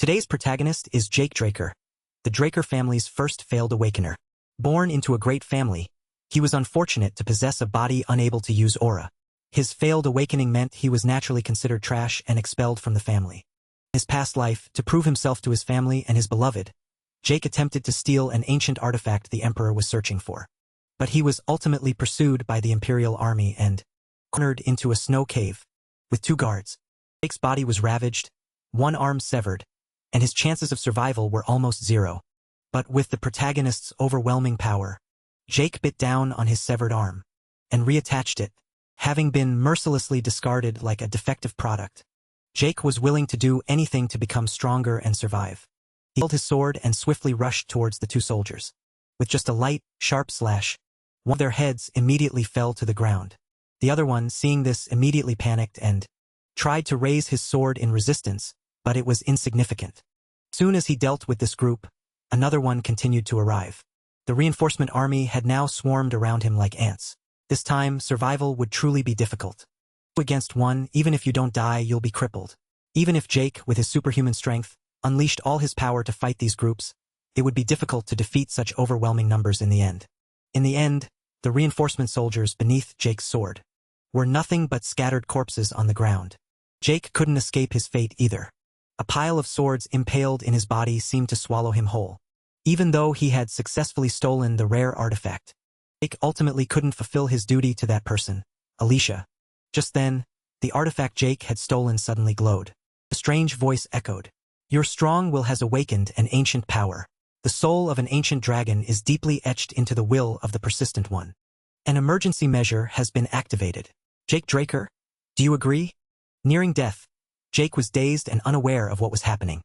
Today's protagonist is Jake Draker, the Draker family's first failed awakener. Born into a great family, he was unfortunate to possess a body unable to use aura. His failed awakening meant he was naturally considered trash and expelled from the family. In his past life, to prove himself to his family and his beloved, Jake attempted to steal an ancient artifact the Emperor was searching for. But he was ultimately pursued by the Imperial Army and cornered into a snow cave with 2 guards. Jake's body was ravaged, 1 arm severed, and his chances of survival were almost 0. But with the protagonist's overwhelming power, Jake bit down on his severed arm and reattached it, having been mercilessly discarded like a defective product. Jake was willing to do anything to become stronger and survive. He held his sword and swiftly rushed towards the 2 soldiers. With just a light, sharp slash, one of their heads immediately fell to the ground. The other one, seeing this, immediately panicked and tried to raise his sword in resistance, but it was insignificant. Soon as he dealt with this group, another one continued to arrive. The reinforcement army had now swarmed around him like ants. This time, survival would truly be difficult. 2 against 1, even if you don't die, you'll be crippled. Even if Jake, with his superhuman strength, unleashed all his power to fight these groups, it would be difficult to defeat such overwhelming numbers in the end. In the end, the reinforcement soldiers beneath Jake's sword were nothing but scattered corpses on the ground. Jake couldn't escape his fate either. A pile of swords impaled in his body seemed to swallow him whole. Even though he had successfully stolen the rare artifact, Jake ultimately couldn't fulfill his duty to that person, Alicia. Just then, the artifact Jake had stolen suddenly glowed. A strange voice echoed. Your strong will has awakened an ancient power. The soul of an ancient dragon is deeply etched into the will of the persistent one. An emergency measure has been activated. Jake Draker, do you agree? Nearing death, Jake was dazed and unaware of what was happening.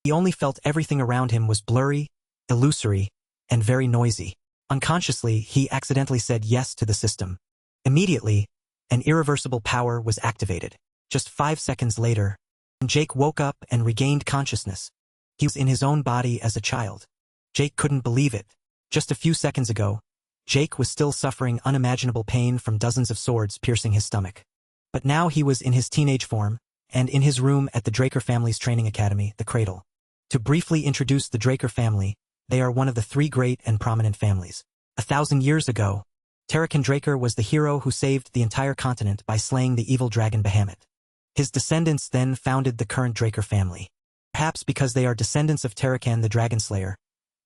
He only felt everything around him was blurry, illusory, and very noisy. Unconsciously, he accidentally said yes to the system. Immediately, an irreversible power was activated. Just 5 seconds later, Jake woke up and regained consciousness. He was in his own body as a child. Jake couldn't believe it. Just a few seconds ago, Jake was still suffering unimaginable pain from dozens of swords piercing his stomach. But now he was in his teenage form, and in his room at the Draker family's training academy, the Cradle. To briefly introduce the Draker family, they are one of the 3 great and prominent families. 1,000 years ago, Tarakan Draker was the hero who saved the entire continent by slaying the evil dragon Bahamut. His descendants then founded the current Draker family. Perhaps because they are descendants of Tarakan the Dragon Slayer,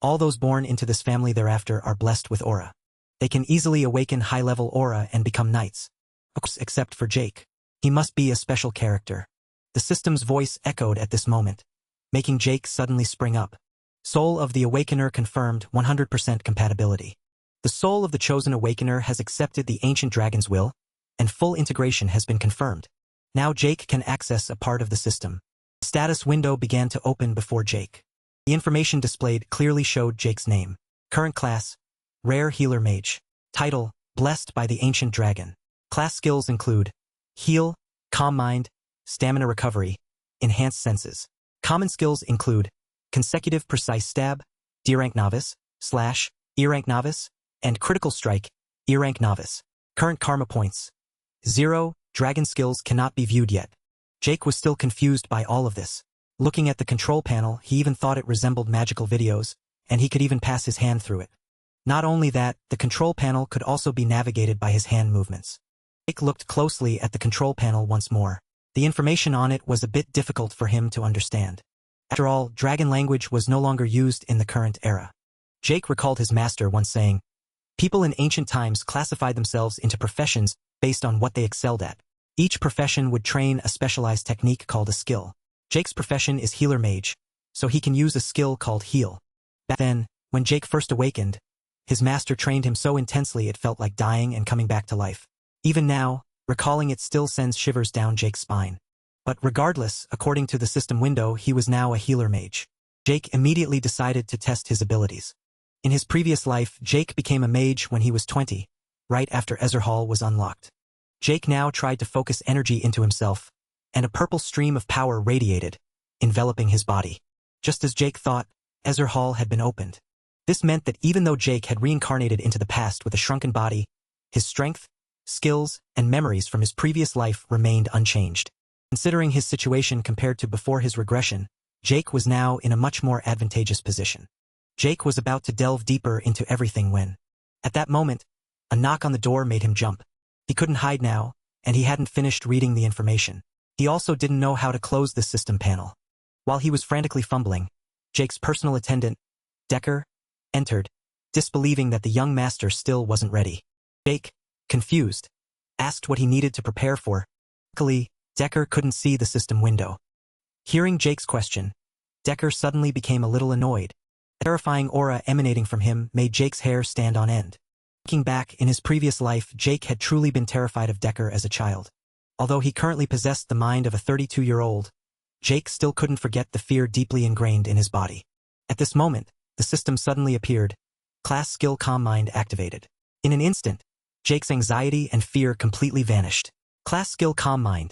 all those born into this family thereafter are blessed with aura. They can easily awaken high-level aura and become knights. Of course, except for Jake. He must be a special character. The system's voice echoed at this moment, making Jake suddenly spring up. Soul of the Awakener confirmed 100% compatibility. The soul of the chosen Awakener has accepted the ancient dragon's will, and full integration has been confirmed. Now Jake can access a part of the system. The status window began to open before Jake. The information displayed clearly showed Jake's name. Current class, Rare Healer Mage. Title, Blessed by the Ancient Dragon. Class skills include Heal, Calm Mind, Stamina Recovery, Enhanced Senses. Common skills include Consecutive Precise Stab, D-Rank Novice, Slash, E-Rank Novice, and Critical Strike, E-Rank Novice. Current Karma Points 0. Dragon skills cannot be viewed yet. Jake was still confused by all of this. Looking at the control panel, he even thought it resembled magical videos, and he could even pass his hand through it. Not only that, the control panel could also be navigated by his hand movements. Jake looked closely at the control panel once more. The information on it was a bit difficult for him to understand. After all, dragon language was no longer used in the current era. Jake recalled his master once saying, people in ancient times classified themselves into professions based on what they excelled at. Each profession would train a specialized technique called a skill. Jake's profession is Healer Mage, so he can use a skill called Heal. Back then, when Jake first awakened, his master trained him so intensely it felt like dying and coming back to life. Even now, recalling it still sends shivers down Jake's spine. But regardless, according to the system window, he was now a Healer Mage. Jake immediately decided to test his abilities. In his previous life, Jake became a mage when he was 20, right after Ezreal was unlocked. Jake now tried to focus energy into himself, and a purple stream of power radiated, enveloping his body. Just as Jake thought, Ezreal had been opened. This meant that even though Jake had reincarnated into the past with a shrunken body, his strength, skills, and memories from his previous life remained unchanged. Considering his situation compared to before his regression, Jake was now in a much more advantageous position. Jake was about to delve deeper into everything when, at that moment, a knock on the door made him jump. He couldn't hide now, and he hadn't finished reading the information. He also didn't know how to close the system panel. While he was frantically fumbling, Jake's personal attendant, Decker, entered, disbelieving that the young master still wasn't ready. Jake, confused, asked what he needed to prepare for. Luckily, Decker couldn't see the system window. Hearing Jake's question, Decker suddenly became a little annoyed. A terrifying aura emanating from him made Jake's hair stand on end. Looking back, in his previous life, Jake had truly been terrified of Decker as a child. Although he currently possessed the mind of a 32-year-old, Jake still couldn't forget the fear deeply ingrained in his body. At this moment, the system suddenly appeared. Class skill Calm Mind activated. In an instant, Jake's anxiety and fear completely vanished. Class skill Calm Mind.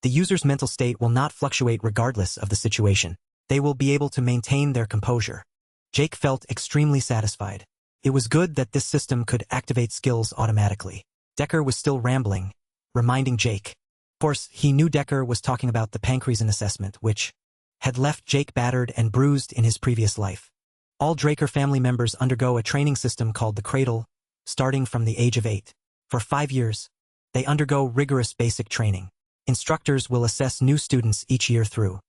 The user's mental state will not fluctuate regardless of the situation. They will be able to maintain their composure. Jake felt extremely satisfied. It was good that this system could activate skills automatically. Decker was still rambling, reminding Jake. Of course, he knew Decker was talking about the Pancreason assessment, which had left Jake battered and bruised in his previous life. All Draker family members undergo a training system called the Cradle, starting from the age of 8. For 5 years, they undergo rigorous basic training. Instructors will assess new students each year through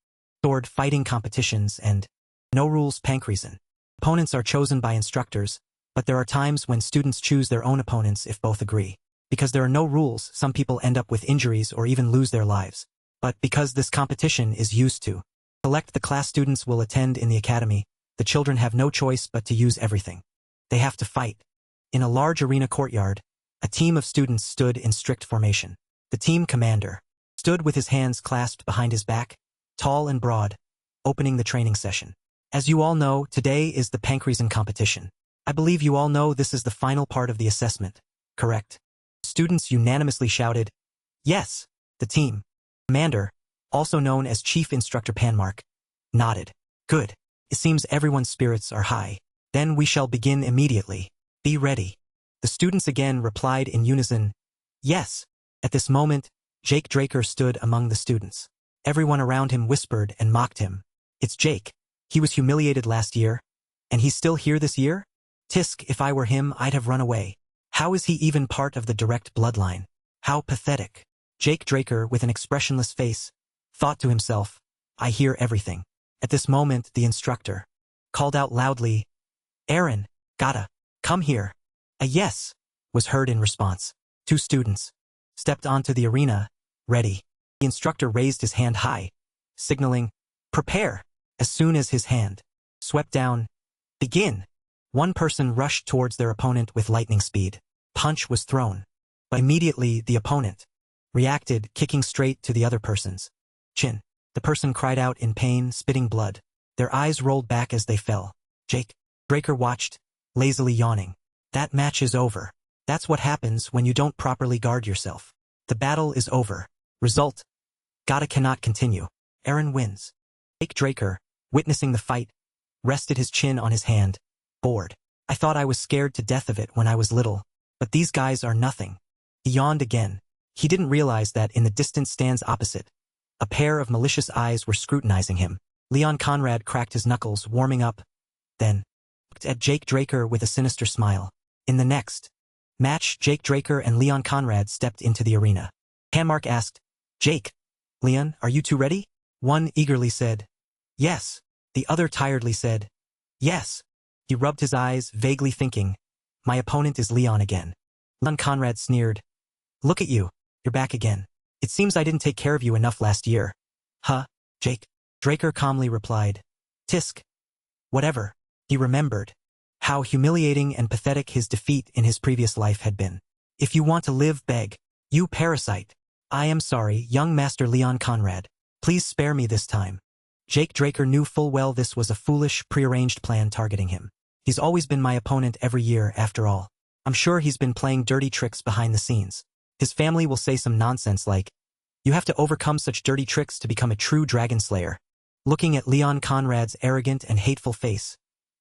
sword fighting competitions and no rules Pancreason. Opponents are chosen by instructors, but there are times when students choose their own opponents if both agree. Because there are no rules, some people end up with injuries or even lose their lives. But because this competition is used to select the class students will attend in the academy, the children have no choice but to use everything. They have to fight. In a large arena courtyard, a team of students stood in strict formation. The team commander stood with his hands clasped behind his back, tall and broad, opening the training session. As you all know, today is the Pancreason competition. I believe you all know this is the final part of the assessment, correct? Students unanimously shouted, yes. The team commander, also known as Chief Instructor Panmark, nodded. Good. It seems everyone's spirits are high. Then we shall begin immediately. Be ready. The students again replied in unison, yes. At this moment, Jake Draker stood among the students. Everyone around him whispered and mocked him. It's Jake. He was humiliated last year, and he's still here this year? Tisk, if I were him, I'd have run away. How is he even part of the direct bloodline? How pathetic. Jake Draker, with an expressionless face, thought to himself, I hear everything. At this moment, the instructor called out loudly, Aaron, gotta, come here. A yes was heard in response. 2 students stepped onto the arena, ready. The instructor raised his hand high, signaling, prepare. As soon as his hand swept down, begin. One person rushed towards their opponent with lightning speed. Punch was thrown. But immediately the opponent reacted, kicking straight to the other person's chin. The person cried out in pain, spitting blood. Their eyes rolled back as they fell. Jake Draker watched, lazily yawning. That match is over. That's what happens when you don't properly guard yourself. The battle is over. Result: Gotta cannot continue. Aaron wins. Jake Draker, witnessing the fight, rested his chin on his hand, bored. I thought I was scared to death of it when I was little, but these guys are nothing. He yawned again. He didn't realize that in the distant stands opposite, a pair of malicious eyes were scrutinizing him. Leon Conrad cracked his knuckles, warming up, then looked at Jake Draker with a sinister smile. In the next match, Jake Draker and Leon Conrad stepped into the arena. Panmark asked, Jake, Leon, are you two ready? One eagerly said, yes. The other tiredly said, yes. He rubbed his eyes, vaguely thinking, my opponent is Leon again. Leon Conrad sneered, look at you, you're back again. It seems I didn't take care of you enough last year. Huh, Jake? Draker calmly replied, Tisk. Whatever. He remembered how humiliating and pathetic his defeat in his previous life had been. If you want to live, beg. You parasite. I am sorry, young Master Leon Conrad. Please spare me this time. Jake Draker knew full well this was a foolish, prearranged plan targeting him. He's always been my opponent every year, after all. I'm sure he's been playing dirty tricks behind the scenes. His family will say some nonsense like, you have to overcome such dirty tricks to become a true dragon slayer. Looking at Leon Conrad's arrogant and hateful face,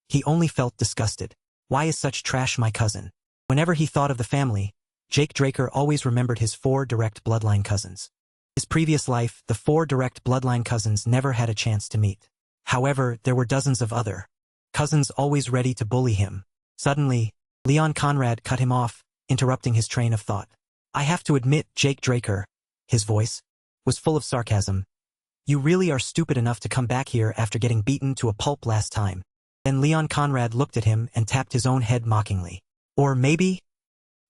he only felt disgusted. Why is such trash my cousin? Whenever he thought of the family, Jake Draker always remembered his 4 direct bloodline cousins. His previous life, the 4 direct bloodline cousins never had a chance to meet. However, there were dozens of other cousins always ready to bully him. Suddenly, Leon Conrad cut him off, interrupting his train of thought. I have to admit, Jake Draker, his voice was full of sarcasm. You really are stupid enough to come back here after getting beaten to a pulp last time. Then Leon Conrad looked at him and tapped his own head mockingly. Or maybe?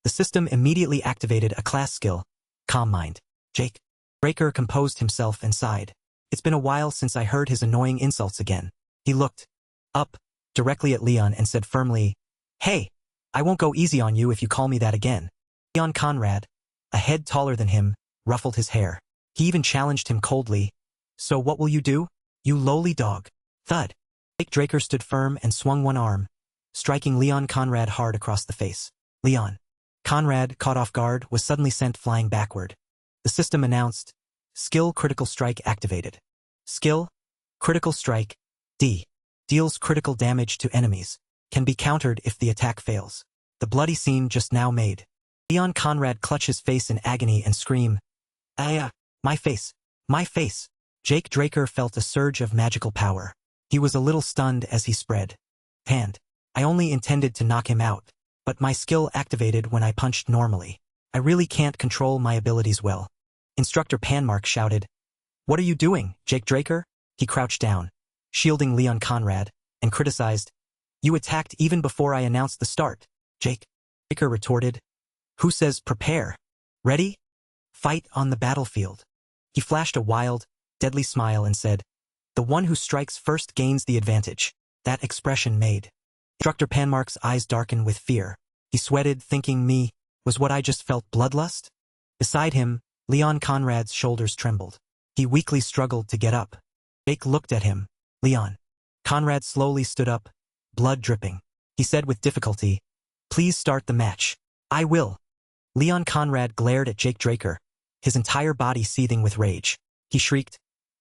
The system immediately activated a class skill, Calm Mind. Jake Draker composed himself and sighed. It's been a while since I heard his annoying insults again. He looked up directly at Leon and said firmly, Hey, I won't go easy on you if you call me that again. Leon Conrad, a head taller than him, ruffled his hair. He even challenged him coldly. So what will you do? You lowly dog. Thud. Jake Draker stood firm and swung one arm, striking Leon Conrad hard across the face. Leon Conrad, caught off guard, was suddenly sent flying backward. The system announced, Skill Critical Strike activated. Skill Critical Strike, D. Deals critical damage to enemies. Can be countered if the attack fails. The bloody scene just now made Leon Conrad clutch his face in agony and scream, my face, my face. Jake Draker felt a surge of magical power. He was a little stunned as he spread hand. I only intended to knock him out, but my skill activated when I punched normally. I really can't control my abilities well. Instructor Panmark shouted, What are you doing, Jake Draker? He crouched down, shielding Leon Conrad, and criticized, You attacked even before I announced the start. Jake Draker retorted, Who says prepare? Ready? Fight on the battlefield. He flashed a wild, deadly smile and said, The one who strikes first gains the advantage. That expression made Instructor Panmark's eyes darken with fear. He sweated, thinking me, was what I just felt bloodlust? Beside him, Leon Conrad's shoulders trembled. He weakly struggled to get up. Jake looked at him. Leon Conrad slowly stood up, blood dripping. He said with difficulty, Please start the match. I will. Leon Conrad glared at Jake Draker, his entire body seething with rage. He shrieked,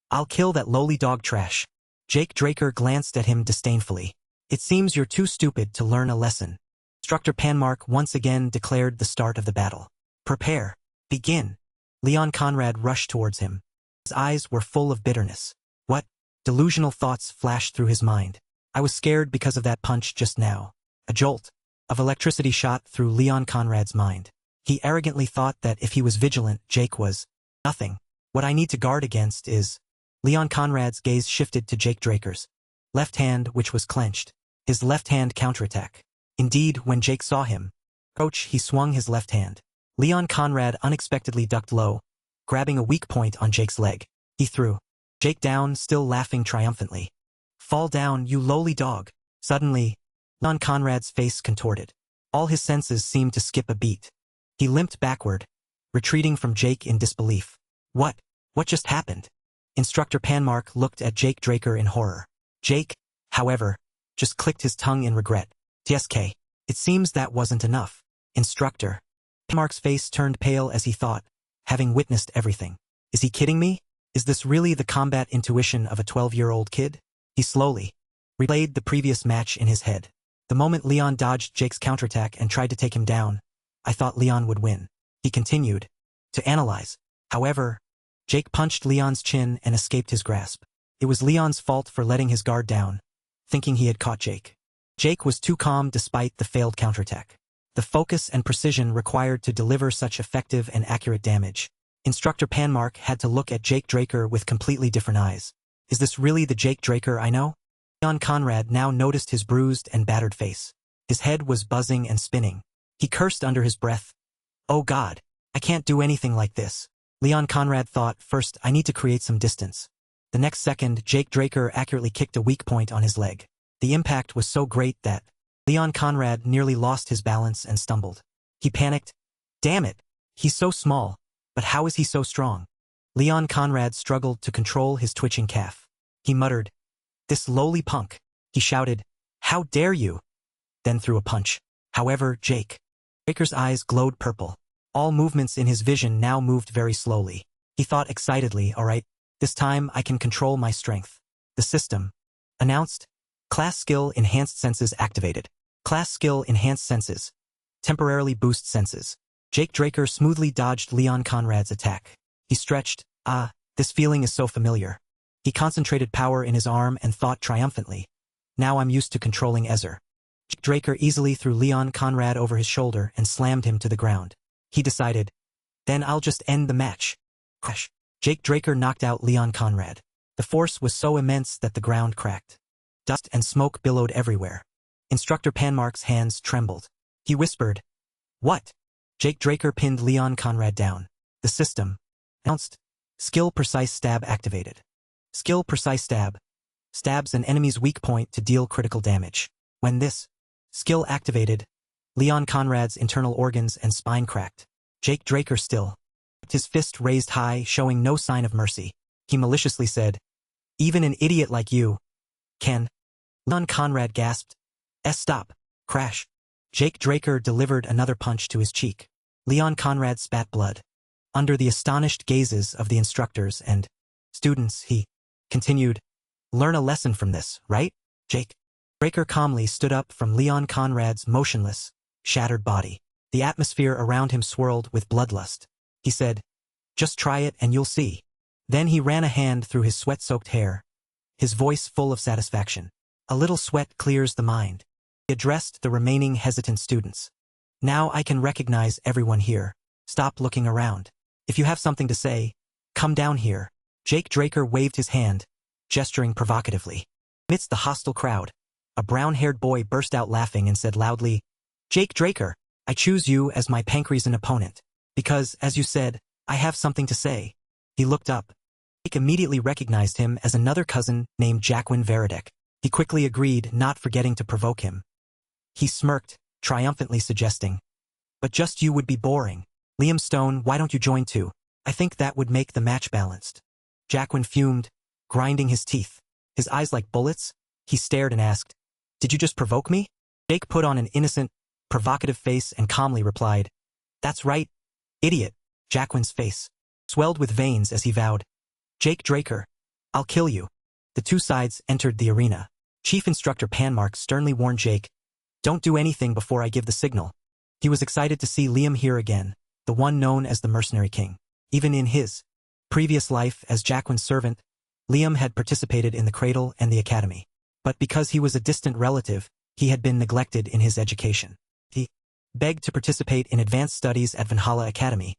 I'll kill that lowly dog trash. Jake Draker glanced at him disdainfully. It seems you're too stupid to learn a lesson. Instructor Panmark once again declared the start of the battle. Prepare. Begin. Leon Conrad rushed towards him. His eyes were full of bitterness. What delusional thoughts flashed through his mind? I was scared because of that punch just now. A jolt of electricity shot through Leon Conrad's mind. He arrogantly thought that if he was vigilant, Jake was nothing. What I need to guard against is... Leon Conrad's gaze shifted to Jake Draker's left hand, which was clenched. His left hand counterattack. Indeed, when Jake saw him approach, he swung his left hand. Leon Conrad unexpectedly ducked low, grabbing a weak point on Jake's leg. He threw Jake down, still laughing triumphantly. Fall down, you lowly dog. Suddenly, Leon Conrad's face contorted. All his senses seemed to skip a beat. He limped backward, retreating from Jake in disbelief. What just happened? Instructor Panmark looked at Jake Draker in horror. Jake, however, just clicked his tongue in regret. TSK. It seems that wasn't enough. Instructor. Panmark's face turned pale as he thought, having witnessed everything. Is he kidding me? Is this really the combat intuition of a 12-year-old kid? He slowly replayed the previous match in his head. The moment Leon dodged Jake's counterattack and tried to take him down, I thought Leon would win. He continued to analyze. However, Jake punched Leon's chin and escaped his grasp. It was Leon's fault for letting his guard down, thinking he had caught Jake. Jake was too calm despite the failed counterattack. The focus and precision required to deliver such effective and accurate damage. Instructor Panmark had to look at Jake Draker with completely different eyes. Is this really the Jake Draker I know? Leon Conrad now noticed his bruised and battered face. His head was buzzing and spinning. He cursed under his breath. Oh God, I can't do anything like this. Leon Conrad thought, first I need to create some distance. The next second, Jake Draker accurately kicked a weak point on his leg. The impact was so great that Leon Conrad nearly lost his balance and stumbled. He panicked. Damn it, he's so small, but how is he so strong? Leon Conrad struggled to control his twitching calf. He muttered, This lowly punk. He shouted, How dare you? Then threw a punch. However, Jake Draker's eyes glowed purple. All movements in his vision now moved very slowly. He thought excitedly, all right, this time I can control my strength. The system announced, Class Skill Enhanced Senses activated. Class Skill Enhanced Senses. Temporarily boost senses. Jake Draker smoothly dodged Leon Conrad's attack. He stretched, this feeling is so familiar. He concentrated power in his arm and thought triumphantly. Now I'm used to controlling Ezer. Jake Draker easily threw Leon Conrad over his shoulder and slammed him to the ground. He decided, then I'll just end the match. Crash. Jake Draker knocked out Leon Conrad. The force was so immense that the ground cracked. Dust and smoke billowed everywhere. Instructor Panmark's hands trembled. He whispered, "What?" Jake Draker pinned Leon Conrad down. The system announced. Skill Precise Stab activated. Skill Precise Stab stabs an enemy's weak point to deal critical damage. When this skill activated, Leon Conrad's internal organs and spine cracked. Jake Draker still kept his fist raised high, showing no sign of mercy. He maliciously said, "Even an idiot like you can." Leon Conrad gasped. Stop. Crash. Jake Draker delivered another punch to his cheek. Leon Conrad spat blood. Under the astonished gazes of the instructors and students, he continued, "Learn a lesson from this, right?" Jake Draker calmly stood up from Leon Conrad's motionless, shattered body. The atmosphere around him swirled with bloodlust. He said, "Just try it and you'll see." Then he ran a hand through his sweat-soaked hair, his voice full of satisfaction. "A little sweat clears the mind." He addressed the remaining hesitant students. "Now I can recognize everyone here. Stop looking around. If you have something to say, come down here." Jake Draker waved his hand, gesturing provocatively. Amidst the hostile crowd, a brown-haired boy burst out laughing and said loudly, "Jake Draker, I choose you as my Pancreasan opponent, because, as you said, I have something to say." He looked up. Jake immediately recognized him as another cousin named Jacquin Veredek. He quickly agreed, not forgetting to provoke him. He smirked, triumphantly suggesting, "But just you would be boring. Liam Stone, why don't you join too? I think that would make the match balanced." Jacquin fumed, grinding his teeth. His eyes like bullets, he stared and asked, "Did you just provoke me?" Jake put on an innocent, provocative face and calmly replied, "That's right, idiot." Jacquin's face swelled with veins as he vowed, "Jake Draker, I'll kill you." The two sides entered the arena. Chief Instructor Panmark sternly warned Jake, "Don't do anything before I give the signal." He was excited to see Liam here again, the one known as the Mercenary King. Even in his previous life as Jacquin's servant, Liam had participated in the Cradle and the Academy. But because he was a distant relative, he had been neglected in his education. He begged to participate in advanced studies at Valhalla Academy,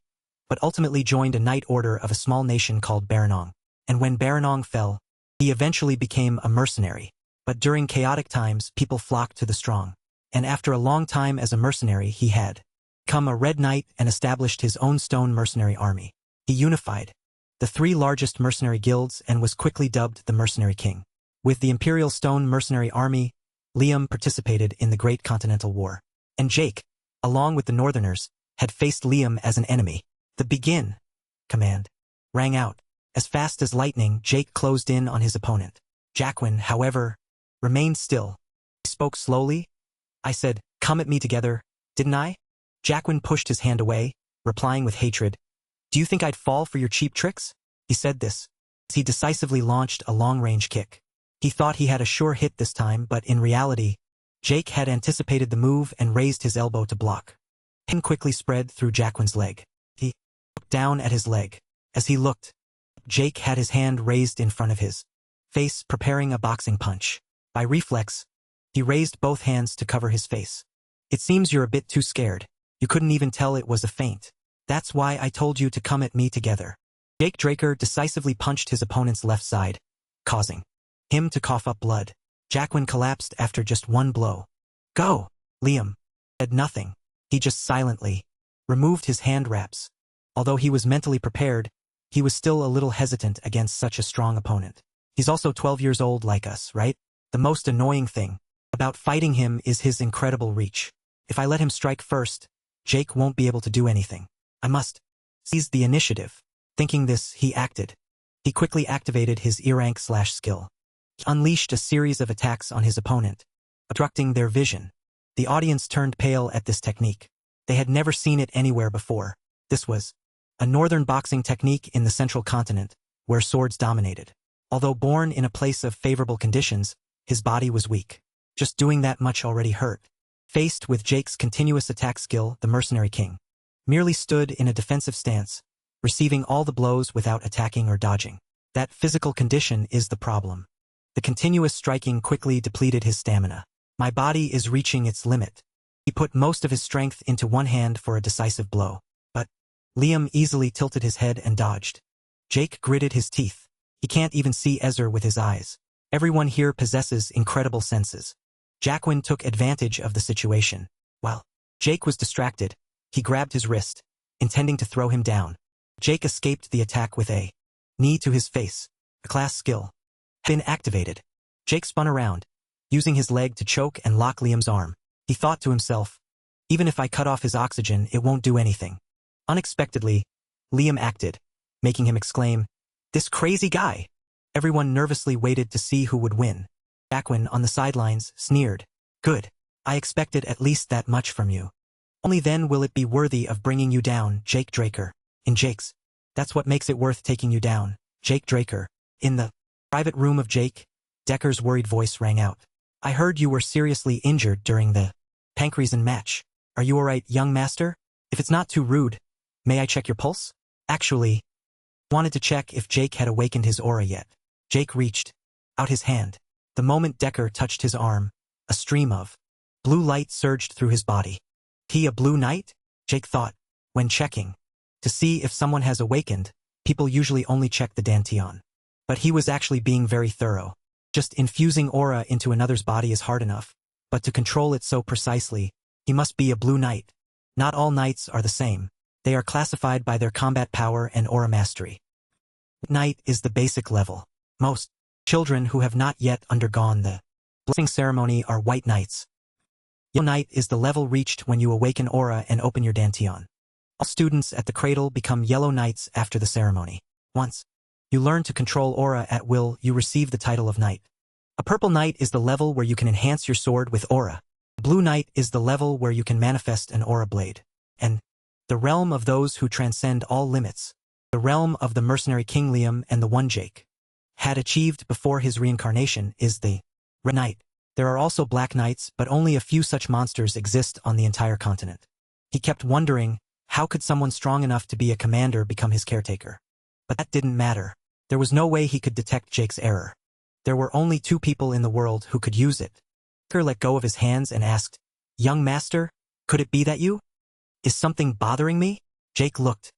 but ultimately joined a knight order of a small nation called Baranong. And when Baranong fell, he eventually became a mercenary. But during chaotic times, people flocked to the strong. And after a long time as a mercenary, he had become a Red Knight and established his own stone mercenary army. He unified the three largest mercenary guilds and was quickly dubbed the Mercenary King. With the Imperial Stone Mercenary Army, Liam participated in the Great Continental War. And Jake, along with the Northerners, had faced Liam as an enemy. The "begin" command rang out. As fast as lightning, Jake closed in on his opponent. Jacquin, however, remained still. He spoke slowly. "I said, come at me together, didn't I?" Jacquin pushed his hand away, replying with hatred, "Do you think I'd fall for your cheap tricks?" He said this as he decisively launched a long-range kick. He thought he had a sure hit this time, but in reality, Jake had anticipated the move and raised his elbow to block. Pain quickly spread through Jacquin's leg. He looked down at his leg. As he looked, Jake had his hand raised in front of his face, preparing a boxing punch. By reflex, he raised both hands to cover his face. "It seems you're a bit too scared. You couldn't even tell it was a feint. That's why I told you to come at me together." Jake Draker decisively punched his opponent's left side, causing him to cough up blood. Jacquin collapsed after just one blow. "Go!" Liam said nothing. He just silently removed his hand wraps. Although he was mentally prepared, he was still a little hesitant against such a strong opponent. He's also 12 years old like us, right? The most annoying thing about fighting him is his incredible reach. If I let him strike first, Jake won't be able to do anything. I must seize the initiative. Thinking this, he acted. He quickly activated his E-rank/skill. He unleashed a series of attacks on his opponent, obstructing their vision. The audience turned pale at this technique. They had never seen it anywhere before. This was a northern boxing technique in the central continent, where swords dominated. Although born in a place of favorable conditions, his body was weak. Just doing that much already hurt. Faced with Jake's continuous attack skill, the Mercenary King merely stood in a defensive stance, receiving all the blows without attacking or dodging. That physical condition is the problem. The continuous striking quickly depleted his stamina. My body is reaching its limit. He put most of his strength into one hand for a decisive blow. But Liam easily tilted his head and dodged. Jake gritted his teeth. He can't even see Ezra with his eyes. Everyone here possesses incredible senses. Jacqueline took advantage of the situation. While Jake was distracted, he grabbed his wrist, intending to throw him down. Jake escaped the attack with a knee to his face. A class skill had been activated. Jake spun around, using his leg to choke and lock Liam's arm. He thought to himself, even if I cut off his oxygen, it won't do anything. Unexpectedly, Liam acted, making him exclaim, "This crazy guy!" Everyone nervously waited to see who would win. Jacqueline, on the sidelines, sneered. "Good. I expected at least that much from you. Only then will it be worthy of bringing you down, Jake Draker." In Jake's. That's what makes it worth taking you down, Jake Draker. In the private room of Jake, Decker's worried voice rang out. "I heard you were seriously injured during the Pancreason match. Are you alright, young master? If it's not too rude, may I check your pulse?" Actually, wanted to check if Jake had awakened his aura yet. Jake reached out his hand. The moment Decker touched his arm, a stream of blue light surged through his body. He a blue knight? Jake thought. When checking to see if someone has awakened, people usually only check the dantian. But he was actually being very thorough. Just infusing aura into another's body is hard enough, but to control it so precisely, he must be a blue knight. Not all knights are the same. They are classified by their combat power and aura mastery. Knight is the basic level. Most children who have not yet undergone the blessing ceremony are white knights. Yellow knight is the level reached when you awaken aura and open your dantian. All students at the cradle become yellow knights after the ceremony. Once you learn to control aura at will, you receive the title of knight. A purple knight is the level where you can enhance your sword with aura. A blue knight is the level where you can manifest an aura blade. And the realm of those who transcend all limits, the realm of the mercenary King Liam and the one Jake had achieved before his reincarnation, is the red knight. There are also black knights, but only a few such monsters exist on the entire continent. He kept wondering, how could someone strong enough to be a commander become his caretaker? But that didn't matter. There was no way he could detect Jake's error. There were only two people in the world who could use it. Decker let go of his hands and asked, "Young master, could it be that you? Is something bothering me?" Jake looked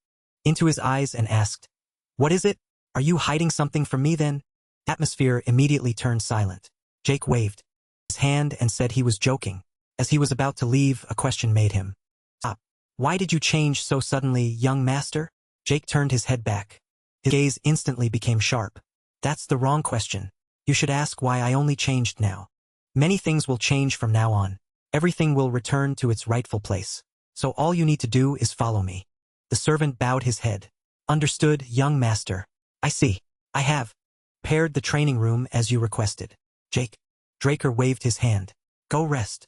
into his eyes and asked, "What is it? Are you hiding something from me then?" Atmosphere immediately turned silent. Jake waved his hand and said he was joking. As he was about to leave, a question made him stop. "Why did you change so suddenly, young master?" Jake turned his head back. His gaze instantly became sharp. "That's the wrong question. You should ask why I only changed now. Many things will change from now on. Everything will return to its rightful place. So all you need to do is follow me." The servant bowed his head. "Understood, young master. I see. I have prepared the training room as you requested." Jake Draker waved his hand. "Go rest."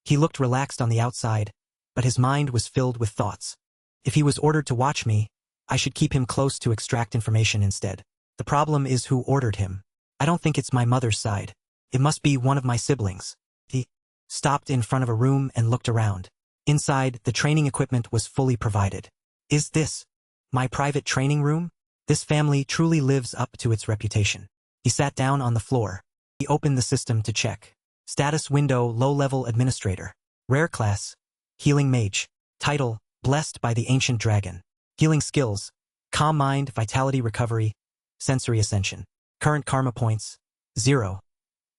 He looked relaxed on the outside, but his mind was filled with thoughts. If he was ordered to watch me, I should keep him close to extract information instead. The problem is who ordered him. I don't think it's my mother's side. It must be one of my siblings. He stopped in front of a room and looked around. Inside, the training equipment was fully provided. Is this my private training room? This family truly lives up to its reputation. He sat down on the floor. He opened the system to check. Status window, low-level administrator. Rare class, healing mage. Title, blessed by the ancient dragon. Healing skills, calm mind, vitality recovery, sensory ascension. Current karma points, 0.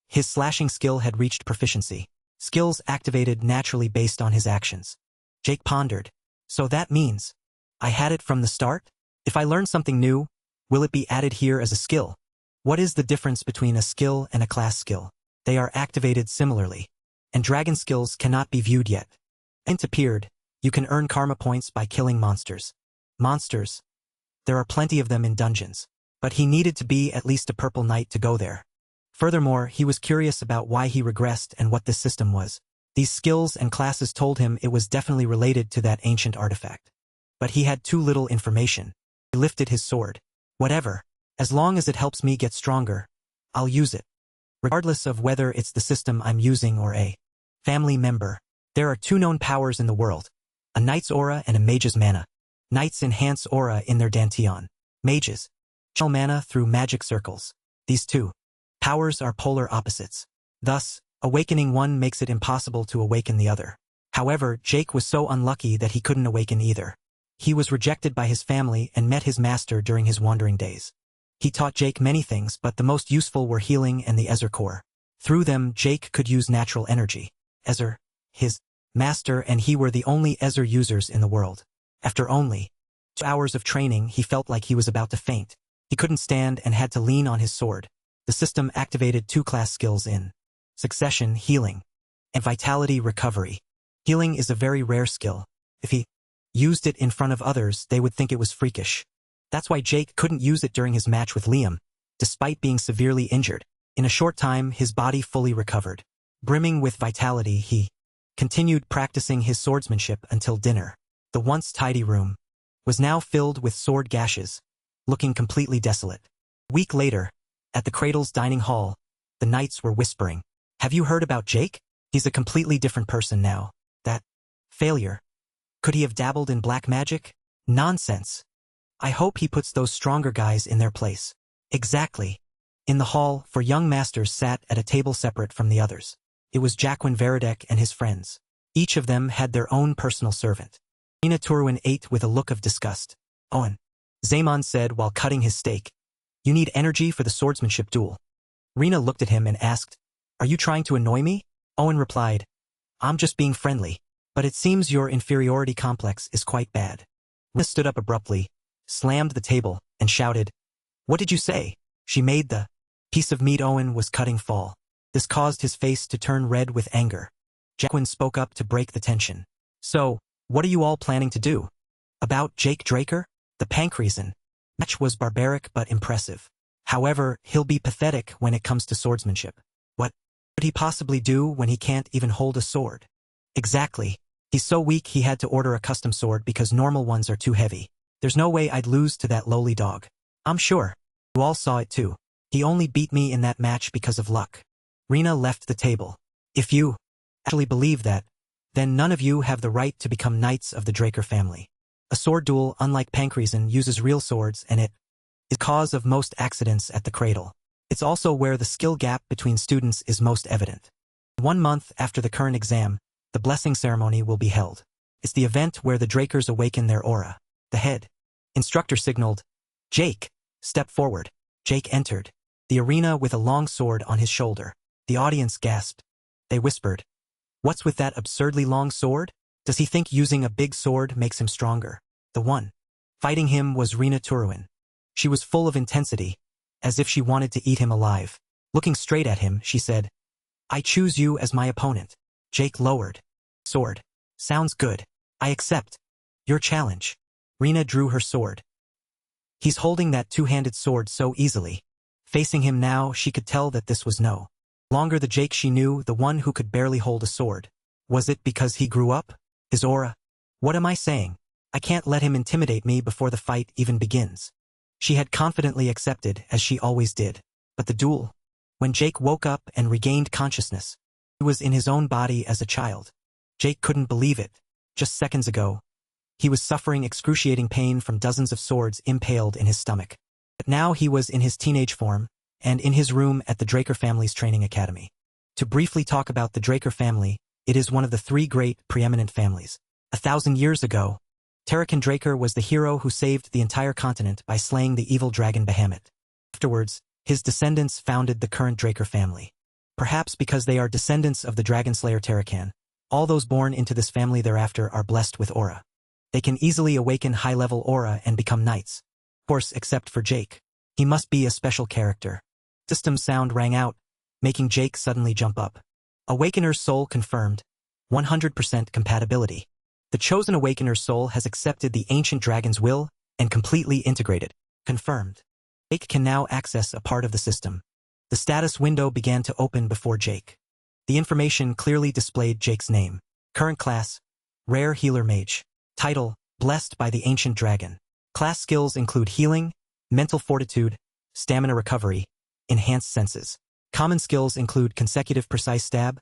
His slashing skill had reached proficiency. Skills activated naturally based on his actions. Jake pondered. So that means I had it from the start? If I learn something new, will it be added here as a skill? What is the difference between a skill and a class skill? They are activated similarly. And dragon skills cannot be viewed yet. Int appeared. You can earn karma points by killing monsters. Monsters. There are plenty of them in dungeons. But he needed to be at least a purple knight to go there. Furthermore, he was curious about why he regressed and what this system was. These skills and classes told him it was definitely related to that ancient artifact. But he had too little information. He lifted his sword. Whatever. As long as it helps me get stronger, I'll use it. Regardless of whether it's the system I'm using or a family member. There are two known powers in the world. A knight's aura and a mage's mana. Knights enhance aura in their dantian. Mages Channel mana through magic circles. These two powers are polar opposites. Thus, awakening one makes it impossible to awaken the other. However, Jake was so unlucky that he couldn't awaken either. He was rejected by his family and met his master during his wandering days. He taught Jake many things, but the most useful were healing and the Ezra core. Through them, Jake could use natural energy. Ezra, his master, and he were the only Ezra users in the world. After only 2 hours of training, he felt like he was about to faint. He couldn't stand and had to lean on his sword. The system activated 2 class skills in succession: healing and vitality recovery. Healing is a very rare skill. If he used it in front of others, they would think it was freakish. That's why Jake couldn't use it during his match with Liam, despite being severely injured. In a short time, his body fully recovered. Brimming with vitality, he continued practicing his swordsmanship until dinner. The once tidy room was now filled with sword gashes, looking completely desolate. A week later, at the Cradle's dining hall, the knights were whispering, "Have you heard about Jake? He's a completely different person now. That failure. Could he have dabbled in black magic? Nonsense. I hope he puts those stronger guys in their place." Exactly. In the hall, 4 young masters sat at a table separate from the others. It was Jacquin Veredek and his friends. Each of them had their own personal servant. Rina Turuin ate with a look of disgust. "Owen," Zaymon said while cutting his steak, "you need energy for the swordsmanship duel." Rina looked at him and asked, "Are you trying to annoy me?" Owen replied, "I'm just being friendly, but it seems your inferiority complex is quite bad." Rina stood up abruptly, slammed the table, and shouted, "What did you say?" She made the piece of meat Owen was cutting fall. This caused his face to turn red with anger. Jacquin spoke up to break the tension. "So, what are you all planning to do?" "About Jake Draker?" The Pancreason match was barbaric but impressive. However, he'll be pathetic when it comes to swordsmanship. What could he possibly do when he can't even hold a sword? Exactly. He's so weak he had to order a custom sword because normal ones are too heavy. There's no way I'd lose to that lowly dog. I'm sure. You all saw it too. He only beat me in that match because of luck. Rina left the table. If you actually believe that, then none of you have the right to become knights of the Draker family. A sword duel, unlike Pancreason, uses real swords, and it is the cause of most accidents at the Cradle. It's also where the skill gap between students is most evident. 1 month after the current exam, the blessing ceremony will be held. It's the event where the Drakers awaken their aura. The head instructor signaled, "Jake, step forward." Jake entered the arena with a long sword on his shoulder. The audience gasped. They whispered, "What's with that absurdly long sword? Does he think using a big sword makes him stronger?" The one fighting him was Rina Turuin. She was full of intensity, as if she wanted to eat him alive. Looking straight at him, she said, "I choose you as my opponent." Jake lowered. "Sword. Sounds good. I accept your challenge." Rina drew her sword. He's holding that 2-handed sword so easily. Facing him now, she could tell that this was no longer the Jake she knew, the one who could barely hold a sword. Was it because he grew up? His aura? What am I saying? I can't let him intimidate me before the fight even begins. She had confidently accepted, as she always did. But the duel? When Jake woke up and regained consciousness, he was in his own body as a child. Jake couldn't believe it. Just seconds ago, he was suffering excruciating pain from dozens of swords impaled in his stomach. But now he was in his teenage form, and in his room at the Draker family's training academy. To briefly talk about the Draker family, it is one of the 3 great, preeminent families. 1,000 years ago, Terrakin Draker was the hero who saved the entire continent by slaying the evil dragon Bahamut. Afterwards, his descendants founded the current Draker family. Perhaps because they are descendants of the dragon slayer Terrakin, all those born into this family thereafter are blessed with aura. They can easily awaken high-level aura and become knights. Of course, except for Jake. He must be a special character. System sound rang out, making Jake suddenly jump up. Awakener's soul confirmed. 100% compatibility. The chosen Awakener's soul has accepted the ancient dragon's will and completely integrated. Confirmed. Jake can now access a part of the system. The status window began to open before Jake. The information clearly displayed Jake's name. Current class, Rare Healer Mage. Title, Blessed by the Ancient Dragon. Class skills include healing, mental fortitude, stamina recovery, enhanced senses. Common skills include consecutive precise stab,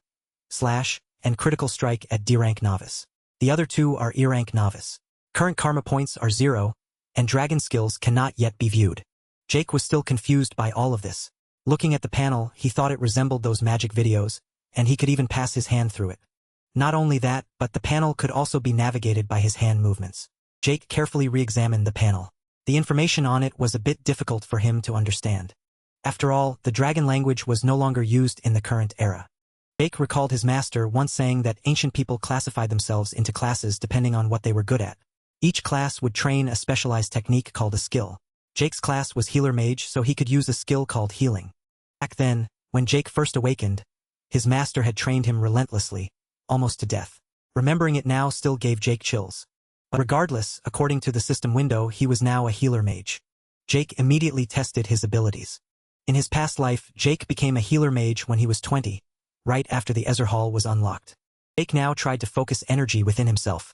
slash, and critical strike at D-rank novice. The other 2 are E-rank novice. Current karma points are 0, and dragon skills cannot yet be viewed. Jake was still confused by all of this. Looking at the panel, he thought it resembled those magic videos, and he could even pass his hand through it. Not only that, but the panel could also be navigated by his hand movements. Jake carefully re-examined the panel. The information on it was a bit difficult for him to understand. After all, the dragon language was no longer used in the current era. Jake recalled his master once saying that ancient people classified themselves into classes depending on what they were good at. Each class would train a specialized technique called a skill. Jake's class was healer mage, so he could use a skill called healing. Back then, when Jake first awakened, his master had trained him relentlessly, almost to death. Remembering it now still gave Jake chills. But regardless, according to the system window, he was now a healer mage. Jake immediately tested his abilities. In his past life, Jake became a healer mage when he was 20, right after the Ezra Hall was unlocked. Jake now tried to focus energy within himself.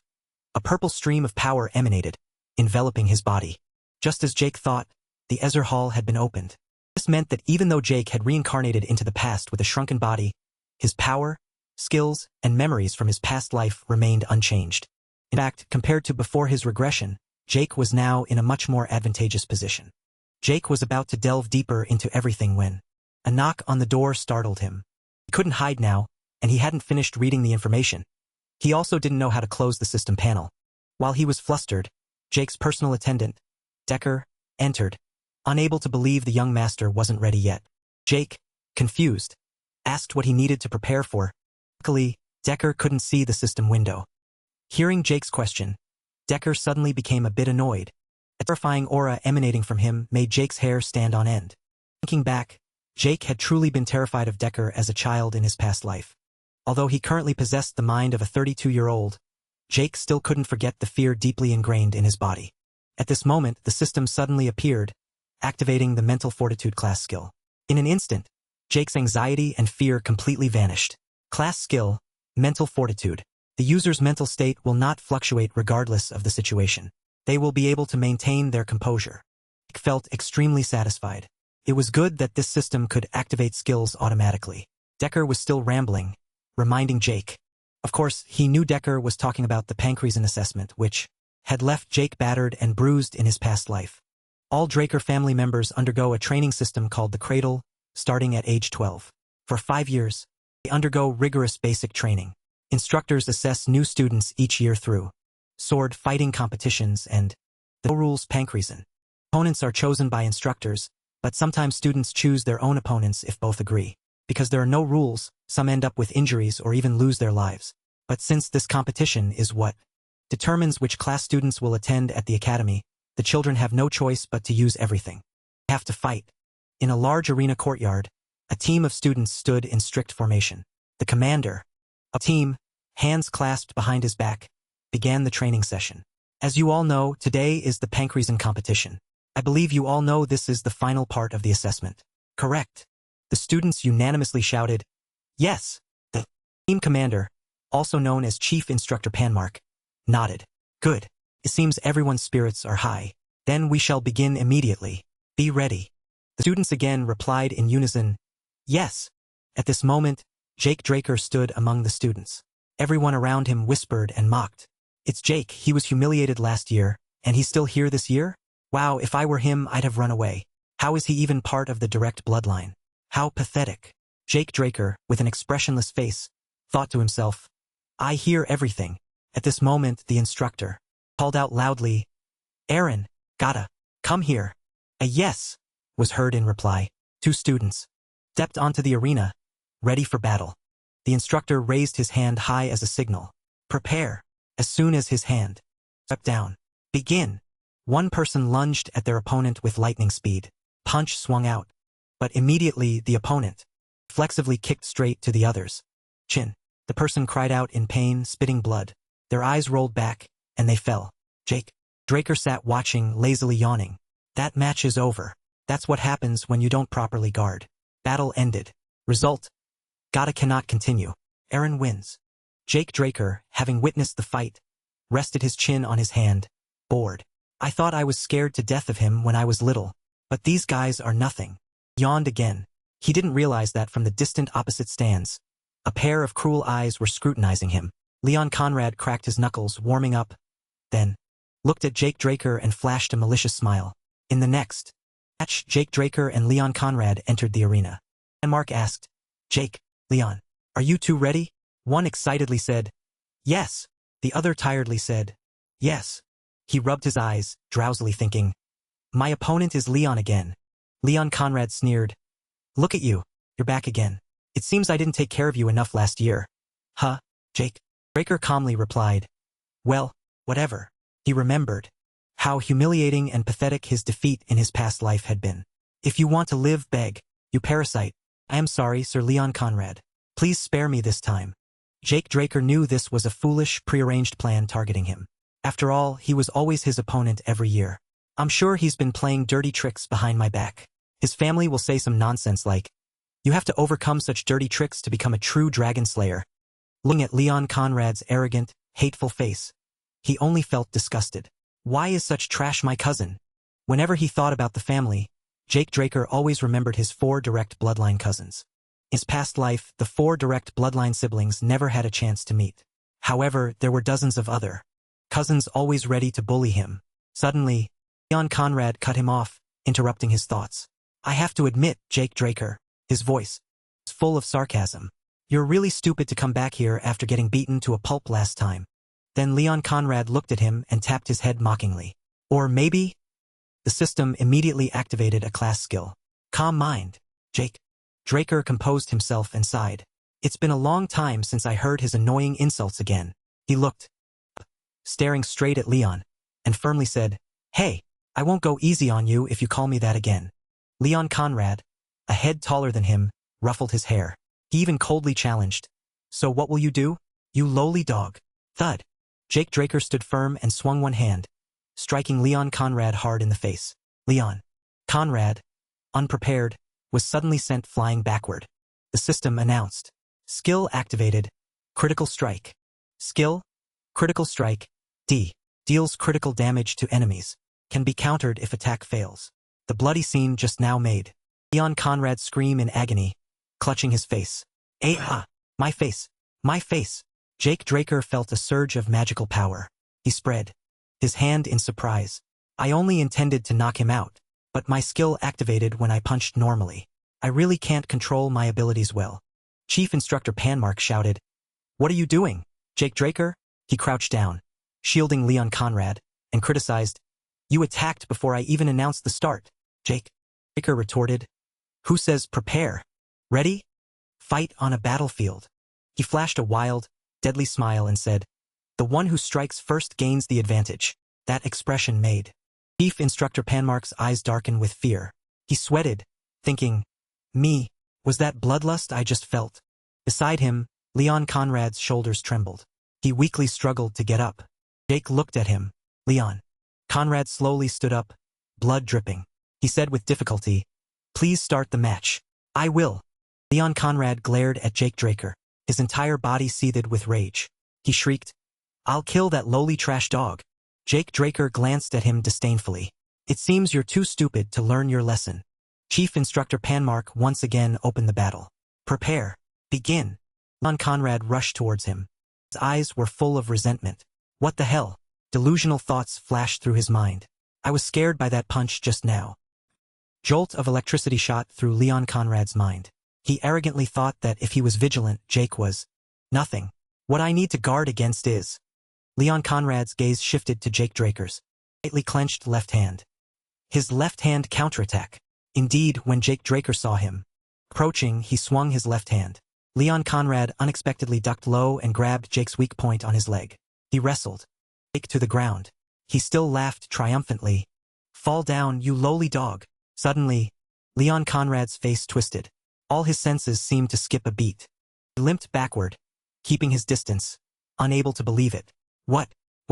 A purple stream of power emanated, enveloping his body. Just as Jake thought, the Ezra Hall had been opened. This meant that even though Jake had reincarnated into the past with a shrunken body, his power, skills, and memories from his past life remained unchanged. In fact, compared to before his regression, Jake was now in a much more advantageous position. Jake was about to delve deeper into everything when a knock on the door startled him. He couldn't hide now, and he hadn't finished reading the information. He also didn't know how to close the system panel. While he was flustered, Jake's personal attendant, Decker, entered, unable to believe the young master wasn't ready yet. Jake, confused, asked what he needed to prepare for. Luckily, Decker couldn't see the system window. Hearing Jake's question, Decker suddenly became a bit annoyed. A terrifying aura emanating from him made Jake's hair stand on end. Thinking back, Jake had truly been terrified of Decker as a child in his past life. Although he currently possessed the mind of a 32-year-old, Jake still couldn't forget the fear deeply ingrained in his body. At this moment, the system suddenly appeared, activating the mental fortitude class skill. In an instant, Jake's anxiety and fear completely vanished. Class skill, mental fortitude. The user's mental state will not fluctuate regardless of the situation. They will be able to maintain their composure. Jake felt extremely satisfied. It was good that this system could activate skills automatically. Decker was still rambling, reminding Jake. Of course, he knew Decker was talking about the Pancreason assessment, which had left Jake battered and bruised in his past life. All Draker family members undergo a training system called the Cradle, starting at age 12. For 5 years, they undergo rigorous basic training. Instructors assess new students each year through sword fighting competitions and the no-rules Pancreason. Opponents are chosen by instructors, but sometimes students choose their own opponents if both agree. Because there are no rules, some end up with injuries or even lose their lives. But since this competition is what determines which class students will attend at the academy, the children have no choice but to use everything. They have to fight. In a large arena courtyard, a team of students stood in strict formation. The commander, a team, hands clasped behind his back, began the training session. As you all know, today is the Pancreason competition. I believe you all know this is the final part of the assessment. Correct. The students unanimously shouted, yes. The team commander, also known as Chief Instructor Panmark, nodded. Good. It seems everyone's spirits are high. Then we shall begin immediately. Be ready. The students again replied in unison, yes. At this moment, Jake Draker stood among the students. Everyone around him whispered and mocked. It's Jake, he was humiliated last year, and he's still here this year? Wow, if I were him, I'd have run away. How is he even part of the direct bloodline? How pathetic. Jake Draker, with an expressionless face, thought to himself, I hear everything. At this moment, the instructor called out loudly, Aaron, gotta, come here. A yes was heard in reply. 2 students stepped onto the arena, ready for battle. The instructor raised his hand high as a signal. Prepare. As soon as his hand stepped down, begin. One person lunged at their opponent with lightning speed. Punch swung out. But immediately the opponent flexively kicked straight to the other's chin. The person cried out in pain, spitting blood. Their eyes rolled back, and they fell. Jake Draker sat watching, lazily yawning. That match is over. That's what happens when you don't properly guard. Battle ended. Result: Gotta cannot continue. Aaron wins. Jake Draker, having witnessed the fight, rested his chin on his hand, bored. I thought I was scared to death of him when I was little, but these guys are nothing. Yawned again. He didn't realize that from the distant opposite stands, a pair of cruel eyes were scrutinizing him. Leon Conrad cracked his knuckles, warming up, then looked at Jake Draker and flashed a malicious smile. In the next Match. Jake Draker and Leon Conrad entered the arena. And Mark asked, Jake, Leon, are you two ready? One excitedly said, yes. The other tiredly said, yes. He rubbed his eyes, drowsily thinking, my opponent is Leon again. Leon Conrad sneered, look at you, you're back again. It seems I didn't take care of you enough last year. Huh, Jake? Draker calmly replied, well, whatever. He remembered how humiliating and pathetic his defeat in his past life had been. If you want to live, beg, you parasite. I am sorry, Sir Leon Conrad. Please spare me this time. Jake Draker knew this was a foolish, prearranged plan targeting him. After all, he was always his opponent every year. I'm sure he's been playing dirty tricks behind my back. His family will say some nonsense like, you have to overcome such dirty tricks to become a true dragon slayer. Looking at Leon Conrad's arrogant, hateful face, he only felt disgusted. Why is such trash my cousin? Whenever he thought about the family, Jake Draker always remembered his 4 direct bloodline cousins. In his past life, the 4 direct bloodline siblings never had a chance to meet. However, there were dozens of other cousins always ready to bully him. Suddenly, Leon Conrad cut him off, interrupting his thoughts. I have to admit, Jake Draker, his voice was full of sarcasm. You're really stupid to come back here after getting beaten to a pulp last time. Then Leon Conrad looked at him and tapped his head mockingly. Or maybe? The system immediately activated a class skill. Calm mind, Jake. Draker composed himself and sighed. It's been a long time since I heard his annoying insults again. He looked up, staring straight at Leon, and firmly said, hey, I won't go easy on you if you call me that again. Leon Conrad, a head taller than him, ruffled his hair. He even coldly challenged. So what will you do, you lowly dog? Thud. Jake Draker stood firm and swung one hand, striking Leon Conrad hard in the face. Leon Conrad, unprepared, was suddenly sent flying backward. The system announced. Skill activated. Critical strike. Skill, critical strike, D. Deals critical damage to enemies. Can be countered if attack fails. The bloody scene just now made Leon Conrad scream in agony, clutching his face. My face, my face. Jake Draker felt a surge of magical power. He spread his hand in surprise. I only intended to knock him out, but my skill activated when I punched normally. I really can't control my abilities well. Chief Instructor Panmark shouted. What are you doing, Jake Draker? He crouched down, shielding Leon Conrad, and criticized. You attacked before I even announced the start, Jake. Draker retorted. Who says prepare? Ready? Fight on a battlefield. He flashed a wild, deadly smile and said, the one who strikes first gains the advantage. That expression made Chief Instructor Panmark's eyes darken with fear. He sweated, thinking, me, was that bloodlust I just felt? Beside him, Leon Conrad's shoulders trembled. He weakly struggled to get up. Jake looked at him. Leon Conrad slowly stood up, blood dripping. He said with difficulty, please start the match. I will. Leon Conrad glared at Jake Draker. His entire body seethed with rage. He shrieked, I'll kill that lowly trash dog. Jake Draker glanced at him disdainfully. It seems you're too stupid to learn your lesson. Chief Instructor Panmark once again opened the battle. Prepare. Begin. Leon Conrad rushed towards him. His eyes were full of resentment. What the hell? Delusional thoughts flashed through his mind. I was scared by that punch just now. Jolt of electricity shot through Leon Conrad's mind. He arrogantly thought that if he was vigilant, Jake was nothing. What I need to guard against is... Leon Conrad's gaze shifted to Jake Draker's tightly clenched left hand. His left hand counterattack. Indeed, when Jake Draker saw him approaching, he swung his left hand. Leon Conrad unexpectedly ducked low and grabbed Jake's weak point on his leg. He wrestled Jake to the ground. He still laughed triumphantly. Fall down, you lowly dog. Suddenly, Leon Conrad's face twisted. All his senses seemed to skip a beat. He limped backward, keeping his distance, unable to believe it. What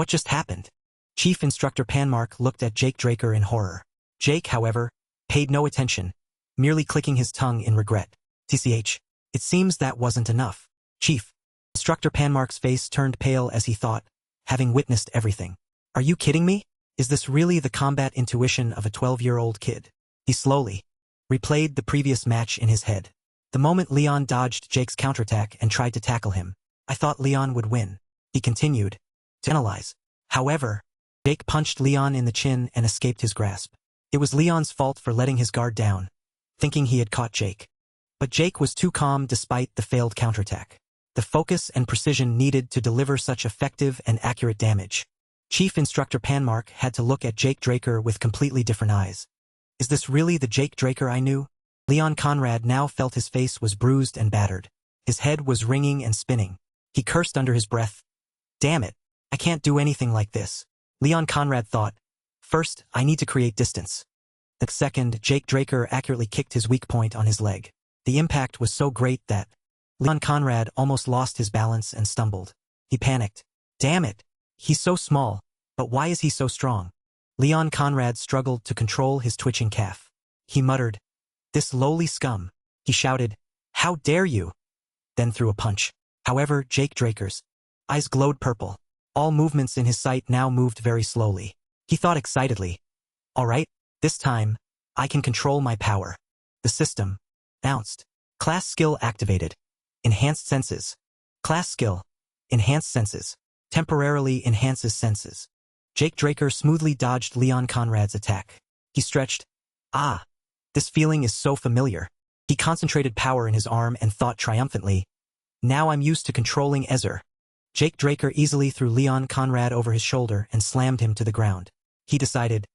just happened? Chief Instructor Panmark looked at Jake Draker in horror. Jake, however, paid no attention, merely clicking his tongue in regret. TCH, it seems that wasn't enough. Chief Instructor Panmark's face turned pale as he thought, having witnessed everything. Are you kidding me? Is this really the combat intuition of a 12-year-old kid? He slowly replayed the previous match in his head. The moment Leon dodged Jake's counterattack and tried to tackle him, I thought Leon would win. He continued to analyze. However, Jake punched Leon in the chin and escaped his grasp. It was Leon's fault for letting his guard down, thinking he had caught Jake. But Jake was too calm despite the failed counterattack. The focus and precision needed to deliver such effective and accurate damage. Chief Instructor Panmark had to look at Jake Draker with completely different eyes. Is this really the Jake Draker I knew? Leon Conrad now felt his face was bruised and battered. His head was ringing and spinning. He cursed under his breath. Damn it, I can't do anything like this. Leon Conrad thought, first, I need to create distance. The second, Jake Draker accurately kicked his weak point on his leg. The impact was so great that Leon Conrad almost lost his balance and stumbled. He panicked. Damn it, he's so small, but why is he so strong? Leon Conrad struggled to control his twitching calf. He muttered, this lowly scum. He shouted, how dare you? Then threw a punch. However, Jake Draker's eyes glowed purple. All movements in his sight now moved very slowly. He thought excitedly, all right, this time, I can control my power. The system announced. Class skill activated. Enhanced senses. Class skill. Enhanced senses. Temporarily enhances senses. Jake Draker smoothly dodged Leon Conrad's attack. He stretched. Ah, this feeling is so familiar. He concentrated power in his arm and thought triumphantly, now I'm used to controlling Ezer. Jake Draker easily threw Leon Conrad over his shoulder and slammed him to the ground. He decided,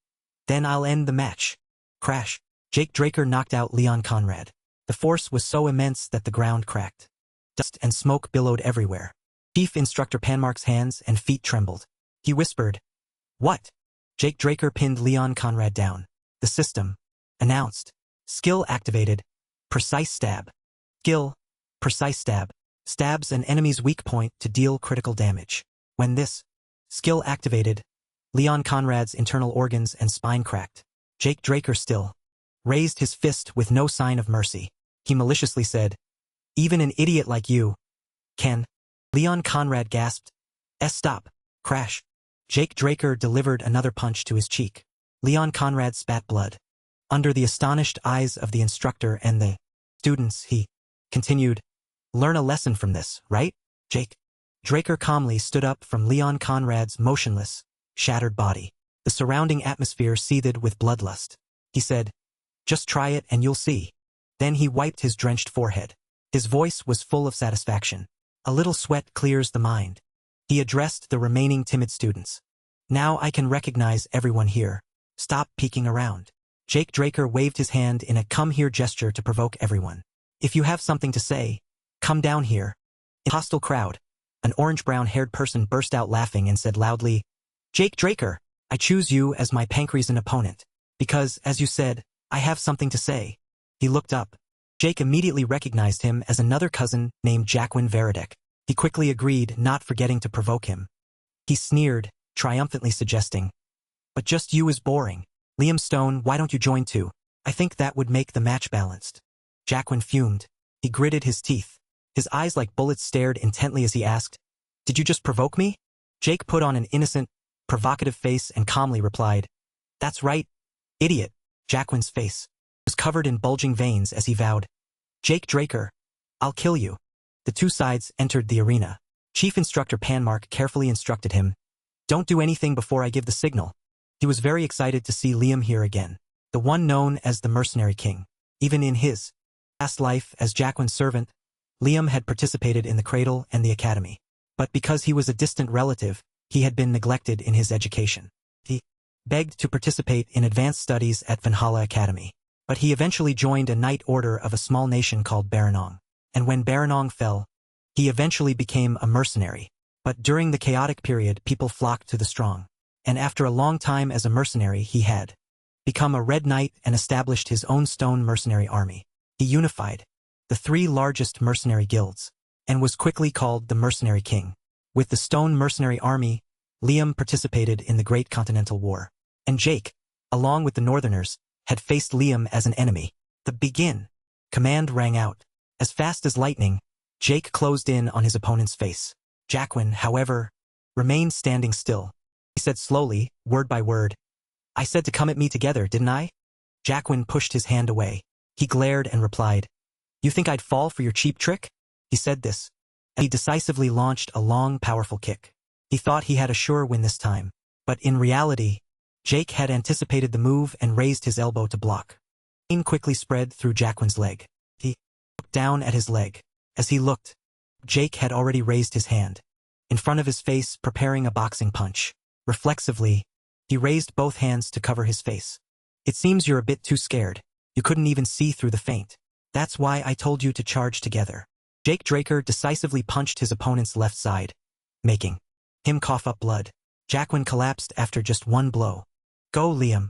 then I'll end the match. Crash. Jake Draker knocked out Leon Conrad. The force was so immense that the ground cracked. Dust and smoke billowed everywhere. Chief Instructor Panmark's hands and feet trembled. He whispered, what? Jake Draker pinned Leon Conrad down. The system announced. Skill activated. Precise stab. Skill. Precise stab. Stabs an enemy's weak point to deal critical damage. When this skill activated, Leon Conrad's internal organs and spine cracked. Jake Draker still raised his fist with no sign of mercy. He maliciously said, even an idiot like you can. Leon Conrad gasped. Stop. Crash. Jake Draker delivered another punch to his cheek. Leon Conrad spat blood. Under the astonished eyes of the instructor and the students, he continued, learn a lesson from this, right, Jake? Draker calmly stood up from Leon Conrad's motionless, shattered body. The surrounding atmosphere seethed with bloodlust. He said, just try it and you'll see. Then he wiped his drenched forehead. His voice was full of satisfaction. A little sweat clears the mind. He addressed the remaining timid students. Now I can recognize everyone here. Stop peeking around. Jake Draker waved his hand in a come-here gesture to provoke everyone. If you have something to say, come down here. In a hostile crowd, an orange-brown-haired person burst out laughing and said loudly, Jake Draker, I choose you as my Pancreasin opponent, because, as you said, I have something to say. He looked up. Jake immediately recognized him as another cousin named Jacquin Veredek. He quickly agreed, not forgetting to provoke him. He sneered, triumphantly suggesting, but just you is boring. Liam Stone, why don't you join too? I think that would make the match balanced. Jacquin fumed. He gritted his teeth. His eyes like bullets stared intently as he asked, did you just provoke me? Jake put on an innocent, provocative face and calmly replied, that's right, idiot. Jacquin's face was covered in bulging veins as he vowed, Jake Draker, I'll kill you. The two sides entered the arena. Chief Instructor Panmark carefully instructed him, don't do anything before I give the signal. He was very excited to see Liam here again, the one known as the Mercenary King. Even in his past life as Jacquin's servant, Liam had participated in the Cradle and the Academy. But because he was a distant relative, he had been neglected in his education. He begged to participate in advanced studies at Valhalla Academy. But he eventually joined a knight order of a small nation called Baranong. And when Baranong fell, he eventually became a mercenary. But during the chaotic period, people flocked to the strong. And after a long time as a mercenary, he had become a red knight and established his own stone mercenary army. He unified the three largest mercenary guilds, and was quickly called the Mercenary King. With the stone mercenary army, Liam participated in the Great Continental War. And Jake, along with the Northerners, had faced Liam as an enemy. The begin command rang out. As fast as lightning, Jake closed in on his opponent's face. Jacquin, however, remained standing still. He said slowly, word by word, I said to come at me together, didn't I? Jacquin pushed his hand away. He glared and replied, you think I'd fall for your cheap trick? He said this, and he decisively launched a long, powerful kick. He thought he had a sure win this time, but in reality, Jake had anticipated the move and raised his elbow to block. Pain quickly spread through Jacqueline's leg. He looked down at his leg. As he looked, Jake had already raised his hand in front of his face, preparing a boxing punch. Reflexively, he raised both hands to cover his face. It seems you're a bit too scared. You couldn't even see through the feint. That's why I told you to charge together. Jake Draker decisively punched his opponent's left side, making him cough up blood. Jacqueline collapsed after just one blow. Go, Liam.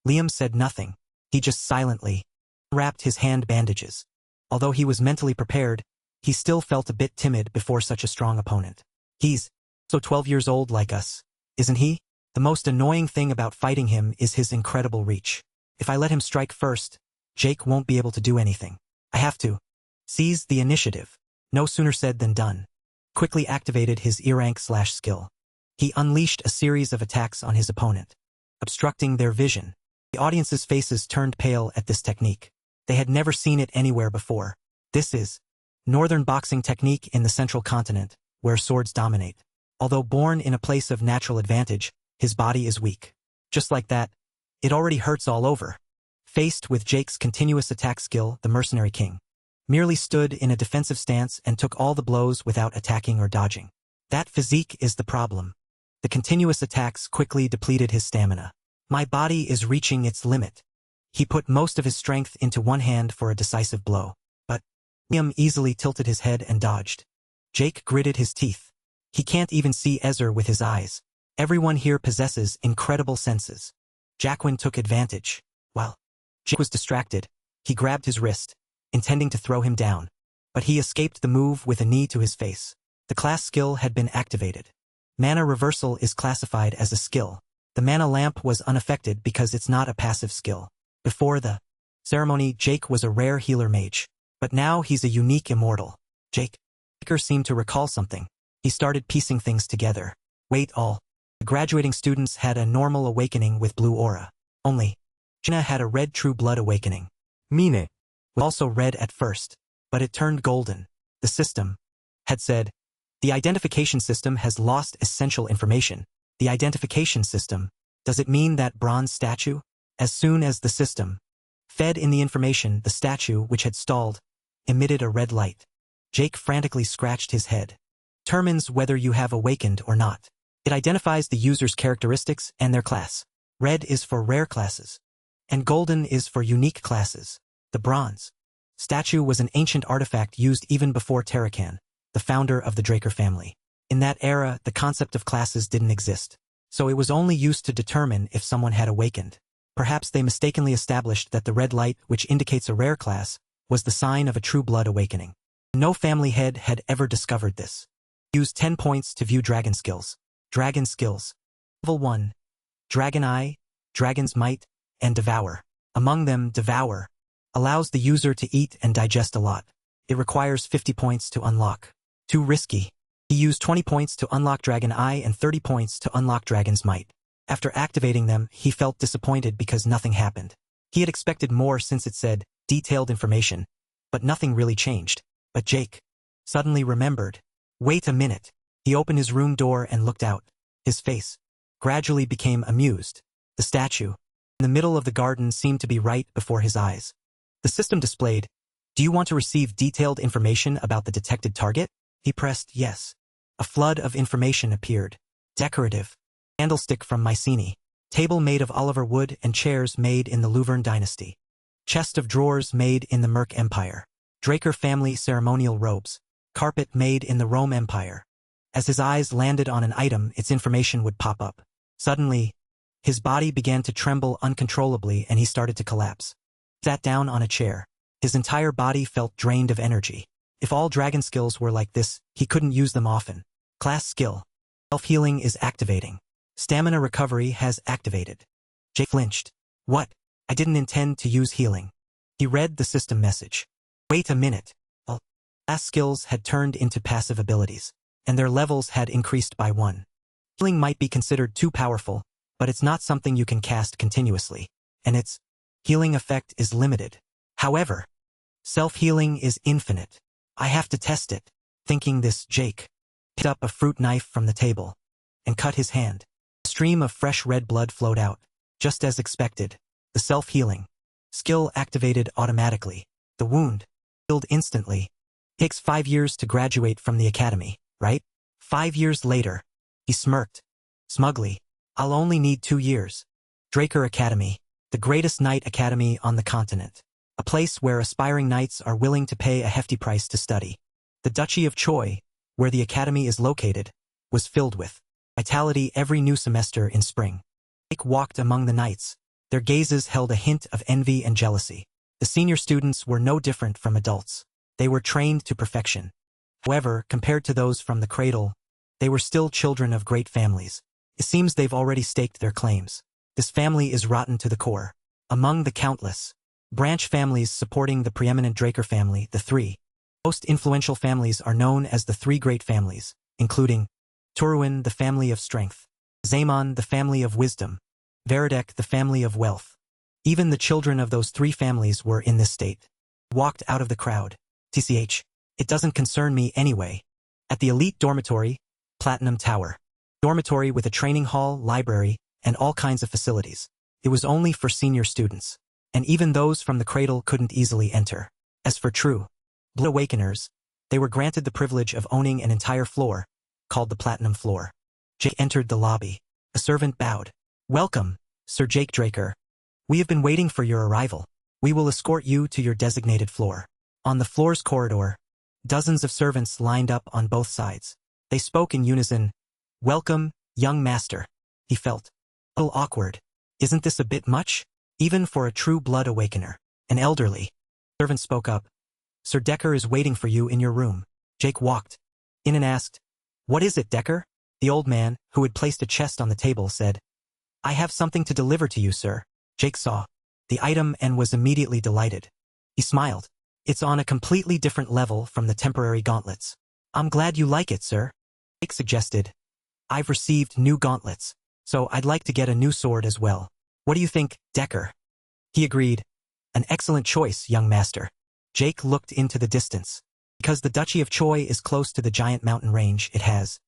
Liam said nothing. He just silently wrapped his hand bandages. Although he was mentally prepared, he still felt a bit timid before such a strong opponent. He's so 12 years old like us, isn't he? The most annoying thing about fighting him is his incredible reach. If I let him strike first, Jake won't be able to do anything. I have to seize the initiative. No sooner said than done. Quickly activated his E-rank/skill. He unleashed a series of attacks on his opponent, obstructing their vision. The audience's faces turned pale at this technique. They had never seen it anywhere before. This is northern boxing technique in the central continent, where swords dominate. Although born in a place of natural advantage, his body is weak. Just like that, it already hurts all over. Faced with Jake's continuous attack skill, the mercenary king merely stood in a defensive stance and took all the blows without attacking or dodging. That physique is the problem. The continuous attacks quickly depleted his stamina. My body is reaching its limit. He put most of his strength into one hand for a decisive blow, but Liam easily tilted his head and dodged. Jake gritted his teeth. He can't even see Ezra with his eyes. Everyone here possesses incredible senses. Jacqueline took advantage. While Jake was distracted, he grabbed his wrist, intending to throw him down, but he escaped the move with a knee to his face. The class skill had been activated. Mana reversal is classified as a skill. The mana lamp was unaffected because it's not a passive skill. Before the ceremony, Jake was a rare healer mage, but now he's a unique immortal. Jake seemed to recall something. He started piecing things together. Wait, all the graduating students had a normal awakening with blue aura. Only Cana had a red true blood awakening. Mine was also red at first, but it turned golden. The system had said, the identification system has lost essential information. The identification system, does it mean that bronze statue? As soon as the system fed in the information, the statue, which had stalled, emitted a red light. Jake frantically scratched his head. Determines whether you have awakened or not. It identifies the user's characteristics and their class. Red is for rare classes, and golden is for unique classes. The bronze statue was an ancient artifact used even before Tarakan, the founder of the Draker family. In that era, the concept of classes didn't exist, so it was only used to determine if someone had awakened. Perhaps they mistakenly established that the red light, which indicates a rare class, was the sign of a true blood awakening. No family head had ever discovered this. Use 10 points to view dragon skills. Dragon skills. Level 1. Dragon Eye, Dragon's Might, and Devour. Among them, Devour allows the user to eat and digest a lot. It requires 50 points to unlock. Too risky. He used 20 points to unlock Dragon Eye and 30 points to unlock Dragon's Might. After activating them, he felt disappointed because nothing happened. He had expected more since it said, detailed information, but nothing really changed. But Jake suddenly remembered. Wait a minute. He opened his room door and looked out. His face gradually became amused. The statue in the middle of the garden seemed to be right before his eyes. The system displayed, do you want to receive detailed information about the detected target? He pressed yes. A flood of information appeared. Decorative. Candlestick from Mycenae. Table made of Oliver wood and chairs made in the Louvern dynasty. Chest of drawers made in the Merc Empire. Draker family ceremonial robes. Carpet made in the Rome Empire. As his eyes landed on an item, its information would pop up. Suddenly, his body began to tremble uncontrollably and he started to collapse. He sat down on a chair. His entire body felt drained of energy. If all dragon skills were like this, he couldn't use them often. Class skill. Self-healing is activating. Stamina recovery has activated. Jake flinched. What? I didn't intend to use healing. He read the system message. Wait a minute. All class skills had turned into passive abilities, and their levels had increased by 1. Healing might be considered too powerful, but it's not something you can cast continuously, and its healing effect is limited. However, self-healing is infinite. I have to test it. Thinking this, Jake picked up a fruit knife from the table and cut his hand. A stream of fresh red blood flowed out. Just as expected. The self-healing. Skill activated automatically. The wound. Healed instantly. Takes 5 years to graduate from the academy, right? 5 years later. He smirked. Smugly. I'll only need 2 years. Draker Academy. The greatest knight academy on the continent. A place where aspiring knights are willing to pay a hefty price to study. The Duchy of Choi, where the academy is located, was filled with vitality every new semester in spring. Jake walked among the knights. Their gazes held a hint of envy and jealousy. The senior students were no different from adults. They were trained to perfection. However, compared to those from the cradle, they were still children of great families. It seems they've already staked their claims. This family is rotten to the core. Among the countless branch families supporting the preeminent Draker family, the three most influential families are known as the three great families, including Turuin, the family of strength, Zaemon, the family of wisdom, Veredek, the family of wealth. Even the children of those three families were in this state. Walked out of the crowd. TCH. It doesn't concern me anyway. At the elite dormitory, Platinum Tower. Dormitory with a training hall, library, and all kinds of facilities. It was only for senior students, and even those from the cradle couldn't easily enter. As for true Blue Awakeners, they were granted the privilege of owning an entire floor, called the Platinum Floor. Jake entered the lobby. A servant bowed. Welcome, Sir Jake Draker. We have been waiting for your arrival. We will escort you to your designated floor. On the floor's corridor, dozens of servants lined up on both sides. They spoke in unison. Welcome, young master. He felt a little awkward. Isn't this a bit much? Even for a true blood awakener. An elderly servant spoke up. Sir Decker is waiting for you in your room. Jake walked in and asked, What is it, Decker? The old man, who had placed a chest on the table, said, I have something to deliver to you, sir. Jake saw the item and was immediately delighted. He smiled. It's on a completely different level from the temporary gauntlets. I'm glad you like it, sir. Jake suggested. I've received new gauntlets, so I'd like to get a new sword as well. What do you think, Decker? He agreed. An excellent choice, young master. Jake looked into the distance. Because the Duchy of Choi is close to the giant mountain range, it has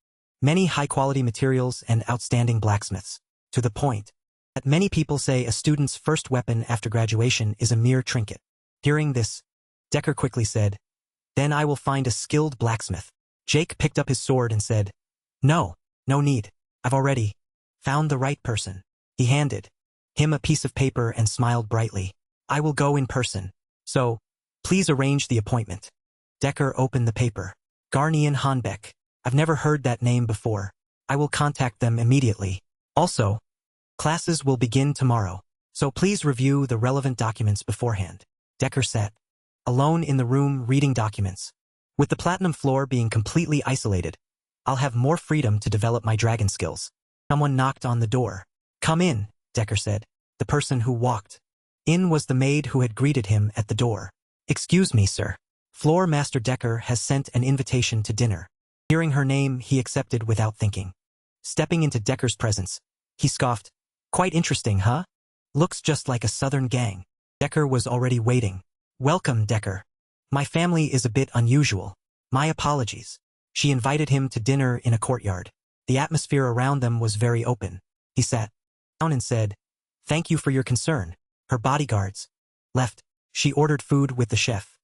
many high-quality materials and outstanding blacksmiths. To the point that many people say a student's first weapon after graduation is a mere trinket. Hearing this, Decker quickly said, Then I will find a skilled blacksmith. Jake picked up his sword and said, No need. I've already found the right person. He handed him a piece of paper and smiled brightly. I will go in person. So, please arrange the appointment. Decker opened the paper. Garnian Hanbeck. I've never heard that name before. I will contact them immediately. Also, classes will begin tomorrow, so please review the relevant documents beforehand. Decker sat alone in the room reading documents. With the Platinum Floor being completely isolated, I'll have more freedom to develop my dragon skills. Someone knocked on the door. Come in, Decker said. The person who walked in was the maid who had greeted him at the door. Excuse me, sir. Floor Master Decker has sent an invitation to dinner. Hearing her name, he accepted without thinking. Stepping into Decker's presence, he scoffed. Quite interesting, huh? Looks just like a southern gang. Decker was already waiting. Welcome, Decker. My family is a bit unusual. My apologies. She invited him to dinner in a courtyard. The atmosphere around them was very open. He sat down and said, Thank you for your concern. Her bodyguards left. She ordered food with the chef.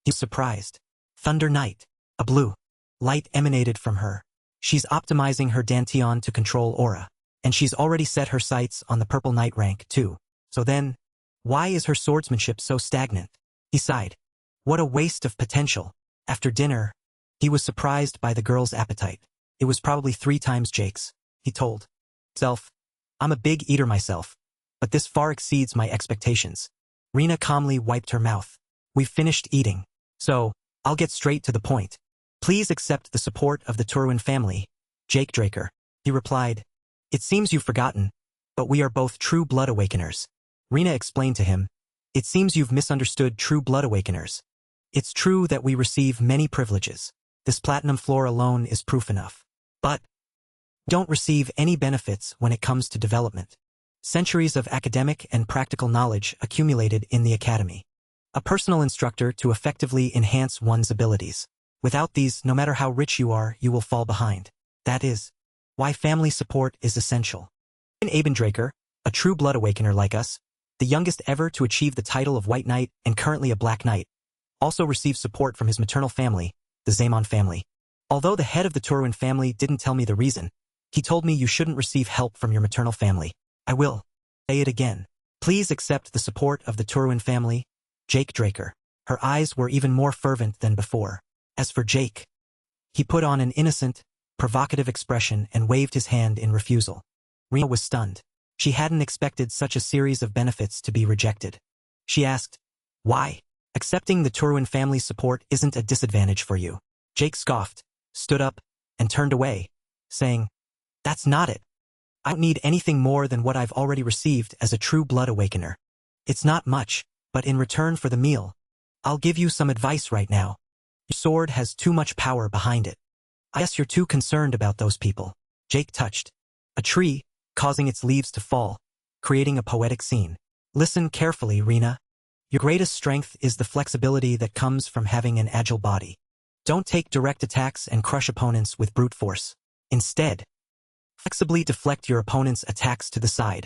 He was surprised. Thunder Knight. A blue light emanated from her. She's optimizing her Dantian to control aura. And she's already set her sights on the Purple Knight rank, too. So then, why is her swordsmanship so stagnant? He sighed. What a waste of potential. After dinner, he was surprised by the girl's appetite. It was probably 3 times Jake's. He told himself, I'm a big eater myself, but this far exceeds my expectations. Rena calmly wiped her mouth. We've finished eating, so I'll get straight to the point. Please accept the support of the Turuin family, Jake Draker. He replied, It seems you've forgotten, but we are both true blood awakeners. Rena explained to him, It seems you've misunderstood true blood awakeners. It's true that we receive many privileges. This Platinum Floor alone is proof enough. But don't receive any benefits when it comes to development. Centuries of academic and practical knowledge accumulated in the academy. A personal instructor to effectively enhance one's abilities. Without these, no matter how rich you are, you will fall behind. That is why family support is essential. Aben Draker, A true blood awakener like us, the youngest ever to achieve the title of White Knight and currently a Black Knight, also received support from his maternal family, the Zaemon family. Although the head of the Turuan family didn't tell me the reason, he told me you shouldn't receive help from your maternal family. I will say it again. Please accept the support of the Turuan family, Jake Draker. Her eyes were even more fervent than before. As for Jake, he put on an innocent, provocative expression and waved his hand in refusal. Rina was stunned. She hadn't expected such a series of benefits to be rejected. She asked, "Why? Accepting the Turuan family's support isn't a disadvantage for you." Jake scoffed, stood up, and turned away, saying, "That's not it. I don't need anything more than what I've already received as a true blood awakener. It's not much, but in return for the meal, I'll give you some advice right now. Your sword has too much power behind it. I guess you're too concerned about those people." Jake touched a tree, causing its leaves to fall, creating a poetic scene. "Listen carefully, Rina. Your greatest strength is the flexibility that comes from having an agile body. Don't take direct attacks and crush opponents with brute force. Instead, flexibly deflect your opponent's attacks to the side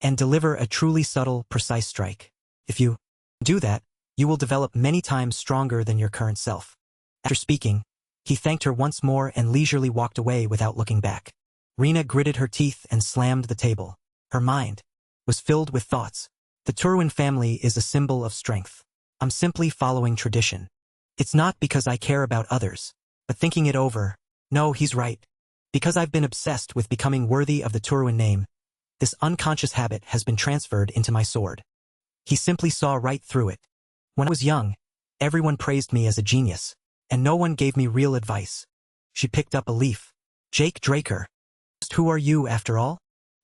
and deliver a truly subtle, precise strike. If you do that, you will develop many times stronger than your current self." After speaking, he thanked her once more and leisurely walked away without looking back. Rina gritted her teeth and slammed the table. Her mind was filled with thoughts. The Turuan family is a symbol of strength. I'm simply following tradition. It's not because I care about others, but thinking it over, no, he's right. Because I've been obsessed with becoming worthy of the Turuan name, this unconscious habit has been transferred into my sword. He simply saw right through it. When I was young, everyone praised me as a genius, and no one gave me real advice. She picked up a leaf. Jake Draker. Who are you, after all?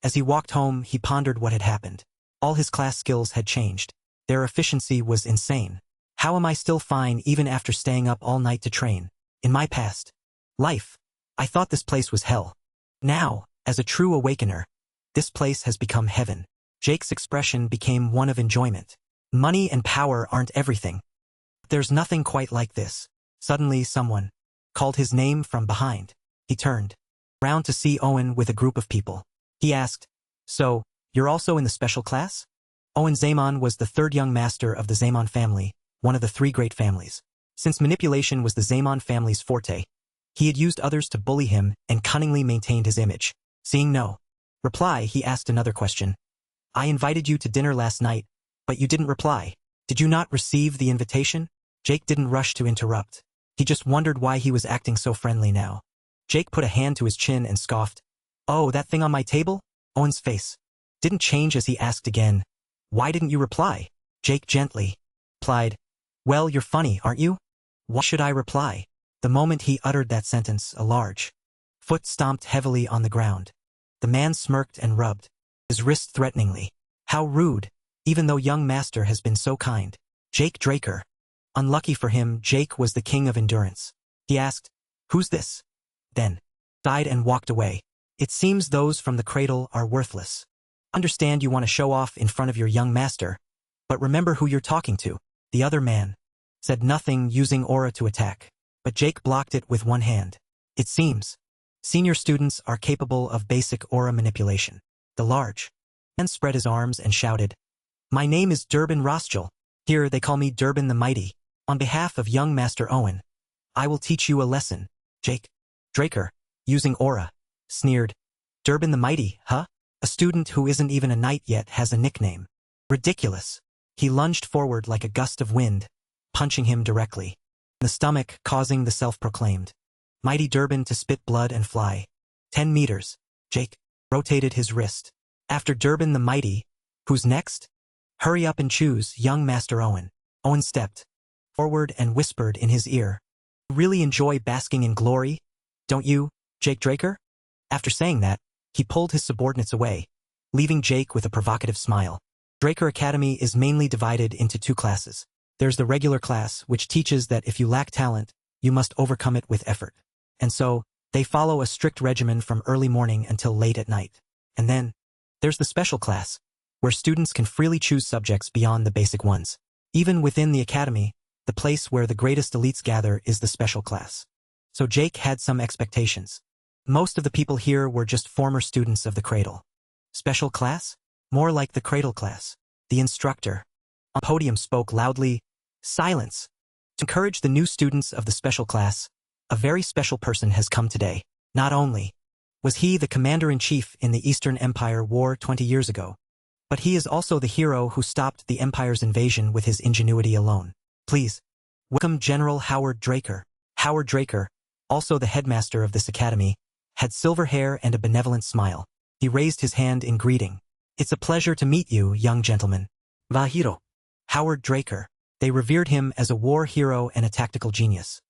As he walked home, he pondered what had happened. All his class skills had changed. Their efficiency was insane. How am I still fine even after staying up all night to train? In my past life, I thought this place was hell. Now, as a true awakener, this place has become heaven. Jake's expression became one of enjoyment. Money and power aren't everything. There's nothing quite like this. Suddenly someone called his name from behind. He turned around to see Owen with a group of people. He asked, "So, you're also in the special class?" Owen Zaemon was the third young master of the Zaemon family, one of the three great families. Since manipulation was the Zaemon family's forte, he had used others to bully him and cunningly maintained his image. Seeing no reply, he asked another question. "I invited you to dinner last night, but you didn't reply. Did you not receive the invitation?" Jake didn't rush to interrupt. He just wondered why he was acting so friendly now. Jake put a hand to his chin and scoffed. "Oh, that thing on my table?" Owen's face didn't change as he asked again, "Why didn't you reply?" Jake gently replied, "Well, you're funny, aren't you? Why should I reply?" The moment he uttered that sentence, a large foot stomped heavily on the ground. The man smirked and rubbed his wrist threateningly. How rude, even though young master has been so kind. Jake Draker. Unlucky for him, Jake was the king of endurance. He asked, "Who's this?" Then sighed and walked away. "It seems those from the cradle are worthless. Understand you want to show off in front of your young master, but remember who you're talking to." The other man said nothing, using aura to attack, but Jake blocked it with one hand. It seems senior students are capable of basic aura manipulation. The large man spread his arms and shouted, "My name is Durbin Rothschild. Here they call me Durbin the Mighty. On behalf of young Master Owen, I will teach you a lesson." Jake Draker, using aura, sneered, "Durbin the Mighty, huh? A student who isn't even a knight yet has a nickname. Ridiculous." He lunged forward like a gust of wind, punching him directly in the stomach, causing the self-proclaimed Mighty Durbin to spit blood and fly 10 meters. Jake rotated his wrist. "After Durbin the Mighty, who's next? Hurry up and choose, young Master Owen." Owen stepped forward and whispered in his ear, "Really enjoy basking in glory, don't you, Jake Draker?" After saying that, he pulled his subordinates away, leaving Jake with a provocative smile. Draker Academy is mainly divided into two classes. There's the regular class, which teaches that if you lack talent, you must overcome it with effort. And so, they follow a strict regimen from early morning until late at night. And then, there's the special class, where students can freely choose subjects beyond the basic ones. Even within the academy, the place where the greatest elites gather is the special class. So Jake had some expectations. Most of the people here were just former students of the cradle. Special class? More like the cradle class. The instructor on the podium spoke loudly, "Silence. To encourage the new students of the special class, a very special person has come today. Not only was he the commander-in-chief in the Eastern Empire War 20 years ago, but he is also the hero who stopped the Empire's invasion with his ingenuity alone. Please welcome General Howard Draker." Howard Draker, also the headmaster of this academy, had silver hair and a benevolent smile. He raised his hand in greeting. "It's a pleasure to meet you, young gentleman." Vahiro. Howard Draker. They revered him as a war hero and a tactical genius.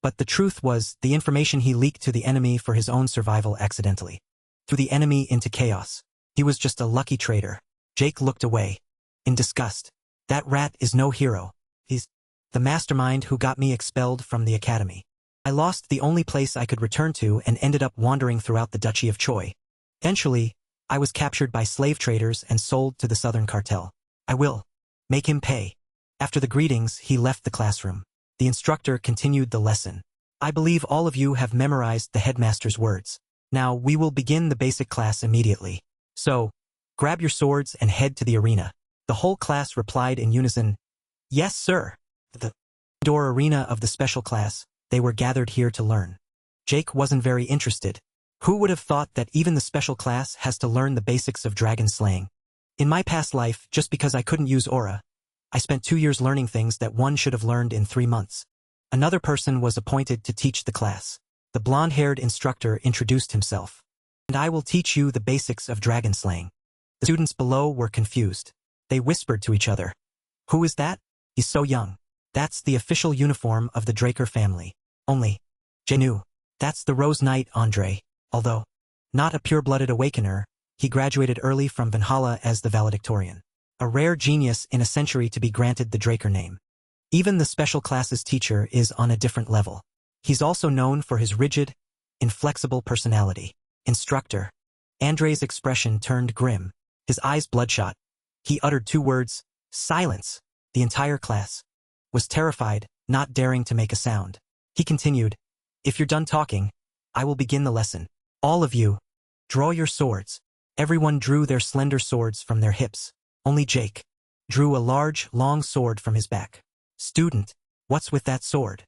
But the truth was, the information he leaked to the enemy for his own survival accidentally threw the enemy into chaos. He was just a lucky traitor. Jake looked away in disgust. "That rat is no hero. He's the mastermind who got me expelled from the academy. I lost the only place I could return to and ended up wandering throughout the Duchy of Choi. Eventually, I was captured by slave traders and sold to the Southern Cartel. I will make him pay." After the greetings, he left the classroom. The instructor continued the lesson. "I believe all of you have memorized the headmaster's words. Now we will begin the basic class immediately. So, grab your swords and head to the arena." The whole class replied in unison, "Yes, sir." The indoor arena of the special class, they were gathered here to learn. Jake wasn't very interested. Who would have thought that even the special class has to learn the basics of dragon slaying? In my past life, just because I couldn't use aura, I spent 2 years learning things that one should have learned in 3 months. Another person was appointed to teach the class. The blonde-haired instructor introduced himself. "And I will teach you the basics of dragon slaying." The students below were confused. They whispered to each other, "Who is that? He's so young." "That's the official uniform of the Draker family. Only Jay knew. That's the Rose Knight Andre. Although not a pure-blooded awakener, he graduated early from Valhalla as the valedictorian. A rare genius in a century to be granted the Draker name. Even the special classes teacher is on a different level. He's also known for his rigid, inflexible personality. Instructor. Andre's expression turned grim, his eyes bloodshot. He uttered 2 words, "Silence." The entire class was terrified, not daring to make a sound. He continued, "If you're done talking, I will begin the lesson. All of you, draw your swords." Everyone drew their slender swords from their hips. Only Jake drew a large, long sword from his back. "Student, what's with that sword?"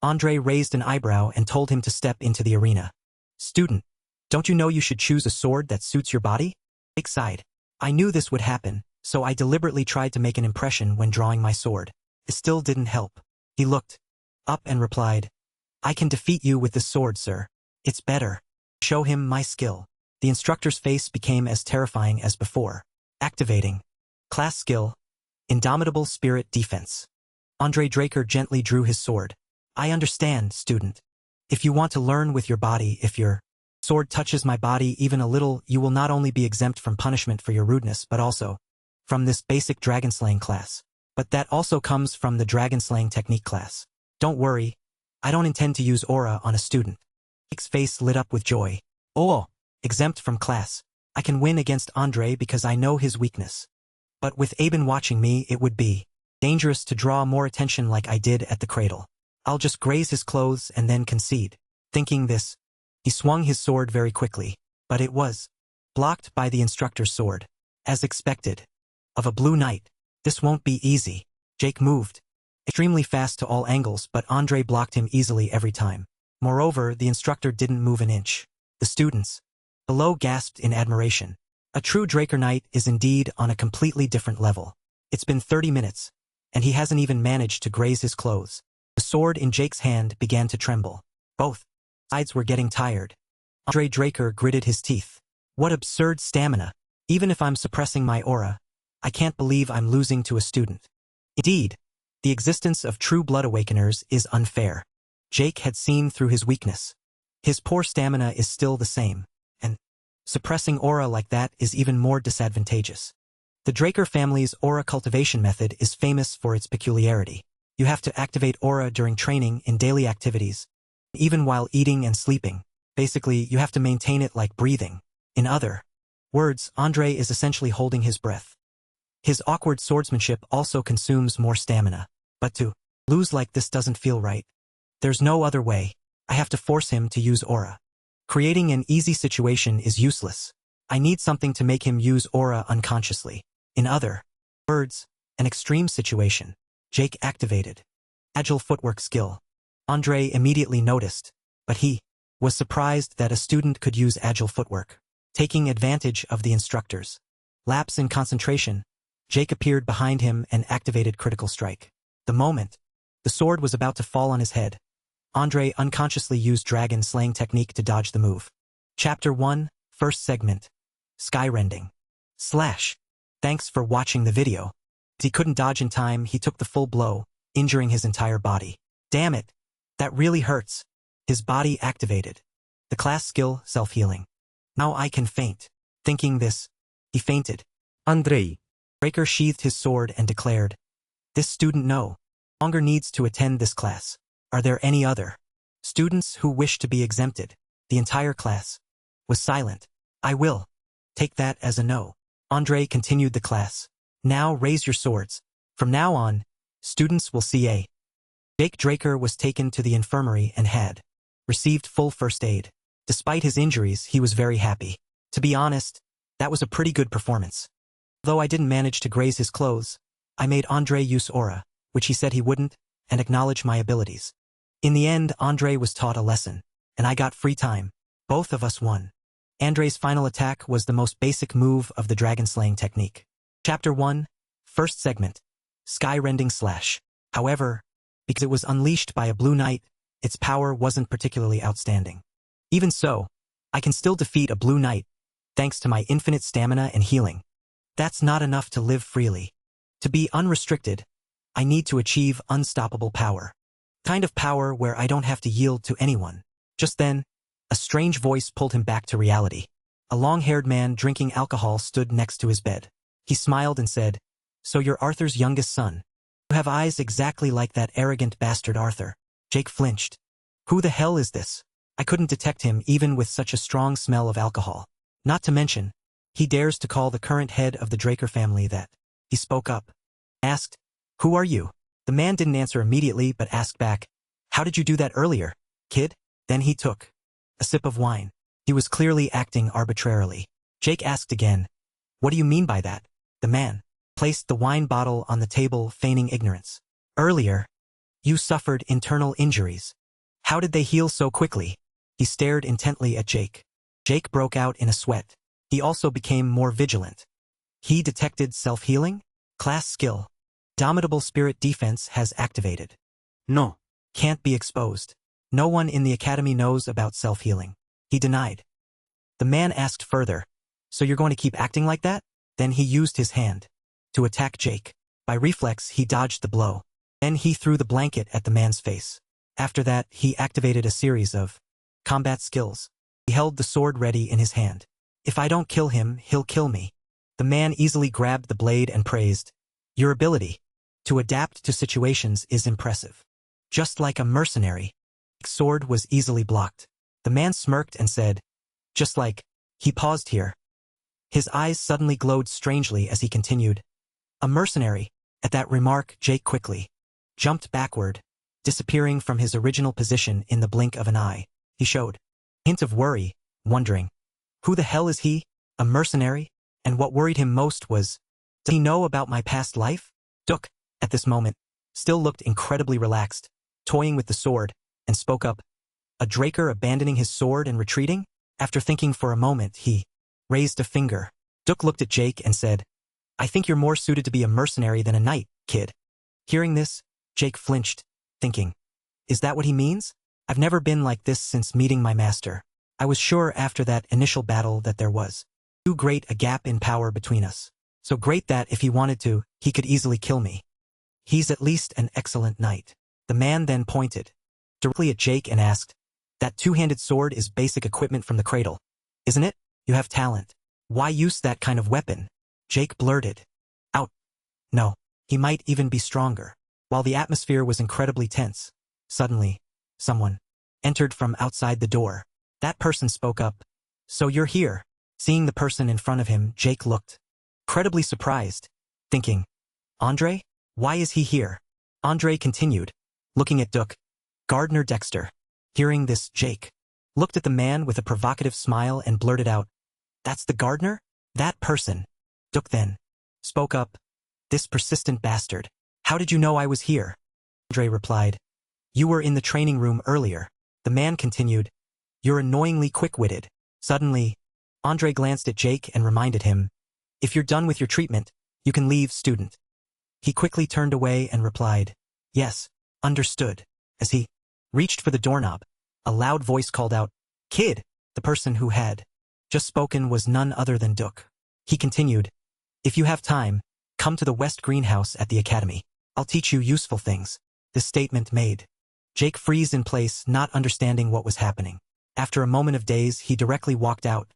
Andre raised an eyebrow and told him to step into the arena. "Student, don't you know you should choose a sword that suits your body?" Jake sighed. "I knew this would happen, so I deliberately tried to make an impression when drawing my sword. It still didn't help." He looked up and replied, "I can defeat you with this sword, sir. It's better. Show him my skill." The instructor's face became as terrifying as before. Activating class skill, Indomitable Spirit Defense. Andre Draker gently drew his sword. "I understand, student. If you want to learn with your body, if your sword touches my body even a little, you will not only be exempt from punishment for your rudeness but also from this basic dragon slaying class. But that also comes from the dragon slaying technique class. Don't worry, I don't intend to use aura on a student." Jake's face lit up with joy. "Oh, exempt from class. I can win against Andre because I know his weakness. But with Aben watching me, it would be dangerous to draw more attention like I did at the cradle. I'll just graze his clothes and then concede." Thinking this, he swung his sword very quickly, but it was blocked by the instructor's sword. As expected of a blue knight, this won't be easy. Jake moved extremely fast to all angles, but Andre blocked him easily every time. Moreover, the instructor didn't move an inch. The students below gasped in admiration. A true Draker Knight is indeed on a completely different level. It's been 30 minutes, and he hasn't even managed to graze his clothes. The sword in Jake's hand began to tremble. Both sides were getting tired. Andre Draker gritted his teeth. "What absurd stamina. Even if I'm suppressing my aura, I can't believe I'm losing to a student. Indeed, the existence of true blood awakeners is unfair." Jake had seen through his weakness. His poor stamina is still the same, and suppressing aura like that is even more disadvantageous. The Draker family's aura cultivation method is famous for its peculiarity. You have to activate aura during training in daily activities, even while eating and sleeping. Basically, you have to maintain it like breathing. In other words, Andre is essentially holding his breath. His awkward swordsmanship also consumes more stamina. But to lose like this doesn't feel right. There's no other way. I have to force him to use aura. Creating an easy situation is useless. I need something to make him use aura unconsciously. In other words, an extreme situation. Jake activated agile footwork skill. Andre immediately noticed, but he was surprised that a student could use agile footwork. Taking advantage of the instructor's lapse in concentration, Jake appeared behind him and activated critical strike. The moment the sword was about to fall on his head, Andre unconsciously used dragon slaying technique to dodge the move. Chapter 1, First Segment. Skyrending. Slash. Thanks for watching the video. As he couldn't dodge in time, he took the full blow, injuring his entire body. Damn it. That really hurts. His body activated the class skill, self-healing. Now I can faint. Thinking this, he fainted. Andre. Breaker sheathed his sword and declared, "This student no longer needs to attend this class. Are there any other students who wish to be exempted?" The entire class was silent. "I will take that as a no." Andre continued the class. "Now raise your swords. From now on, students will see a." Jake Draker was taken to the infirmary and had received full first aid. Despite his injuries, he was very happy. To be honest, that was a pretty good performance. Though I didn't manage to graze his clothes, I made Andre use aura, which he said he wouldn't, and acknowledge my abilities. In the end, Andre was taught a lesson, and I got free time. Both of us won. Andre's final attack was the most basic move of the dragon slaying technique. Chapter 1, First Segment. Skyrending slash. However, because it was unleashed by a blue knight, its power wasn't particularly outstanding. Even so, I can still defeat a blue knight, thanks to my infinite stamina and healing. That's not enough to live freely. To be unrestricted, I need to achieve unstoppable power. Kind of power where I don't have to yield to anyone. Just then, a strange voice pulled him back to reality. A long-haired man drinking alcohol stood next to his bed. He smiled and said, "So you're Arthur's youngest son. You have eyes exactly like that arrogant bastard Arthur." Jake flinched. Who the hell is this? I couldn't detect him even with such a strong smell of alcohol. Not to mention, he dares to call the current head of the Draker family that. He spoke up. Asked, "Who are you?" The man didn't answer immediately but asked back, "How did you do that earlier, kid?" Then he took a sip of wine. He was clearly acting arbitrarily. Jake asked again, "What do you mean by that?" The man placed the wine bottle on the table, feigning ignorance. "Earlier, you suffered internal injuries. How did they heal so quickly?" He stared intently at Jake. Jake broke out in a sweat. He also became more vigilant. He detected self-healing? Class skill. Domitable spirit defense has activated. No. Can't be exposed. No one in the academy knows about self-healing. He denied. The man asked further, "So you're going to keep acting like that?" Then he used his hand to attack Jake. By reflex, he dodged the blow. Then he threw the blanket at the man's face. After that, he activated a series of combat skills. He held the sword ready in his hand. "If I don't kill him, he'll kill me." The man easily grabbed the blade and praised, "Your ability to adapt to situations is impressive. Just like a mercenary." Jake's sword was easily blocked. The man smirked and said, "Just like." He paused here. His eyes suddenly glowed strangely as he continued, "A mercenary." At that remark, Jake quickly jumped backward, disappearing from his original position in the blink of an eye. He showed a hint of worry, wondering, who the hell is he? A mercenary? And what worried him most was, does he know about my past life? Duck, at this moment, still looked incredibly relaxed, toying with the sword, and spoke up. A Draker abandoning his sword and retreating? After thinking for a moment, he raised a finger. Duck looked at Jake and said, "I think you're more suited to be a mercenary than a knight, kid." Hearing this, Jake flinched, thinking, is that what he means? I've never been like this since meeting my master. I was sure after that initial battle that there was too great a gap in power between us. So great that if he wanted to, he could easily kill me. He's at least an excellent knight. The man then pointed directly at Jake and asked, "That two-handed sword is basic equipment from the cradle, isn't it? You have talent. Why use that kind of weapon?" Jake blurted out, "No, he might even be stronger." While the atmosphere was incredibly tense, suddenly, someone entered from outside the door. That person spoke up, "So you're here." Seeing the person in front of him, Jake looked incredibly surprised, thinking, "Andre? Why is he here?" Andre continued, looking at Duke. "Gardner Dexter." Hearing this, Jake looked at the man with a provocative smile and blurted out, That's the gardener? That person. Duke then spoke up. This persistent bastard. How did you know I was here? Andre replied. You were in the training room earlier. The man continued. You're annoyingly quick-witted. Suddenly, Andre glanced at Jake and reminded him. If you're done with your treatment, you can leave, student. He quickly turned away and replied. Yes, understood. As he reached for the doorknob, a loud voice called out, Kid! The person who had just spoken was none other than Duke. He continued, If you have time, come to the West Greenhouse at the academy. I'll teach you useful things. This statement made Jake freeze in place, not understanding what was happening. After a moment of daze, he directly walked out,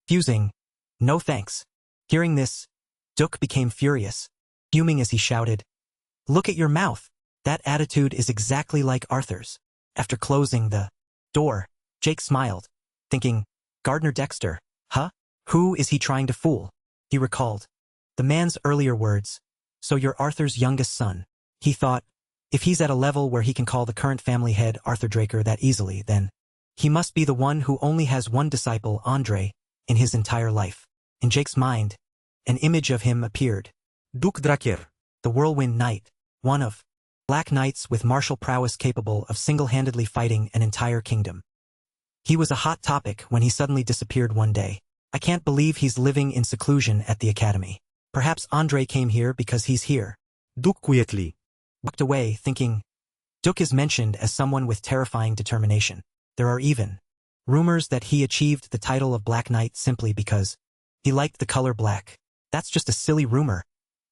fusing, No thanks. Hearing this, Duke became furious, fuming as he shouted, Look at your mouth. That attitude is exactly like Arthur's. After closing the door, Jake smiled, thinking, Gardner Dexter, huh? Who is he trying to fool? He recalled the man's earlier words. So you're Arthur's youngest son. He thought, if he's at a level where he can call the current family head Arthur Draker that easily, then he must be the one who only has one disciple, Andre, in his entire life. In Jake's mind, an image of him appeared. Duke Draker, the Whirlwind Knight, one of Black Knights with martial prowess capable of single-handedly fighting an entire kingdom. He was a hot topic when he suddenly disappeared one day. I can't believe he's living in seclusion at the academy. Perhaps Andre came here because he's here. Duke quietly walked away, thinking, Duke is mentioned as someone with terrifying determination. There are even rumors that he achieved the title of Black Knight simply because he liked the color black. That's just a silly rumor,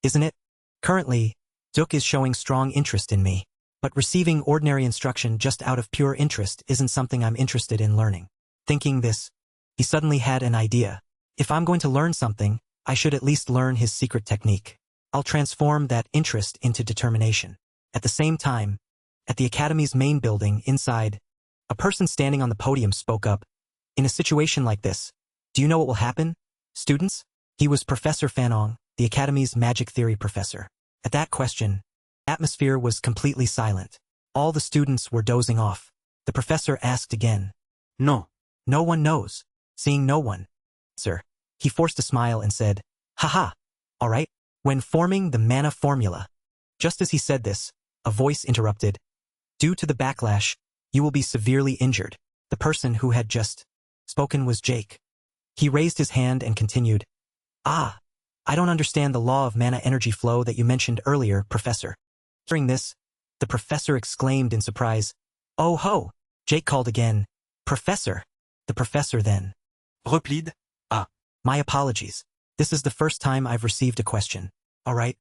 isn't it? Currently, Duke is showing strong interest in me, but receiving ordinary instruction just out of pure interest isn't something I'm interested in learning. Thinking this, he suddenly had an idea. If I'm going to learn something, I should at least learn his secret technique. I'll transform that interest into determination. At the same time, at the academy's main building inside, a person standing on the podium spoke up. In a situation like this, do you know what will happen, students? He was Professor Fanong, the academy's magic theory professor. At that question, the atmosphere was completely silent. All the students were dozing off. The professor asked again. No. No one knows. Seeing no one. Sir. He forced a smile and said, Haha. All right. When forming the mana formula. Just as he said this, a voice interrupted. Due to the backlash, you will be severely injured. The person who had just spoken was Jake. He raised his hand and continued. Ah. I don't understand the law of mana energy flow that you mentioned earlier, Professor. Hearing this, the professor exclaimed in surprise. Oh ho! Jake called again. Professor. The professor then replied. Ah. My apologies. This is the first time I've received a question. All right.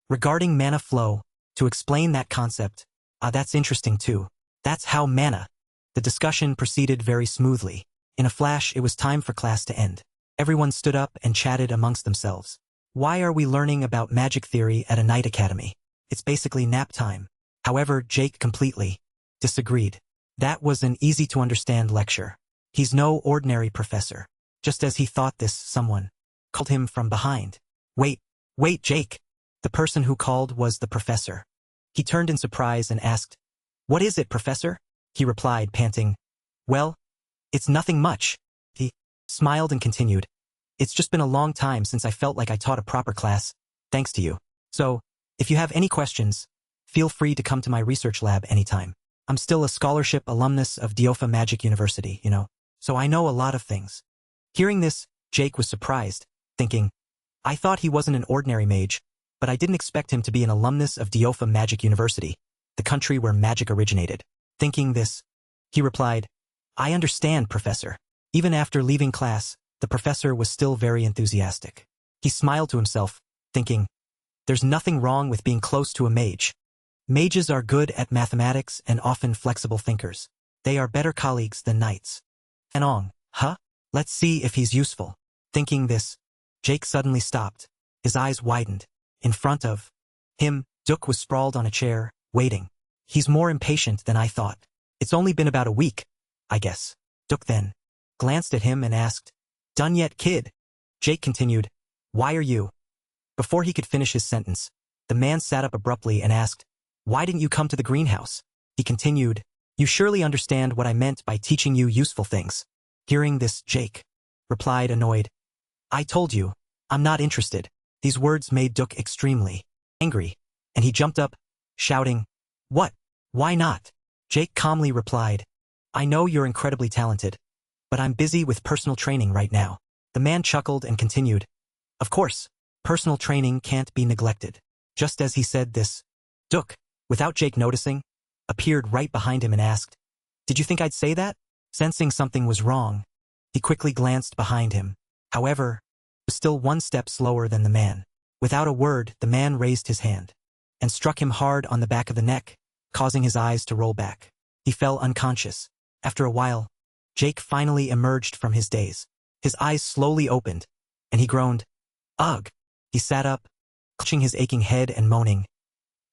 Regarding mana flow, to explain that concept, that's interesting too. That's how mana. The discussion proceeded very smoothly. In a flash, it was time for class to end. Everyone stood up and chatted amongst themselves. Why are we learning about magic theory at a night academy? It's basically nap time. However, Jake completely disagreed. That was an easy-to-understand lecture. He's no ordinary professor. Just as he thought this, someone called him from behind. Wait, Jake. The person who called was the professor. He turned in surprise and asked, What is it, Professor? He replied, panting. Well, it's nothing much. He smiled and continued. It's just been a long time since I felt like I taught a proper class, thanks to you. So, if you have any questions, feel free to come to my research lab anytime. I'm still a scholarship alumnus of Diofa Magic University, so I know a lot of things. Hearing this, Jake was surprised, thinking, I thought he wasn't an ordinary mage, but I didn't expect him to be an alumnus of Diofa Magic University, the country where magic originated. Thinking this, he replied, I understand, Professor. Even after leaving class, the professor was still very enthusiastic. He smiled to himself, thinking, there's nothing wrong with being close to a mage. Mages are good at mathematics and often flexible thinkers. They are better colleagues than knights. Fanong, huh? Let's see if he's useful. Thinking this, Jake suddenly stopped. His eyes widened. In front of him, Duke was sprawled on a chair, waiting. He's more impatient than I thought. It's only been about a week, I guess. Duke then glanced at him and asked, Done yet, kid? Jake continued, Why are you? Before he could finish his sentence, the man sat up abruptly and asked, Why didn't you come to the greenhouse? He continued, You surely understand what I meant by teaching you useful things. Hearing this, Jake replied, annoyed, I told you, I'm not interested. These words made Duk extremely angry, and he jumped up, shouting, What? Why not? Jake calmly replied, I know you're incredibly talented, but I'm busy with personal training right now. The man chuckled and continued, Of course, personal training can't be neglected. Just as he said this, Duk, without Jake noticing, appeared right behind him and asked, Did you think I'd say that? Sensing something was wrong, he quickly glanced behind him. However, he was still one step slower than the man. Without a word, the man raised his hand and struck him hard on the back of the neck, causing his eyes to roll back. He fell unconscious. After a while, Jake finally emerged from his daze. His eyes slowly opened, and he groaned, Ugh! He sat up, clutching his aching head and moaning,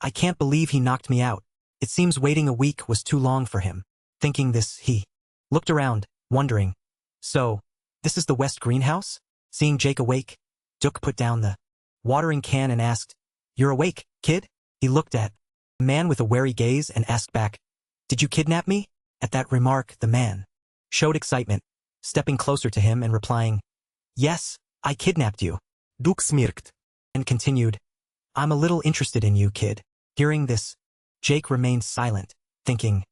I can't believe he knocked me out. It seems waiting a week was too long for him. Thinking this, he looked around, wondering, So, this is the West Greenhouse? Seeing Jake awake, Duk put down the watering can and asked, You're awake, kid? He looked at the man with a wary gaze and asked back, Did you kidnap me? At that remark, the man showed excitement, stepping closer to him and replying, Yes, I kidnapped you. Duk smirked and continued, I'm a little interested in you, kid. Hearing this, Jake remained silent, thinking,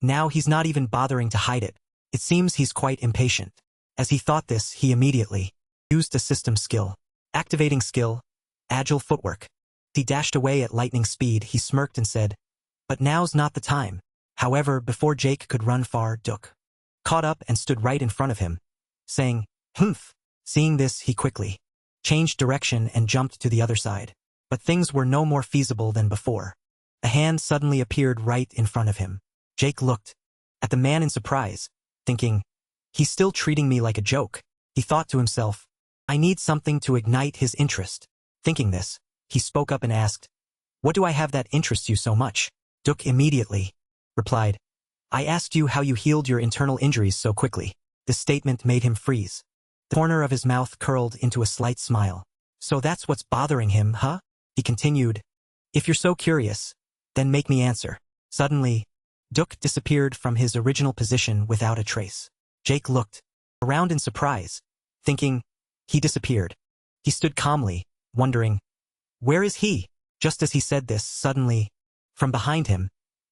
Now he's not even bothering to hide it. It seems he's quite impatient. As he thought this, he immediately used a system skill. Activating skill, agile footwork. He dashed away at lightning speed. He smirked and said, But now's not the time. However, before Jake could run far, Duk caught up and stood right in front of him, saying, Humph. Seeing this, he quickly changed direction and jumped to the other side. But things were no more feasible than before. A hand suddenly appeared right in front of him. Jake looked at the man in surprise, thinking, He's still treating me like a joke. He thought to himself, I need something to ignite his interest. Thinking this, he spoke up and asked, What do I have that interests you so much? Duk immediately replied, I asked you how you healed your internal injuries so quickly. This statement made him freeze. The corner of his mouth curled into a slight smile. So that's what's bothering him, huh? He continued, If you're so curious, then make me answer. Suddenly, Duk disappeared from his original position without a trace. Jake looked around in surprise, thinking, he disappeared. He stood calmly, wondering, Where is he? Just as he said this, suddenly, from behind him,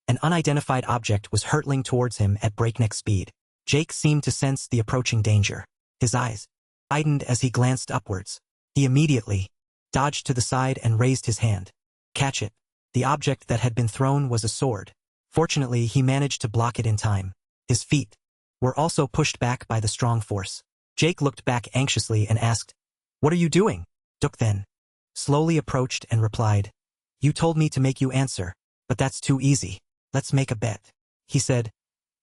an unidentified object was hurtling towards him at breakneck speed. Jake seemed to sense the approaching danger. His eyes widened as he glanced upwards. He immediately dodged to the side and raised his hand. Catch it. The object that had been thrown was a sword. Fortunately, he managed to block it in time. His feet were also pushed back by the strong force. Jake looked back anxiously and asked, What are you doing? Duk then slowly approached and replied, You told me to make you answer, but that's too easy. Let's make a bet. He said,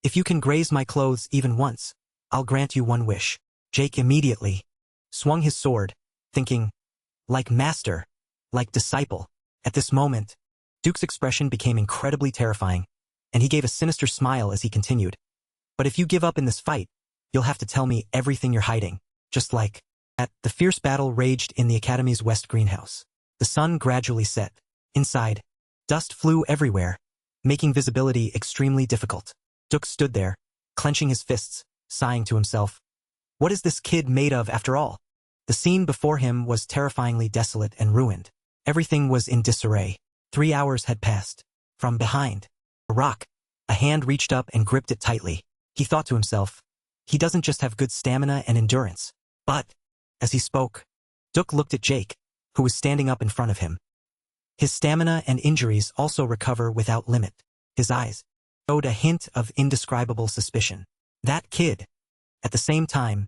If you can graze my clothes even once, I'll grant you one wish. Jake immediately swung his sword, thinking, like master, like disciple. At this moment, Duke's expression became incredibly terrifying, and he gave a sinister smile as he continued, But if you give up in this fight, you'll have to tell me everything you're hiding. Just like that, the fierce battle raged in the Academy's West Greenhouse. The sun gradually set. Inside, dust flew everywhere, making visibility extremely difficult. Duk stood there, clenching his fists, sighing to himself, What is this kid made of after all? The scene before him was terrifyingly desolate and ruined. Everything was in disarray. 3 hours had passed. From behind a rock, a hand reached up and gripped it tightly. He thought to himself, He doesn't just have good stamina and endurance. But, as he spoke, Duk looked at Jake, who was standing up in front of him. His stamina and injuries also recover without limit. His eyes showed a hint of indescribable suspicion. That kid. At the same time,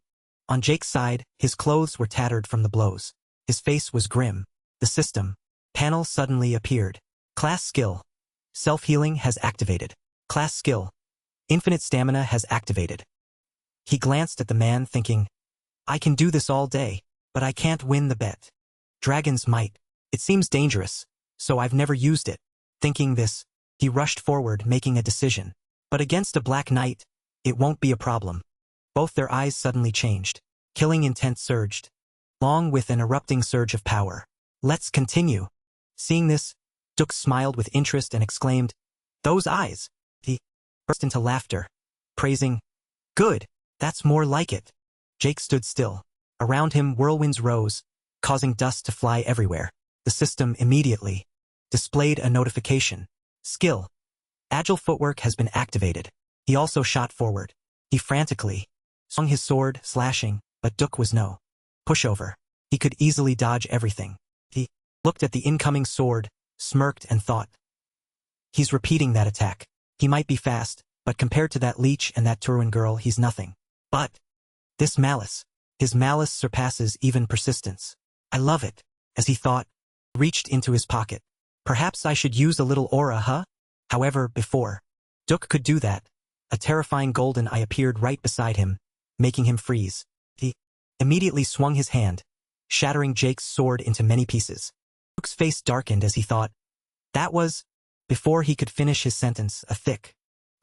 on Jake's side, his clothes were tattered from the blows. His face was grim. The system panel suddenly appeared. Class skill. Self-healing has activated. Class skill. Infinite stamina has activated. He glanced at the man thinking, I can do this all day, but I can't win the bet. Dragon's might. It seems dangerous, so I've never used it. Thinking this, he rushed forward, making a decision. But against a black knight, it won't be a problem. Both their eyes suddenly changed. Killing intent surged, along with an erupting surge of power. Let's continue. Seeing this, Duk smiled with interest and exclaimed, Those eyes! He burst into laughter, praising, Good, that's more like it. Jake stood still, Around him, whirlwinds rose, causing dust to fly everywhere. The system immediately displayed a notification. Skill. Agile footwork has been activated. He also shot forward. He frantically swung his sword, slashing, but Duck was no pushover. He could easily dodge everything. He looked at the incoming sword, smirked and thought, he's repeating that attack. He might be fast, but compared to that leech and that Turin girl, he's nothing. But this malice, his malice surpasses even persistence. I love it, as he thought, reached into his pocket. Perhaps I should use a little aura, huh? However, before Duck could do that, a terrifying golden eye appeared right beside him, making him freeze. He immediately swung his hand, shattering Jake's sword into many pieces. Duck's face darkened as he thought. That was, before he could finish his sentence, a thick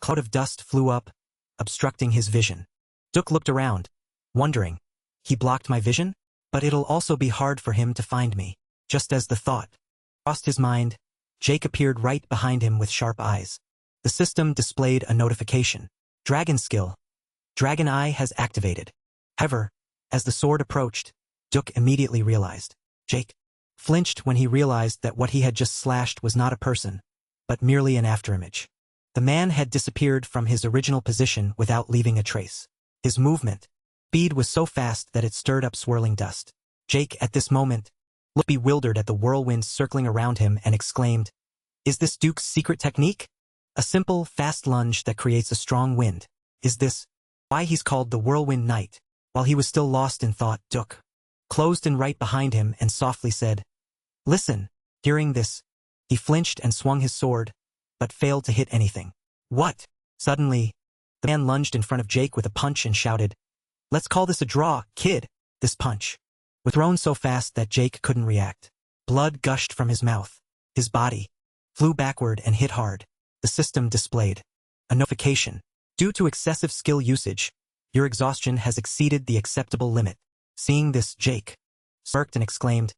cloud of dust flew up, obstructing his vision. Duck looked around, wondering, he blocked my vision? But it'll also be hard for him to find me. Just as the thought crossed his mind, Jake appeared right behind him with sharp eyes. The system displayed a notification. Dragon skill. Dragon Eye has activated. However, as the sword approached, Duck immediately realized. Jake flinched when he realized that what he had just slashed was not a person, but merely an afterimage. The man had disappeared from his original position without leaving a trace. His movement speed was so fast that it stirred up swirling dust. Jake, at this moment, looked bewildered at the whirlwind circling around him and exclaimed, "Is this Duke's secret technique? A simple, fast lunge that creates a strong wind. Is this why he's called the Whirlwind Knight?" While he was still lost in thought, Duke closed in right behind him and softly said, "Listen." Hearing this, he flinched and swung his sword, but failed to hit anything. What? Suddenly, the man lunged in front of Jake with a punch and shouted, "Let's call this a draw, kid." This punch was thrown so fast that Jake couldn't react. Blood gushed from his mouth. His body flew backward and hit hard. The system displayed a notification. Due to excessive skill usage, your exhaustion has exceeded the acceptable limit. Seeing this, Jake smirked and exclaimed,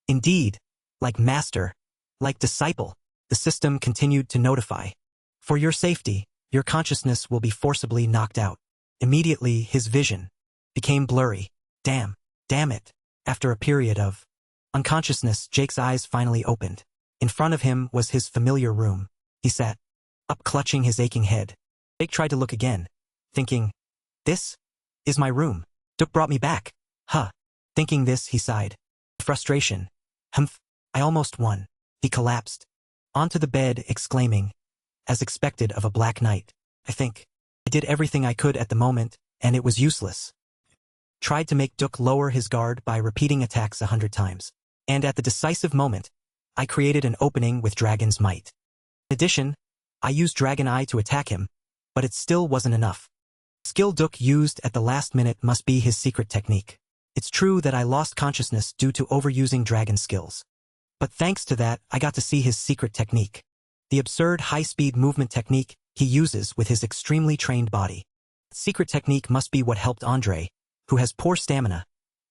"Indeed, like master, like disciple." The system continued to notify. "For your safety, your consciousness will be forcibly knocked out." Immediately, his vision became blurry. Damn it. After a period of unconsciousness, Jake's eyes finally opened. In front of him was his familiar room. He sat up, clutching his aching head. Jake tried to look again, thinking, "This is my room. Duke brought me back. Huh." Thinking this, he sighed. Frustration. "Humph, I almost won." He collapsed onto the bed, exclaiming, as expected of a black knight, "I think I did everything I could at the moment, and it was useless." Tried to make Duke lower his guard by repeating attacks 100 times. And at the decisive moment, I created an opening with Dragon's Might. In addition, I used Dragon Eye to attack him, but it still wasn't enough. Skill Duke used at the last minute must be his secret technique. It's true that I lost consciousness due to overusing dragon skills. But thanks to that, I got to see his secret technique. The absurd high-speed movement technique he uses with his extremely trained body. Secret technique must be what helped Andre, who has poor stamina,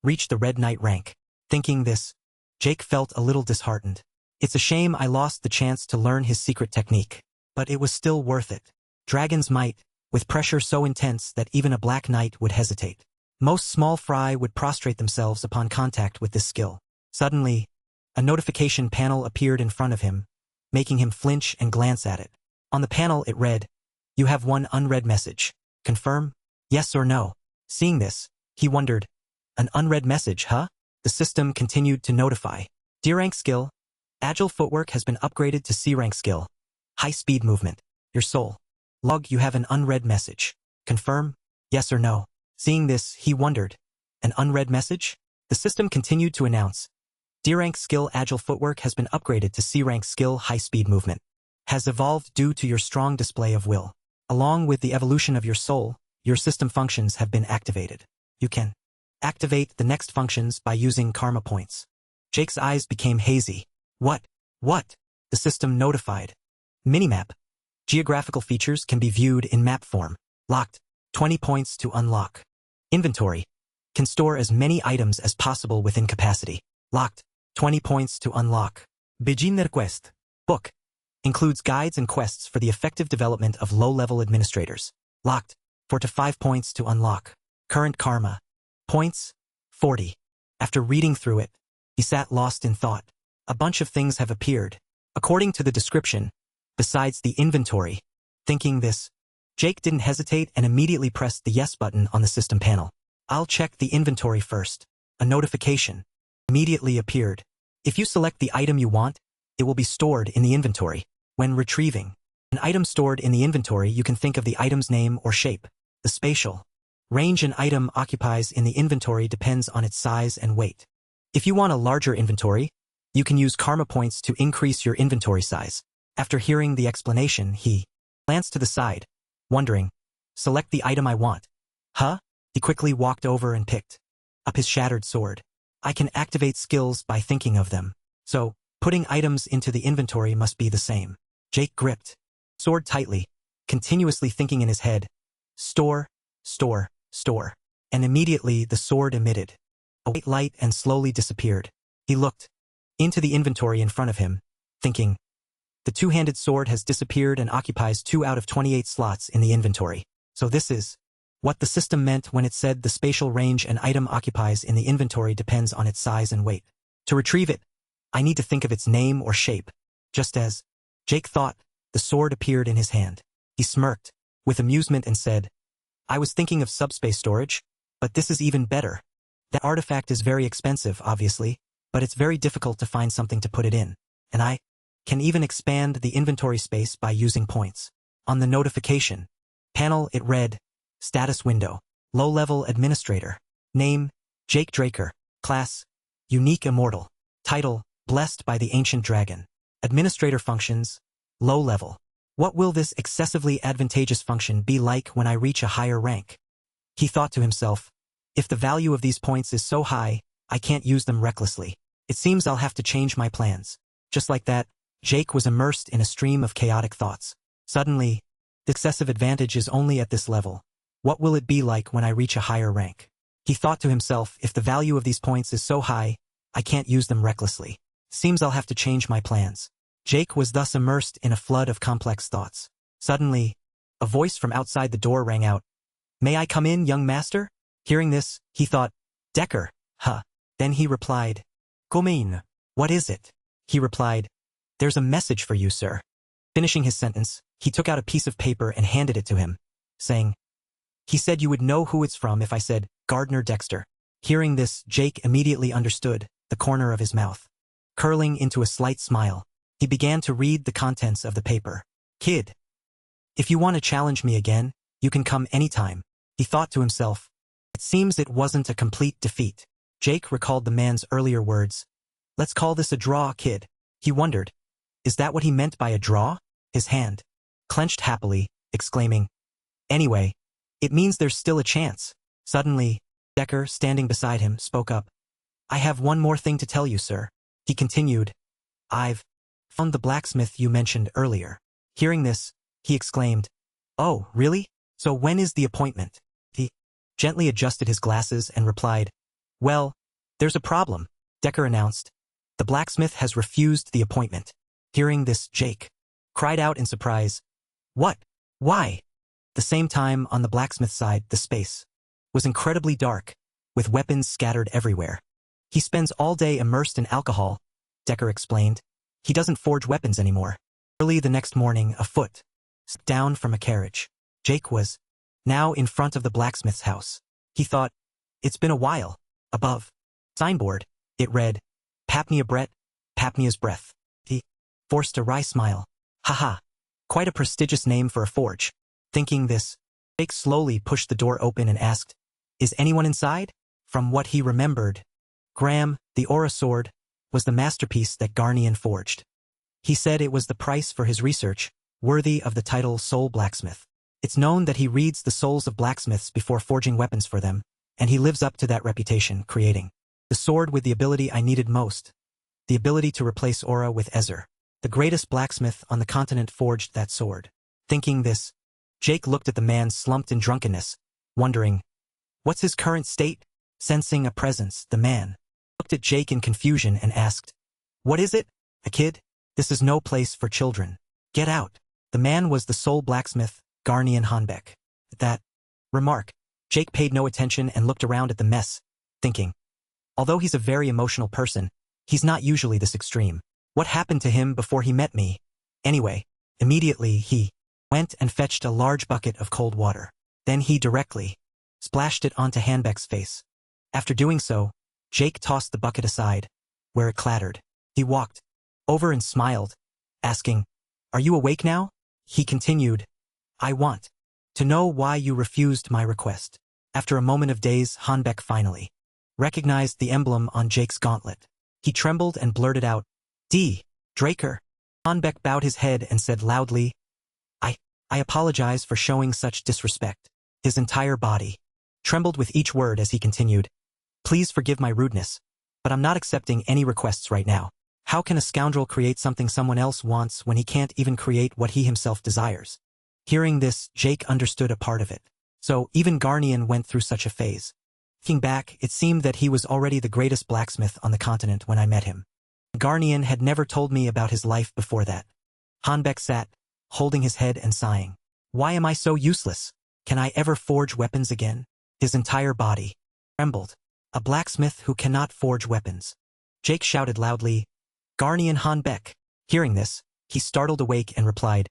reach the Red Knight rank. Thinking this, Jake felt a little disheartened. It's a shame I lost the chance to learn his secret technique, but it was still worth it. Dragon's Might, with pressure so intense that even a Black Knight would hesitate. Most small fry would prostrate themselves upon contact with this skill. Suddenly, a notification panel appeared in front of him, making him flinch and glance at it. On the panel it read, "You have one unread message. Confirm? Yes or no?" Seeing this, he wondered, "An unread message, huh?" The system continued to notify. D rank skill. Agile footwork has been upgraded to C rank skill. High speed movement. Your soul. Log, you have an unread message. Confirm? Yes or no? Seeing this, he wondered, "An unread message?" The system continued to announce, D rank skill agile footwork has been upgraded to C rank skill high speed movement. Has evolved due to your strong display of will. Along with the evolution of your soul, your system functions have been activated. You can activate the next functions by using karma points. Jake's eyes became hazy. What? The system notified. Minimap. Geographical features can be viewed in map form. Locked. 20 points to unlock. Inventory. Can store as many items as possible within capacity. Locked. 20 points to unlock. Beginner quest. Book. Includes guides and quests for the effective development of low-level administrators. Locked. 4 to 5 points to unlock. Current karma. Points. 40. After reading through it, he sat lost in thought. A bunch of things have appeared, according to the description, besides the inventory. Thinking this, Jake didn't hesitate and immediately pressed the yes button on the system panel. I'll check the inventory first. A notification immediately appeared. If you select the item you want, it will be stored in the inventory. When retrieving an item stored in the inventory, you can think of the item's name or shape. The spatial range an item occupies in the inventory depends on its size and weight. If you want a larger inventory, you can use karma points to increase your inventory size. After hearing the explanation, he glanced to the side, wondering, select the item I want. Huh? He quickly walked over and picked up his shattered sword. I can activate skills by thinking of them. So, putting items into the inventory must be the same. Jake gripped sword tightly, continuously thinking in his head, store, store, store. And immediately the sword emitted a white light and slowly disappeared. He looked into the inventory in front of him, thinking, the two-handed sword has disappeared and occupies 2 out of 28 slots in the inventory. So this is what the system meant when it said the spatial range an item occupies in the inventory depends on its size and weight. To retrieve it, I need to think of its name or shape. Just as Jake thought, the sword appeared in his hand. He smirked with amusement and said, I was thinking of subspace storage, but this is even better. That artifact is very expensive, obviously, but it's very difficult to find something to put it in. And I can even expand the inventory space by using points. On the notification panel, it read, Status window, low-level administrator. Name, Jake Draker. Class, unique immortal. Title, blessed by the ancient dragon. Administrator functions, low level. What will this excessively advantageous function be like when I reach a higher rank? He thought to himself, if the value of these points is so high, I can't use them recklessly. It seems I'll have to change my plans. Just like that, Jake was immersed in a stream of chaotic thoughts. Suddenly, the excessive advantage is only at this level. What will it be like when I reach a higher rank? He thought to himself, if the value of these points is so high, I can't use them recklessly. Seems I'll have to change my plans. Jake was thus immersed in a flood of complex thoughts. Suddenly, a voice from outside the door rang out. May I come in, young master? Hearing this, he thought, Decker, huh. Then he replied, Come in. What is it? He replied, There's a message for you, sir. Finishing his sentence, he took out a piece of paper and handed it to him, saying, He said you would know who it's from if I said, Gardner Dexter. Hearing this, Jake immediately understood, the corner of his mouth curling into a slight smile. He began to read the contents of the paper. Kid, if you want to challenge me again, you can come anytime. He thought to himself. It seems it wasn't a complete defeat. Jake recalled the man's earlier words. Let's call this a draw, kid. He wondered. Is that what he meant by a draw? His hand clenched happily, exclaiming, Anyway, it means there's still a chance. Suddenly, Decker, standing beside him, spoke up. I have one more thing to tell you, sir. He continued. I've found the blacksmith you mentioned earlier. Hearing this, he exclaimed, Oh, really? So when is the appointment? He gently adjusted his glasses and replied, Well, there's a problem, Decker announced. The blacksmith has refused the appointment. Hearing this, Jake cried out in surprise. What? Why? The same time, on the blacksmith's side, the space was incredibly dark, with weapons scattered everywhere. He spends all day immersed in alcohol, Decker explained. He doesn't forge weapons anymore. Early the next morning, a foot stepped down from a carriage. Jake was now in front of the blacksmith's house. He thought, It's been a while. Above signboard, it read, Papnia Brett, Papnia's breath. He forced a wry smile. Haha, quite a prestigious name for a forge. Thinking this, Jake slowly pushed the door open and asked, Is anyone inside? From what he remembered, Graham, the aura sword, was the masterpiece that Garnian forged. He said it was the price for his research, worthy of the title Soul Blacksmith. It's known that he reads the souls of blacksmiths before forging weapons for them, and he lives up to that reputation, creating the sword with the ability I needed most, the ability to replace aura with Ezer. The greatest blacksmith on the continent forged that sword. Thinking this, Jake looked at the man slumped in drunkenness, wondering, what's his current state? Sensing a presence, the man looked at Jake in confusion and asked, What is it? A kid? This is no place for children. Get out. The man was the soul blacksmith, Garnian Hanbeck. At that remark, Jake paid no attention and looked around at the mess, thinking, Although he's a very emotional person, he's not usually this extreme. What happened to him before he met me? Anyway, immediately he went and fetched a large bucket of cold water. Then he directly splashed it onto Hanbek's face. After doing so, Jake tossed the bucket aside, where it clattered. He walked over and smiled, asking, "Are you awake now?" He continued, "I want to know why you refused my request." After a moment of daze, Hanbek finally recognized the emblem on Jake's gauntlet. He trembled and blurted out, "D. Draker." Hanbek bowed his head and said loudly, I apologize for showing such disrespect." His entire body trembled with each word as he continued, "Please forgive my rudeness, but I'm not accepting any requests right now. How can a scoundrel create something someone else wants when he can't even create what he himself desires?" Hearing this, Jake understood a part of it. So even Garnian went through such a phase. Looking back, it seemed that he was already the greatest blacksmith on the continent when I met him. Garnian had never told me about his life before that. Hanbek sat, holding his head and sighing. "Why am I so useless? Can I ever forge weapons again?" His entire body trembled. A blacksmith who cannot forge weapons. Jake shouted loudly, "Garnian Hanbek." Hearing this, he startled awake and replied,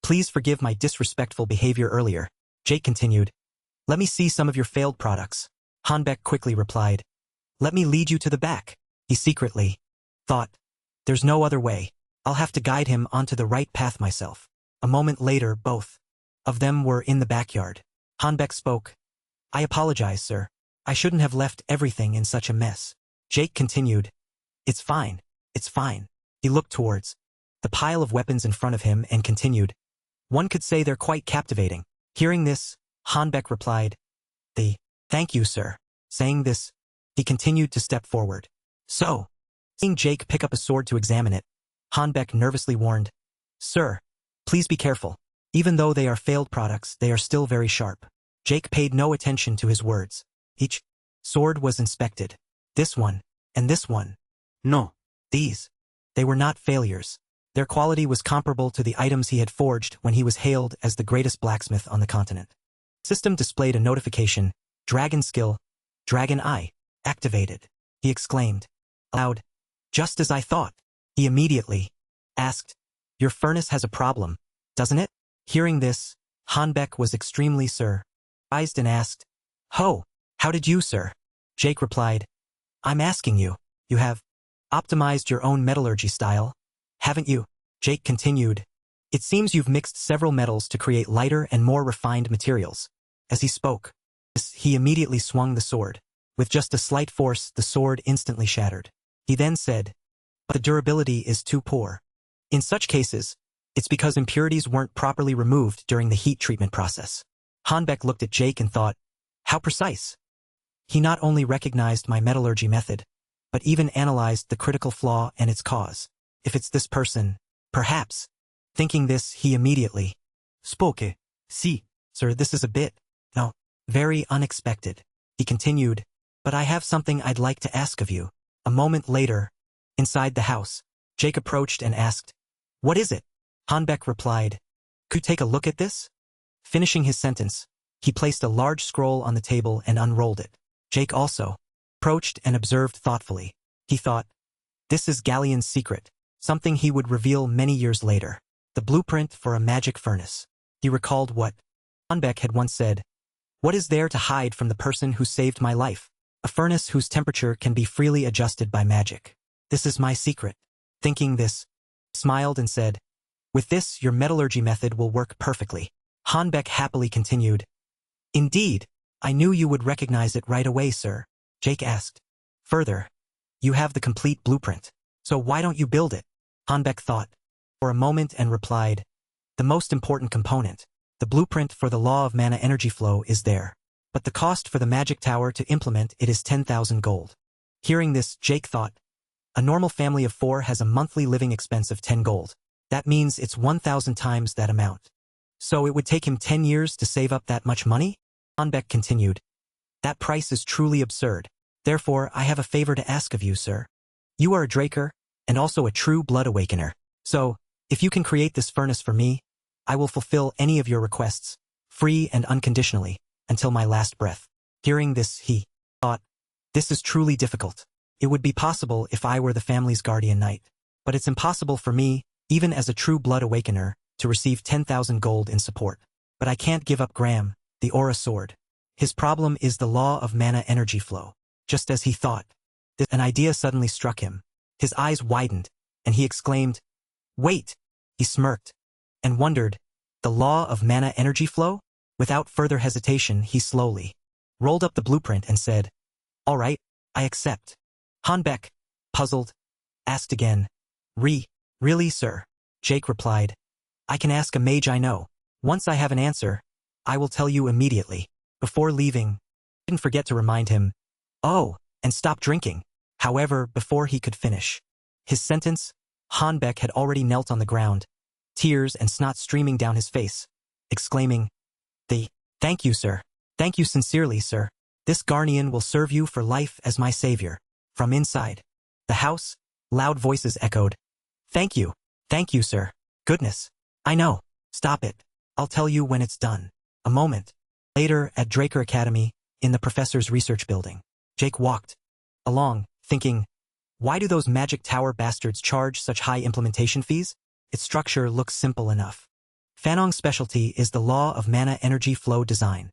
"Please forgive my disrespectful behavior earlier." Jake continued, "Let me see some of your failed products." Hanbek quickly replied, "Let me lead you to the back." He secretly thought, "There's no other way. I'll have to guide him onto the right path myself." A moment later, both of them were in the backyard. Hanbek spoke, "I apologize, sir. I shouldn't have left everything in such a mess." Jake continued, It's fine. It's fine." He looked towards the pile of weapons in front of him and continued, "One could say they're quite captivating." Hearing this, Hanbek replied, Thank you, sir." Saying this, he continued to step forward. So, seeing Jake pick up a sword to examine it, Hanbek nervously warned, "Sir, please be careful. Even though they are failed products, they are still very sharp." Jake paid no attention to his words. Each sword was inspected. This one, and this one. No, these. They were not failures. Their quality was comparable to the items he had forged when he was hailed as the greatest blacksmith on the continent. The system displayed a notification, "Dragon skill, Dragon Eye, activated." He exclaimed aloud, "Just as I thought." He immediately asked, "Your furnace has a problem, doesn't it?" Hearing this, Hanbek was extremely surprised and asked, How did you, sir?" Jake replied, "I'm asking you. You have optimized your own metallurgy style, haven't you?" Jake continued, "It seems you've mixed several metals to create lighter and more refined materials." As he spoke, he immediately swung the sword. With just a slight force, the sword instantly shattered. He then said, "But the durability is too poor. In such cases, it's because impurities weren't properly removed during the heat treatment process." Hanbek looked at Jake and thought, "How precise." He not only recognized my metallurgy method, but even analyzed the critical flaw and its cause. If it's this person, perhaps. Thinking this, he immediately spoke. "See, sir, this is a bit, very unexpected." He continued, "But I have something I'd like to ask of you." A moment later, inside the house, Jake approached and asked, "What is it?" Hanbek replied, "Could you take a look at this?" Finishing his sentence, he placed a large scroll on the table and unrolled it. Jake also approached and observed thoughtfully. He thought, this is Galleon's secret, something he would reveal many years later. The blueprint for a magic furnace. He recalled what Hanbek had once said, "What is there to hide from the person who saved my life? A furnace whose temperature can be freely adjusted by magic. This is my secret." Thinking this, he smiled and said, "With this, your metallurgy method will work perfectly." Hanbek happily continued, "Indeed, I knew you would recognize it right away, sir." Jake asked, "Further, you have the complete blueprint, so why don't you build it?" Hanbek thought for a moment and replied, "The most important component, the blueprint for the law of mana energy flow, is there. But the cost for the magic tower to implement it is 10,000 gold. Hearing this, Jake thought, a normal family of 4 has a monthly living expense of 10 gold. That means it's 1,000 times that amount. So it would take him 10 years to save up that much money? Hanbek continued, "That price is truly absurd. Therefore, I have a favor to ask of you, sir. You are a Draker, and also a true blood awakener. So, if you can create this furnace for me, I will fulfill any of your requests, free and unconditionally, until my last breath." Hearing this, he thought, This is truly difficult. It would be possible if I were the family's guardian knight. But it's impossible for me, even as a true blood awakener, to receive 10,000 gold in support. But I can't give up Graham, the aura sword. His problem is the law of mana energy flow. Just as he thought, an idea suddenly struck him. His eyes widened, and he exclaimed, "Wait!" He smirked, and wondered, the law of mana energy flow? Without further hesitation, he slowly rolled up the blueprint and said, "All right, I accept." Hanbek, puzzled, asked again, Really, sir?" Jake replied, "I can ask a mage I know. Once I have an answer, I will tell you immediately." Before leaving, didn't forget to remind him, "Oh, and stop drinking." However, before he could finish his sentence, Hanbek had already knelt on the ground, tears and snot streaming down his face, exclaiming, "Thank you, sir. Thank you sincerely, sir. This guardian will serve you for life as my savior." From inside the house, loud voices echoed, Thank you, sir. Goodness. I know. Stop it. I'll tell you when it's done." A moment later, at Draker Academy, in the professor's research building, Jake walked along, thinking, why do those magic tower bastards charge such high implementation fees? Its structure looks simple enough. Fanong's specialty is the law of mana energy flow design.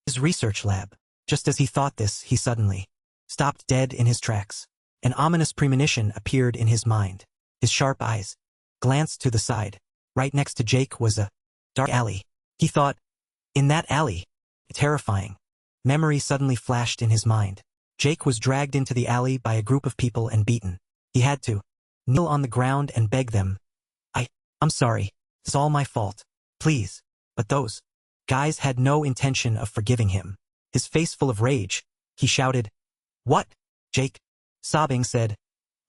His research lab. Just as he thought this, he suddenly stopped dead in his tracks. An ominous premonition appeared in his mind. His sharp eyes glanced to the side. Right next to Jake was a dark alley. He thought, in that alley, terrifying memory suddenly flashed in his mind. Jake was dragged into the alley by a group of people and beaten. He had to kneel on the ground and beg them, I'm sorry. It's all my fault. Please." But those guys had no intention of forgiving him. His face full of rage, he shouted, "What?" Jake, sobbing, said,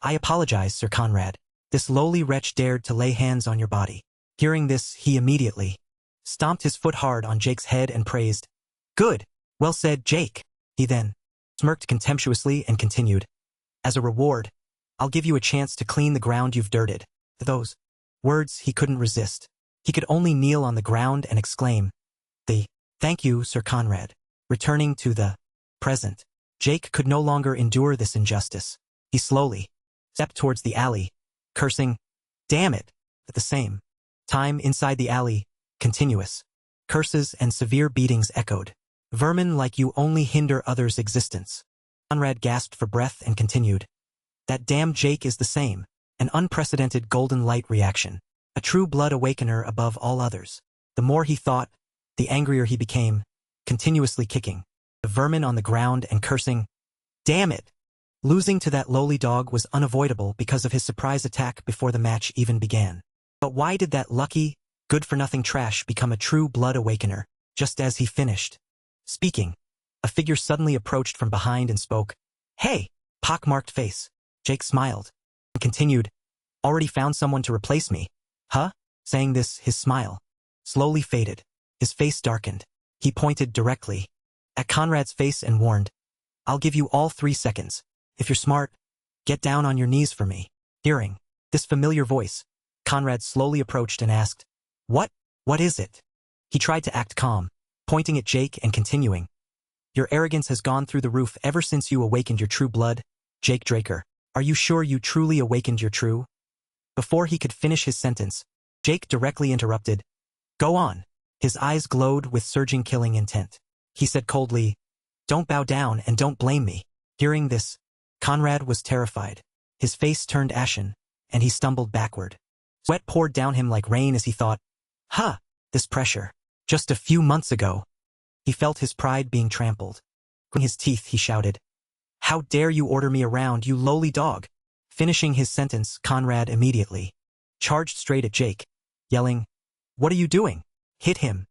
"I apologize, Sir Conrad. This lowly wretch dared to lay hands on your body." Hearing this, he immediately stomped his foot hard on Jake's head and praised, "Good. Well said, Jake." He then smirked contemptuously and continued, "As a reward, I'll give you a chance to clean the ground you've dirted." Those words he couldn't resist. He could only kneel on the ground and exclaim, "Thank you, Sir Conrad." Returning to the present, Jake could no longer endure this injustice. He slowly stepped towards the alley, cursing, "Damn it!" At the same time, inside the alley, continuous curses and severe beatings echoed. "Vermin like you only hinder others' existence." Conrad gasped for breath and continued, "That damn Jake is the same. An unprecedented golden light reaction. A true blood awakener above all others." The more he thought, the angrier he became, continuously kicking the vermin on the ground and cursing, "Damn it!" Losing to that lowly dog was unavoidable because of his surprise attack before the match even began. But why did that lucky, good-for-nothing trash become a true blood awakener? Just as he finished speaking, a figure suddenly approached from behind and spoke, "Hey!" Pockmarked face. Jake smiled and continued, "Already found someone to replace me, huh?" Saying this, his smile slowly faded. His face darkened. He pointed directly at Conrad's face and warned, "I'll give you all 3 seconds. If you're smart, get down on your knees for me." Hearing this familiar voice, Conrad slowly approached and asked, What is it?" He tried to act calm, pointing at Jake and continuing, "Your arrogance has gone through the roof ever since you awakened your true blood, Jake Draker. Are you sure you truly awakened your true?" Before he could finish his sentence, Jake directly interrupted, "Go on." His eyes glowed with surging killing intent. He said coldly, "Don't bow down and don't blame me." Hearing this, Conrad was terrified. His face turned ashen, and he stumbled backward. Sweat poured down him like rain as he thought, this pressure. Just a few months ago. He felt his pride being trampled. Gritting his teeth, he shouted, "How dare you order me around, you lowly dog?" Finishing his sentence, Conrad immediately charged straight at Jake, yelling, "What are you doing? Hit him."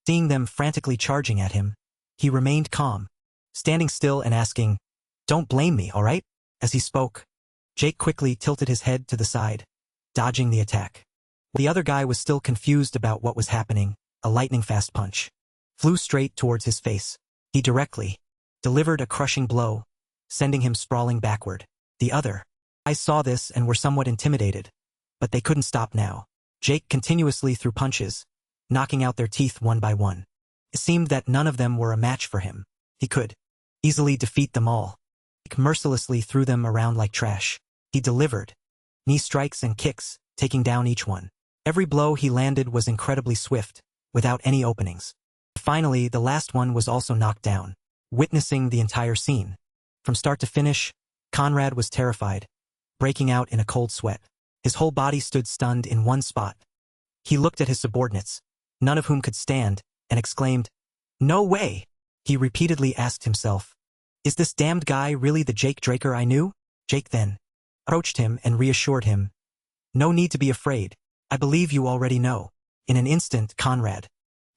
Seeing them frantically charging at him, he remained calm, standing still and asking, "Don't blame me, all right?" As he spoke, Jake quickly tilted his head to the side, dodging the attack. The other guy was still confused about what was happening. A lightning-fast punch flew straight towards his face. He directly delivered a crushing blow, sending him sprawling backward. The other guys saw this and were somewhat intimidated, but they couldn't stop now. Jake continuously threw punches, knocking out their teeth one by one. It seemed that none of them were a match for him. He could easily defeat them all. Jake mercilessly threw them around like trash. He delivered knee strikes and kicks, taking down each one. Every blow he landed was incredibly swift, without any openings. Finally, the last one was also knocked down. Witnessing the entire scene, from start to finish, Conrad was terrified, breaking out in a cold sweat. His whole body stood stunned in one spot. He looked at his subordinates, none of whom could stand, and exclaimed, "No way!" He repeatedly asked himself, "Is this damned guy really the Jake Draker I knew?" Jake then approached him and reassured him, "No need to be afraid. I believe you already know." In an instant, Conrad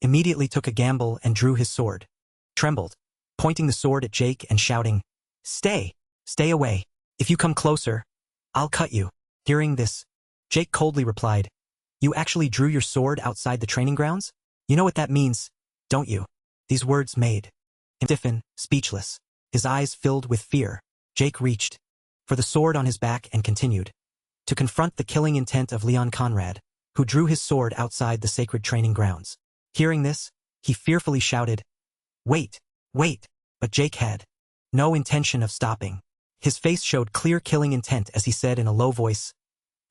immediately took a gamble and drew his sword. Trembled, pointing the sword at Jake and shouting, Stay away. If you come closer, I'll cut you." Hearing this, Jake coldly replied, "You actually drew your sword outside the training grounds? You know what that means, don't you?" These words made him stiffen, speechless. His eyes filled with fear. Jake reached for the sword on his back and continued to confront the killing intent of Leon Conrad, who drew his sword outside the sacred training grounds. Hearing this, he fearfully shouted, Wait! But Jake had no intention of stopping. His face showed clear killing intent as he said in a low voice,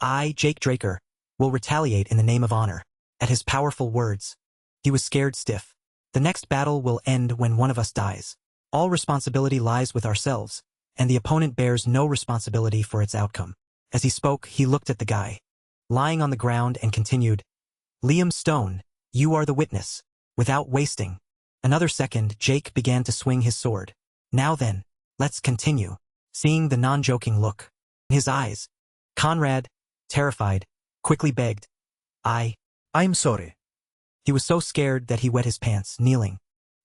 "I, Jake Draker, will retaliate in the name of honor." At his powerful words, he was scared stiff. "The next battle will end when one of us dies. All responsibility lies with ourselves, and the opponent bears no responsibility for its outcome." As he spoke, he looked at the guy lying on the ground and continued, "Liam Stone, you are the witness." Without wasting another second, Jake began to swing his sword. "Now then, let's continue." Seeing the non-joking look in his eyes, Conrad, terrified, quickly begged, I'm sorry." He was so scared that he wet his pants, kneeling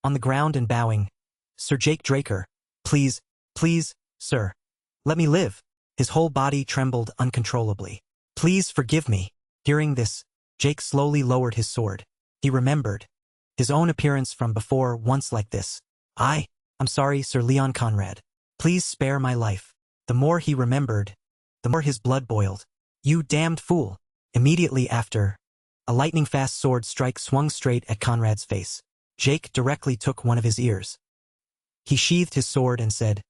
on the ground and bowing, "Sir Jake Draker, please, sir, let me live." His whole body trembled uncontrollably. "Please forgive me." Hearing this, Jake slowly lowered his sword. He remembered his own appearance from before, once like this. I'm sorry, Sir Leon Conrad. Please spare my life." The more he remembered, the more his blood boiled. "You damned fool." Immediately after, a lightning-fast sword strike swung straight at Conrad's face. Jake directly took one of his ears. He sheathed his sword and said,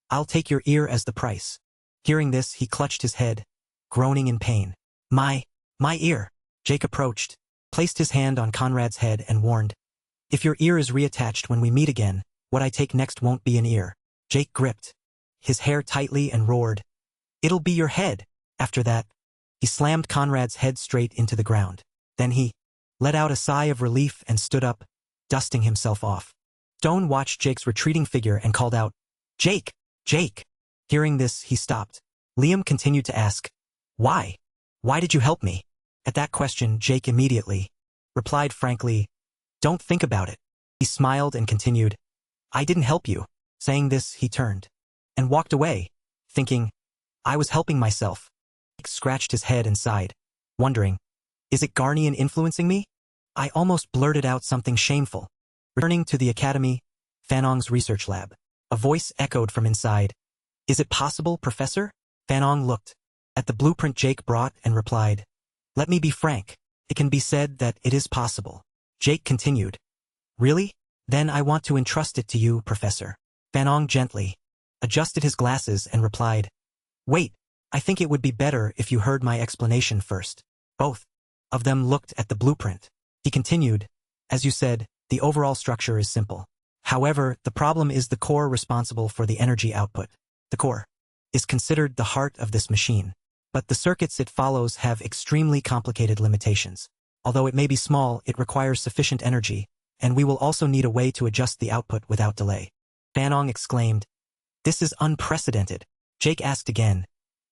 "I'll take your ear as the price." Hearing this, he clutched his head, groaning in pain. My ear." Jake approached, placed his hand on Conrad's head and warned, "If your ear is reattached when we meet again, what I take next won't be an ear." Jake gripped his hair tightly and roared, "It'll be your head." After that, he slammed Conrad's head straight into the ground. Then he let out a sigh of relief and stood up, dusting himself off. Stone watched Jake's retreating figure and called out, Jake! Hearing this, he stopped. Liam continued to ask, "Why? Why did you help me?" At that question, Jake immediately replied frankly, "Don't think about it." He smiled and continued, "I didn't help you." Saying this, he turned and walked away, thinking, "I was helping myself." Jake scratched his head and sighed, wondering, "Is it Garnian influencing me?" I almost blurted out something shameful. Returning to the academy, Fanong's research lab, a voice echoed from inside, "Is it possible, Professor?" Fanong looked at the blueprint Jake brought and replied, "Let me be frank. It can be said that it is possible." Jake continued, "Really? Then I want to entrust it to you, Professor." Fanong gently adjusted his glasses and replied, "Wait, I think it would be better if you heard my explanation first." Both of them looked at the blueprint. He continued, "As you said, the overall structure is simple. However, the problem is the core responsible for the energy output. The core is considered the heart of this machine, but the circuits it follows have extremely complicated limitations. Although it may be small, it requires sufficient energy, and we will also need a way to adjust the output without delay." Fanong exclaimed, "This is unprecedented." Jake asked again,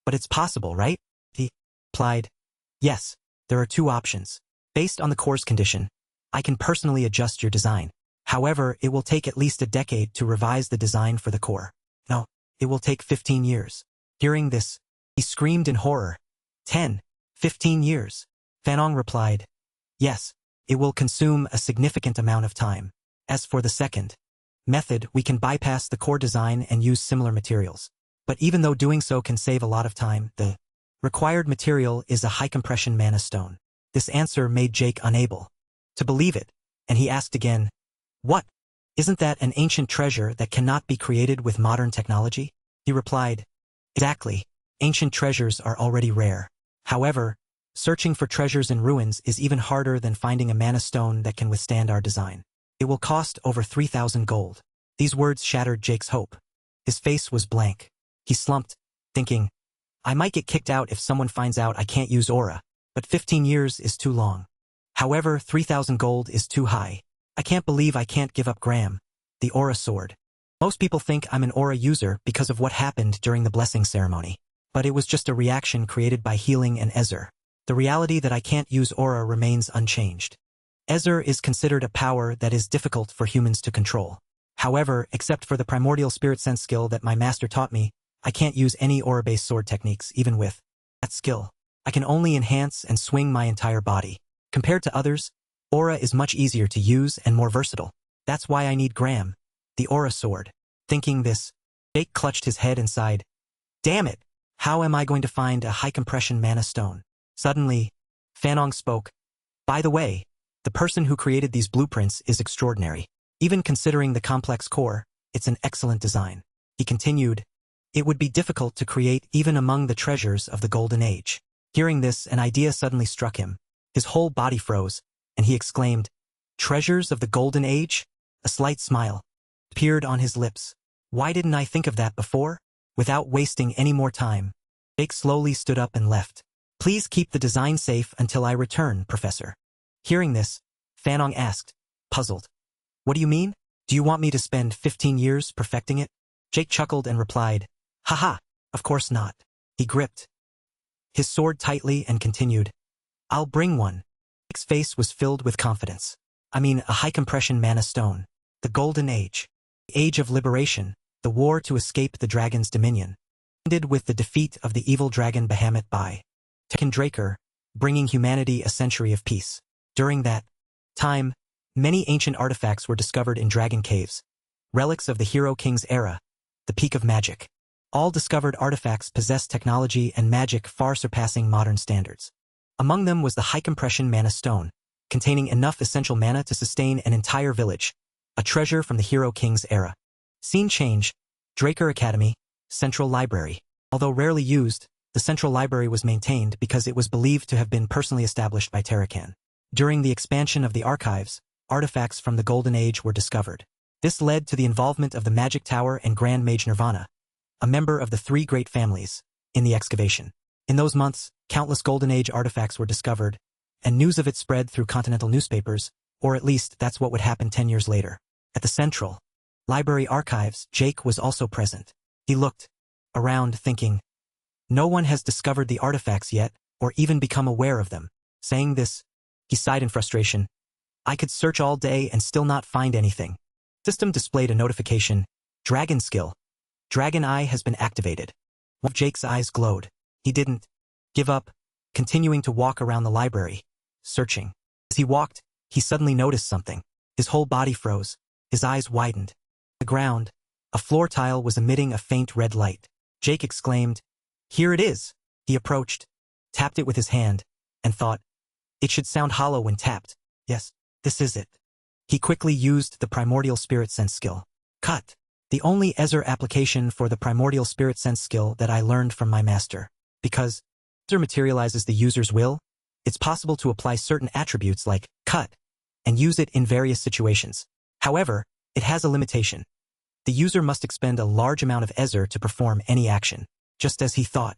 "But it's possible, right?" He replied, "Yes, there are two options. Based on the core's condition, I can personally adjust your design. However, it will take at least a decade to revise the design for the core. No, it will take 15 years. Hearing this, he screamed in horror. 10, 15 years. Fanong replied, "Yes, it will consume a significant amount of time. As for the second method, we can bypass the core design and use similar materials. But even though doing so can save a lot of time, the required material is a high-compression mana stone." This answer made Jake unable to believe it, and he asked again, "What? Isn't that an ancient treasure that cannot be created with modern technology?" He replied, exactly. Ancient treasures are already rare. However, searching for treasures in ruins is even harder than finding a mana stone that can withstand our design. It will cost over 3,000 gold. These words shattered Jake's hope. His face was blank. He slumped, thinking, I might get kicked out if someone finds out I can't use aura, but 15 years is too long. However, 3,000 gold is too high. I can't believe I can't give up Graham, the aura sword. Most people think I'm an aura user because of what happened during the blessing ceremony. But it was just a reaction created by healing and Ezer. The reality that I can't use aura remains unchanged. Ezer is considered a power that is difficult for humans to control. However, except for the primordial spirit sense skill that my master taught me, I can't use any aura-based sword techniques even with that skill. I can only enhance and swing my entire body. Compared to others, aura is much easier to use and more versatile. That's why I need Graham, the aura sword. Thinking this, Jake clutched his head and sighed, damn it! How am I going to find a high-compression mana stone? Suddenly, Fanong spoke. By the way, the person who created these blueprints is extraordinary. Even considering the complex core, it's an excellent design. He continued, it would be difficult to create even among the treasures of the Golden Age. Hearing this, an idea suddenly struck him. His whole body froze, and he exclaimed, treasures of the Golden Age? A slight smile appeared on his lips. Why didn't I think of that before? Without wasting any more time, Jake slowly stood up and left. Please keep the design safe until I return, Professor. Hearing this, Fanong asked, puzzled. What do you mean? Do you want me to spend 15 years perfecting it? Jake chuckled and replied, haha, of course not. He gripped his sword tightly and continued, I'll bring one. Jake's face was filled with confidence. I mean, a high-compression mana stone. The Golden Age. The Age of Liberation. The war to escape the dragon's dominion. Ended with the defeat of the evil dragon Bahamut by Tekken Draker, bringing humanity a century of peace. During that time, many ancient artifacts were discovered in dragon caves, relics of the Hero King's era, the peak of magic. All discovered artifacts possessed technology and magic far surpassing modern standards. Among them was the high-compression mana stone, containing enough essential mana to sustain an entire village, a treasure from the Hero King's era. Scene change, Draker Academy, Central Library. Although rarely used, the Central Library was maintained because it was believed to have been personally established by Tarakan. During the expansion of the archives, artifacts from the Golden Age were discovered. This led to the involvement of the Magic Tower and Grand Mage Nirvana, a member of the three great families, in the excavation. In those months, countless Golden Age artifacts were discovered, and news of it spread through continental newspapers, or at least that's what would happen 10 years later. At the Central Library archives, Jake was also present. He looked around thinking, no one has discovered the artifacts yet, or even become aware of them. Saying this, he sighed in frustration. I could search all day and still not find anything. System displayed a notification. Dragon skill. Dragon Eye has been activated. One of Jake's eyes glowed. He didn't give up, continuing to walk around the library, searching. As he walked, he suddenly noticed something. His whole body froze. His eyes widened. On the ground, a floor tile was emitting a faint red light. Jake exclaimed, here it is. He approached, tapped it with his hand, and thought, it should sound hollow when tapped. Yes, this is it. He quickly used the primordial spirit sense skill. Cut. The only Ezer application for the primordial spirit sense skill that I learned from my master. Because Ezer materializes the user's will, it's possible to apply certain attributes like cut and use it in various situations. However, it has a limitation. The user must expend a large amount of Ezer to perform any action. Just as he thought.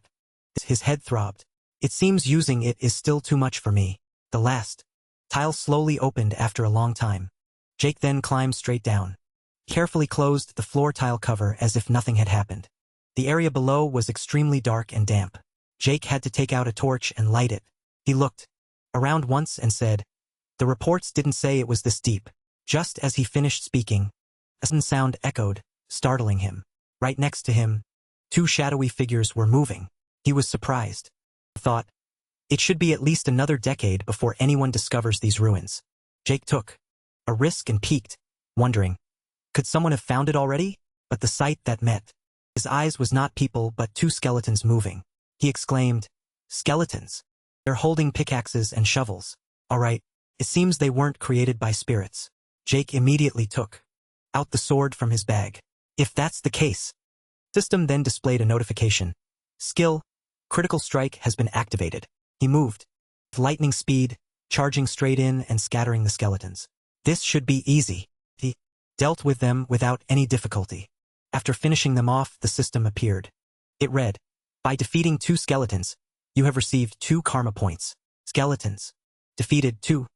His head throbbed. It seems using it is still too much for me. The last tile slowly opened after a long time. Jake then climbed straight down. Carefully closed the floor tile cover as if nothing had happened. The area below was extremely dark and damp. Jake had to take out a torch and light it. He looked around once and said, the reports didn't say it was this deep. Just as he finished speaking, a sudden sound echoed, startling him. Right next to him, two shadowy figures were moving. He was surprised. He thought, it should be at least another decade before anyone discovers these ruins. Jake took a risk and peeked, wondering, could someone have found it already? But the sight that met his eyes was not people but two skeletons moving. He exclaimed, skeletons. They're holding pickaxes and shovels. All right, it seems they weren't created by spirits. Jake immediately took out the sword from his bag. If that's the case, System then displayed a notification. Skill, critical strike has been activated. He moved. With lightning speed, charging straight in and scattering the skeletons. This should be easy. He dealt with them without any difficulty. After finishing them off, the system appeared. It read, by defeating 2 skeletons, you have received 2 karma points. Skeletons. Defeated 2.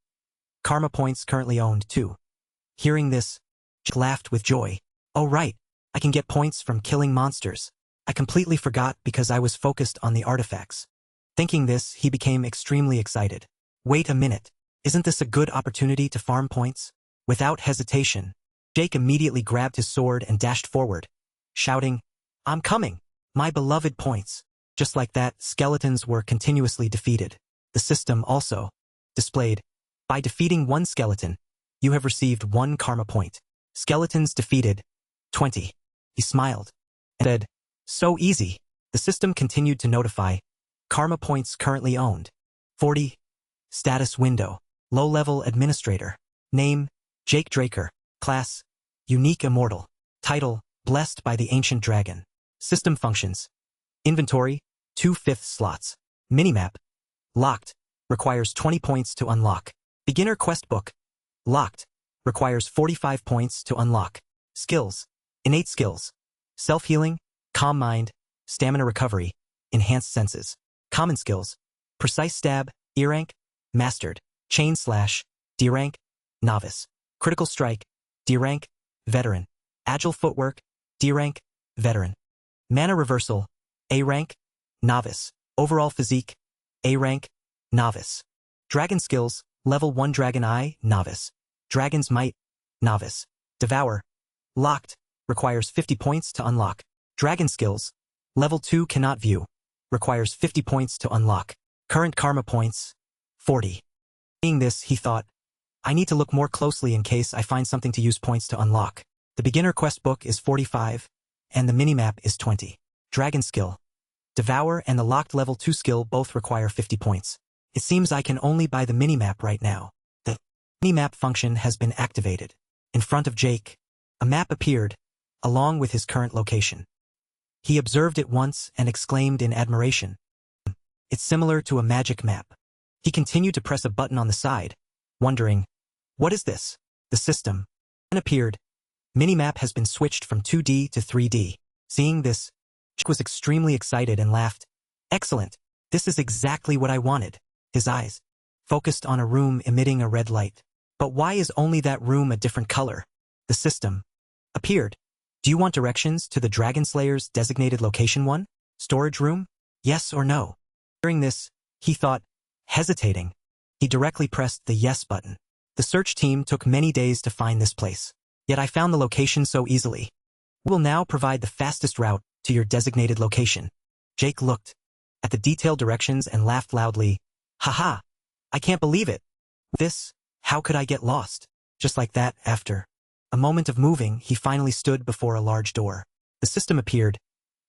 Karma points currently owned 2. Hearing this, Jake laughed with joy. Oh right, I can get points from killing monsters. I completely forgot because I was focused on the artifacts. Thinking this, he became extremely excited. Wait a minute, isn't this a good opportunity to farm points? Without hesitation, Jake immediately grabbed his sword and dashed forward, shouting, I'm coming, my beloved points. Just like that, skeletons were continuously defeated. The system also displayed, by defeating 1 skeleton, you have received 1 karma point. Skeletons defeated, 20. He smiled and said, so easy. The system continued to notify, karma points currently owned, 40. Status window, low-level administrator. Name, Jake Draker. Class, unique immortal. Title, blessed by the ancient dragon. System functions. Inventory, 2/5 slots. Minimap, locked, requires 20 points to unlock. Beginner quest book, locked, requires 45 points to unlock. Skills, innate skills. Self-healing, calm mind, stamina recovery, enhanced senses. Common skills, precise stab, E rank, mastered. Chain slash, D rank, novice. Critical strike, D rank, veteran. Agile footwork, D rank, veteran. Mana reversal, A rank, novice. Overall physique, A rank, novice. Dragon skills, level 1 dragon eye, novice. Dragon's might, novice. Devour, locked, requires 50 points to unlock. Dragon skills, level 2 cannot view, requires 50 points to unlock. Current karma points, 40. Seeing this, he thought, I need to look more closely in case I find something to use points to unlock. The beginner quest book is 45, and the minimap is 20. Dragon skill, Devour and the locked level 2 skill both require 50 points. It seems I can only buy the minimap right now. The minimap function has been activated. In front of Jake, a map appeared, along with his current location. He observed it once and exclaimed in admiration. It's similar to a magic map. He continued to press a button on the side, wondering, what is this? The system then appeared. Minimap has been switched from 2D to 3D. Seeing this, Jake was extremely excited and laughed. Excellent. This is exactly what I wanted. His eyes focused on a room emitting a red light. But why is only that room a different color? The system appeared. Do you want directions to the Dragon Slayer's designated location 1? Storage room? Yes or no? Hearing this, he thought, hesitating. He directly pressed the yes button. The search team took many days to find this place. Yet I found the location so easily. We will now provide the fastest route to your designated location. Jake looked at the detailed directions and laughed loudly. Haha, I can't believe it. This, how could I get lost? Just like that, after a moment of moving, he finally stood before a large door. The system appeared.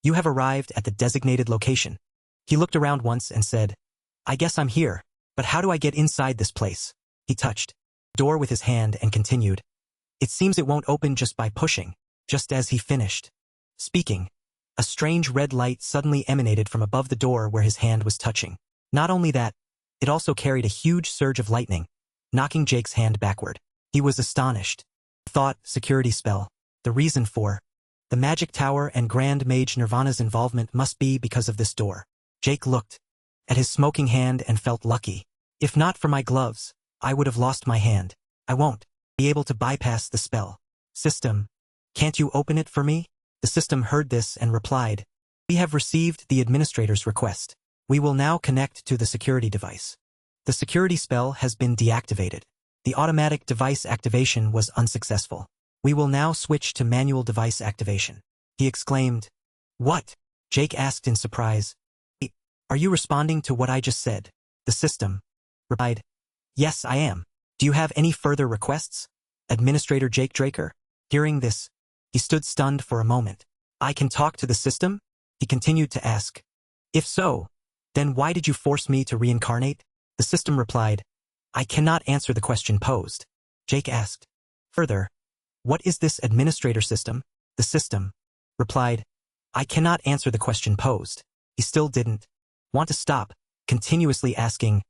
You have arrived at the designated location. He looked around once and said, I guess I'm here, but how do I get inside this place? He touched the door with his hand and continued. It seems it won't open just by pushing. Just as he finished speaking, a strange red light suddenly emanated from above the door where his hand was touching. Not only that, it also carried a huge surge of lightning, knocking Jake's hand backward. He was astonished. Thought, security spell. The reason for the magic tower and Grand Mage Nirvana's involvement must be because of this door. Jake looked at his smoking hand and felt lucky. If not for my gloves, I would have lost my hand. I won't be able to bypass the spell. System, can't you open it for me? The system heard this and replied, we have received the administrator's request. We will now connect to the security device. The security spell has been deactivated. The automatic device activation was unsuccessful. We will now switch to manual device activation. He exclaimed. What? Jake asked in surprise. Are you responding to what I just said? The system replied. Yes, I am. Do you have any further requests? Administrator Jake Draker. Hearing this, he stood stunned for a moment. I can talk to the system? He continued to ask. If so, then why did you force me to reincarnate? The system replied. I cannot answer the question posed. Jake asked. Further, what is this administrator system? The system replied. I cannot answer the question posed. He still didn't want to stop, continuously asking,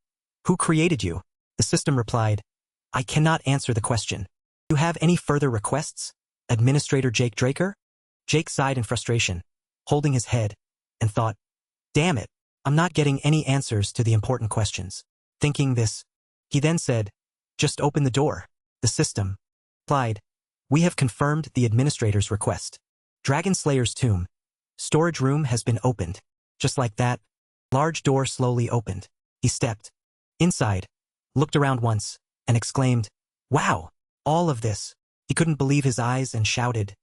"Who created you?" The system replied, "I cannot answer the question. Do you have any further requests, Administrator Jake Draker?" Jake sighed in frustration, holding his head, and thought, "Damn it, I'm not getting any answers to the important questions." Thinking this, he then said, "Just open the door." The system replied, "We have confirmed the administrator's request. Dragon Slayer's tomb. Storage room has been opened." Just like that, large door slowly opened. He stepped inside, looked around once, and exclaimed, "Wow, all of this." He couldn't believe his eyes and shouted,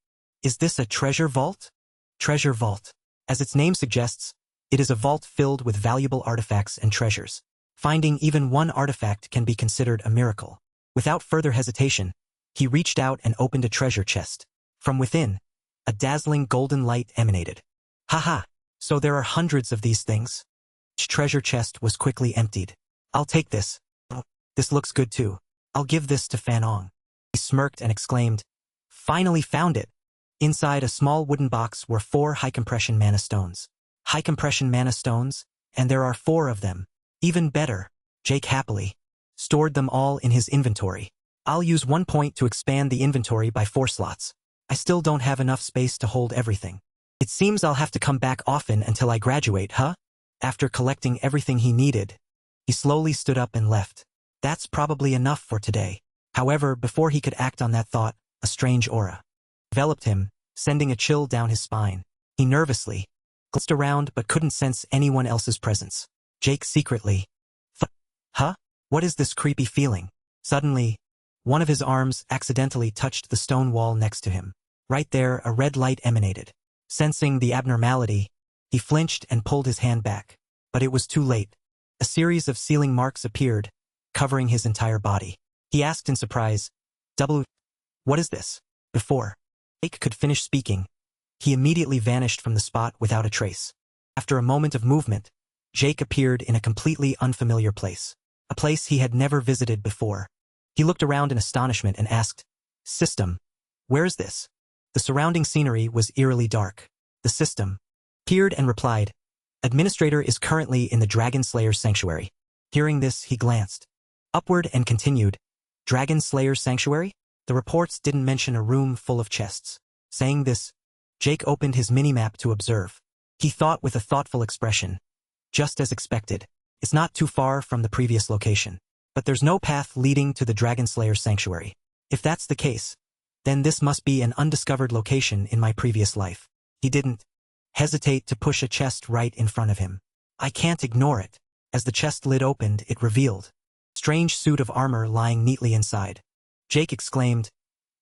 "Is this a treasure vault?" Treasure vault. As its name suggests, it is a vault filled with valuable artifacts and treasures. Finding even one artifact can be considered a miracle. Without further hesitation, he reached out and opened a treasure chest. From within, a dazzling golden light emanated. Haha, so there are hundreds of these things? Each treasure chest was quickly emptied. "I'll take this. Oh, this looks good too. I'll give this to Fanong." He smirked and exclaimed, "Finally found it." Inside a small wooden box were 4 high-compression mana stones. High-compression mana stones, and there are 4 of them. Even better, Jake happily stored them all in his inventory. "I'll use 1 point to expand the inventory by 4 slots. I still don't have enough space to hold everything. It seems I'll have to come back often until I graduate, huh?" After collecting everything he needed, he slowly stood up and left. That's probably enough for today. However, before he could act on that thought, a strange aura enveloped him, sending a chill down his spine. He nervously glanced around but couldn't sense anyone else's presence. Jake secretly thought, "Huh? What is this creepy feeling?" Suddenly, one of his arms accidentally touched the stone wall next to him. Right there, a red light emanated. Sensing the abnormality, he flinched and pulled his hand back. But it was too late. A series of sealing marks appeared, covering his entire body. He asked in surprise, "What is this?" Before Jake could finish speaking, he immediately vanished from the spot without a trace. After a moment of movement, Jake appeared in a completely unfamiliar place. A place he had never visited before. He looked around in astonishment and asked, "System, where is this?" The surrounding scenery was eerily dark. The system appeared and replied, "Administrator is currently in the Dragon Slayer's sanctuary." Hearing this, he glanced upward and continued, "Dragon Slayer's sanctuary?" The reports didn't mention a room full of chests. Saying this, Jake opened his mini-map to observe. He thought with a thoughtful expression, "Just as expected. It's not too far from the previous location. But there's no path leading to the Dragon Slayer's sanctuary. If that's the case, then this must be an undiscovered location in my previous life." He didn't hesitate to push a chest right in front of him. "I can't ignore it." As the chest lid opened, it revealed a strange suit of armor lying neatly inside. Jake exclaimed,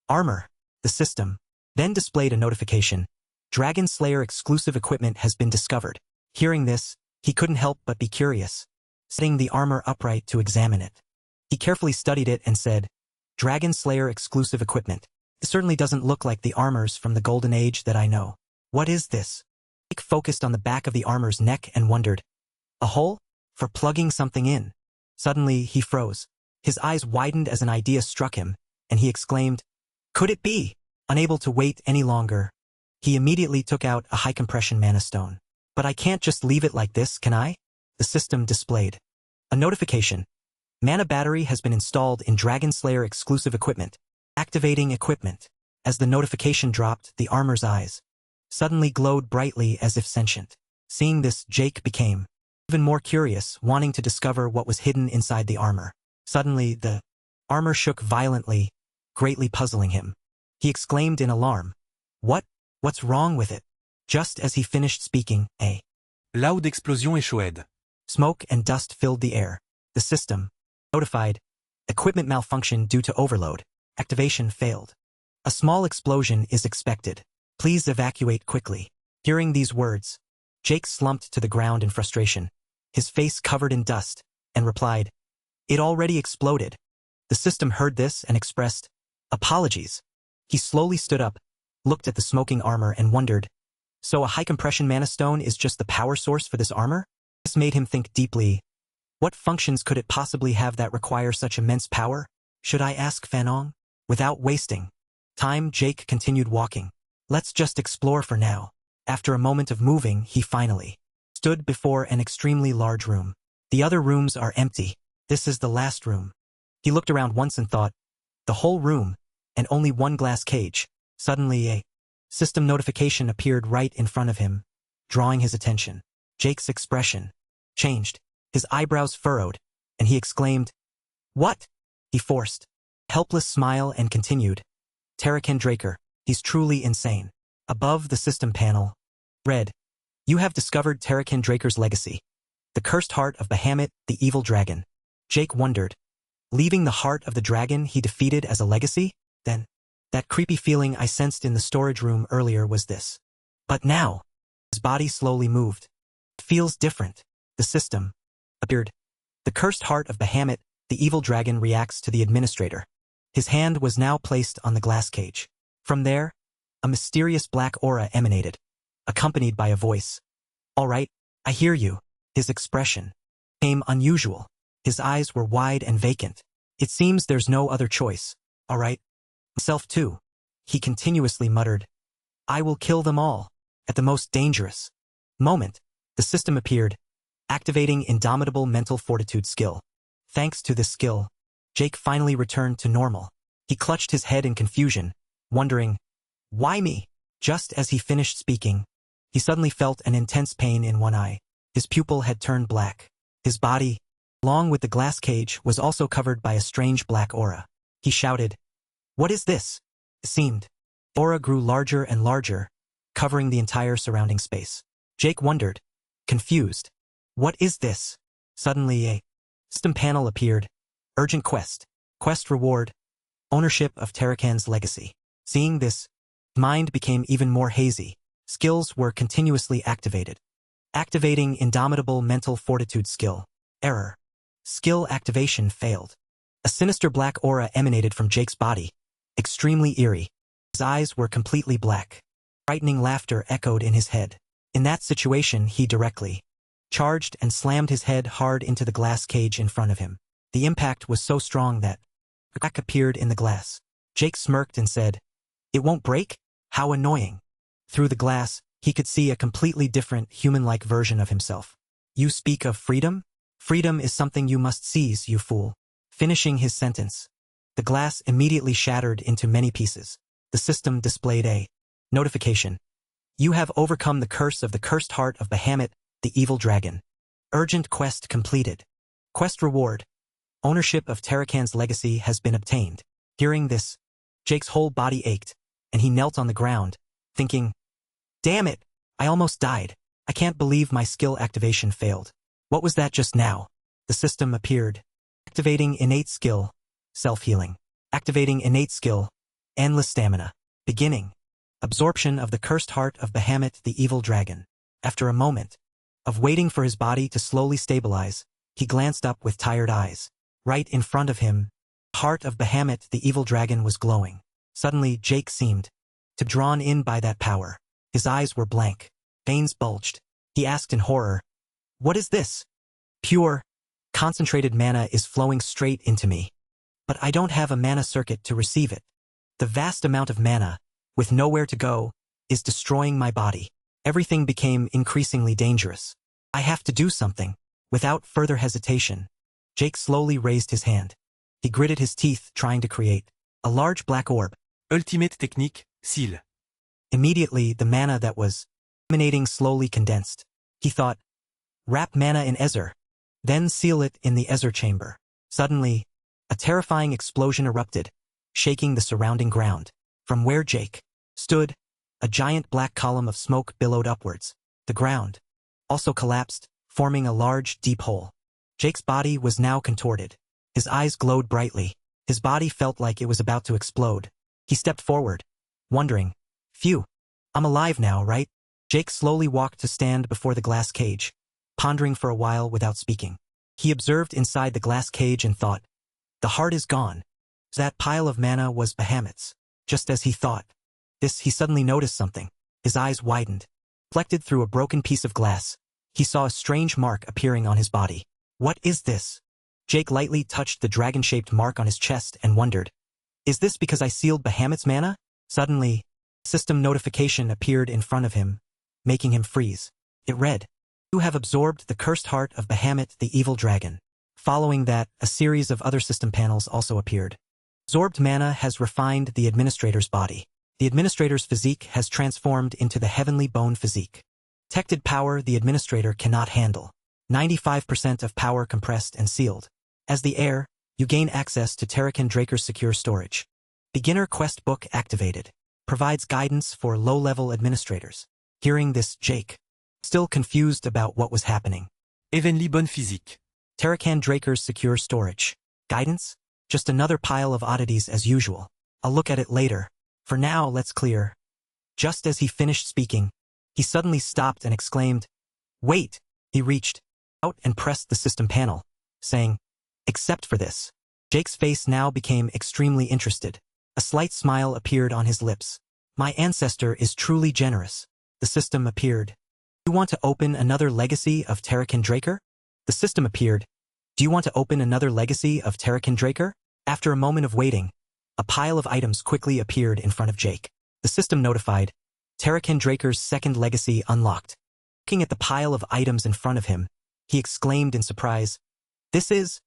"Armor!" The system then displayed a notification. "Dragon Slayer exclusive equipment has been discovered." Hearing this, he couldn't help but be curious. Setting the armor upright to examine it, he carefully studied it and said, "Dragon Slayer exclusive equipment. It certainly doesn't look like the armors from the Golden Age that I know. What is this?" Jake focused on the back of the armor's neck and wondered, "A hole? For plugging something in?" Suddenly, he froze. His eyes widened as an idea struck him, and he exclaimed, "Could it be?" Unable to wait any longer, he immediately took out a high-compression mana stone. "But I can't just leave it like this, can I?" The system displayed a notification. "Mana battery has been installed in Dragon Slayer exclusive equipment. Activating equipment." As the notification dropped, the armor's eyes suddenly glowed brightly as if sentient. Seeing this, Jake became even more curious, wanting to discover what was hidden inside the armor. Suddenly, the armor shook violently, greatly puzzling him. He exclaimed in alarm, What's wrong with it?" Just as he finished speaking, a loud explosion échoued. Smoke and dust filled the air. The system notified, "Equipment malfunction due to overload. Activation failed. A small explosion is expected. Please evacuate quickly." Hearing these words, Jake slumped to the ground in frustration, his face covered in dust, and replied, "It already exploded." The system heard this and expressed apologies. He slowly stood up, looked at the smoking armor and wondered, "So a high-compression mana stone is just the power source for this armor?" This made him think deeply. What functions could it possibly have that require such immense power? Should I ask Fanong? Without wasting time, Jake continued walking. "Let's just explore for now." After a moment of moving, he finally stood before an extremely large room. The other rooms are empty. This is the last room. He looked around once and thought, the whole room, and only one glass cage. Suddenly a system notification appeared right in front of him, drawing his attention. Jake's expression changed. His eyebrows furrowed, and he exclaimed, "What?" He forced a helpless smile and continued, "Tarakan Draker, he's truly insane." Above the system panel read, "You have discovered Tarakan Draker's legacy. The cursed heart of Bahamut, the evil dragon." Jake wondered, leaving the heart of the dragon he defeated as a legacy? Then, that creepy feeling I sensed in the storage room earlier was this. But now, his body slowly moved. It feels different. The system appeared. The cursed heart of Bahamut, the evil dragon, reacts to the administrator. His hand was now placed on the glass cage. From there, a mysterious black aura emanated, accompanied by a voice. "All right, I hear you." His expression became unusual. His eyes were wide and vacant. "It seems there's no other choice. All right. Myself too." He continuously muttered, "I will kill them all." At the most dangerous moment, the system appeared, activating indomitable mental fortitude skill. Thanks to this skill, Jake finally returned to normal. He clutched his head in confusion, wondering, why me? Just as he finished speaking, he suddenly felt an intense pain in one eye. His pupil had turned black. His body, along with the glass cage, was also covered by a strange black aura. He shouted, "What is this?" It seemed. The aura grew larger and larger, covering the entire surrounding space. Jake wondered, confused. What is this? Suddenly a system panel appeared. Urgent quest. Quest reward. Ownership of Tarakan's legacy. Seeing this, his mind became even more hazy. Skills were continuously activated. Activating indomitable mental fortitude skill. Error. Skill activation failed. A sinister black aura emanated from Jake's body, extremely eerie. His eyes were completely black. Frightening laughter echoed in his head. In that situation, he directly charged and slammed his head hard into the glass cage in front of him. The impact was so strong that a crack appeared in the glass. Jake smirked and said, "It won't break? How annoying." Through the glass, he could see a completely different, human-like version of himself. "You speak of freedom? Freedom is something you must seize, you fool." Finishing his sentence, the glass immediately shattered into many pieces. The system displayed a notification. "You have overcome the curse of the cursed heart of Bahamut, the evil dragon. Urgent quest completed. Quest reward. Ownership of Tarakan's legacy has been obtained." Hearing this, Jake's whole body ached, and he knelt on the ground, thinking, "Damn it, I almost died. I can't believe my skill activation failed. What was that just now?" The system appeared. Activating innate skill. Self-healing. Activating innate skill. Endless stamina. Beginning. Absorption of the cursed heart of Bahamut, the evil dragon. After a moment of waiting for his body to slowly stabilize, he glanced up with tired eyes. Right in front of him, the heart of Bahamut, the evil dragon, was glowing. Suddenly, Jake seemed to be drawn in by that power. His eyes were blank. Veins bulged. He asked in horror, "What is this?" "Pure, concentrated mana is flowing straight into me. But I don't have a mana circuit to receive it. The vast amount of mana, with nowhere to go, is destroying my body." Everything became increasingly dangerous. "I have to do something." Without further hesitation, Jake slowly raised his hand. He gritted his teeth, trying to create a large black orb. Ultimate technique, seal. Immediately, the mana that was emanating slowly condensed. He thought, "Wrap mana in Ezer, then seal it in the Ezer chamber." Suddenly, a terrifying explosion erupted, shaking the surrounding ground. From where Jake stood, a giant black column of smoke billowed upwards. The ground also collapsed, forming a large, deep hole. Jake's body was now contorted. His eyes glowed brightly. His body felt like it was about to explode. He stepped forward, wondering, "Phew, I'm alive now, right?" Jake slowly walked to stand before the glass cage, pondering for a while without speaking. He observed inside the glass cage and thought, "The heart is gone." That pile of mana was Bahamut's. Just as he thought this, he suddenly noticed something. His eyes widened. Reflected through a broken piece of glass, he saw a strange mark appearing on his body. "What is this?" Jake lightly touched the dragon-shaped mark on his chest and wondered, "Is this because I sealed Bahamut's mana?" Suddenly, a system notification appeared in front of him, making him freeze. It read, "You have absorbed the cursed heart of Bahamut the evil dragon." Following that, a series of other system panels also appeared. Absorbed mana has refined the administrator's body. The administrator's physique has transformed into the heavenly bone physique. Detected power the administrator cannot handle. 95% of power compressed and sealed. As the heir, you gain access to Terrakin Draker's secure storage. Beginner quest book activated. Provides guidance for low-level administrators. Hearing this, Jake, still confused about what was happening. Heavenly bonne physique. Terrakin Draker's secure storage. Guidance? Just another pile of oddities as usual. I'll look at it later. For now, let's clear. Just as he finished speaking, he suddenly stopped and exclaimed, "Wait!" He reached out and pressed the system panel, saying, "Except for this." Jake's face now became extremely interested. A slight smile appeared on his lips. "My ancestor is truly generous." The system appeared. "You want to open another legacy of Terrakin Draker?" The system appeared. "Do you want to open another legacy of Terrakin Draker?" After a moment of waiting, a pile of items quickly appeared in front of Jake. The system notified, Terrakin Draker's second legacy unlocked. Looking at the pile of items in front of him, he exclaimed in surprise, "This is..."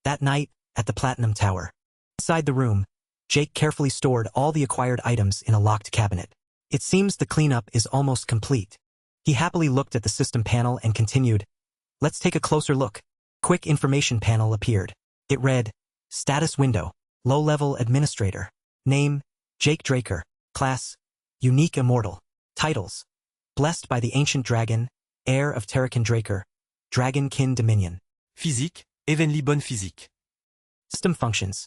That night, at the Platinum Tower. Inside the room, Jake carefully stored all the acquired items in a locked cabinet. It seems the cleanup is almost complete. He happily looked at the system panel and continued, "Let's take a closer look." Quick information panel appeared. It read, Status window, low-level administrator. Name, Jake Draker. Class, unique immortal. Titles, blessed by the ancient dragon, heir of Terrakin Draker, dragonkin dominion. Physique, heavenly bonne physique. System functions,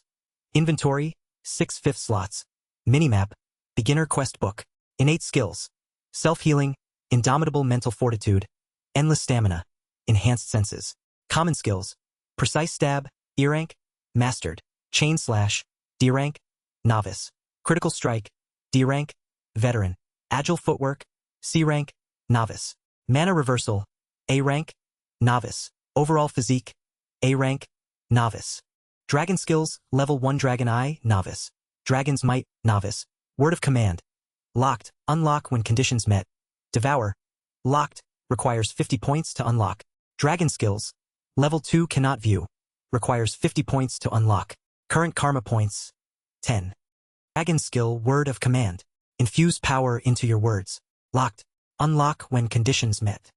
inventory, 6/5 slots. Minimap, beginner quest book. Innate skills, self-healing, indomitable mental fortitude, endless stamina, enhanced senses. Common skills, precise stab, E rank, mastered, chain slash, D rank, novice, critical strike, D rank, veteran, agile footwork, C rank, novice, mana reversal, A rank, novice, overall physique, A rank, novice. Dragon skills, level 1 dragon eye, novice, dragon's might, novice, word of command, locked, unlock when conditions met, devour, locked, requires 50 points to unlock. Dragon skills, level 2 cannot view, requires 50 points to unlock. Current karma points, 10. Dragon skill, word of command, infuse power into your words, locked, unlock when conditions met.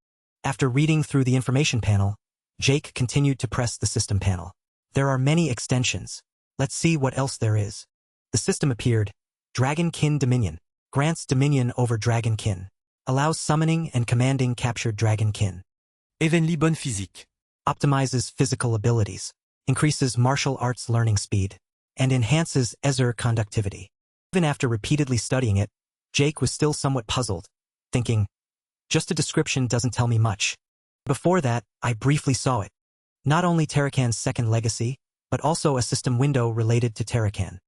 After reading through the information panel, Jake continued to press the system panel. There are many extensions. Let's see what else there is. The system appeared. Dragonkin Dominion. Grants dominion over Dragonkin. Allows summoning and commanding captured Dragonkin. Heavenly bonne physique. Optimizes physical abilities. Increases martial arts learning speed. And enhances Ezer conductivity. Even after repeatedly studying it, Jake was still somewhat puzzled, thinking, just a description doesn't tell me much. Before that, I briefly saw it. Not only Terrakin's second legacy, but also a system window related to Terrakin.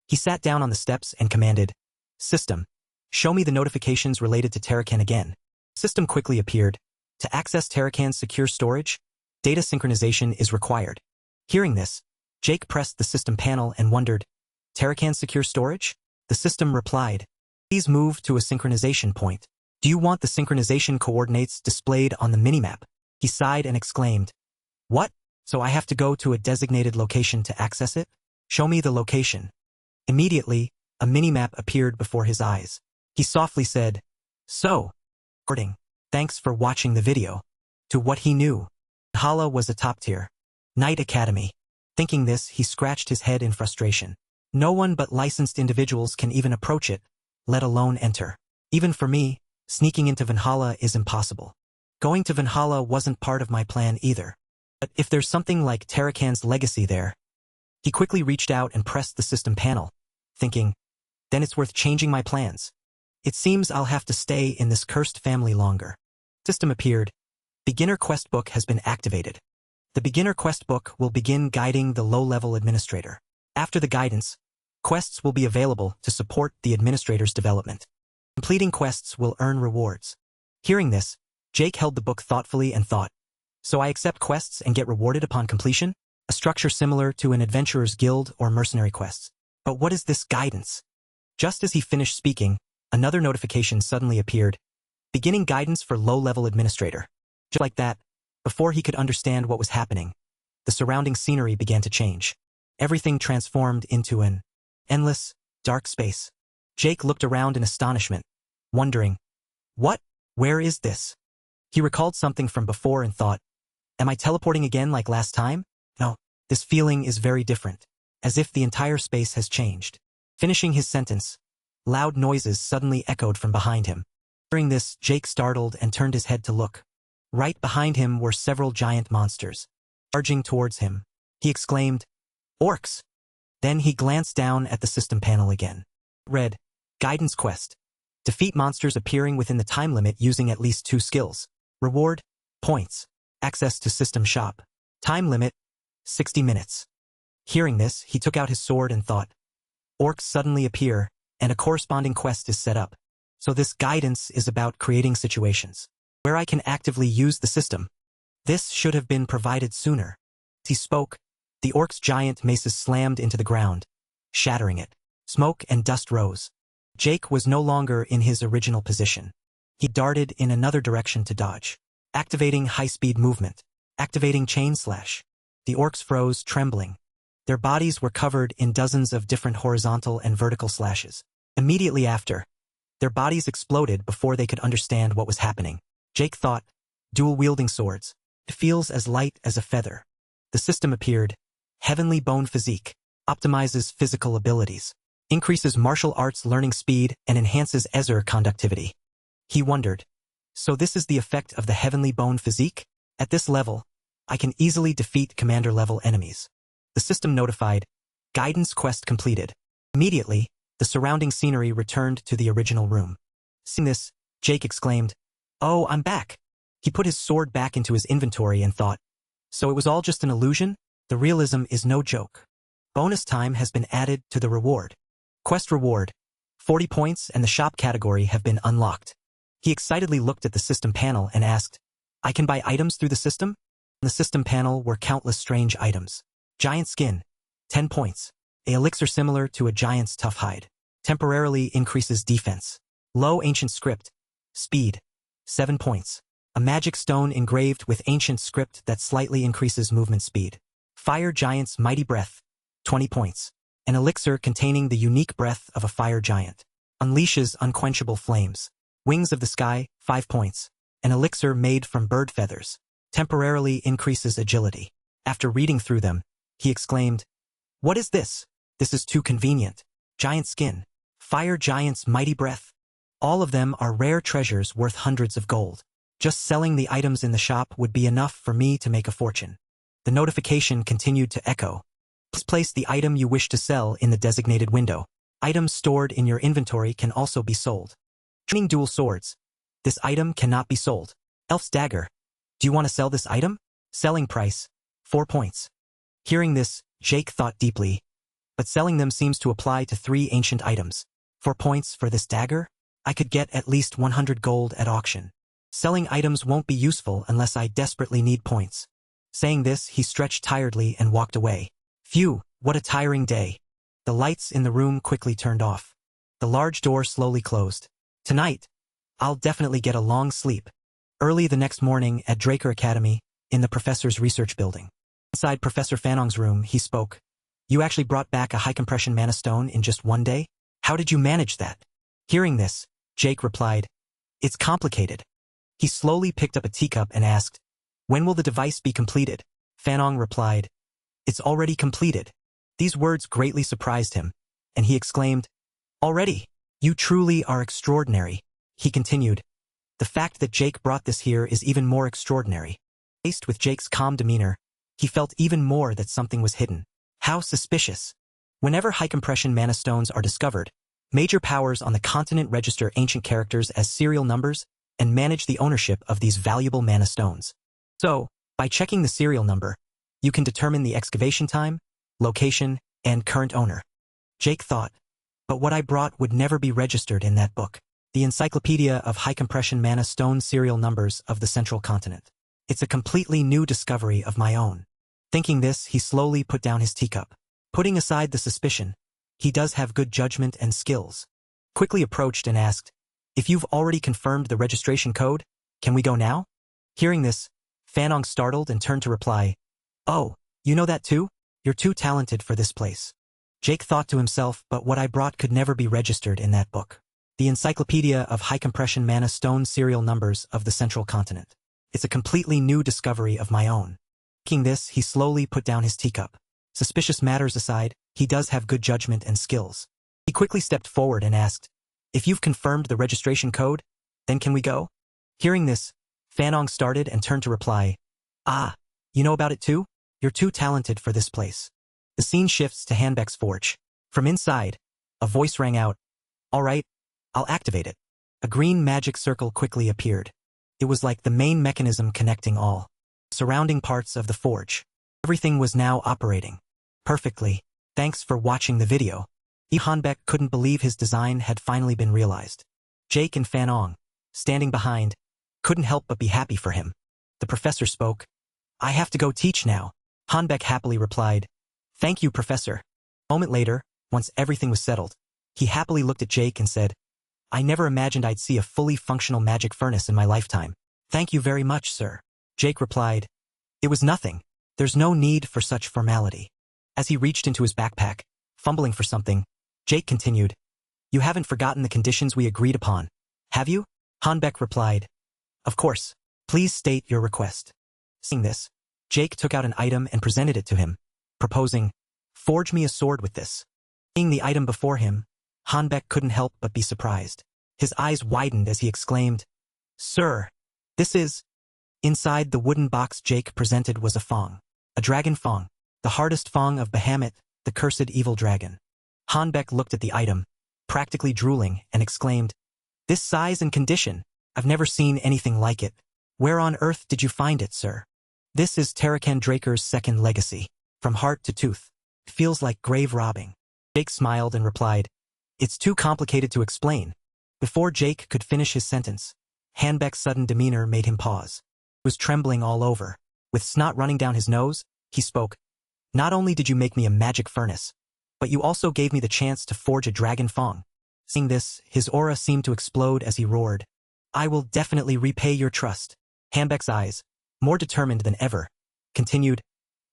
He sat down on the steps and commanded, System, show me the notifications related to Terrakin again. System quickly appeared. To access Terrakin's secure storage, data synchronization is required. Hearing this, Jake pressed the system panel and wondered, Terrakin's secure storage? The system replied, please move to a synchronization point. Do you want the synchronization coordinates displayed on the minimap? He sighed and exclaimed, what? So I have to go to a designated location to access it? Show me the location. Immediately, a minimap appeared before his eyes. He softly said, so, recording. Thanks for watching the video. To what he knew, Yahello was a top tier Knight Academy. Thinking this, he scratched his head in frustration. No one but licensed individuals can even approach it, let alone enter. Even for me, sneaking into Valhalla is impossible. Going to Valhalla wasn't part of my plan either. But if there's something like Terrakin's legacy there, he quickly reached out and pressed the system panel, thinking, then it's worth changing my plans. It seems I'll have to stay in this cursed family longer. System appeared. Beginner quest book has been activated. The beginner quest book will begin guiding the low-level administrator. After the guidance, quests will be available to support the administrator's development. Completing quests will earn rewards. Hearing this, Jake held the book thoughtfully and thought, so I accept quests and get rewarded upon completion? A structure similar to an adventurer's guild or mercenary quests. But what is this guidance? Just as he finished speaking, another notification suddenly appeared. Beginning guidance for low-level administrator. Just like that, before he could understand what was happening, the surrounding scenery began to change. Everything transformed into an endless, dark space. Jake looked around in astonishment, wondering, what? Where is this? He recalled something from before and thought, am I teleporting again like last time? No, this feeling is very different, as if the entire space has changed. Finishing his sentence, loud noises suddenly echoed from behind him. Hearing this, Jake startled and turned his head to look. Right behind him were several giant monsters, charging towards him. He exclaimed, orcs! Then he glanced down at the system panel again. Read, Guidance Quest. Defeat monsters appearing within the time limit using at least 2 skills. Reward, points. Access to system shop. Time limit, 60 minutes. Hearing this, he took out his sword and thought, orcs suddenly appear, and a corresponding quest is set up. So this guidance is about creating situations where I can actively use the system. This should have been provided sooner. As he spoke, the orc's giant maces slammed into the ground, shattering it. Smoke and dust rose. Jake was no longer in his original position. He darted in another direction to dodge. Activating high-speed movement. Activating chain slash. The orcs froze, trembling. Their bodies were covered in dozens of different horizontal and vertical slashes. Immediately after, their bodies exploded before they could understand what was happening. Jake thought, dual-wielding swords. It feels as light as a feather. The system appeared. Heavenly Bone Physique. Optimizes physical abilities. Increases martial arts learning speed and enhances Ezur conductivity. He wondered, so this is the effect of the Heavenly Bone Physique? At this level, I can easily defeat commander-level enemies. The system notified, guidance quest completed. Immediately, the surrounding scenery returned to the original room. Seeing this, Jake exclaimed, oh, I'm back. He put his sword back into his inventory and thought, so it was all just an illusion? The realism is no joke. Bonus time has been added to the reward. Quest reward, 40 points and the shop category have been unlocked. He excitedly looked at the system panel and asked, I can buy items through the system? On the system panel were countless strange items. Giant skin, 10 points. A elixir similar to a giant's tough hide. Temporarily increases defense. Low ancient script. Speed, 7 points. A magic stone engraved with ancient script that slightly increases movement speed. Fire giant's mighty breath, 20 points. An elixir containing the unique breath of a fire giant. Unleashes unquenchable flames. Wings of the sky, 5 points. An elixir made from bird feathers. Temporarily increases agility. After reading through them, he exclaimed, what is this? This is too convenient. Giant skin. Fire giant's mighty breath. All of them are rare treasures worth hundreds of gold. Just selling the items in the shop would be enough for me to make a fortune. The notification continued to echo. Please place the item you wish to sell in the designated window. Items stored in your inventory can also be sold. Training dual swords. This item cannot be sold. Elf's dagger. Do you want to sell this item? Selling price, 4 points. Hearing this, Jake thought deeply. But selling them seems to apply to 3 ancient items. 4 points for this dagger? I could get at least 100 gold at auction. Selling items won't be useful unless I desperately need points. Saying this, he stretched tiredly and walked away. Phew, what a tiring day. The lights in the room quickly turned off. The large door slowly closed. Tonight, I'll definitely get a long sleep. Early the next morning at Draker Academy, in the professor's research building. Inside Professor Fanong's room, he spoke. You actually brought back a high-compression mana stone in just 1 day? How did you manage that? Hearing this, Jake replied, it's complicated. He slowly picked up a teacup and asked, when will the device be completed? Fanong replied, it's already completed. These words greatly surprised him, and he exclaimed, already? You truly are extraordinary. He continued, the fact that Jake brought this here is even more extraordinary. Faced with Jake's calm demeanor, he felt even more that something was hidden. How suspicious. Whenever high-compression mana stones are discovered, major powers on the continent register ancient characters as serial numbers and manage the ownership of these valuable mana stones. So, by checking the serial number, you can determine the excavation time, location, and current owner. Jake thought, but what I brought would never be registered in that book. The Encyclopedia of High-Compression Mana Stone Serial Numbers of the Central Continent. It's a completely new discovery of my own. Thinking this, he slowly put down his teacup. Putting aside the suspicion, he does have good judgment and skills. Quickly approached and asked, If you've already confirmed the registration code, can we go now? Hearing this, Fanong startled and turned to reply, "Oh, you know that too? You're too talented for this place." Jake thought to himself, but what I brought could never be registered in that book. The Encyclopedia of High-Compression Mana Stone Serial Numbers of the Central Continent. It's a completely new discovery of my own. Thinking this, he slowly put down his teacup. Suspicious matters aside, he does have good judgment and skills. He quickly stepped forward and asked, "If you've confirmed the registration code, then can we go?" Hearing this, Fanong started and turned to reply, "Ah, you know about it too? You're too talented for this place." The scene shifts to Hanbeck's forge. From inside, a voice rang out, "All right, I'll activate it." A green magic circle quickly appeared. It was like the main mechanism connecting all surrounding parts of the forge. Everything was now operating perfectly. Thanks for watching the video. Hanbeck couldn't believe his design had finally been realized. Jake and Fanong, standing behind, couldn't help but be happy for him. The professor spoke. "I have to go teach now." Hanbeck happily replied, "Thank you, Professor." A moment later, once everything was settled, he happily looked at Jake and said, "I never imagined I'd see a fully functional magic furnace in my lifetime. Thank you very much, sir." Jake replied, "It was nothing. There's no need for such formality." As he reached into his backpack, fumbling for something, Jake continued, "You haven't forgotten the conditions we agreed upon, have you?" Hanbeck replied, "Of course. Please state your request." Seeing this, Jake took out an item and presented it to him, proposing, "Forge me a sword with this." Seeing the item before him, Hanbeck couldn't help but be surprised. His eyes widened as he exclaimed, "Sir, this is—" Inside the wooden box Jake presented was a fong. A dragon fong, the hardest fong of Bahamut, the cursed evil dragon. Hanbeck looked at the item, practically drooling, and exclaimed, "This size and condition, I've never seen anything like it. Where on earth did you find it, sir?" "This is Tarakan Draker's second legacy. From heart to tooth. Feels like grave robbing." Jake smiled and replied, "It's too complicated to explain." Before Jake could finish his sentence, Hanbeck's sudden demeanor made him pause. He was trembling all over. With snot running down his nose, he spoke, "Not only did you make me a magic furnace, but you also gave me the chance to forge a dragon fong." Seeing this, his aura seemed to explode as he roared, "I will definitely repay your trust." Hanbeck's eyes, more determined than ever, continued,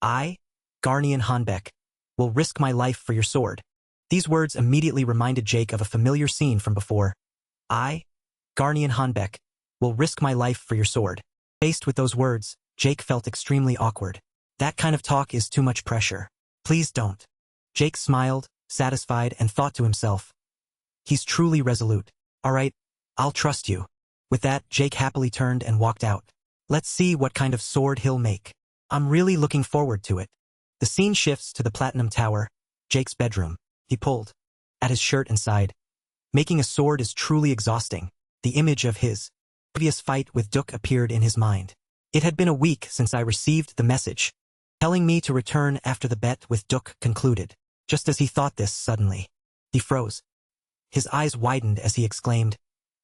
"I, Garnian Hanbeck, will risk my life for your sword." These words immediately reminded Jake of a familiar scene from before. "I, Garnian Hanbeck, will risk my life for your sword." Faced with those words, Jake felt extremely awkward. That kind of talk is too much pressure. Please don't. Jake smiled, satisfied, and thought to himself, "He's truly resolute. All right, I'll trust you." With that, Jake happily turned and walked out. Let's see what kind of sword he'll make. I'm really looking forward to it. The scene shifts to the Platinum Tower, Jake's bedroom. He pulled at his shirt inside. Making a sword is truly exhausting. The image of his previous fight with Duke appeared in his mind. It had been a week since I received the message, telling me to return after the bet with Duke concluded. Just as he thought this, suddenly, he froze. His eyes widened as he exclaimed,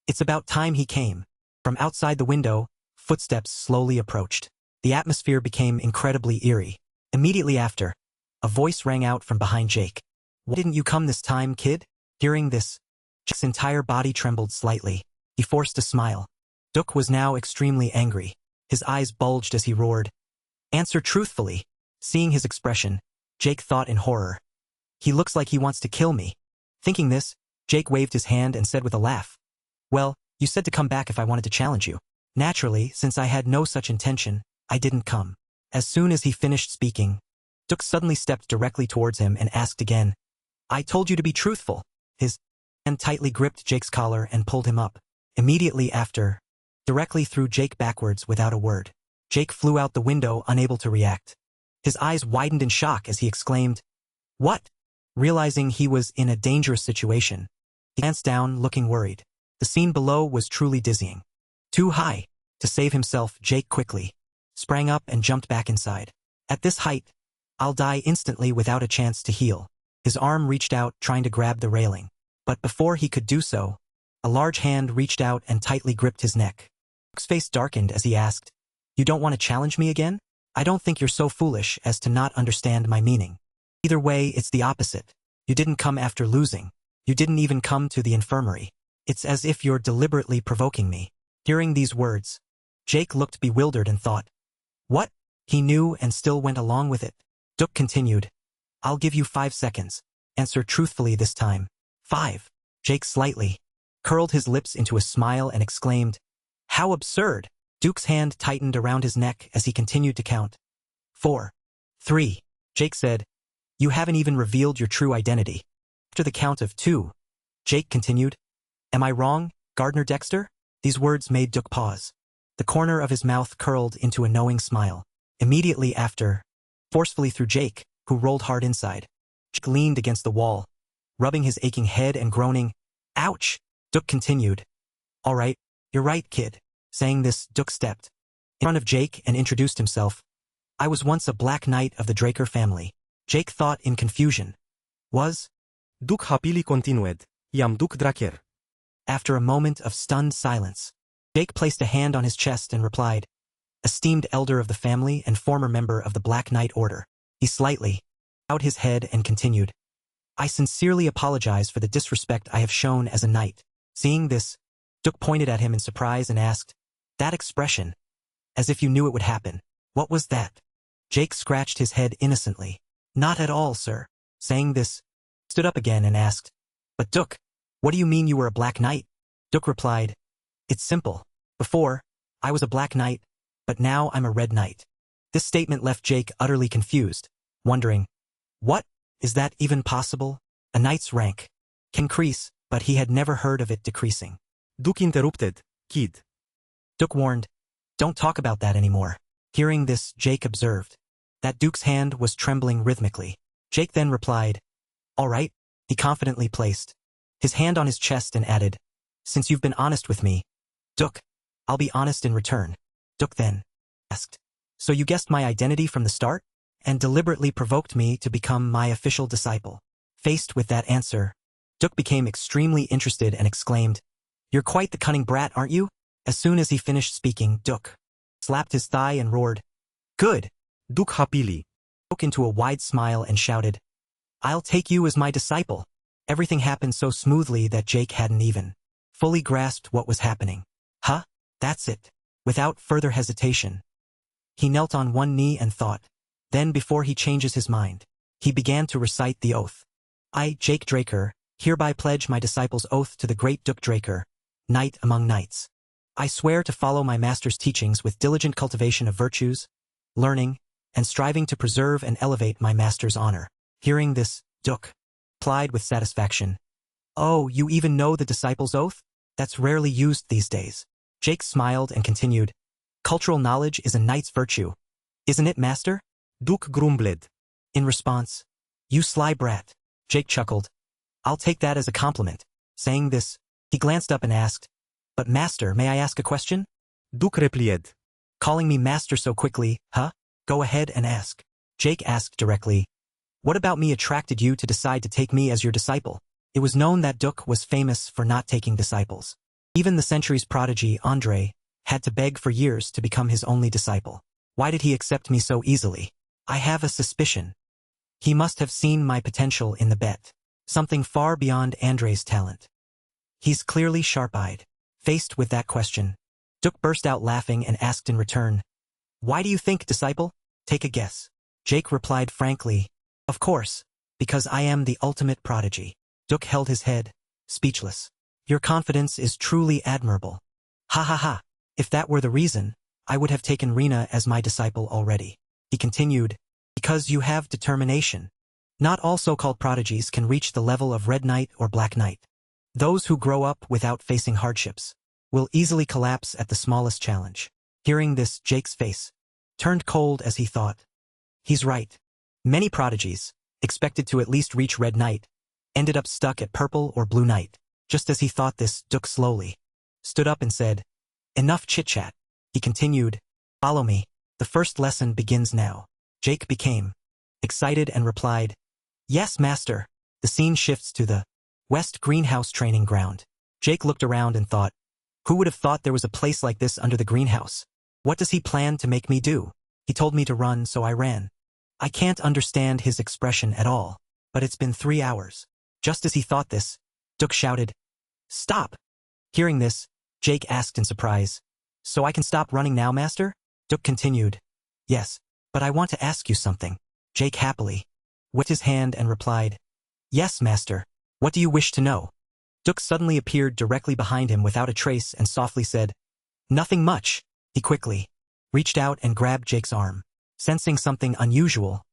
"It's about time he came." From outside the window, footsteps slowly approached. The atmosphere became incredibly eerie. Immediately after, a voice rang out from behind Jake. "Why didn't you come this time, kid?" Hearing this, Jake's entire body trembled slightly. He forced a smile. Duke was now extremely angry. His eyes bulged as he roared, "Answer truthfully." Seeing his expression, Jake thought in horror, "He looks like he wants to kill me." Thinking this, Jake waved his hand and said with a laugh, "Well, you said to come back if I wanted to challenge you. Naturally, since I had no such intention, I didn't come." As soon as he finished speaking, Duke suddenly stepped directly towards him and asked again, "I told you to be truthful." His hand tightly gripped Jake's collar and pulled him up. Immediately after, directly threw Jake backwards without a word. Jake flew out the window, unable to react. His eyes widened in shock as he exclaimed, "What?" Realizing he was in a dangerous situation, he glanced down, looking worried. The scene below was truly dizzying. Too high. To save himself, Jake quickly sprang up and jumped back inside. At this height, I'll die instantly without a chance to heal. His arm reached out, trying to grab the railing. But before he could do so, a large hand reached out and tightly gripped his neck. Duke's face darkened as he asked, "You don't want to challenge me again? I don't think you're so foolish as to not understand my meaning. Either way, it's the opposite. You didn't come after losing. You didn't even come to the infirmary. It's as if you're deliberately provoking me. Hearing these words, Jake looked bewildered and thought, what? He knew and still went along with it. Duck continued, I'll give you 5 seconds. Answer truthfully this time. 5. Jake slightly curled his lips into a smile and exclaimed, how absurd! Duke's hand tightened around his neck as he continued to count. 4. 3. Jake said, you haven't even revealed your true identity. After the count of 2, Jake continued, am I wrong, Gardner Dexter? These words made Duke pause. The corner of his mouth curled into a knowing smile. Immediately after, forcefully through Jake, who rolled hard inside. Jake leaned against the wall, rubbing his aching head and groaning, ouch! Duke continued, all right, you're right, kid. Saying this, Duke stepped in front of Jake and introduced himself. I was once a Black Knight of the Draker family. Jake thought in confusion. Was? Duke happily continued, Iam Duke Draker. After a moment of stunned silence, Jake placed a hand on his chest and replied, esteemed elder of the family and former member of the Black Knight Order. He slightly bowed his head and continued, I sincerely apologize for the disrespect I have shown as a knight. Seeing this, Duke pointed at him in surprise and asked, that expression, as if you knew it would happen. What was that? Jake scratched his head innocently. Not at all, sir. Saying this, stood up again and asked, but Duke, what do you mean you were a Black Knight? Duke replied, it's simple. Before, I was a Black Knight, but now I'm a Red Knight. This statement left Jake utterly confused, wondering, what? Is that even possible? A knight's rank can increase, but he had never heard of it decreasing. Duke interrupted, kid. Duke warned, don't talk about that anymore. Hearing this, Jake observed that Duke's hand was trembling rhythmically. Jake then replied, all right, he confidently placed his hand on his chest and added, since you've been honest with me, Duke, I'll be honest in return. Duke then asked, so you guessed my identity from the start? And deliberately provoked me to become my official disciple. Faced with that answer, Duke became extremely interested and exclaimed, you're quite the cunning brat, aren't you? As soon as he finished speaking, Duke slapped his thigh and roared, good! Duke happily broke into a wide smile and shouted, I'll take you as my disciple. Everything happened so smoothly that Jake hadn't even fully grasped what was happening. Huh? That's it. Without further hesitation, he knelt on one knee and thought. Then before he changes his mind, he began to recite the oath. I, Jake Draker, hereby pledge my disciple's oath to the great Duke Draker, knight among knights. I swear to follow my master's teachings with diligent cultivation of virtues, learning, and striving to preserve and elevate my master's honor. Hearing this, Duke replied with satisfaction, oh, you even know the disciple's oath? That's rarely used these days. Jake smiled and continued, cultural knowledge is a knight's virtue. Isn't it, master? Duke grumbled. In response, you sly brat. Jake chuckled. I'll take that as a compliment. Saying this, he glanced up and asked, but master, may I ask a question? Duke replied, calling me master so quickly, huh? Go ahead and ask. Jake asked directly, what about me attracted you to decide to take me as your disciple? It was known that Duke was famous for not taking disciples. Even the century's prodigy, Andre, had to beg for years to become his only disciple. Why did he accept me so easily? I have a suspicion. He must have seen my potential in the bet. Something far beyond Andre's talent. He's clearly sharp-eyed. Faced with that question, Duke burst out laughing and asked in return, why do you think, disciple? Take a guess. Jake replied frankly, of course, because I am the ultimate prodigy. Duke held his head, speechless. Your confidence is truly admirable. Ha ha ha. If that were the reason, I would have taken Rena as my disciple already. He continued, because you have determination. Not all so-called prodigies can reach the level of Red Knight or Black Knight. Those who grow up without facing hardships will easily collapse at the smallest challenge. Hearing this, Jake's face turned cold as he thought. He's right. Many prodigies, expected to at least reach Red Knight, ended up stuck at Purple or Blue Knight. Just as he thought this, Duke slowly stood up and said, enough chit-chat. He continued, follow me. The first lesson begins now. Jake became excited and replied, yes, master. The scene shifts to the West Greenhouse training ground. Jake looked around and thought, who would have thought there was a place like this under the greenhouse? What does he plan to make me do? He told me to run, so I ran. I can't understand his expression at all, but it's been 3 hours. Just as he thought this, Duke shouted, stop! Hearing this, Jake asked in surprise, "So I can stop running now, master?" Duke continued, "Yes, but I want to ask you something." Jake happily waved his hand and replied, "Yes, master. What do you wish to know?" Duke suddenly appeared directly behind him without a trace and softly said, "Nothing much." He quickly reached out and grabbed Jake's arm. Sensing something unusual,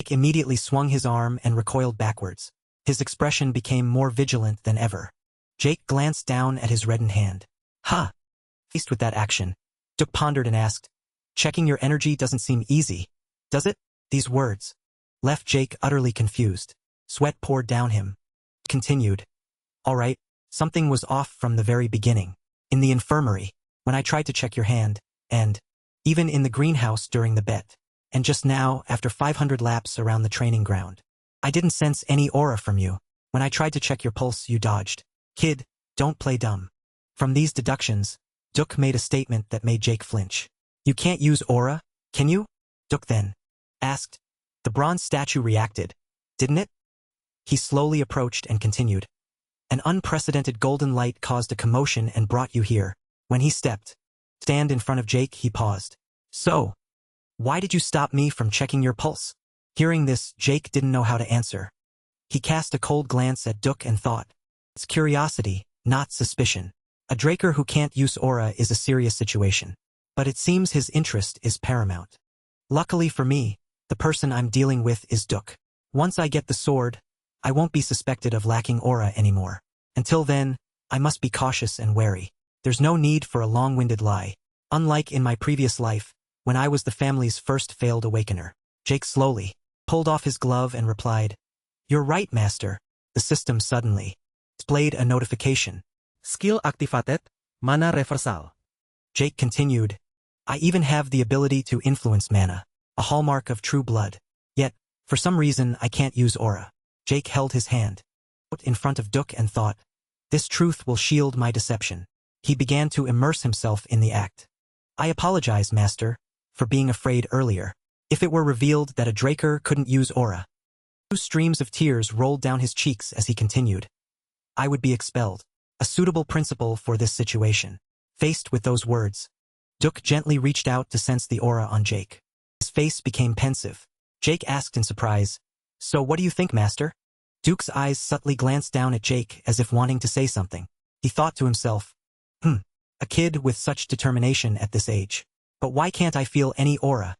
Jake immediately swung his arm and recoiled backwards. His expression became more vigilant than ever. Jake glanced down at his reddened hand. "Ha!" Faced with that action, Duke pondered and asked, "Checking your energy doesn't seem easy, does it?" These words left Jake utterly confused. Sweat poured down him. Continued, "All right, something was off from the very beginning. In the infirmary, when I tried to check your hand, and even in the greenhouse during the bet, and just now after 500 laps around the training ground. I didn't sense any aura from you. When I tried to check your pulse, you dodged. Kid, don't play dumb." From these deductions, Duke made a statement that made Jake flinch. "You can't use aura, can you?" Duke then asked. The bronze statue reacted, didn't it? He slowly approached and continued. "An unprecedented golden light caused a commotion and brought you here." When he stand in front of Jake, he paused. "So, why did you stop me from checking your pulse?" Hearing this, Jake didn't know how to answer. He cast a cold glance at Duke and thought, "It's curiosity, not suspicion. A Draker who can't use aura is a serious situation. But it seems his interest is paramount. Luckily for me, the person I'm dealing with is Duke. Once I get the sword, I won't be suspected of lacking aura anymore. Until then, I must be cautious and wary. There's no need for a long-winded lie. Unlike in my previous life, when I was the family's first failed awakener." Jake slowly pulled off his glove and replied, "You're right, master." The system suddenly displayed a notification. Skill activated, mana reversal. Jake continued, "I even have the ability to influence mana, a hallmark of true blood. Yet, for some reason, I can't use aura." Jake held his hand out in front of Duke and thought, "This truth will shield my deception." He began to immerse himself in the act. "I apologize, master, for being afraid earlier. If it were revealed that a Draker couldn't use aura." 2 streams of tears rolled down his cheeks as he continued, "I would be expelled. A suitable principal for this situation." Faced with those words, Duke gently reached out to sense the aura on Jake. His face became pensive. Jake asked in surprise, "So what do you think, master?" Duke's eyes subtly glanced down at Jake as if wanting to say something. He thought to himself, a kid with such determination at this age. But why can't I feel any aura?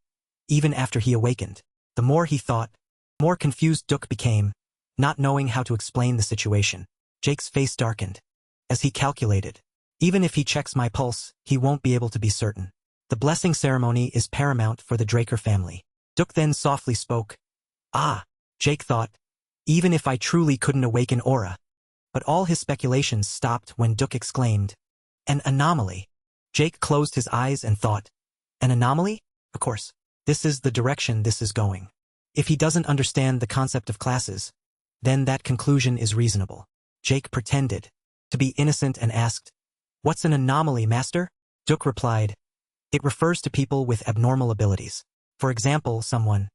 Even after he awakened. The more he thought, the more confused Duke became, not knowing how to explain the situation. Jake's face darkened as he calculated, "Even if he checks my pulse, he won't be able to be certain. The blessing ceremony is paramount for the Draker family." Duke then softly spoke. "Ah," Jake thought, "even if I truly couldn't awaken aura." But all his speculations stopped when Duke exclaimed, "An anomaly." Jake closed his eyes and thought, "An anomaly? Of course. This is the direction this is going. If he doesn't understand the concept of classes, then that conclusion is reasonable." Jake pretended to be innocent and asked, "What's an anomaly, master?" Duke replied, "It refers to people with abnormal abilities. For example, someone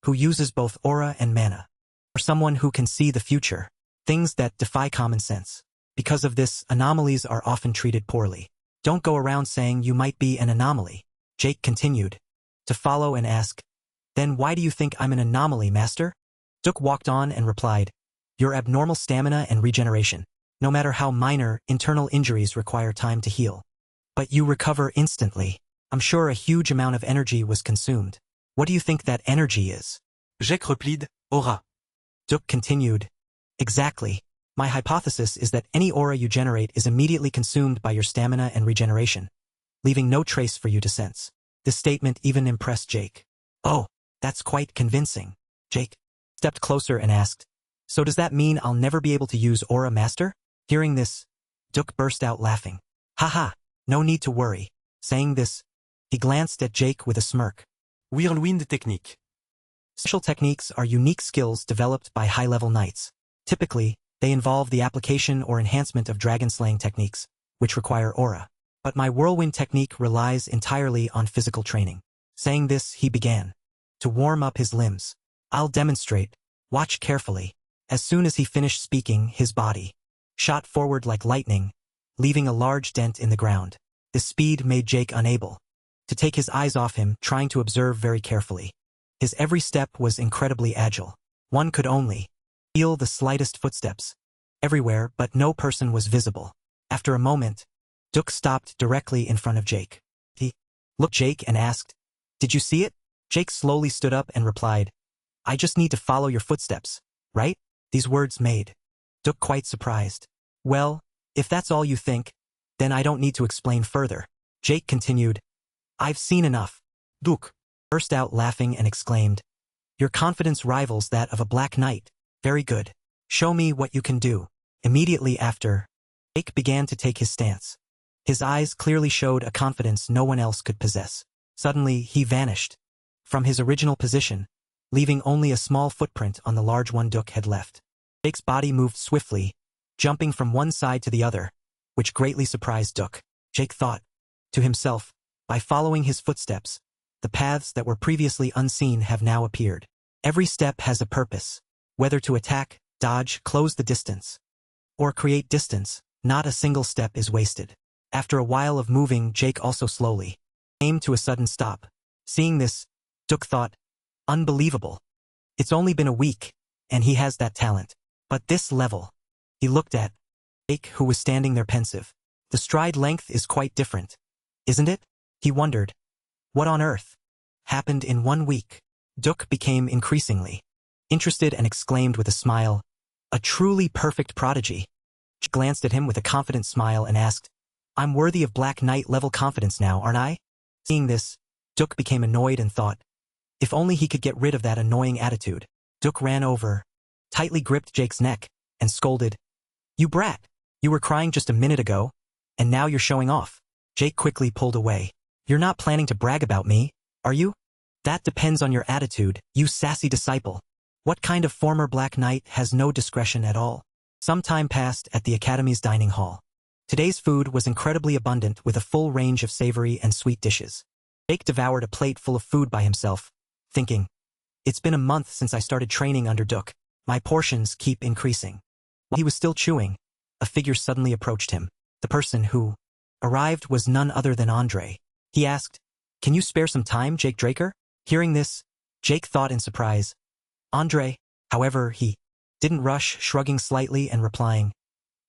who uses both aura and mana, or someone who can see the future, things that defy common sense. Because of this, anomalies are often treated poorly. Don't go around saying you might be an anomaly." Jake continued to follow and ask, "Then why do you think I'm an anomaly, master?" Duke walked on and replied, "Your abnormal stamina and regeneration. No matter how minor, internal injuries require time to heal. But you recover instantly. I'm sure a huge amount of energy was consumed. What do you think that energy is?" Jake replied, aura. Duke continued, "Exactly. My hypothesis is that any aura you generate is immediately consumed by your stamina and regeneration, leaving no trace for you to sense." This statement even impressed Jake. "Oh, that's quite convincing." Jake stepped closer and asked, "So does that mean I'll never be able to use aura, master?" Hearing this, Duke burst out laughing. "Haha, no need to worry." Saying this, he glanced at Jake with a smirk. Whirlwind technique. Special techniques are unique skills developed by high-level knights. Typically, they involve the application or enhancement of dragon-slaying techniques, which require aura. But my whirlwind technique relies entirely on physical training. Saying this, he began to warm up his limbs. "I'll demonstrate. Watch carefully." As soon as he finished speaking, his body shot forward like lightning, leaving a large dent in the ground. The speed made Jake unable to take his eyes off him, trying to observe very carefully. His every step was incredibly agile. One could only feel the slightest footsteps everywhere, but no person was visible. After a moment, Duck stopped directly in front of Jake. He looked at Jake and asked, "Did you see it?" Jake slowly stood up and replied, "I just need to follow your footsteps, right?" These words made Duck quite surprised. "Well, if that's all you think, then I don't need to explain further." Jake continued, "I've seen enough." Duck burst out laughing and exclaimed, "Your confidence rivals that of a black knight. Very good. Show me what you can do." Immediately after, Jake began to take his stance. His eyes clearly showed a confidence no one else could possess. Suddenly, he vanished from his original position, leaving only a small footprint on the large one Duck had left. Jake's body moved swiftly, jumping from one side to the other, which greatly surprised Duck. Jake thought to himself, by following his footsteps, the paths that were previously unseen have now appeared. Every step has a purpose, whether to attack, dodge, close the distance, or create distance. Not a single step is wasted. After a while of moving, Jake also slowly came to a sudden stop. Seeing this, Duck thought, unbelievable. It's only been a week, and he has that talent. But this level. He looked at Jake, who was standing there pensive. The stride length is quite different, isn't it? He wondered. What on earth happened in 1 week? Duck became increasingly interested and exclaimed with a smile, "A truly perfect prodigy." Jake glanced at him with a confident smile and asked, "I'm worthy of Black Knight level confidence now, aren't I?" Seeing this, Duck became annoyed and thought, if only he could get rid of that annoying attitude. Duck ran over, tightly gripped Jake's neck, and scolded, "You brat! You were crying just a minute ago, and now you're showing off." Jake quickly pulled away. "You're not planning to brag about me, are you?" "That depends on your attitude, you sassy disciple. What kind of former Black Knight has no discretion at all?" Some time passed at the Academy's dining hall. Today's food was incredibly abundant with a full range of savory and sweet dishes. Jake devoured a plate full of food by himself, thinking, "It's been a month since I started training under Duck. My portions keep increasing." While he was still chewing, a figure suddenly approached him. The person who arrived was none other than Andre. He asked, "Can you spare some time, Jake Draker?" Hearing this, Jake thought in surprise. Andre, however, he didn't rush, shrugging slightly and replying,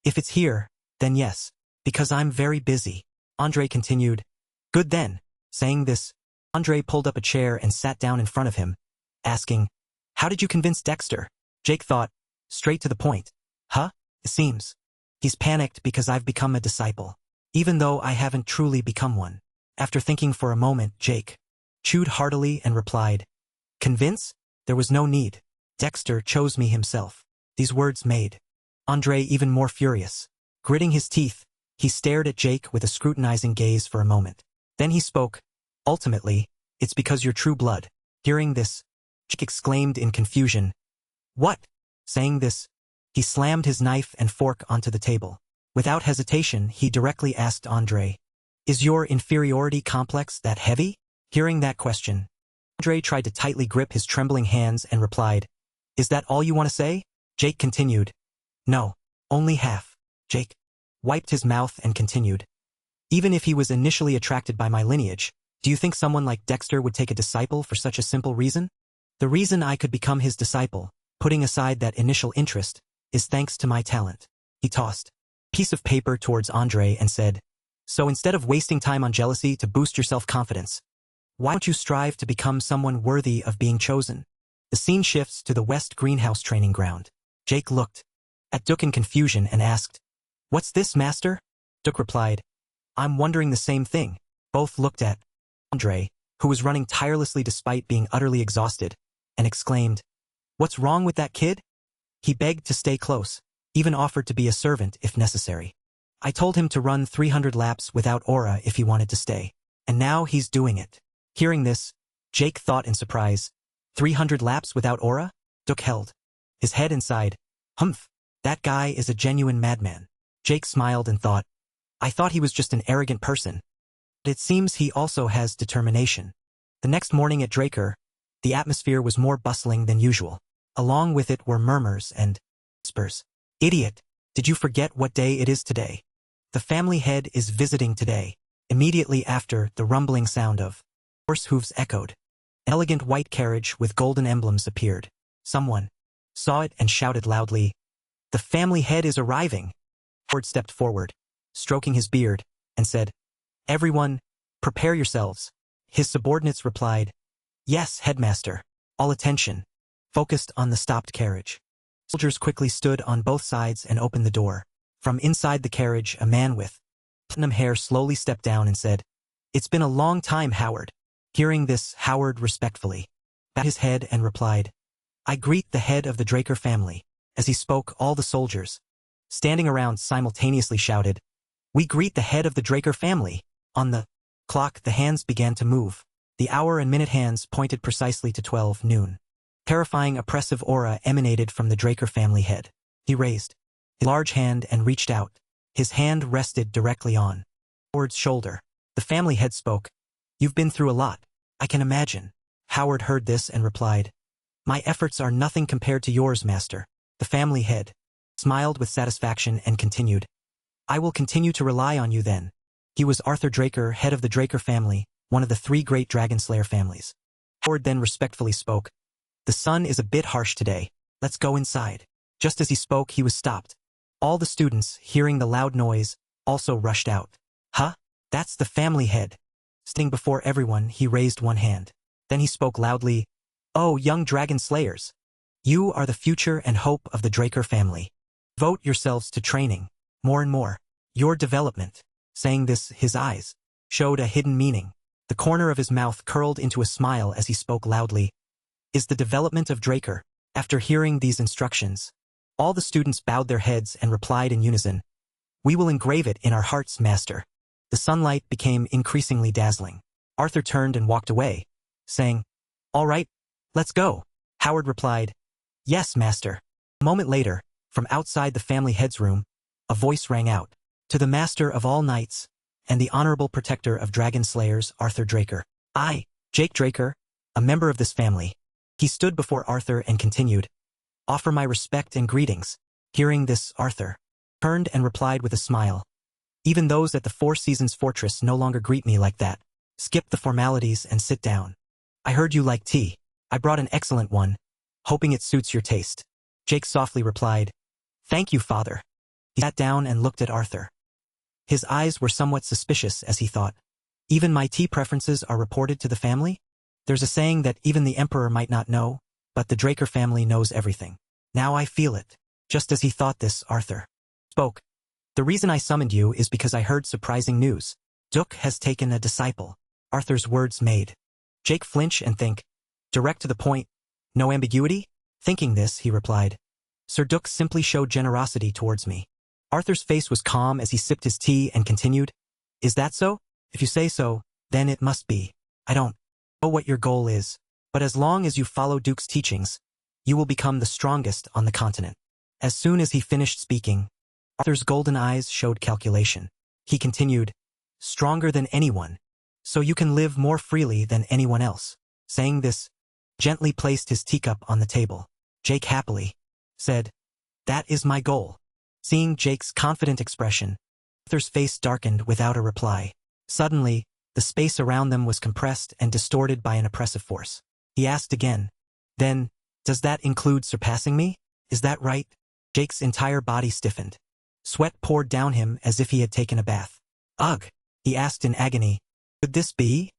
"If it's here, then yes, because I'm very busy." Andre continued, "Good then." Saying this, Andre pulled up a chair and sat down in front of him, asking, "How did you convince Dexter?" Jake thought, straight to the point. "Huh? It seems he's panicked because I've become a disciple, even though I haven't truly become one." After thinking for a moment, Jake chewed heartily and replied, "Convince? There was no need. Dexter chose me himself." These words made Andre even more furious. Gritting his teeth, he stared at Jake with a scrutinizing gaze for a moment. Then he spoke, "Ultimately, it's because you're true blood." Hearing this, Jake exclaimed in confusion, "What?" Saying this, he slammed his knife and fork onto the table. Without hesitation, he directly asked Andre, "Is your inferiority complex that heavy?" Hearing that question, Andre tried to tightly grip his trembling hands and replied, "Is that all you want to say?" Jake continued, "No, only half." Jake wiped his mouth and continued, "Even if he was initially attracted by my lineage, do you think someone like Dexter would take a disciple for such a simple reason? The reason I could become his disciple, putting aside that initial interest, is thanks to my talent." He tossed a piece of paper towards Andre and said, "So instead of wasting time on jealousy to boost your self-confidence, why don't you strive to become someone worthy of being chosen?" The scene shifts to the West Greenhouse training ground. Jake looked at Duck in confusion and asked, "What's this, master?" Duck replied, "I'm wondering the same thing." Both looked at Andre, who was running tirelessly despite being utterly exhausted, and exclaimed, "What's wrong with that kid? He begged to stay close, even offered to be a servant if necessary. I told him to run 300 laps without aura if he wanted to stay, and now he's doing it." Hearing this, Jake thought in surprise, 300 laps without aura? Duck held his head inside. "Humph, that guy is a genuine madman." Jake smiled and thought, "I thought he was just an arrogant person. But it seems he also has determination." The next morning at Draker, the atmosphere was more bustling than usual. Along with it were murmurs and whispers. "Idiot, did you forget what day it is today? The family head is visiting today. Immediately after, the rumbling sound of horse hooves echoed. An elegant white carriage with golden emblems appeared. Someone saw it and shouted loudly, "The family head is arriving!" Howard stepped forward, stroking his beard, and said, "Everyone, prepare yourselves." His subordinates replied, "Yes, headmaster." All attention focused on the stopped carriage. Soldiers quickly stood on both sides and opened the door. From inside the carriage, a man with platinum hair slowly stepped down and said, "It's been a long time, Howard." Hearing this, Howard respectfully bowed his head and replied, "I greet the head of the Draker family." As he spoke, all the soldiers standing around simultaneously shouted, "We greet the head of the Draker family." On the clock, the hands began to move. The hour and minute hands pointed precisely to 12 noon. Terrifying, oppressive aura emanated from the Draker family head. He raised his large hand and reached out. His hand rested directly on Howard's shoulder. The family head spoke, "You've been through a lot, I can imagine." Howard heard this and replied, "My efforts are nothing compared to yours, master." The family head smiled with satisfaction and continued, "I will continue to rely on you then." He was Arthur Draker, head of the Draker family, one of the 3 great Dragon Slayer families. Howard then respectfully spoke, "The sun is a bit harsh today. Let's go inside." Just as he spoke, he was stopped. All the students, hearing the loud noise, also rushed out. "Huh? That's the family head." Standing before everyone, he raised one hand. Then he spoke loudly, "Oh, young Dragon Slayers! You are the future and hope of the Draker family. Devote yourselves to training, more and more, your development." Saying this, his eyes showed a hidden meaning. The corner of his mouth curled into a smile as he spoke loudly, "Is the development of Draker." After hearing these instructions, all the students bowed their heads and replied in unison, "We will engrave it in our hearts, master." The sunlight became increasingly dazzling. Arthur turned and walked away, saying, "All right, let's go." Howard replied, "Yes, master." A moment later, from outside the family head's room, a voice rang out, "To the master of all knights, and the honorable protector of dragon slayers, Arthur Draker. I, Jake Draker, a member of this family." He stood before Arthur and continued, "Offer my respect and greetings." Hearing this, Arthur turned and replied with a smile, "Even those at the Four Seasons Fortress no longer greet me like that. Skip the formalities and sit down. I heard you like tea. I brought an excellent one, hoping it suits your taste." Jake softly replied, "Thank you, father." He sat down and looked at Arthur. His eyes were somewhat suspicious as he thought, "Even my tea preferences are reported to the family? There's a saying that even the emperor might not know, but the Draker family knows everything. Now I feel it." Just as he thought this, Arthur spoke, "The reason I summoned you is because I heard surprising news. Duke has taken a disciple." Arthur's words made Jake flinch and think, "Direct to the point, no ambiguity?" Thinking this, he replied, "Sir Duke simply showed generosity towards me." Arthur's face was calm as he sipped his tea and continued, "Is that so? If you say so, then it must be. I don't know what your goal is, but as long as you follow Duke's teachings, you will become the strongest on the continent." As soon as he finished speaking, Arthur's golden eyes showed calculation. He continued, "Stronger than anyone, so you can live more freely than anyone else." Saying this, gently placed his teacup on the table. Jake happily said, "That is my goal." Seeing Jake's confident expression, Arthur's face darkened without a reply. Suddenly, the space around them was compressed and distorted by an oppressive force. He asked again, "Then, does that include surpassing me? Is that right?" Jake's entire body stiffened. Sweat poured down him as if he had taken a bath. "Ugh," he asked in agony, "could this be?"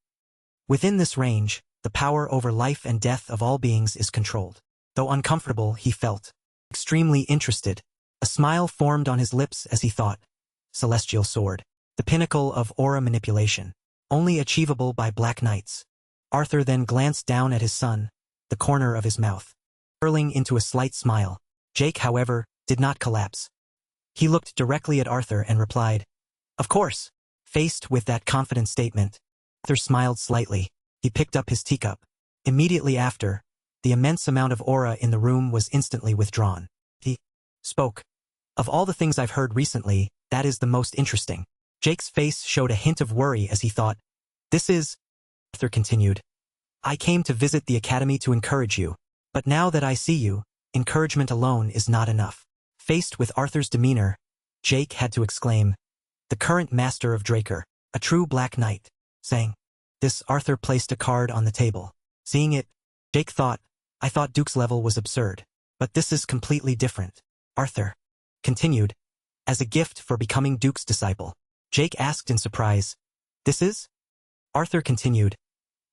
Within this range, the power over life and death of all beings is controlled. Though uncomfortable, he felt extremely interested. A smile formed on his lips as he thought, "Celestial sword, the pinnacle of aura manipulation, only achievable by Black Knights." Arthur then glanced down at his son, the corner of his mouth curling into a slight smile. Jake, however, did not collapse. He looked directly at Arthur and replied, "Of course." Faced with that confident statement, Arthur smiled slightly. He picked up his teacup. Immediately after, the immense amount of aura in the room was instantly withdrawn. He spoke, "Of all the things I've heard recently, that is the most interesting." Jake's face showed a hint of worry as he thought, "This is..." Arthur continued, "I came to visit the academy to encourage you, but now that I see you, encouragement alone is not enough." Faced with Arthur's demeanor, Jake had to exclaim, the current master of Draker, a true black knight, saying. This Arthur placed a card on the table. Seeing it, Jake thought, I thought Duke's level was absurd. But this is completely different. Arthur continued, as a gift for becoming Duke's disciple. Jake asked in surprise, this is? Arthur continued,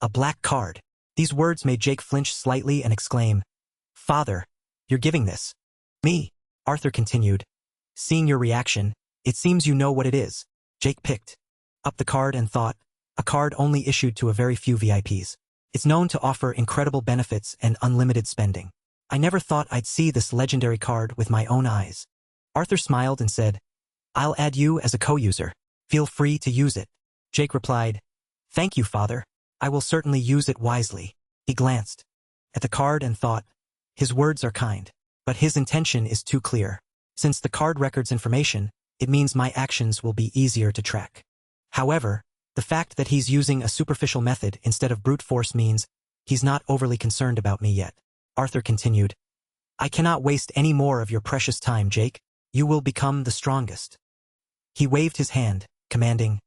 a black card. These words made Jake flinch slightly and exclaim, Father, you're giving this. Me, Arthur continued. Seeing your reaction, it seems you know what it is. Jake picked up the card and thought, a card only issued to a very few VIPs. It's known to offer incredible benefits and unlimited spending. I never thought I'd see this legendary card with my own eyes. Arthur smiled and said, I'll add you as a co-user. Feel free to use it. Jake replied, Thank you, Father. I will certainly use it wisely. He glanced at the card and thought, his words are kind, but his intention is too clear. Since the card records information, it means my actions will be easier to track. However, the fact that he's using a superficial method instead of brute force means he's not overly concerned about me yet. Arthur continued, I cannot waste any more of your precious time, Jake. You will become the strongest. He waved his hand, commanding,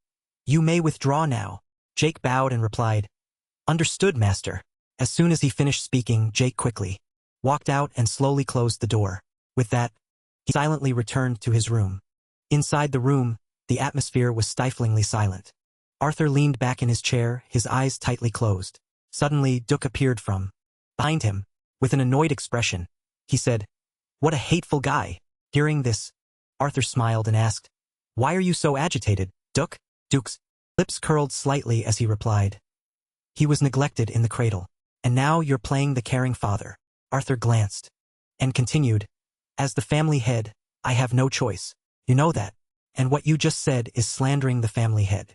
You may withdraw now. Jake bowed and replied, Understood, Master. As soon as he finished speaking, Jake quickly walked out and slowly closed the door. With that, he silently returned to his room. Inside the room, the atmosphere was stiflingly silent. Arthur leaned back in his chair, his eyes tightly closed. Suddenly, Duke appeared from behind him. With an annoyed expression, he said, What a hateful guy. Hearing this, Arthur smiled and asked, Why are you so agitated, Duke? Duke's lips curled slightly as he replied, He was neglected in the cradle, and now you're playing the caring father. Arthur glanced and continued, As the family head, I have no choice. You know that, and what you just said is slandering the family head.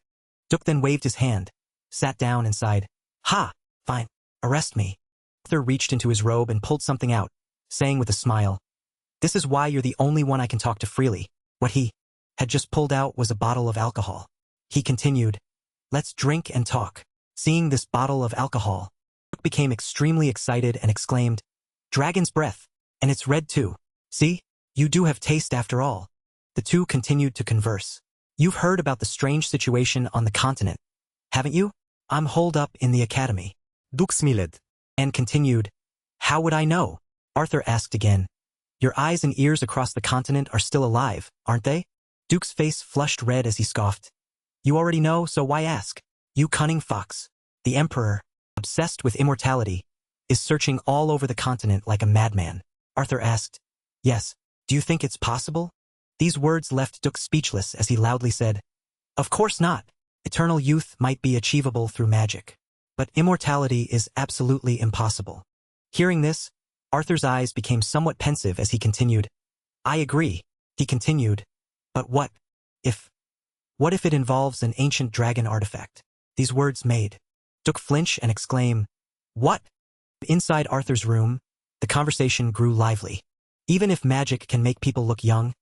Duke then waved his hand, sat down and sighed, Ha, fine, arrest me. Arthur reached into his robe and pulled something out, saying with a smile, This is why you're the only one I can talk to freely. What he had just pulled out was a bottle of alcohol. He continued, Let's drink and talk. Seeing this bottle of alcohol, Duke became extremely excited and exclaimed, Dragon's breath, and it's red too. See, you do have taste after all. The two continued to converse. You've heard about the strange situation on the continent, haven't you? I'm holed up in the academy. Duke smiled and continued, How would I know? Arthur asked again, Your eyes and ears across the continent are still alive, aren't they? Duke's face flushed red as he scoffed. You already know, so why ask? You cunning fox. The Emperor, obsessed with immortality, is searching all over the continent like a madman. Arthur asked, Yes, do you think it's possible? These words left Duke speechless as he loudly said, Of course not. Eternal youth might be achievable through magic, but immortality is absolutely impossible. Hearing this, Arthur's eyes became somewhat pensive as he continued, I agree, he continued, but what if it involves an ancient dragon artifact? These words made Duke flinch and exclaim, What? Inside Arthur's room, the conversation grew lively. Even if magic can make people look young,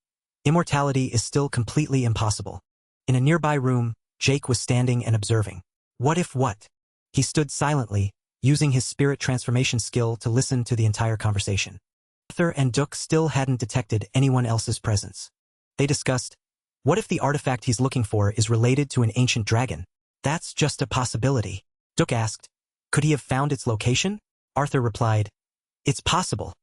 immortality is still completely impossible. In a nearby room, Jake was standing and observing. What if what? He stood silently, using his spirit transformation skill to listen to the entire conversation. Arthur and Duke still hadn't detected anyone else's presence. They discussed, what if the artifact he's looking for is related to an ancient dragon? That's just a possibility. Duke asked, could he have found its location? Arthur replied, it's possible.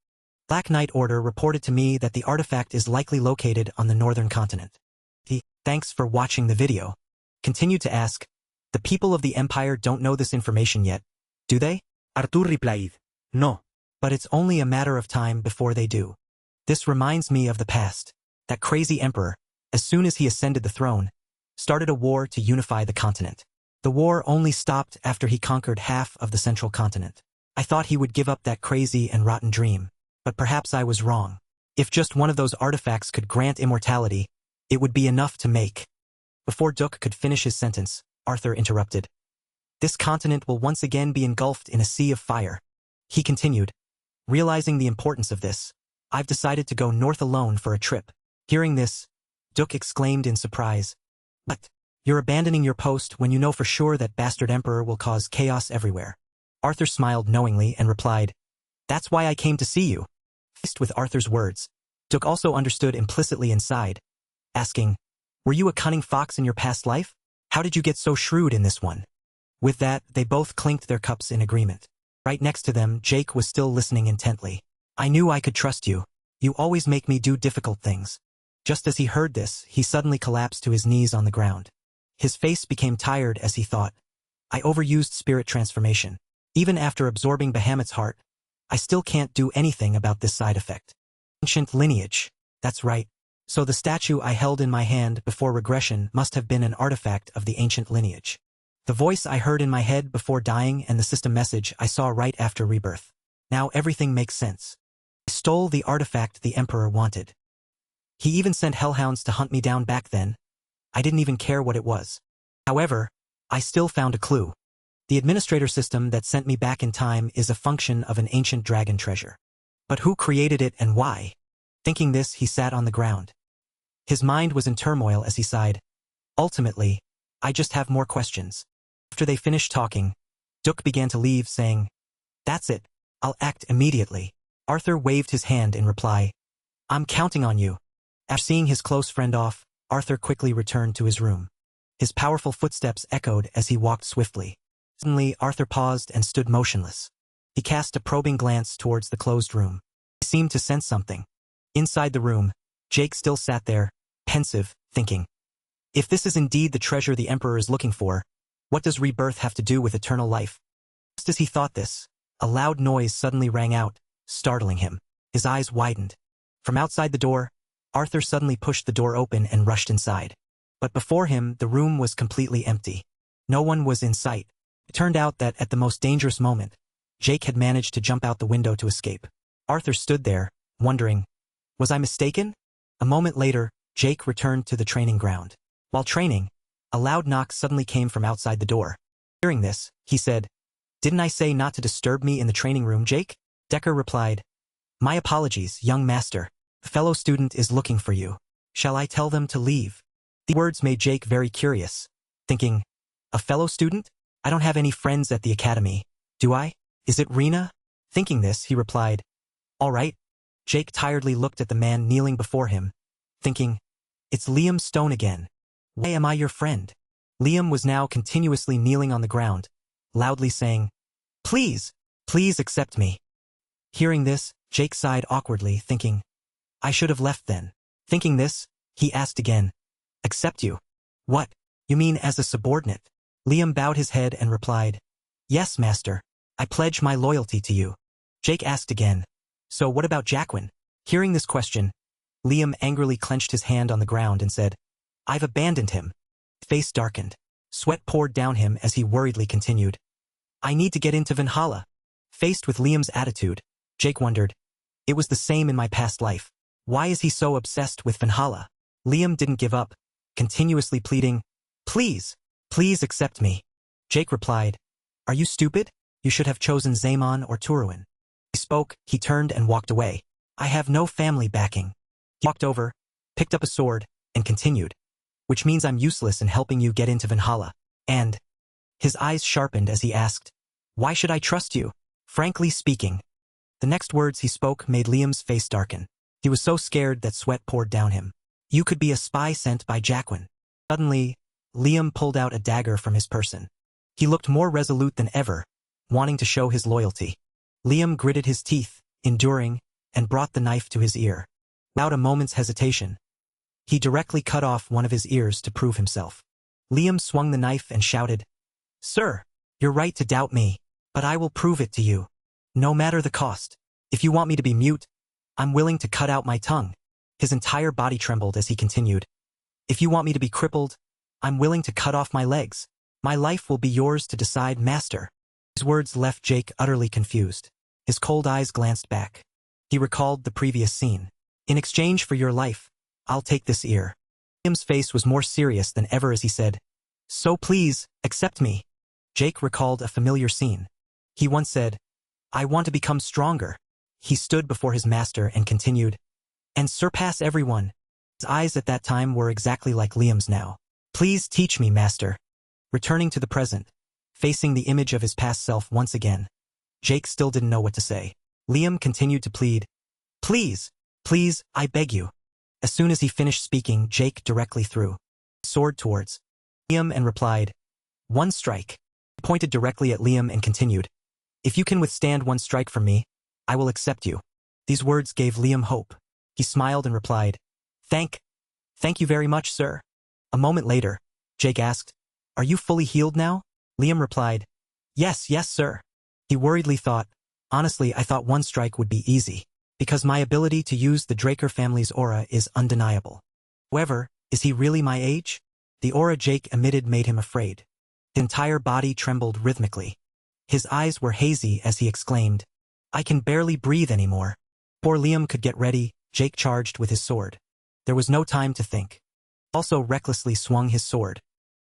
Black Knight Order reported to me that the artifact is likely located on the northern continent. Thanks for watching the video. Continued to ask, the people of the Empire don't know this information yet, do they? Arthur replied, no. But it's only a matter of time before they do. This reminds me of the past. That crazy emperor, as soon as he ascended the throne, started a war to unify the continent. The war only stopped after he conquered half of the central continent. I thought he would give up that crazy and rotten dream, but perhaps I was wrong. If just one of those artifacts could grant immortality, it would be enough to make. Before Duke could finish his sentence, Arthur interrupted. This continent will once again be engulfed in a sea of fire. He continued, realizing the importance of this, I've decided to go north alone for a trip. Hearing this, Duke exclaimed in surprise, But you're abandoning your post when you know for sure that Bastard Emperor will cause chaos everywhere. Arthur smiled knowingly and replied, That's why I came to see you. Faced with Arthur's words, Duke also understood implicitly inside, asking, Were you a cunning fox in your past life? How did you get so shrewd in this one? With that, they both clinked their cups in agreement. Right next to them, Jake was still listening intently. I knew I could trust you. You always make me do difficult things. Just as he heard this, he suddenly collapsed to his knees on the ground. His face became tired as he thought. I overused spirit transformation. Even after absorbing Bahamut's heart, I still can't do anything about this side effect. Ancient lineage. That's right. So the statue I held in my hand before regression must have been an artifact of the ancient lineage. The voice I heard in my head before dying and the system message I saw right after rebirth. Now everything makes sense. I stole the artifact the Emperor wanted. He even sent hellhounds to hunt me down back then. I didn't even care what it was. However, I still found a clue. The administrator system that sent me back in time is a function of an ancient dragon treasure. But who created it and why? Thinking this, he sat on the ground. His mind was in turmoil as he sighed. Ultimately, I just have more questions. After they finished talking, Duke began to leave, saying, That's it, I'll act immediately. Arthur waved his hand in reply. I'm counting on you. After seeing his close friend off, Arthur quickly returned to his room. His powerful footsteps echoed as he walked swiftly. Suddenly, Arthur paused and stood motionless. He cast a probing glance towards the closed room. He seemed to sense something. Inside the room, Jake still sat there, pensive, thinking. If this is indeed the treasure the Emperor is looking for, what does rebirth have to do with eternal life? Just as he thought this, a loud noise suddenly rang out, startling him. His eyes widened. From outside the door, Arthur suddenly pushed the door open and rushed inside. But before him, the room was completely empty. No one was in sight. It turned out that at the most dangerous moment, Jake had managed to jump out the window to escape. Arthur stood there, wondering, was I mistaken? A moment later, Jake returned to the training ground. While training, a loud knock suddenly came from outside the door. Hearing this, he said, Didn't I say not to disturb me in the training room, Jake? Decker replied, My apologies, young master. A fellow student is looking for you. Shall I tell them to leave? The words made Jake very curious, thinking, a fellow student? I don't have any friends at the academy, do I? Is it Rena? Thinking this, he replied, All right. Jake tiredly looked at the man kneeling before him, thinking, It's Liam Stone again. Why am I your friend? Liam was now continuously kneeling on the ground, loudly saying, Please, please accept me. Hearing this, Jake sighed awkwardly, thinking, I should have left then. Thinking this, he asked again, Accept you? What? You mean as a subordinate? Liam bowed his head and replied, Yes, master. I pledge my loyalty to you. Jake asked again, So what about Jacqueline? Hearing this question, Liam angrily clenched his hand on the ground and said, I've abandoned him. His face darkened. Sweat poured down him as he worriedly continued, I need to get into Valhalla. Faced with Liam's attitude, Jake wondered, It was the same in my past life. Why is he so obsessed with Valhalla? Liam didn't give up, continuously pleading, Please, please accept me. Jake replied, Are you stupid? You should have chosen Zaymon or Turuin. He spoke, he turned and walked away. I have no family backing. He walked over, picked up a sword, and continued, Which means I'm useless in helping you get into Valhalla. And his eyes sharpened as he asked, Why should I trust you? Frankly speaking. The next words he spoke made Liam's face darken. He was so scared that sweat poured down him. You could be a spy sent by Jacqueline. Suddenly, Liam pulled out a dagger from his person. He looked more resolute than ever, wanting to show his loyalty. Liam gritted his teeth, enduring, and brought the knife to his ear. Without a moment's hesitation, he directly cut off one of his ears to prove himself. Liam swung the knife and shouted, Sir, you're right to doubt me, but I will prove it to you. No matter the cost. If you want me to be mute, I'm willing to cut out my tongue. His entire body trembled as he continued. If you want me to be crippled, I'm willing to cut off my legs. My life will be yours to decide, master. His words left Jake utterly confused. His cold eyes glanced back. He recalled the previous scene. In exchange for your life, I'll take this ear. Liam's face was more serious than ever as he said, So please, accept me. Jake recalled a familiar scene. He once said, I want to become stronger. He stood before his master and continued, And surpass everyone. His eyes at that time were exactly like Liam's now. Please teach me, master. Returning to the present, facing the image of his past self once again, Jake still didn't know what to say. Liam continued to plead, Please, please, I beg you. As soon as he finished speaking, Jake directly threw sword towards Liam and replied, "One strike." He pointed directly at Liam and continued, "If you can withstand one strike from me, I will accept you." These words gave Liam hope. He smiled and replied, Thank you very much, sir." A moment later, Jake asked, "Are you fully healed now?" Liam replied, Yes, sir." He worriedly thought, "Honestly, I thought one strike would be easy, because my ability to use the Draker family's aura is undeniable. However, is he really my age?" The aura Jake emitted made him afraid. His entire body trembled rhythmically. His eyes were hazy as he exclaimed, "I can barely breathe anymore." Before Liam could get ready, Jake charged with his sword. There was no time to think. He also recklessly swung his sword.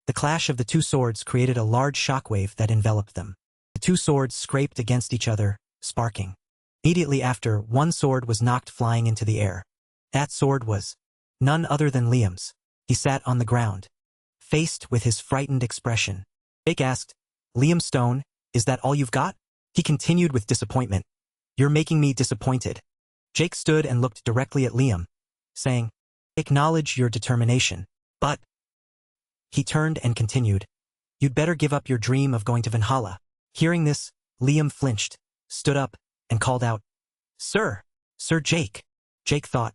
The clash of the two swords created a large shockwave that enveloped them. The two swords scraped against each other, sparking. Immediately after, one sword was knocked flying into the air. That sword was none other than Liam's. He sat on the ground, faced with his frightened expression. Jake asked, "Liam Stone, is that all you've got?" He continued with disappointment, "You're making me disappointed." Jake stood and looked directly at Liam, saying, "Acknowledge your determination, but..." He turned and continued, "You'd better give up your dream of going to Valhalla." Hearing this, Liam flinched, stood up, and called out, Sir Jake." Jake thought,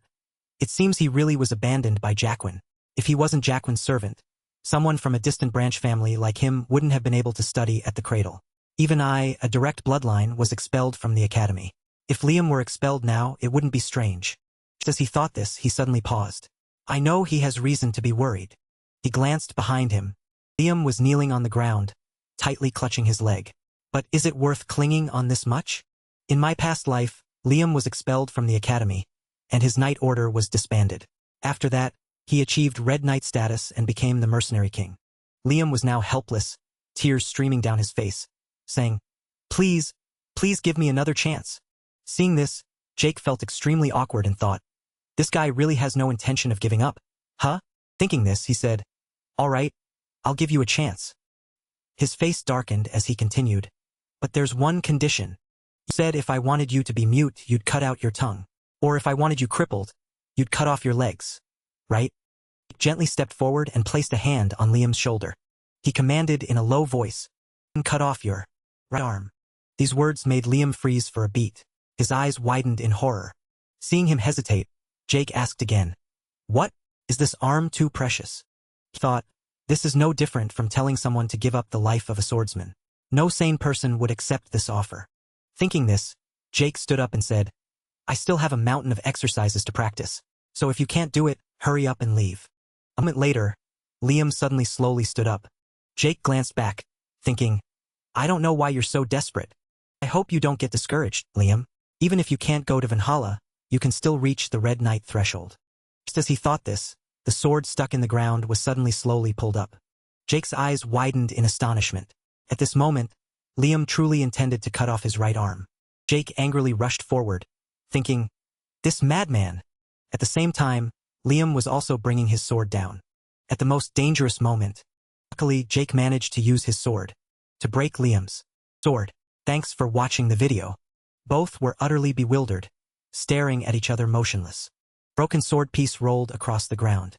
it seems he really was abandoned by Jacquin. If he wasn't Jacquin's servant, someone from a distant branch family like him wouldn't have been able to study at the cradle. Even I, a direct bloodline, was expelled from the academy. If Liam were expelled now, it wouldn't be strange. Just as he thought this, he suddenly paused. I know he has reason to be worried. He glanced behind him. Liam was kneeling on the ground, tightly clutching his leg. But is it worth clinging on this much? In my past life, Liam was expelled from the academy, and his knight order was disbanded. After that, he achieved Red Knight status and became the mercenary king. Liam was now helpless, tears streaming down his face, saying, please give me another chance." Seeing this, Jake felt extremely awkward and thought, this guy really has no intention of giving up, huh? Thinking this, he said, "All right, I'll give you a chance." His face darkened as he continued, "But there's one condition. You said if I wanted you to be mute, you'd cut out your tongue. Or if I wanted you crippled, you'd cut off your legs. Right?" He gently stepped forward and placed a hand on Liam's shoulder. He commanded in a low voice, "Cut off your right arm." These words made Liam freeze for a beat. His eyes widened in horror. Seeing him hesitate, Jake asked again, "What? Is this arm too precious?" He thought, this is no different from telling someone to give up the life of a swordsman. No sane person would accept this offer. Thinking this, Jake stood up and said, "I still have a mountain of exercises to practice, so if you can't do it, hurry up and leave." A moment later, Liam suddenly slowly stood up. Jake glanced back, thinking, I don't know why you're so desperate. I hope you don't get discouraged, Liam. Even if you can't go to Valhalla, you can still reach the Red Knight threshold. Just as he thought this, the sword stuck in the ground was suddenly slowly pulled up. Jake's eyes widened in astonishment. At this moment, Liam truly intended to cut off his right arm. Jake angrily rushed forward, thinking, this madman. At the same time, Liam was also bringing his sword down. At the most dangerous moment, luckily Jake managed to use his sword to break Liam's sword. Thanks for watching the video. Both were utterly bewildered, staring at each other motionless. Broken sword piece rolled across the ground.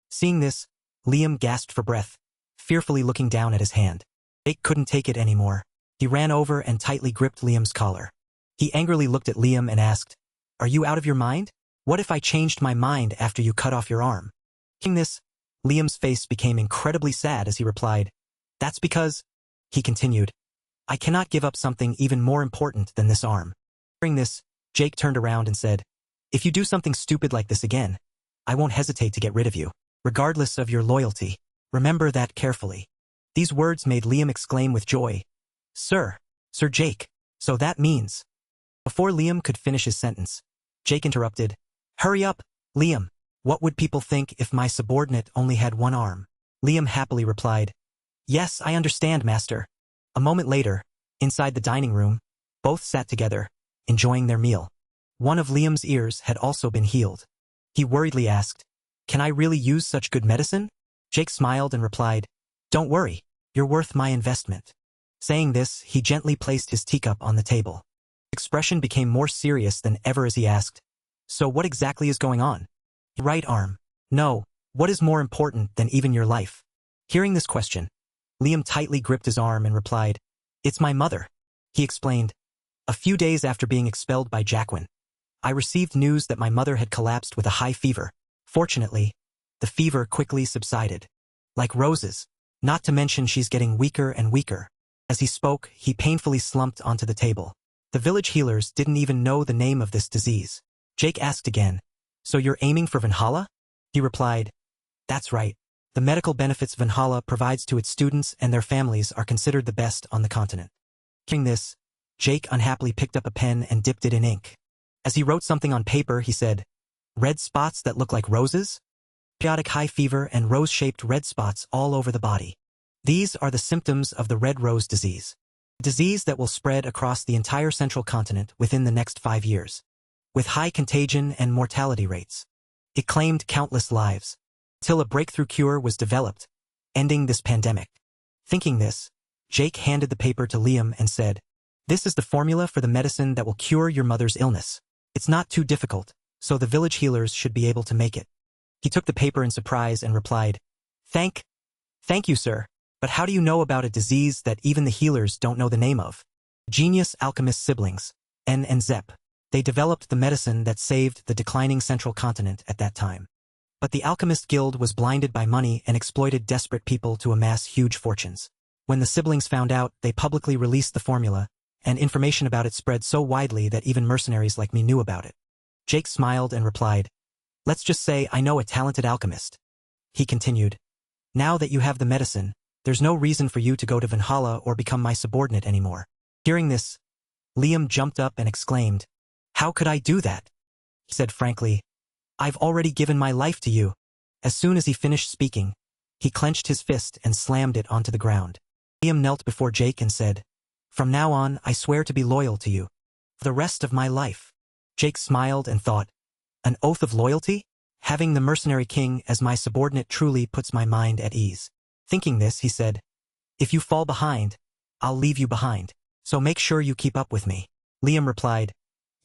Seeing this, Liam gasped for breath, fearfully looking down at his hand. Jake couldn't take it anymore. He ran over and tightly gripped Liam's collar. He angrily looked at Liam and asked, "Are you out of your mind? What if I changed my mind after you cut off your arm?" Hearing this, Liam's face became incredibly sad as he replied, "That's because," he continued, "I cannot give up something even more important than this arm." Hearing this, Jake turned around and said, "If you do something stupid like this again, I won't hesitate to get rid of you, regardless of your loyalty. Remember that carefully." These words made Liam exclaim with joy, Sir Jake, so that means..." Before Liam could finish his sentence, Jake interrupted, "Hurry up, Liam. What would people think if my subordinate only had one arm?" Liam happily replied, "Yes, I understand, master." A moment later, inside the dining room, both sat together, enjoying their meal. One of Liam's ears had also been healed. He worriedly asked, "Can I really use such good medicine?" Jake smiled and replied, "Don't worry, you're worth my investment." Saying this, he gently placed his teacup on the table. His expression became more serious than ever as he asked, "So what exactly is going on?" "Right arm. No, What is more important than even your life? Hearing this question, Liam tightly gripped his arm and replied, "It's my mother." He explained, "A few days after being expelled by Jacqueline, I received news that my mother had collapsed with a high fever. Fortunately, the fever quickly subsided. Like roses. Not to mention she's getting weaker and weaker." As he spoke, he painfully slumped onto the table. The village healers didn't even know the name of this disease. Jake asked again, "So you're aiming for Valhalla?" He replied, "That's right. The medical benefits Valhalla provides to its students and their families are considered the best on the continent." Hearing this, Jake unhappily picked up a pen and dipped it in ink. As he wrote something on paper, he said, "Red spots that look like roses? Periodic high fever and rose-shaped red spots all over the body. These are the symptoms of the red rose disease. A disease that will spread across the entire central continent within the next 5 years. With high contagion and mortality rates. It claimed countless lives. Till a breakthrough cure was developed, ending this pandemic." Thinking this, Jake handed the paper to Liam and said, "This is the formula for the medicine that will cure your mother's illness. It's not too difficult, so the village healers should be able to make it." He took the paper in surprise and replied, Thank you, sir. But how do you know about a disease that even the healers don't know the name of?" Genius alchemist siblings, En and Zep. They developed the medicine that saved the declining central continent at that time. But the Alchemist Guild was blinded by money and exploited desperate people to amass huge fortunes. When the siblings found out, they publicly released the formula, and information about it spread so widely that even mercenaries like me knew about it. Jake smiled and replied, "Let's just say I know a talented alchemist." He continued, "Now that you have the medicine, there's no reason for you to go to Valhalla or become my subordinate anymore." Hearing this, Liam jumped up and exclaimed, "How could I do that?" He said frankly, "I've already given my life to you." As soon as he finished speaking, he clenched his fist and slammed it onto the ground. Liam knelt before Jake and said, "From now on, I swear to be loyal to you. For the rest of my life." Jake smiled and thought, "An oath of loyalty? Having the mercenary king as my subordinate truly puts my mind at ease." Thinking this, he said, "If you fall behind, I'll leave you behind. So make sure you keep up with me." Liam replied,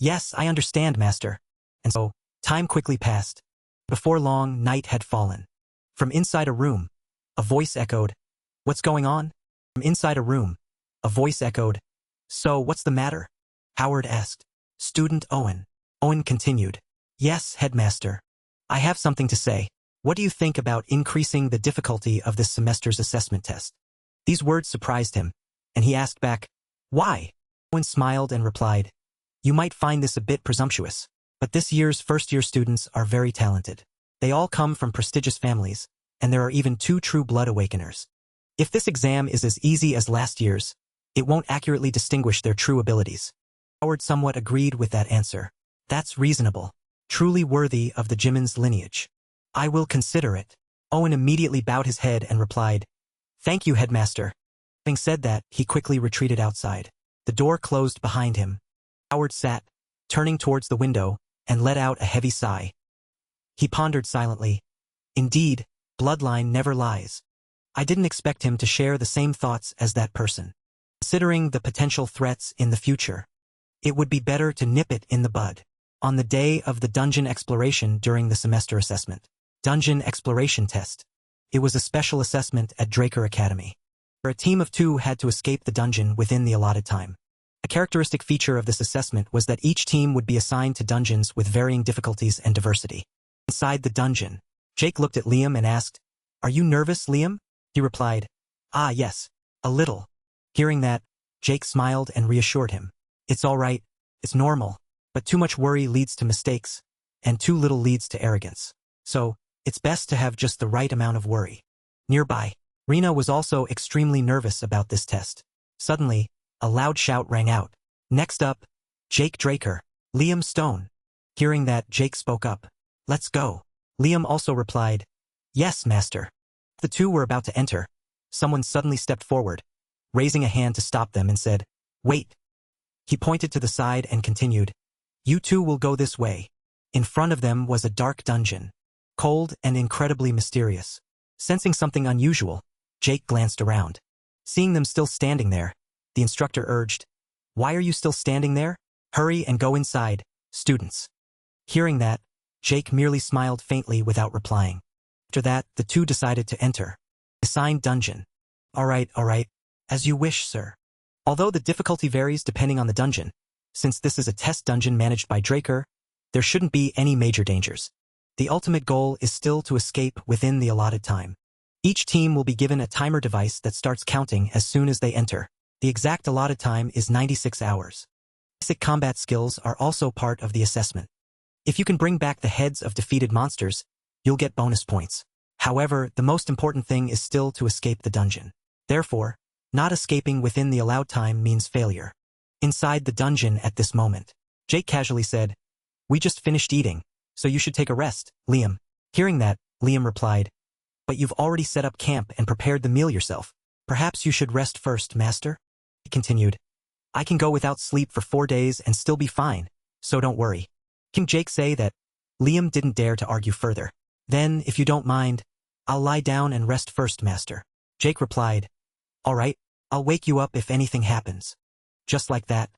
"Yes, I understand, master." And so, time quickly passed. Before long, night had fallen. From inside a room, a voice echoed, "What's going on?" From inside a room, a voice echoed, "So, what's the matter?" Howard asked. "Student Owen." Owen continued, "Yes, headmaster. I have something to say. What do you think about increasing the difficulty of this semester's assessment test?" These words surprised him, and he asked back, "Why?" Owen smiled and replied, "You might find this a bit presumptuous, but this year's first-year students are very talented. They all come from prestigious families, and there are even 2 true blood awakeners. If this exam is as easy as last year's, it won't accurately distinguish their true abilities." Howard somewhat agreed with that answer. "That's reasonable. Truly worthy of the Jimin's lineage. I will consider it." Owen immediately bowed his head and replied, "Thank you, headmaster." Having said that, he quickly retreated outside. The door closed behind him. Howard sat, turning towards the window, and let out a heavy sigh. He pondered silently. Indeed, bloodline never lies. I didn't expect him to share the same thoughts as that person. Considering the potential threats in the future, it would be better to nip it in the bud. On the day of the dungeon exploration during the semester assessment. Dungeon exploration test. It was a special assessment at Draker Academy, where a team of 2 had to escape the dungeon within the allotted time. A characteristic feature of this assessment was that each team would be assigned to dungeons with varying difficulties and diversity. Inside the dungeon, Jake looked at Liam and asked, "Are you nervous, Liam?" He replied, "Ah, yes, a little." Hearing that, Jake smiled and reassured him. "It's all right, it's normal, but too much worry leads to mistakes, and too little leads to arrogance. So, it's best to have just the right amount of worry." Nearby, Rena was also extremely nervous about this test. Suddenly, a loud shout rang out. "Next up, Jake Draker, Liam Stone." Hearing that, Jake spoke up. "Let's go." Liam also replied, "Yes, master." The 2 were about to enter. Someone suddenly stepped forward, raising a hand to stop them and said, "Wait." He pointed to the side and continued, "You 2 will go this way." In front of them was a dark dungeon, cold and incredibly mysterious. Sensing something unusual, Jake glanced around. Seeing them still standing there, the instructor urged, "Why are you still standing there? Hurry and go inside, students." Hearing that, Jake merely smiled faintly without replying. After that, the two decided to enter. Assigned dungeon. Alright, as you wish, sir. Although the difficulty varies depending on the dungeon, since this is a test dungeon managed by Draker, there shouldn't be any major dangers. The ultimate goal is still to escape within the allotted time. Each team will be given a timer device that starts counting as soon as they enter. The exact allotted time is 96 hours. Basic combat skills are also part of the assessment. If you can bring back the heads of defeated monsters, you'll get bonus points. However, the most important thing is still to escape the dungeon. Therefore, not escaping within the allowed time means failure. Inside the dungeon at this moment, Jake casually said, "We just finished eating, so you should take a rest, Liam." Hearing that, Liam replied, "But you've already set up camp and prepared the meal yourself. Perhaps you should rest first, master?" He continued, "I can go without sleep for 4 days and still be fine, so don't worry." Can Jake say that? Liam didn't dare to argue further. "Then, if you don't mind, I'll lie down and rest first, master." Jake replied, "All right, I'll wake you up if anything happens." Just like that,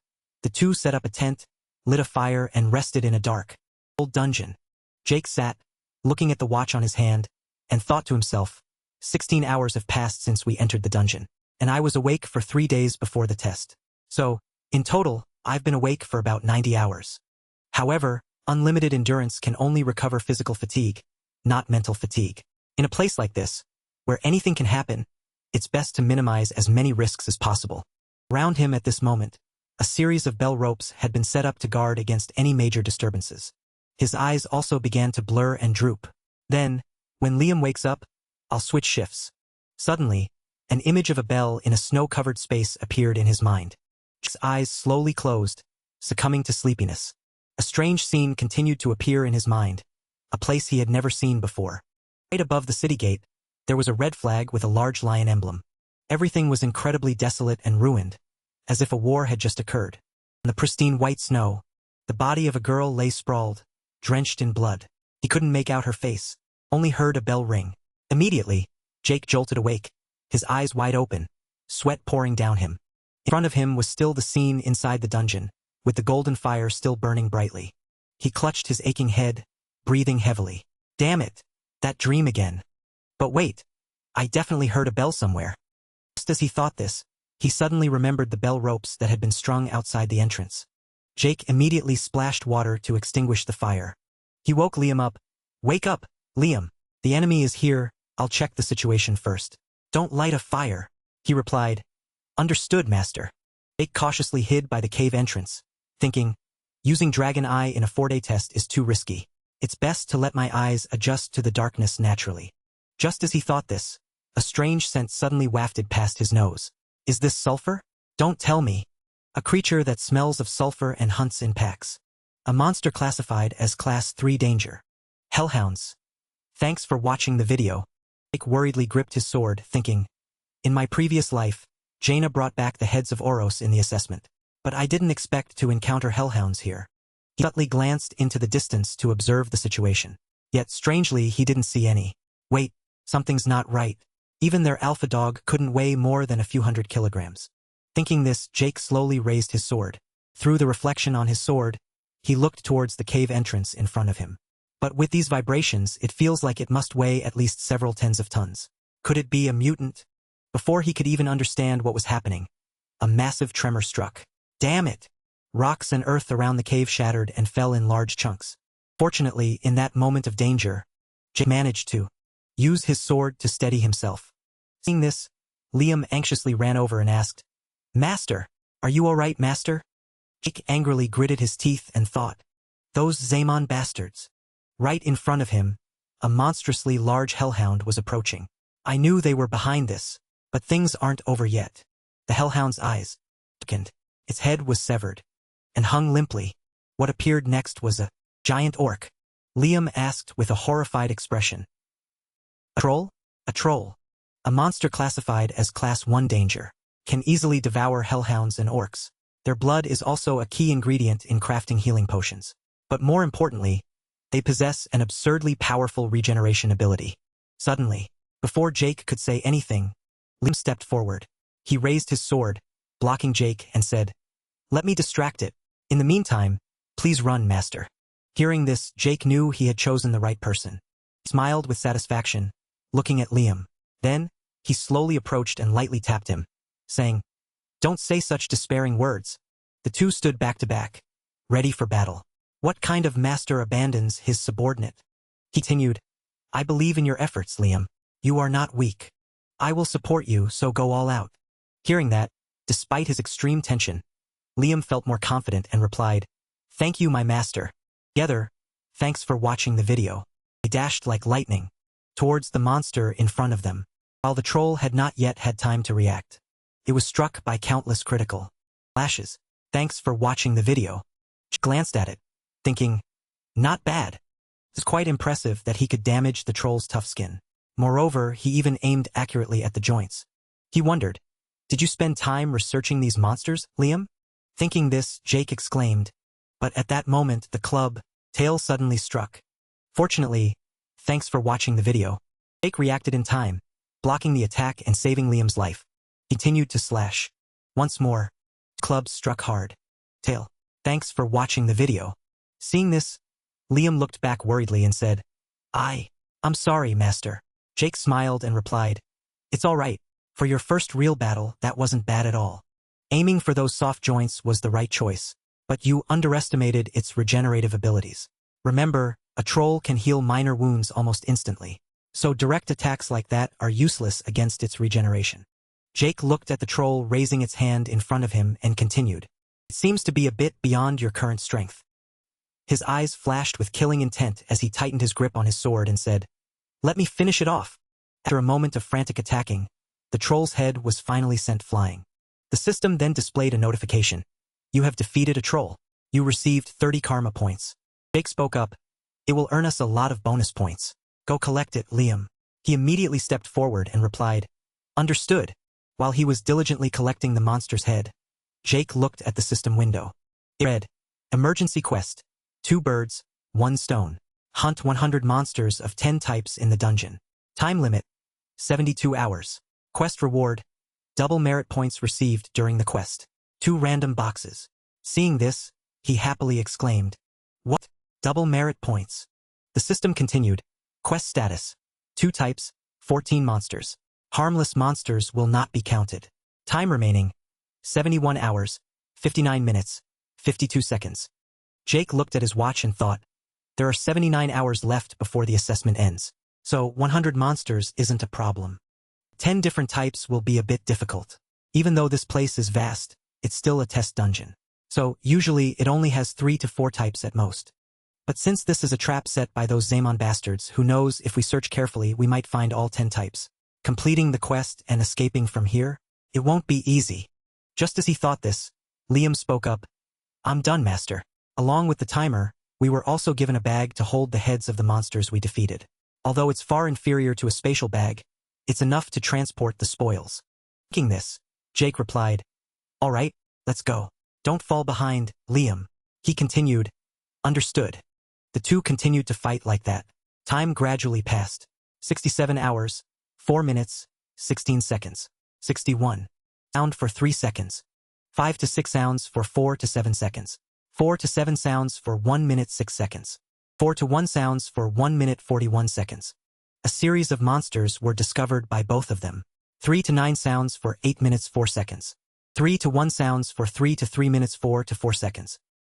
the two set up a tent, lit a fire, and rested in a dark, old dungeon. Jake sat, looking at the watch on his hand, and thought to himself, 16 hours have passed since we entered the dungeon, and I was awake for 3 days before the test. So, in total, I've been awake for about 90 hours. However, unlimited endurance can only recover physical fatigue, not mental fatigue. In a place like this, where anything can happen, it's best to minimize as many risks as possible. Around him at this moment, a series of bell ropes had been set up to guard against any major disturbances. His eyes also began to blur and droop. Then, when Liam wakes up, I'll switch shifts. Suddenly, an image of a bell in a snow-covered space appeared in his mind. His eyes slowly closed, succumbing to sleepiness. A strange scene continued to appear in his mind, a place he had never seen before. Right above the city gate, there was a red flag with a large lion emblem. Everything was incredibly desolate and ruined, as if a war had just occurred. On the pristine white snow, the body of a girl lay sprawled, drenched in blood. He couldn't make out her face, only heard a bell ring. Immediately, Jake jolted awake, his eyes wide open, sweat pouring down him. In front of him was still the scene inside the dungeon, with the golden fire still burning brightly. He clutched his aching head, breathing heavily. Damn it! That dream again. But wait, I definitely heard a bell somewhere. Just as he thought this, he suddenly remembered the bell ropes that had been strung outside the entrance. Jake immediately splashed water to extinguish the fire. He woke Liam up. "Wake up, Liam. The enemy is here, I'll check the situation first." "Don't light a fire," he replied. "Understood, master." Jake cautiously hid by the cave entrance, thinking, using Dragon Eye in a 4-day test is too risky. It's best to let my eyes adjust to the darkness naturally. Just as he thought this, a strange scent suddenly wafted past his nose. Is this sulfur? Don't tell me. A creature that smells of sulfur and hunts in packs. A monster classified as Class 3 danger. Hellhounds. Thanks for watching the video. Jake worriedly gripped his sword, thinking, in my previous life, Jaina brought back the heads of Oros in the assessment, but I didn't expect to encounter hellhounds here. He subtly glanced into the distance to observe the situation. Yet strangely, he didn't see any. Wait, something's not right. Even their alpha dog couldn't weigh more than a few hundred kilograms. Thinking this, Jake slowly raised his sword. Through the reflection on his sword, he looked towards the cave entrance in front of him. But with these vibrations, it feels like it must weigh at least several tens of tons. Could it be a mutant? Before he could even understand what was happening, a massive tremor struck. Damn it! Rocks and earth around the cave shattered and fell in large chunks. Fortunately, in that moment of danger, Jake managed to use his sword to steady himself. Seeing this, Liam anxiously ran over and asked, "Master, are you all right, master?" Jake angrily gritted his teeth and thought, those Zaemon bastards. Right in front of him, a monstrously large hellhound was approaching. I knew they were behind this, but things aren't over yet. The hellhound's eyes darkened, its head was severed, and hung limply. What appeared next was a giant orc. Liam asked with a horrified expression. A troll? A troll. A monster classified as Class 1 danger. Can easily devour hellhounds and orcs. Their blood is also a key ingredient in crafting healing potions. But more importantly, they possess an absurdly powerful regeneration ability. Suddenly, before Jake could say anything, Liam stepped forward. He raised his sword, blocking Jake, and said, "Let me distract it. In the meantime, please run, master." Hearing this, Jake knew he had chosen the right person. Smiled with satisfaction, looking at Liam. Then, he slowly approached and lightly tapped him, saying, "Don't say such despairing words." The two stood back to back, ready for battle. What kind of master abandons his subordinate? He continued, "I believe in your efforts, Liam. You are not weak. I will support you, so go all out." Hearing that, despite his extreme tension, Liam felt more confident and replied, "Thank you, my master." Together, thanks for watching the video. They dashed like lightning towards the monster in front of them, while the troll had not yet had time to react. It was struck by countless critical flashes. Thanks for watching the video. She glanced at it, thinking, not bad. It's quite impressive that he could damage the troll's tough skin. Moreover, he even aimed accurately at the joints. He wondered, "Did you spend time researching these monsters, Liam?" Thinking this, Jake exclaimed, but at that moment the club tail suddenly struck. Fortunately, thanks for watching the video. Jake reacted in time, blocking the attack and saving Liam's life. He continued to slash. Once more, club struck hard. Tail. Thanks for watching the video. Seeing this, Liam looked back worriedly and said, I'm sorry, master." Jake smiled and replied, "It's all right. For your first real battle, that wasn't bad at all. Aiming for those soft joints was the right choice, but you underestimated its regenerative abilities. Remember, a troll can heal minor wounds almost instantly, so direct attacks like that are useless against its regeneration." Jake looked at the troll raising its hand in front of him and continued, "It seems to be a bit beyond your current strength." His eyes flashed with killing intent as he tightened his grip on his sword and said, "Let me finish it off." After a moment of frantic attacking, the troll's head was finally sent flying. The system then displayed a notification. "You have defeated a troll. You received 30 karma points." Jake spoke up, "It will earn us a lot of bonus points. Go collect it, Liam." He immediately stepped forward and replied, "Understood." While he was diligently collecting the monster's head, Jake looked at the system window. It read, "Emergency quest. 2 birds, 1 stone. Hunt 100 monsters of 10 types in the dungeon. Time limit, 72 hours. Quest reward, double merit points received during the quest. 2 random boxes." Seeing this, he happily exclaimed, "What? Double merit points?" The system continued, "Quest status. 2 types, 14 monsters. Harmless monsters will not be counted. Time remaining, 71 hours, 59 minutes, 52 seconds. Jake looked at his watch and thought, there are 79 hours left before the assessment ends, so 100 monsters isn't a problem. 10 different types will be a bit difficult. Even though this place is vast, it's still a test dungeon. So usually it only has 3 to 4 types at most. But since this is a trap set by those Zaemon bastards, who knows, if we search carefully we might find all 10 types. Completing the quest and escaping from here, it won't be easy." Just as he thought this, Liam spoke up, "I'm done, master." Along with the timer, we were also given a bag to hold the heads of the monsters we defeated. Although it's far inferior to a spatial bag, it's enough to transport the spoils. Thinking this, Jake replied, "All right, let's go. Don't fall behind, Liam." He continued, "Understood." The two continued to fight like that. Time gradually passed. 67 hours, 4 minutes, 16 seconds. 61. Sound for 3 seconds. 5 to 6 sounds for 4 to 7 seconds. 4 to 7 sounds for 1 minute 6 seconds. 4 to 1 sounds for 1 minute 41 seconds. A series of monsters were discovered by both of them. 3 to 9 sounds for 8 minutes 4 seconds. 3 to 1 sounds for 3 to 3 minutes 4 to 4 seconds.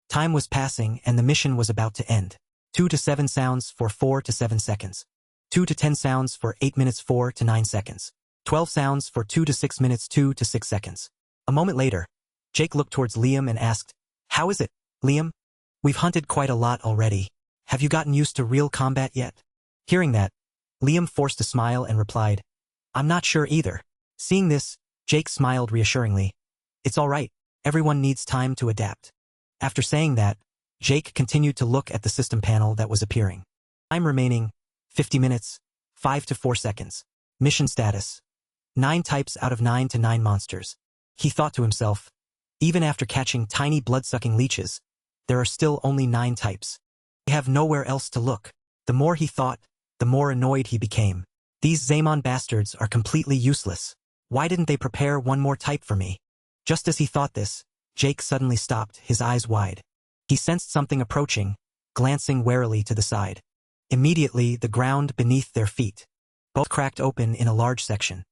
Time was passing and the mission was about to end. 2 to 7 sounds for 4 to 7 seconds. 2 to 10 sounds for 8 minutes 4 to 9 seconds. 12 sounds for 2 to 6 minutes 2 to 6 seconds. A moment later, Jake looked towards Liam and asked, "How is it, Liam? We've hunted quite a lot already. Have you gotten used to real combat yet?" Hearing that, Liam forced a smile and replied, "I'm not sure either." Seeing this, Jake smiled reassuringly. "It's all right. Everyone needs time to adapt." After saying that, Jake continued to look at the system panel that was appearing. Time remaining, 50 minutes, 5 to 4 seconds. Mission status, 9 types out of 9 to 9 monsters. He thought to himself, even after catching tiny blood-sucking leeches, there are still only 9 types. I have nowhere else to look. The more he thought, the more annoyed he became. These Zaemon bastards are completely useless. Why didn't they prepare one more type for me? Just as he thought this, Jake suddenly stopped, his eyes wide. He sensed something approaching, glancing warily to the side. Immediately, the ground beneath their feet both cracked open in a large section.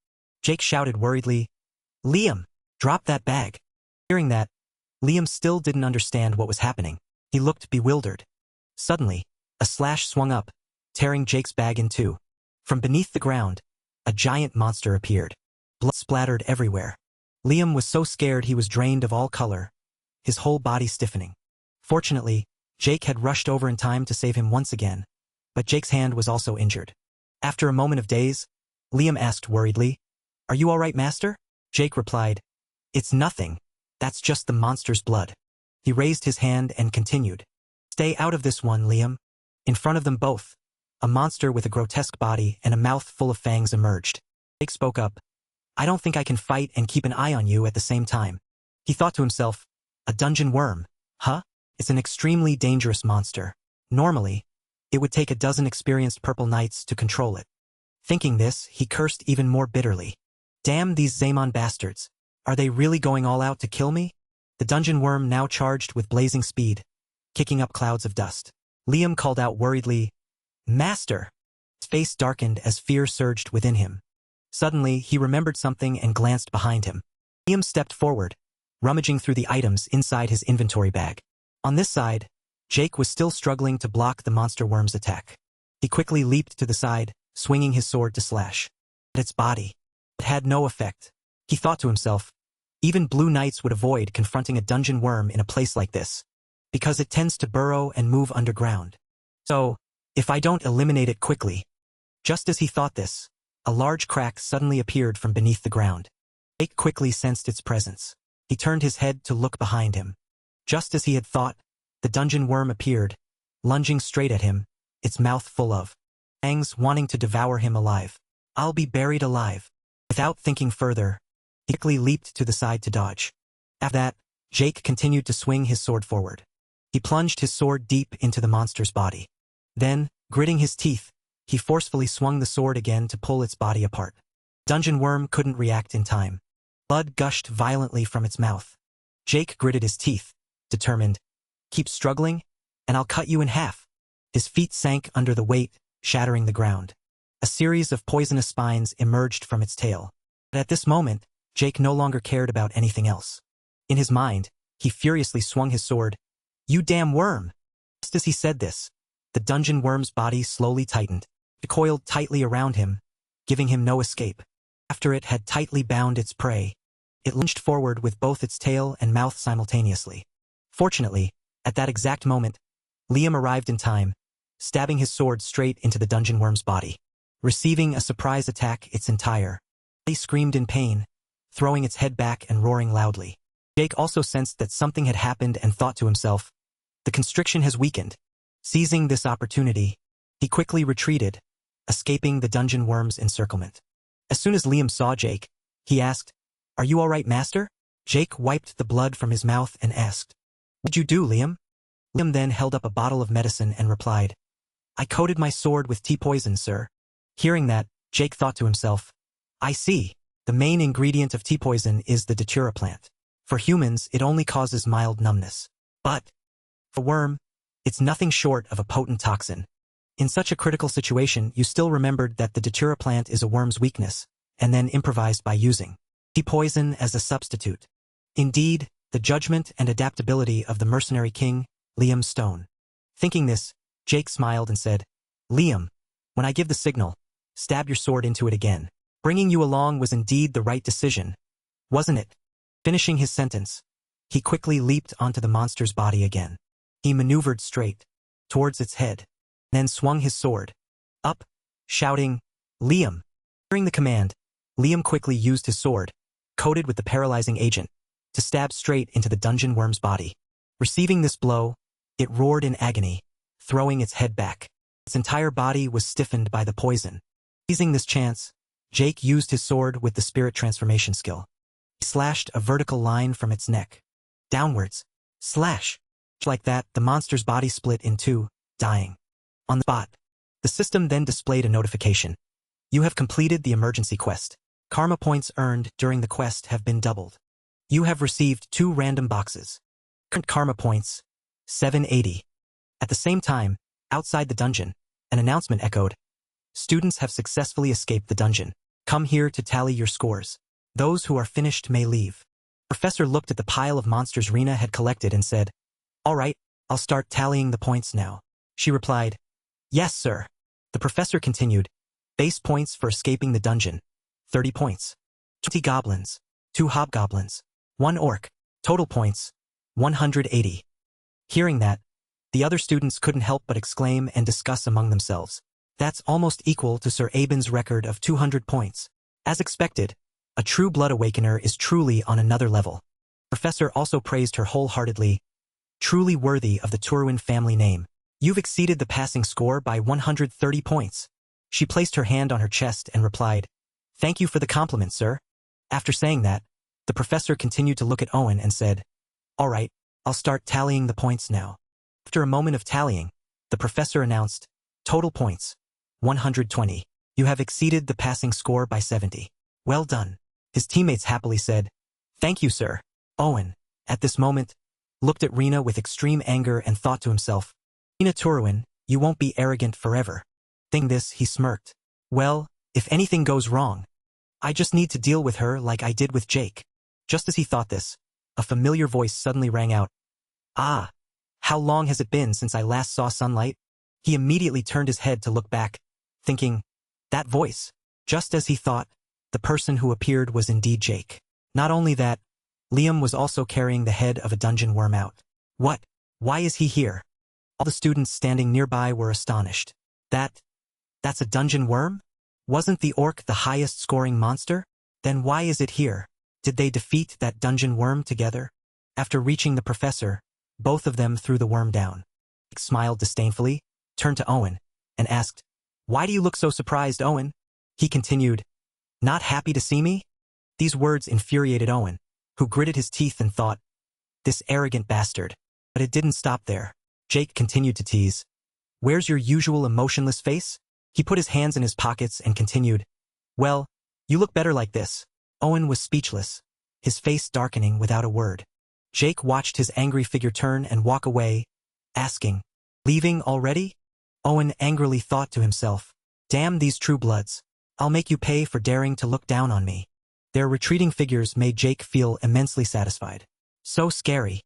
Jake shouted worriedly, "Liam, drop that bag." Hearing that, Liam still didn't understand what was happening. He looked bewildered. Suddenly, a slash swung up, tearing Jake's bag in two. From beneath the ground, a giant monster appeared. Blood splattered everywhere. Liam was so scared he was drained of all color, his whole body stiffening. Fortunately, Jake had rushed over in time to save him once again, but Jake's hand was also injured. After a moment of daze, Liam asked worriedly, "Are you all right, master?" Jake replied, "It's nothing. That's just the monster's blood." He raised his hand and continued, "Stay out of this one, Liam." In front of them both, a monster with a grotesque body and a mouth full of fangs emerged. Jake spoke up, "I don't think I can fight and keep an eye on you at the same time." He thought to himself, "A dungeon worm, huh? It's an extremely dangerous monster. Normally, it would take a dozen experienced purple knights to control it." Thinking this, he cursed even more bitterly. "Damn these Zaemon bastards. Are they really going all out to kill me?" The dungeon worm now charged with blazing speed, kicking up clouds of dust. Liam called out worriedly, "Master!" His face darkened as fear surged within him. Suddenly, he remembered something and glanced behind him. Liam stepped forward, rummaging through the items inside his inventory bag. On this side, Jake was still struggling to block the monster worm's attack. He quickly leaped to the side, swinging his sword to slash at its body. It had no effect. He thought to himself, even blue knights would avoid confronting a dungeon worm in a place like this, because it tends to burrow and move underground. So, if I don't eliminate it quickly. Just as he thought this, a large crack suddenly appeared from beneath the ground. Jake quickly sensed its presence. He turned his head to look behind him. Just as he had thought, the dungeon worm appeared, lunging straight at him, its mouth full of fangs wanting to devour him alive. "I'll be buried alive." Without thinking further, he quickly leaped to the side to dodge. After that, Jake continued to swing his sword forward. He plunged his sword deep into the monster's body. Then, gritting his teeth, he forcefully swung the sword again to pull its body apart. Dungeon worm couldn't react in time. Blood gushed violently from its mouth. Jake gritted his teeth, determined, "Keep struggling, and I'll cut you in half." His feet sank under the weight, shattering the ground. A series of poisonous spines emerged from its tail. But at this moment, Jake no longer cared about anything else. In his mind, he furiously swung his sword. "You damn worm!" Just as he said this, the dungeon worm's body slowly tightened. It coiled tightly around him, giving him no escape. After it had tightly bound its prey, it lunged forward with both its tail and mouth simultaneously. Fortunately, at that exact moment, Liam arrived in time, stabbing his sword straight into the dungeon worm's body. Receiving a surprise attack its entire body screamed in pain, throwing its head back and roaring loudly. Jake also sensed that something had happened and thought to himself, "The constriction has weakened." Seizing this opportunity, he quickly retreated, escaping the dungeon worm's encirclement. As soon as Liam saw Jake, he asked, "Are you all right, master?" Jake wiped the blood from his mouth and asked, "What'd you do, Liam?" Liam then held up a bottle of medicine and replied, "I coated my sword with tea poison, sir." Hearing that, Jake thought to himself, "I see. The main ingredient of tea poison is the datura plant. For humans, it only causes mild numbness. But for a worm, it's nothing short of a potent toxin." In such a critical situation, you still remembered that the datura plant is a worm's weakness, and then improvised by using tea poison as a substitute. Indeed, the judgment and adaptability of the mercenary king, Liam Stone. Thinking this, Jake smiled and said, "Liam, when I give the signal, stab your sword into it again. Bringing you along was indeed the right decision, wasn't it?" Finishing his sentence, he quickly leaped onto the monster's body again. He maneuvered straight towards its head, then swung his sword up, shouting, "Liam!" Hearing the command, Liam quickly used his sword, coated with the paralyzing agent, to stab straight into the dungeon worm's body. Receiving this blow, it roared in agony, throwing its head back. Its entire body was stiffened by the poison. Seizing this chance, Jake used his sword with the spirit transformation skill. He slashed a vertical line from its neck downwards. Slash! Like that, the monster's body split in two, dying. On the spot, the system then displayed a notification. You have completed the emergency quest. Karma points earned during the quest have been doubled. You have received 2 random boxes. Current karma points, 780. At the same time, outside the dungeon, An announcement echoed. Students have successfully escaped the dungeon. Come here to tally your scores. Those who are finished may leave. Professor looked at the pile of monsters Rena had collected and said, All right, I'll start tallying the points now. She replied, Yes, sir. The professor continued, Base points for escaping the dungeon, 30 points. 20 goblins, 2 hobgoblins, 1 orc. Total points, 180. Hearing that, the other students couldn't help but exclaim and discuss among themselves. That's almost equal to Sir Aben's record of 200 points. As expected, a true blood awakener is truly on another level. Professor also praised her wholeheartedly, truly worthy of the Turuin family name. You've exceeded the passing score by 130 points. She placed her hand on her chest and replied, Thank you for the compliment, sir. After saying that, the professor continued to look at Owen and said, All right, I'll start tallying the points now. After a moment of tallying, the professor announced, Total points, 120. You have exceeded the passing score by 70. Well done. His teammates happily said, Thank you, sir. Owen, at this moment, looked at Rena with extreme anger and thought to himself, Rena Turuin, you won't be arrogant forever. Thinking this, he smirked. Well, if anything goes wrong, I just need to deal with her like I did with Jake. Just as he thought this, a familiar voice suddenly rang out. Ah, how long has it been since I last saw sunlight? He immediately turned his head to look back, thinking, that voice. Just as he thought, the person who appeared was indeed Jake. Not only that, Liam was also carrying the head of a dungeon worm out. What? Why is he here? All the students standing nearby were astonished. That's a dungeon worm? Wasn't the orc the highest scoring monster? Then why is it here? Did they defeat that dungeon worm together? After reaching the professor, both of them threw the worm down. Jake smiled disdainfully, turned to Owen, and asked, Why do you look so surprised, Owen? He continued, Not happy to see me? These words infuriated Owen, who gritted his teeth and thought, This arrogant bastard. But it didn't stop there. Jake continued to tease, Where's your usual emotionless face? He put his hands in his pockets and continued, Well, you look better like this. Owen was speechless, his face darkening without a word. Jake watched his angry figure turn and walk away, asking, Leaving already? Owen angrily thought to himself, Damn these true bloods. I'll make you pay for daring to look down on me. Their retreating figures made Jake feel immensely satisfied. So scary.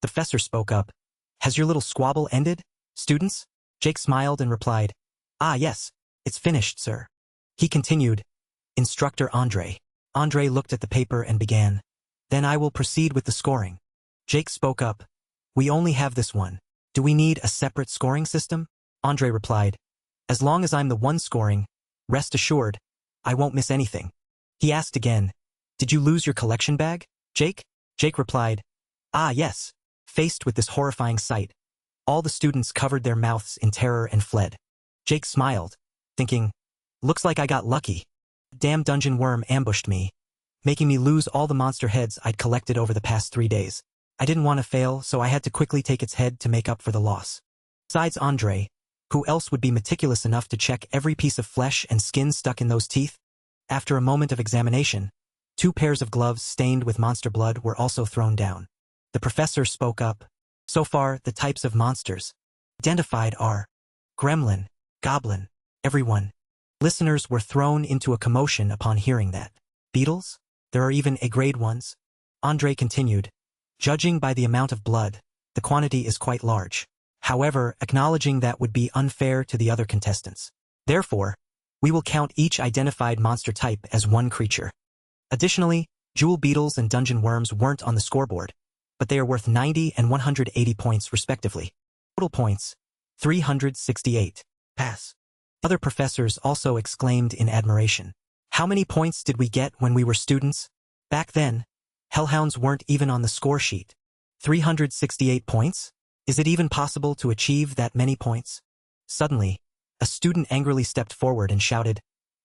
The professor spoke up. Has your little squabble ended, students? Jake smiled and replied, Ah yes, it's finished, sir. He continued, Instructor Andre. Andre looked at the paper and began, Then I will proceed with the scoring. Jake spoke up, We only have this one. Do we need a separate scoring system? Andre replied, As long as I'm the one scoring, rest assured, I won't miss anything. He asked again, Did you lose your collection bag, Jake? Jake replied, Ah yes. Faced with this horrifying sight, all the students covered their mouths in terror and fled. Jake smiled, thinking, Looks like I got lucky. Damn dungeon worm ambushed me, making me lose all the monster heads I'd collected over the past 3 days. I didn't want to fail, so I had to quickly take its head to make up for the loss. Besides Andre, who else would be meticulous enough to check every piece of flesh and skin stuck in those teeth? After a moment of examination, 2 pairs of gloves stained with monster blood were also thrown down. The professor spoke up. So far, the types of monsters identified are gremlin, goblin, everyone. Listeners were thrown into a commotion upon hearing that. Beetles? There are even A-grade ones. Andre continued, Judging by the amount of blood, the quantity is quite large. However, acknowledging that would be unfair to the other contestants. Therefore, we will count each identified monster type as one creature. Additionally, jewel beetles and dungeon worms weren't on the scoreboard, but they are worth 90 and 180 points respectively. Total points, 368. Pass. Other professors also exclaimed in admiration. How many points did we get when we were students? Back then, hellhounds weren't even on the score sheet. 368 points? Is it even possible to achieve that many points? Suddenly, a student angrily stepped forward and shouted,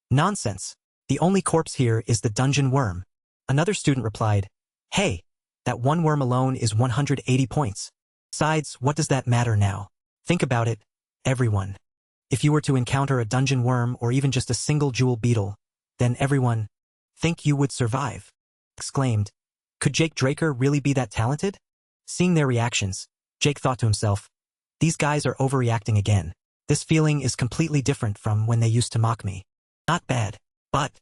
Nonsense! The only corpse here is the dungeon worm. Another student replied, Hey, that one worm alone is 180 points. Besides, what does that matter now? Think about it, everyone. If you were to encounter a dungeon worm or even just a single jewel beetle, then everyone, think you would survive. Exclaimed, Could Jake Draker really be that talented? Seeing their reactions, Jake thought to himself, These guys are overreacting again. This feeling is completely different from when they used to mock me. Not bad, but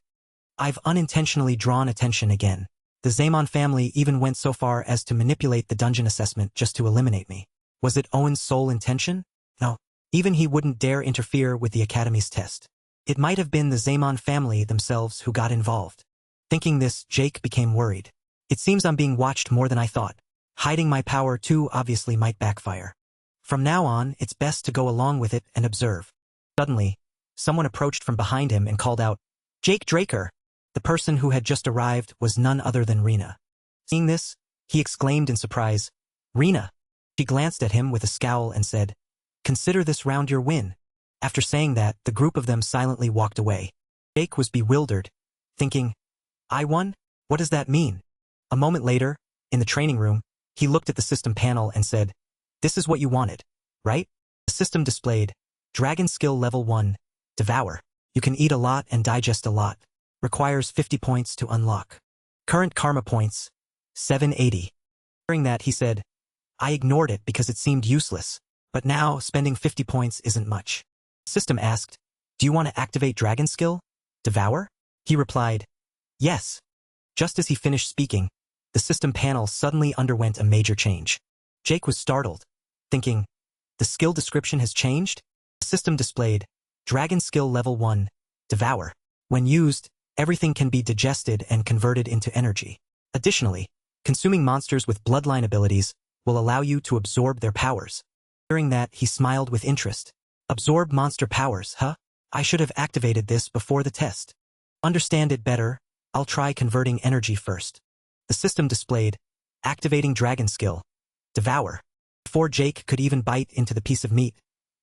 I've unintentionally drawn attention again. The Zaemon family even went so far as to manipulate the dungeon assessment just to eliminate me. Was it Owen's sole intention? No. Even he wouldn't dare interfere with the Academy's test. It might have been the Zaemon family themselves who got involved. Thinking this, Jake became worried. It seems I'm being watched more than I thought. Hiding my power too obviously might backfire. From now on, it's best to go along with it and observe. Suddenly, someone approached from behind him and called out, "Jake Draker!" The person who had just arrived was none other than Rena. Seeing this, he exclaimed in surprise, "Rena!" She glanced at him with a scowl and said, "Consider this round your win." After saying that, the group of them silently walked away. Jake was bewildered, thinking, "I won? What does that mean?" A moment later, in the training room, he looked at the system panel and said, "This is what you wanted, right?" The system displayed, Dragon Skill Level 1, Devour. You can eat a lot and digest a lot. Requires 50 points to unlock. Current karma points, 780. Hearing that, he said, I ignored it because it seemed useless, but now spending 50 points isn't much. The system asked, "Do you want to activate Dragon Skill? Devour?" He replied, "Yes." Just as he finished speaking, the system panel suddenly underwent a major change. Jake was startled, thinking, the skill description has changed? The system displayed, Dragon Skill Level 1, Devour. When used, everything can be digested and converted into energy. Additionally, consuming monsters with bloodline abilities will allow you to absorb their powers. Hearing that, he smiled with interest. Absorb monster powers, huh? I should have activated this before the test. Understand it better, I'll try converting energy first. The system displayed, activating Dragon Skill, Devour. Before Jake could even bite into the piece of meat,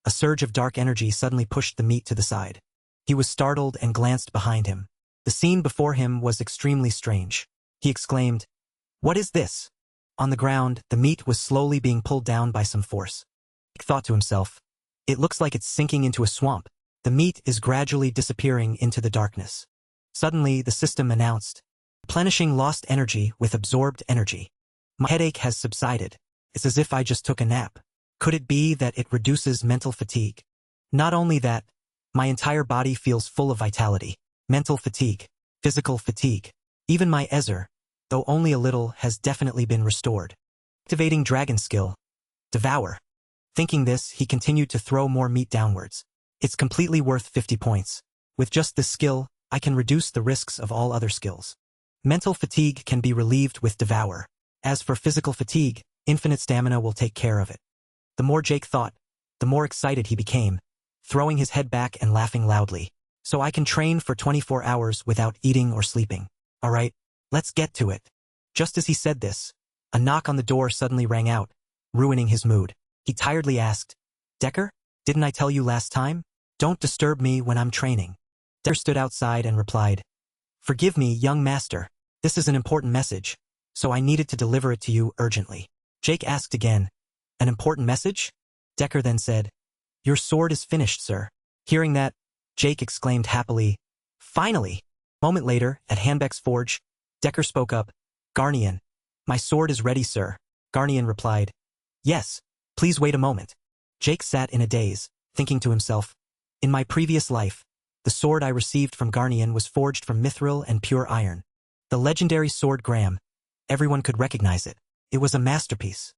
a surge of dark energy suddenly pushed the meat to the side. He was startled and glanced behind him. The scene before him was extremely strange. He exclaimed, "What is this?" On the ground, the meat was slowly being pulled down by some force. Jake thought to himself, "It looks like it's sinking into a swamp. The meat is gradually disappearing into the darkness." Suddenly, the system announced, replenishing lost energy with absorbed energy. My headache has subsided. It's as if I just took a nap. Could it be that it reduces mental fatigue? Not only that, my entire body feels full of vitality. Mental fatigue, physical fatigue. Even my Ezer, though only a little, has definitely been restored. Activating Dragon Skill, Devour. Thinking this, he continued to throw more meat downwards. It's completely worth 50 points. With just this skill, I can reduce the risks of all other skills. Mental fatigue can be relieved with Devour. As for physical fatigue, infinite stamina will take care of it. The more Jake thought, the more excited he became, throwing his head back and laughing loudly. So I can train for 24 hours without eating or sleeping. All right, let's get to it. Just as he said this, a knock on the door suddenly rang out, ruining his mood. He tiredly asked, "Decker, didn't I tell you last time? Don't disturb me when I'm training." Decker stood outside and replied, "Forgive me, young master. This is an important message, so I needed to deliver it to you urgently." Jake asked again, "An important message?" Decker then said, "Your sword is finished, sir." Hearing that, Jake exclaimed happily, "Finally!" A moment later, at Hanbeck's forge, Decker spoke up, "Garnian, my sword is ready, sir." Garnian replied, "Yes, please wait a moment." Jake sat in a daze, thinking to himself, in my previous life, the sword I received from Garnian was forged from mithril and pure iron. The legendary sword Graham. Everyone could recognize it. It was a masterpiece.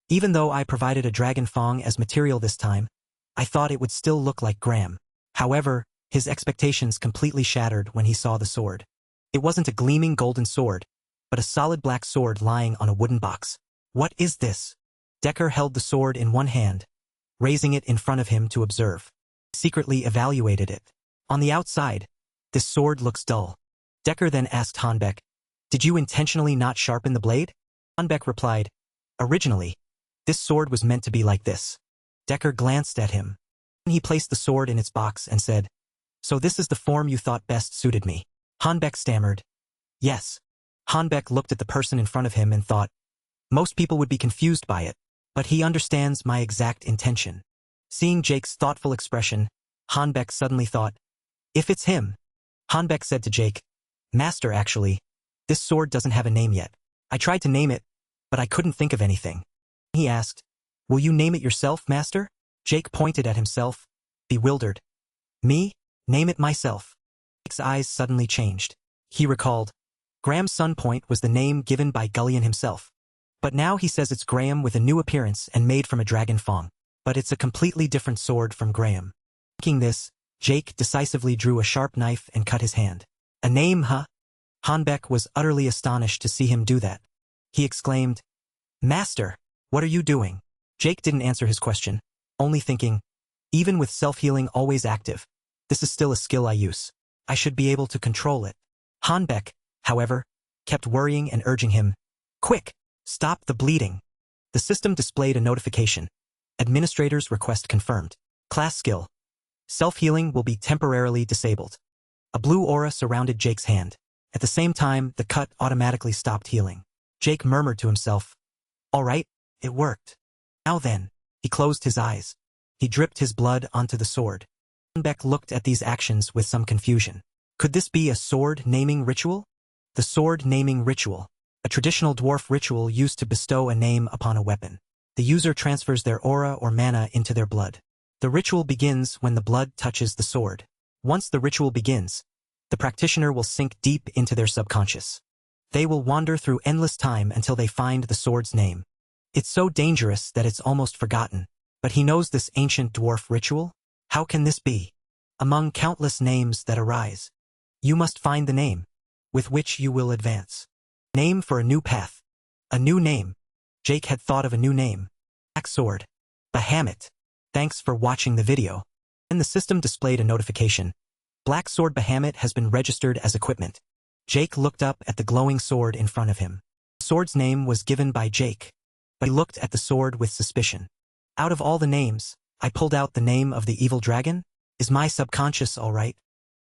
Even though I provided a dragon fang as material this time, I thought it would still look like Graham. However, his expectations completely shattered when he saw the sword. It wasn't a gleaming golden sword, but a solid black sword lying on a wooden box. What is this? Decker held the sword in one hand, raising it in front of him to observe. He secretly evaluated it. On the outside, this sword looks dull. Decker then asked Hanbeck, "Did you intentionally not sharpen the blade?" Hanbeck replied, "Originally, this sword was meant to be like this." Decker glanced at him. He placed the sword in its box and said, "So this is the form you thought best suited me?" Hanbeck stammered, "Yes." Hanbeck looked at the person in front of him and thought, most people would be confused by it, but he understands my exact intention. Seeing Jake's thoughtful expression, Hanbeck suddenly thought, if it's him. Hanbeck said to Jake, "Master, actually, this sword doesn't have a name yet. I tried to name it, but I couldn't think of anything." He asked, "Will you name it yourself, Master?" Jake pointed at himself, bewildered. Me? Name it myself. Jake's eyes suddenly changed. He recalled. Graham's Sunpoint was the name given by Gullion himself. But now he says it's Graham with a new appearance and made from a dragon fang. But it's a completely different sword from Graham. Thinking this, Jake decisively drew a sharp knife and cut his hand. A name, huh? Hanbek was utterly astonished to see him do that. He exclaimed, Master, what are you doing? Jake didn't answer his question, only thinking, even with self-healing always active, this is still a skill I use. I should be able to control it. Hanbek, however, kept worrying and urging him, Quick, stop the bleeding. The system displayed a notification. Administrator's request confirmed. Class skill. Self-healing will be temporarily disabled. A blue aura surrounded Jake's hand. At the same time, the cut automatically stopped healing. Jake murmured to himself, All right, it worked. Now then, he closed his eyes. He dripped his blood onto the sword. Hanbek looked at these actions with some confusion. Could this be a sword naming ritual? The sword naming ritual. A traditional dwarf ritual used to bestow a name upon a weapon. The user transfers their aura or mana into their blood. The ritual begins when the blood touches the sword. Once the ritual begins, the practitioner will sink deep into their subconscious. They will wander through endless time until they find the sword's name. It's so dangerous that it's almost forgotten. But he knows this ancient dwarf ritual? How can this be? Among countless names that arise, you must find the name with which you will advance. Name for a new path. A new name. Jake had thought of a new name. Black Sword. Bahamut. Thanks for watching the video. And the system displayed a notification. Black Sword Bahamut has been registered as equipment. Jake looked up at the glowing sword in front of him. The sword's name was given by Jake, but he looked at the sword with suspicion. Out of all the names, I pulled out the name of the evil dragon? Is my subconscious all right?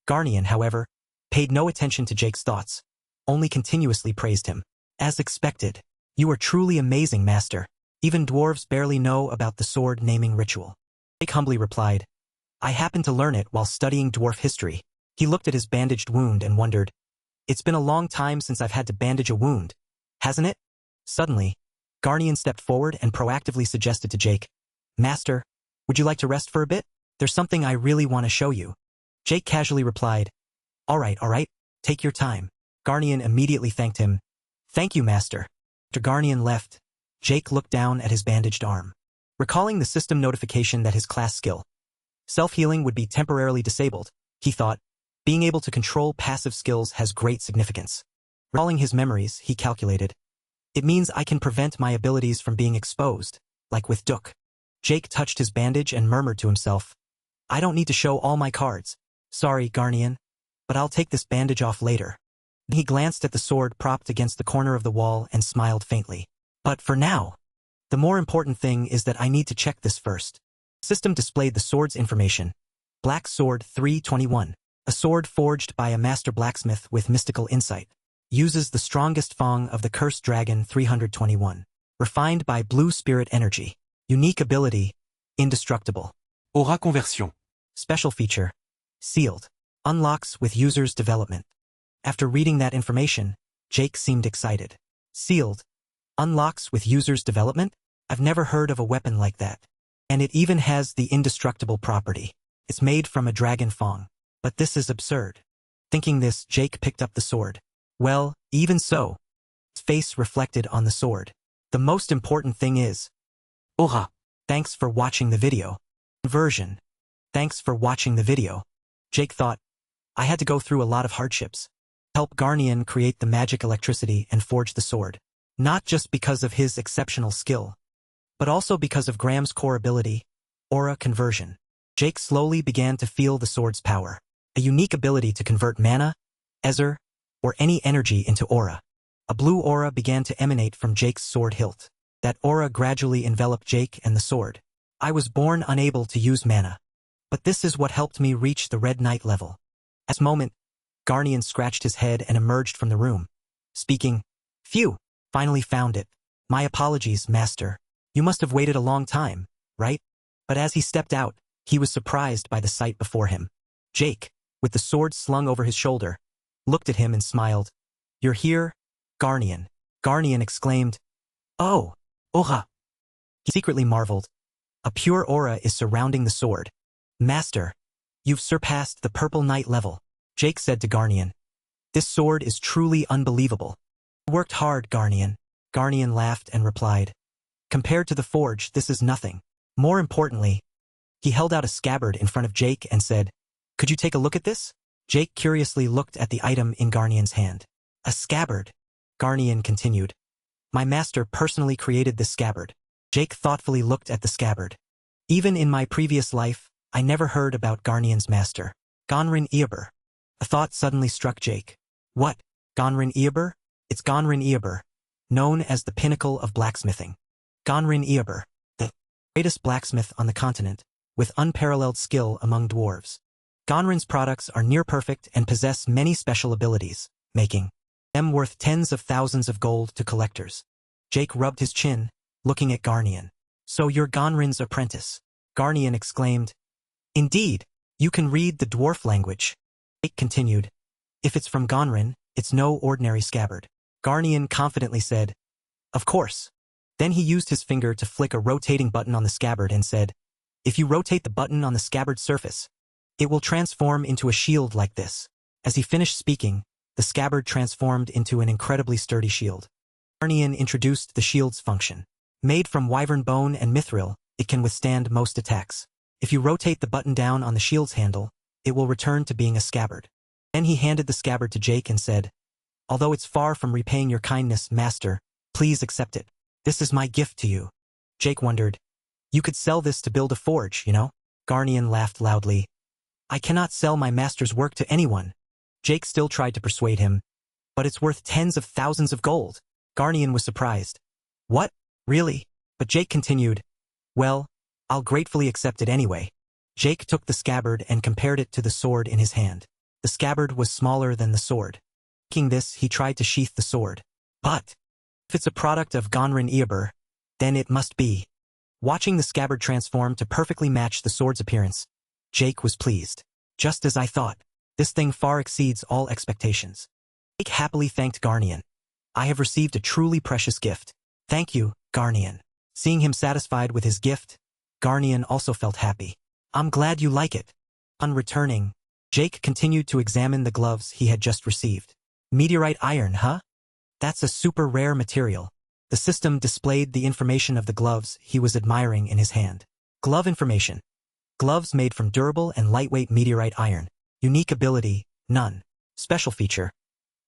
Garnian, however, paid no attention to Jake's thoughts, only continuously praised him. As expected, you are truly amazing, master. Even dwarves barely know about the sword naming ritual. Jake humbly replied, I happened to learn it while studying dwarf history. He looked at his bandaged wound and wondered, It's been a long time since I've had to bandage a wound, hasn't it? Suddenly, Garnian stepped forward and proactively suggested to Jake, Master, would you like to rest for a bit? There's something I really want to show you. Jake casually replied, all right, take your time. Garnian immediately thanked him. Thank you, Master. After Garnian left, Jake looked down at his bandaged arm. Recalling the system notification that his class skill, self-healing, would be temporarily disabled, he thought, being able to control passive skills has great significance. Recalling his memories, he calculated, it means I can prevent my abilities from being exposed, like with Duke. Jake touched his bandage and murmured to himself, I don't need to show all my cards. Sorry, Garnian, but I'll take this bandage off later. He glanced at the sword propped against the corner of the wall and smiled faintly. But for now, the more important thing is that I need to check this first. System displayed the sword's information. Black Sword 321. A sword forged by a master blacksmith with mystical insight. Uses the strongest fang of the cursed dragon 321. Refined by blue spirit energy. Unique ability, indestructible. Aura conversion. Special feature, sealed. Unlocks with user's development. After reading that information, Jake seemed excited. Sealed. Unlocks with user's development? I've never heard of a weapon like that. And it even has the indestructible property. It's made from a dragon fang. But this is absurd. Thinking this, Jake picked up the sword. Well, even so. His face reflected on the sword. The most important thing is, Aura. Thanks for watching the video. Conversion. Thanks for watching the video. Jake thought, I had to go through a lot of hardships. Help Garnian create the magic electricity and forge the sword. Not just because of his exceptional skill, but also because of Graham's core ability, aura conversion. Jake slowly began to feel the sword's power. A unique ability to convert mana, ether, or any energy into aura. A blue aura began to emanate from Jake's sword hilt. That aura gradually enveloped Jake and the sword. I was born unable to use mana. But this is what helped me reach the Red Knight level. At this moment, Garnian scratched his head and emerged from the room, speaking, Phew, finally found it. My apologies, Master. You must have waited a long time, right? But as he stepped out, he was surprised by the sight before him. Jake, with the sword slung over his shoulder, looked at him and smiled. You're here, Garnian. Garnian exclaimed, Oh, aura. He secretly marveled. A pure aura is surrounding the sword. Master, you've surpassed the Purple Knight level, Jake said to Garnian. This sword is truly unbelievable. You worked hard, Garnian. Garnian laughed and replied. Compared to the forge, this is nothing. More importantly, he held out a scabbard in front of Jake and said, Could you take a look at this? Jake curiously looked at the item in Garnian's hand. A scabbard. Garnian continued. My master personally created this scabbard. Jake thoughtfully looked at the scabbard. Even in my previous life, I never heard about Garnian's master. Gonrin Eober. A thought suddenly struck Jake. What? Gonrin Eober? It's Gonrin Eober, known as the pinnacle of blacksmithing. Gonrin Eober, the greatest blacksmith on the continent, with unparalleled skill among dwarves. Gonrin's products are near perfect and possess many special abilities, making them worth tens of thousands of gold to collectors. Jake rubbed his chin, looking at Garnian. So you're Gonrin's apprentice? Garnian exclaimed. Indeed, you can read the dwarf language. Jake continued. If it's from Gonrin, it's no ordinary scabbard. Garnian confidently said. Of course. Then he used his finger to flick a rotating button on the scabbard and said, If you rotate the button on the scabbard's surface, it will transform into a shield like this. As he finished speaking, the scabbard transformed into an incredibly sturdy shield. Garnian introduced the shield's function. Made from wyvern bone and mithril, it can withstand most attacks. If you rotate the button down on the shield's handle, it will return to being a scabbard. Then he handed the scabbard to Jake and said, Although it's far from repaying your kindness, master, please accept it. This is my gift to you. Jake wondered. You could sell this to build a forge, you know? Garnian laughed loudly. I cannot sell my master's work to anyone. Jake still tried to persuade him. But it's worth tens of thousands of gold. Garnian was surprised. What? Really? But Jake continued. Well, I'll gratefully accept it anyway. Jake took the scabbard and compared it to the sword in his hand. The scabbard was smaller than the sword. Taking this, he tried to sheath the sword. But if it's a product of Gonrin Eober, then it must be. Watching the scabbard transform to perfectly match the sword's appearance, Jake was pleased. Just as I thought, this thing far exceeds all expectations. Jake happily thanked Garnian. I have received a truly precious gift. Thank you, Garnian. Seeing him satisfied with his gift, Garnian also felt happy. I'm glad you like it. On returning, Jake continued to examine the gloves he had just received. Meteorite iron, huh? That's a super rare material. The system displayed the information of the gloves he was admiring in his hand. Glove information. Gloves made from durable and lightweight meteorite iron. Unique ability, none. Special feature.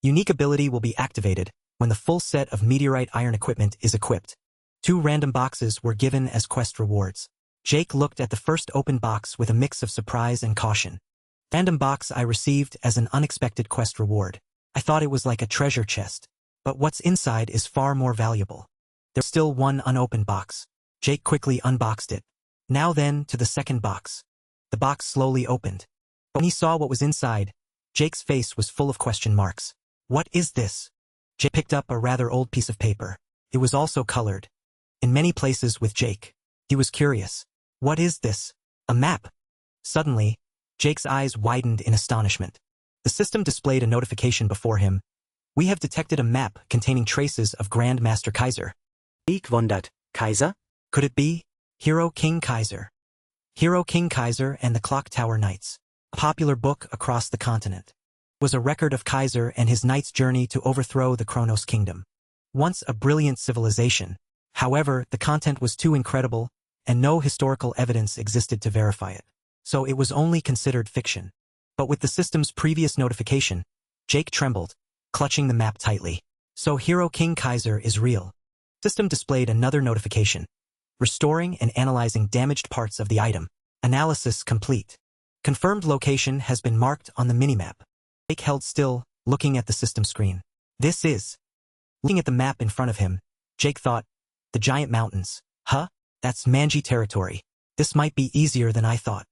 Unique ability will be activated when the full set of meteorite iron equipment is equipped. 2 random boxes were given as quest rewards. Jake looked at the first open box with a mix of surprise and caution. Random box I received as an unexpected quest reward. I thought it was like a treasure chest. But what's inside is far more valuable. There's still one unopened box. Jake quickly unboxed it. Now then, to the second box. The box slowly opened. But when he saw what was inside, Jake's face was full of question marks. What is this? Jake picked up a rather old piece of paper. It was also colored. In many places with Jake. He was curious. What is this? A map? Suddenly, Jake's eyes widened in astonishment. The system displayed a notification before him. We have detected a map containing traces of Grand Master Kaiser. Ich wundert, Kaiser? Could it be? Hero King Kaiser. Hero King Kaiser and the Clock Tower Knights. A popular book across the continent. It was a record of Kaiser and his knights' journey to overthrow the Kronos Kingdom. Once a brilliant civilization. However, the content was too incredible, and no historical evidence existed to verify it. So it was only considered fiction. But with the system's previous notification, Jake trembled, clutching the map tightly. So Hero King Kaiser is real. System displayed another notification. Restoring and analyzing damaged parts of the item. Analysis complete. Confirmed location has been marked on the minimap. Jake held still, looking at the system screen. This is. Looking at the map in front of him, Jake thought, the giant mountains. Huh? That's Manji territory. This might be easier than I thought.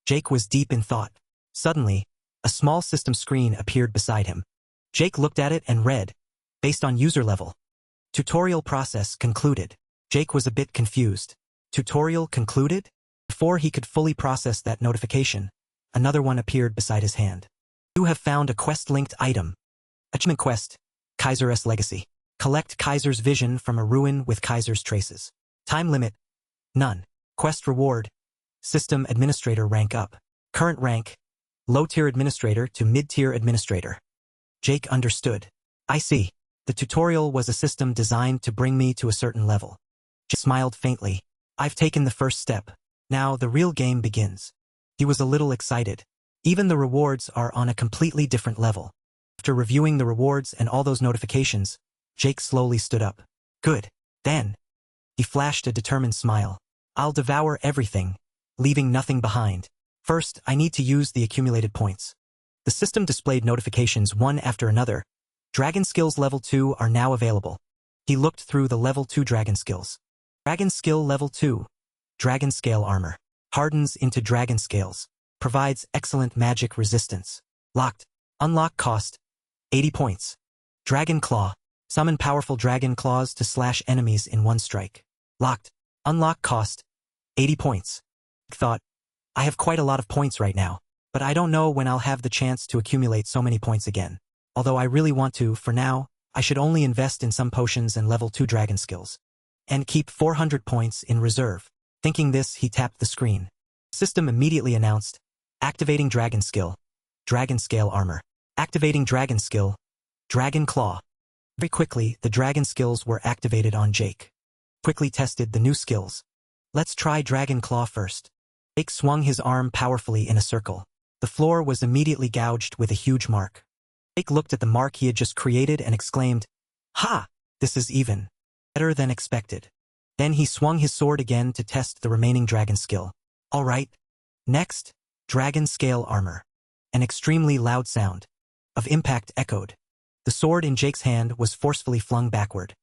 Jake was deep in thought. Suddenly, a small system screen appeared beside him. Jake looked at it and read, based on user level. Tutorial process concluded. Jake was a bit confused. Tutorial concluded? Before he could fully process that notification, another one appeared beside his hand. You have found a quest-linked item. Achievement quest, Kaiser's Legacy. Collect Kaiser's vision from a ruin with Kaiser's traces. Time limit, none. Quest reward, System Administrator rank up. Current rank, low-tier administrator to mid-tier administrator. Jake understood. I see. The tutorial was a system designed to bring me to a certain level. Jake smiled faintly. I've taken the first step. Now the real game begins. He was a little excited. Even the rewards are on a completely different level. After reviewing the rewards and all those notifications, Jake slowly stood up. Good. Then. He flashed a determined smile. I'll devour everything, leaving nothing behind. First, I need to use the accumulated points. The system displayed notifications one after another. Dragon skills level 2 are now available. He looked through the level 2 dragon skills. Dragon skill level 2. Dragon scale armor. Hardens into dragon scales. Provides excellent magic resistance. Locked. Unlock cost. 80 points. Dragon claw. Summon powerful dragon claws to slash enemies in one strike. Locked. Unlock cost. 80 points. Thought, I have quite a lot of points right now, but I don't know when I'll have the chance to accumulate so many points again. Although I really want to, for now, I should only invest in some potions and level 2 dragon skills. And keep 400 points in reserve. Thinking this, he tapped the screen. System immediately announced, activating dragon skill. Dragon scale armor. Activating dragon skill. Dragon claw. Very quickly, the dragon skills were activated on Jake. Quickly tested the new skills. Let's try dragon claw first. Jake swung his arm powerfully in a circle. The floor was immediately gouged with a huge mark. Jake looked at the mark he had just created and exclaimed, Ha! This is even better than expected. Then he swung his sword again to test the remaining dragon skill. All right. Next, dragon scale armor. An extremely loud sound of impact echoed. The sword in Jake's hand was forcefully flung backward.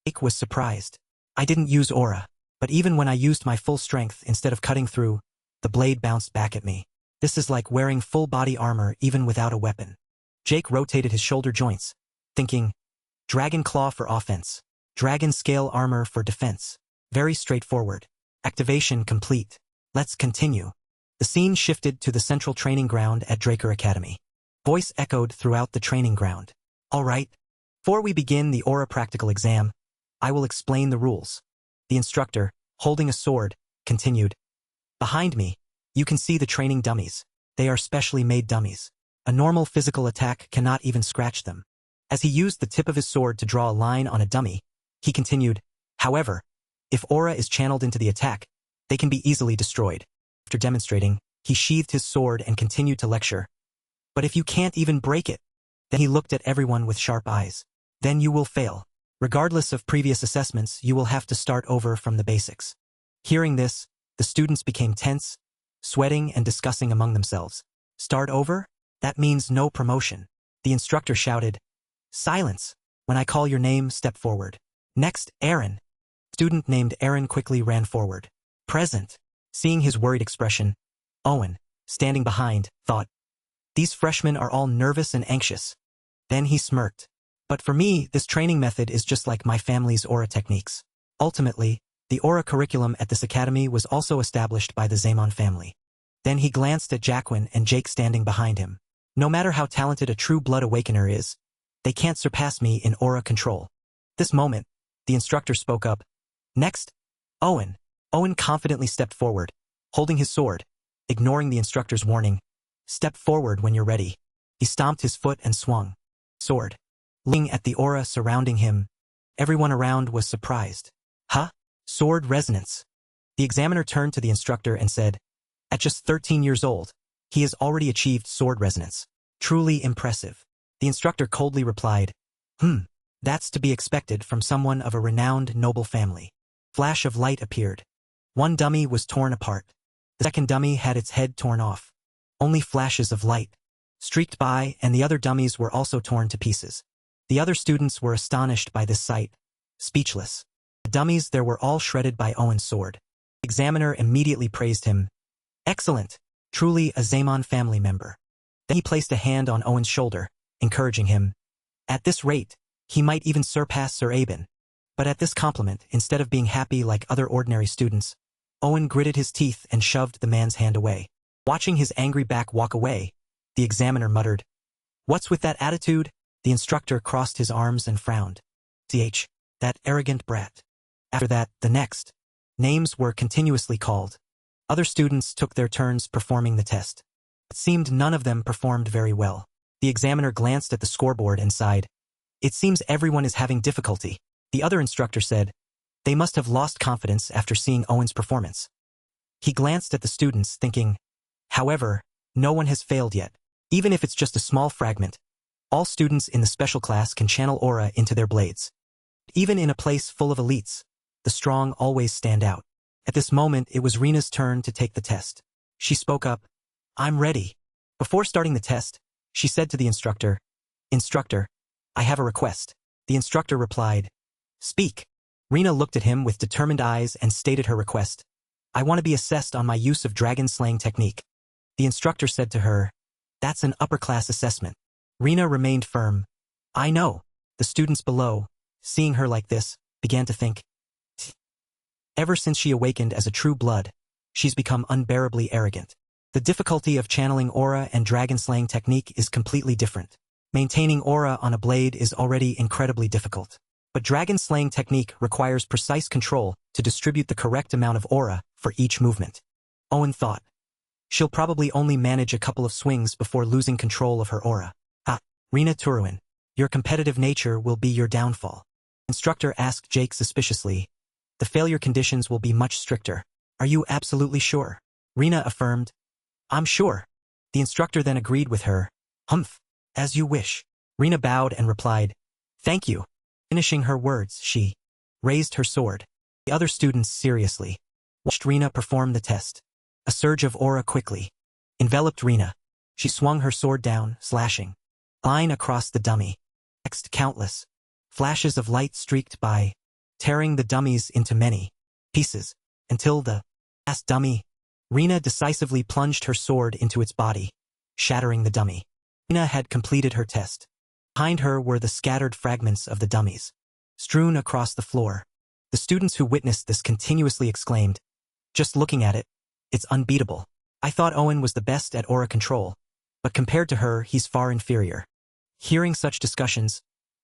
Jake was surprised. I didn't use aura, but even when I used my full strength instead of cutting through, the blade bounced back at me. This is like wearing full body armor even without a weapon. Jake rotated his shoulder joints, thinking, dragon claw for offense, dragon scale armor for defense. Very straightforward. Activation complete. Let's continue. The scene shifted to the central training ground at Draker Academy. Voice echoed throughout the training ground. All right. Before we begin the aura practical exam, I will explain the rules. The instructor, holding a sword, continued. Behind me, you can see the training dummies. They are specially made dummies. A normal physical attack cannot even scratch them. As he used the tip of his sword to draw a line on a dummy, he continued, however, if aura is channeled into the attack, they can be easily destroyed. After demonstrating, he sheathed his sword and continued to lecture. But if you can't even break it, then he looked at everyone with sharp eyes. Then you will fail. Regardless of previous assessments, you will have to start over from the basics. Hearing this, the students became tense, sweating and discussing among themselves. Start over? That means no promotion. The instructor shouted, Silence! When I call your name, step forward. Next, Aaron. Student named Aaron quickly ran forward. Present. Seeing his worried expression, Owen, standing behind, thought, These freshmen are all nervous and anxious. Then he smirked. But for me, this training method is just like my family's aura techniques. Ultimately, the aura curriculum at this academy was also established by the Zaemon family. Then he glanced at Jacqueline and Jake standing behind him. No matter how talented a true blood awakener is, they can't surpass me in aura control. This moment, the instructor spoke up. Next, Owen. Owen confidently stepped forward, holding his sword, ignoring the instructor's warning. Step forward when you're ready. He stomped his foot and swung. Sword. Looking at the aura surrounding him, everyone around was surprised. Huh? Sword resonance. The examiner turned to the instructor and said, At just 13 years old, he has already achieved sword resonance. Truly impressive. The instructor coldly replied, That's to be expected from someone of a renowned noble family. Flash of light appeared. One dummy was torn apart. The second dummy had its head torn off. Only flashes of light streaked by, and the other dummies were also torn to pieces. The other students were astonished by this sight, speechless. The dummies there were all shredded by Owen's sword. The examiner immediately praised him. Excellent, truly a Zaemon family member. Then he placed a hand on Owen's shoulder, encouraging him. At this rate, he might even surpass Sir Aben. But at this compliment, instead of being happy like other ordinary students, Owen gritted his teeth and shoved the man's hand away. Watching his angry back walk away, the examiner muttered, What's with that attitude? The instructor crossed his arms and frowned. That arrogant brat. After that, the next names were continuously called. Other students took their turns performing the test. It seemed none of them performed very well. The examiner glanced at the scoreboard and sighed. It seems everyone is having difficulty. The other instructor said, they must have lost confidence after seeing Owen's performance. He glanced at the students, thinking, however, no one has failed yet. Even if it's just a small fragment, all students in the special class can channel aura into their blades. Even in a place full of elites, the strong always stand out. At this moment, it was Rena's turn to take the test. She spoke up, I'm ready. Before starting the test, she said to the instructor, Instructor, I have a request. The instructor replied, Speak. Rena looked at him with determined eyes and stated her request. I want to be assessed on my use of dragon slaying technique. The instructor said to her, That's an upper-class assessment. Rena remained firm. I know. The students below, seeing her like this, began to think. Ever since she awakened as a true blood, she's become unbearably arrogant. The difficulty of channeling aura and dragon-slaying technique is completely different. Maintaining aura on a blade is already incredibly difficult. But dragon-slaying technique requires precise control to distribute the correct amount of aura for each movement. Owen thought. She'll probably only manage a couple of swings before losing control of her aura. Rena Turuin, your competitive nature will be your downfall. Instructor asked Jake suspiciously. The failure conditions will be much stricter. Are you absolutely sure? Rena affirmed. I'm sure. The instructor then agreed with her. Humph. As you wish. Rena bowed and replied, Thank you. Finishing her words, she raised her sword. The other students seriously watched Rena perform the test. A surge of aura quickly enveloped Rena. She swung her sword down, slashing line across the dummy. Next, countless flashes of light streaked by, tearing the dummies into many pieces, until the last dummy. Rena decisively plunged her sword into its body, shattering the dummy. Rena had completed her test. Behind her were the scattered fragments of the dummies, strewn across the floor. The students who witnessed this continuously exclaimed, Just looking at it, it's unbeatable. I thought Owen was the best at aura control, but compared to her, he's far inferior. Hearing such discussions,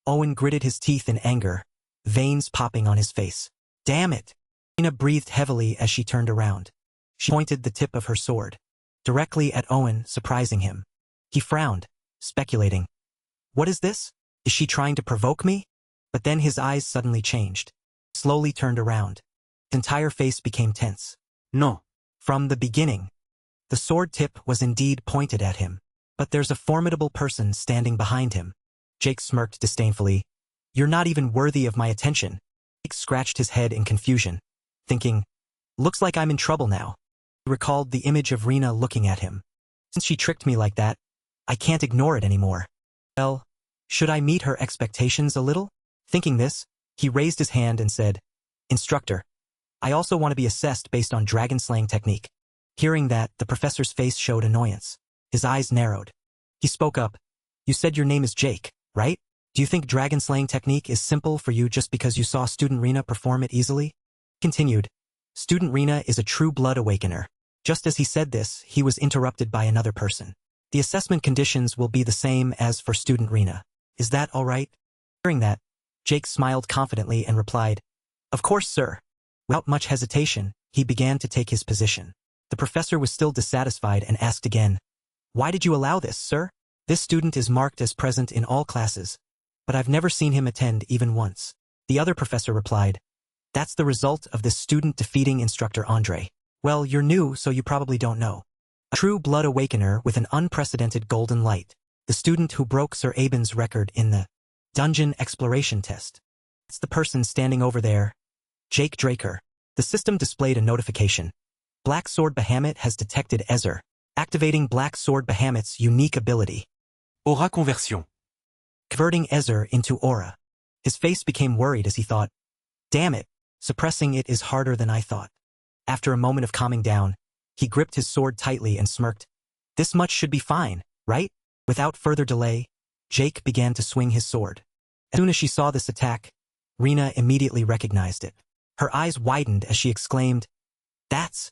Owen gritted his teeth in anger, veins popping on his face. Damn it! Rena breathed heavily as she turned around. She pointed the tip of her sword directly at Owen, surprising him. He frowned, speculating. What is this? Is she trying to provoke me? But then his eyes suddenly changed. Slowly turned around. His entire face became tense. No. From the beginning, the sword tip was indeed pointed at him. But there's a formidable person standing behind him. Jake smirked disdainfully. You're not even worthy of my attention. Jake scratched his head in confusion, thinking, looks like I'm in trouble now. He recalled the image of Rena looking at him. Since she tricked me like that, I can't ignore it anymore. Well, should I meet her expectations a little? Thinking this, he raised his hand and said, Instructor, I also want to be assessed based on dragon slaying technique. Hearing that, the professor's face showed annoyance. His eyes narrowed. He spoke up. You said your name is Jake, right? Do you think dragon slaying technique is simple for you just because you saw student Rena perform it easily? Continued. Student Rena is a true blood awakener. Just as he said this, he was interrupted by another person. The assessment conditions will be the same as for student Rena. Is that all right? Hearing that, Jake smiled confidently and replied, Of course, sir. Without much hesitation, he began to take his position. The professor was still dissatisfied and asked again, Why did you allow this, sir? This student is marked as present in all classes, but I've never seen him attend even once. The other professor replied, That's the result of this student defeating instructor Andre. Well, you're new, so you probably don't know. A true blood awakener with an unprecedented golden light. The student who broke Sir Aben's record in the dungeon exploration test. It's the person standing over there. Jake Draker. The system displayed a notification. Black Sword Bahamut has detected Ezer, activating Black Sword Bahamut's unique ability. Aura conversion. Converting Ezer into aura. His face became worried as he thought, Damn it, suppressing it is harder than I thought. After a moment of calming down, he gripped his sword tightly and smirked. This much should be fine, right? Without further delay, Jake began to swing his sword. As soon as she saw this attack, Rena immediately recognized it. Her eyes widened as she exclaimed, That's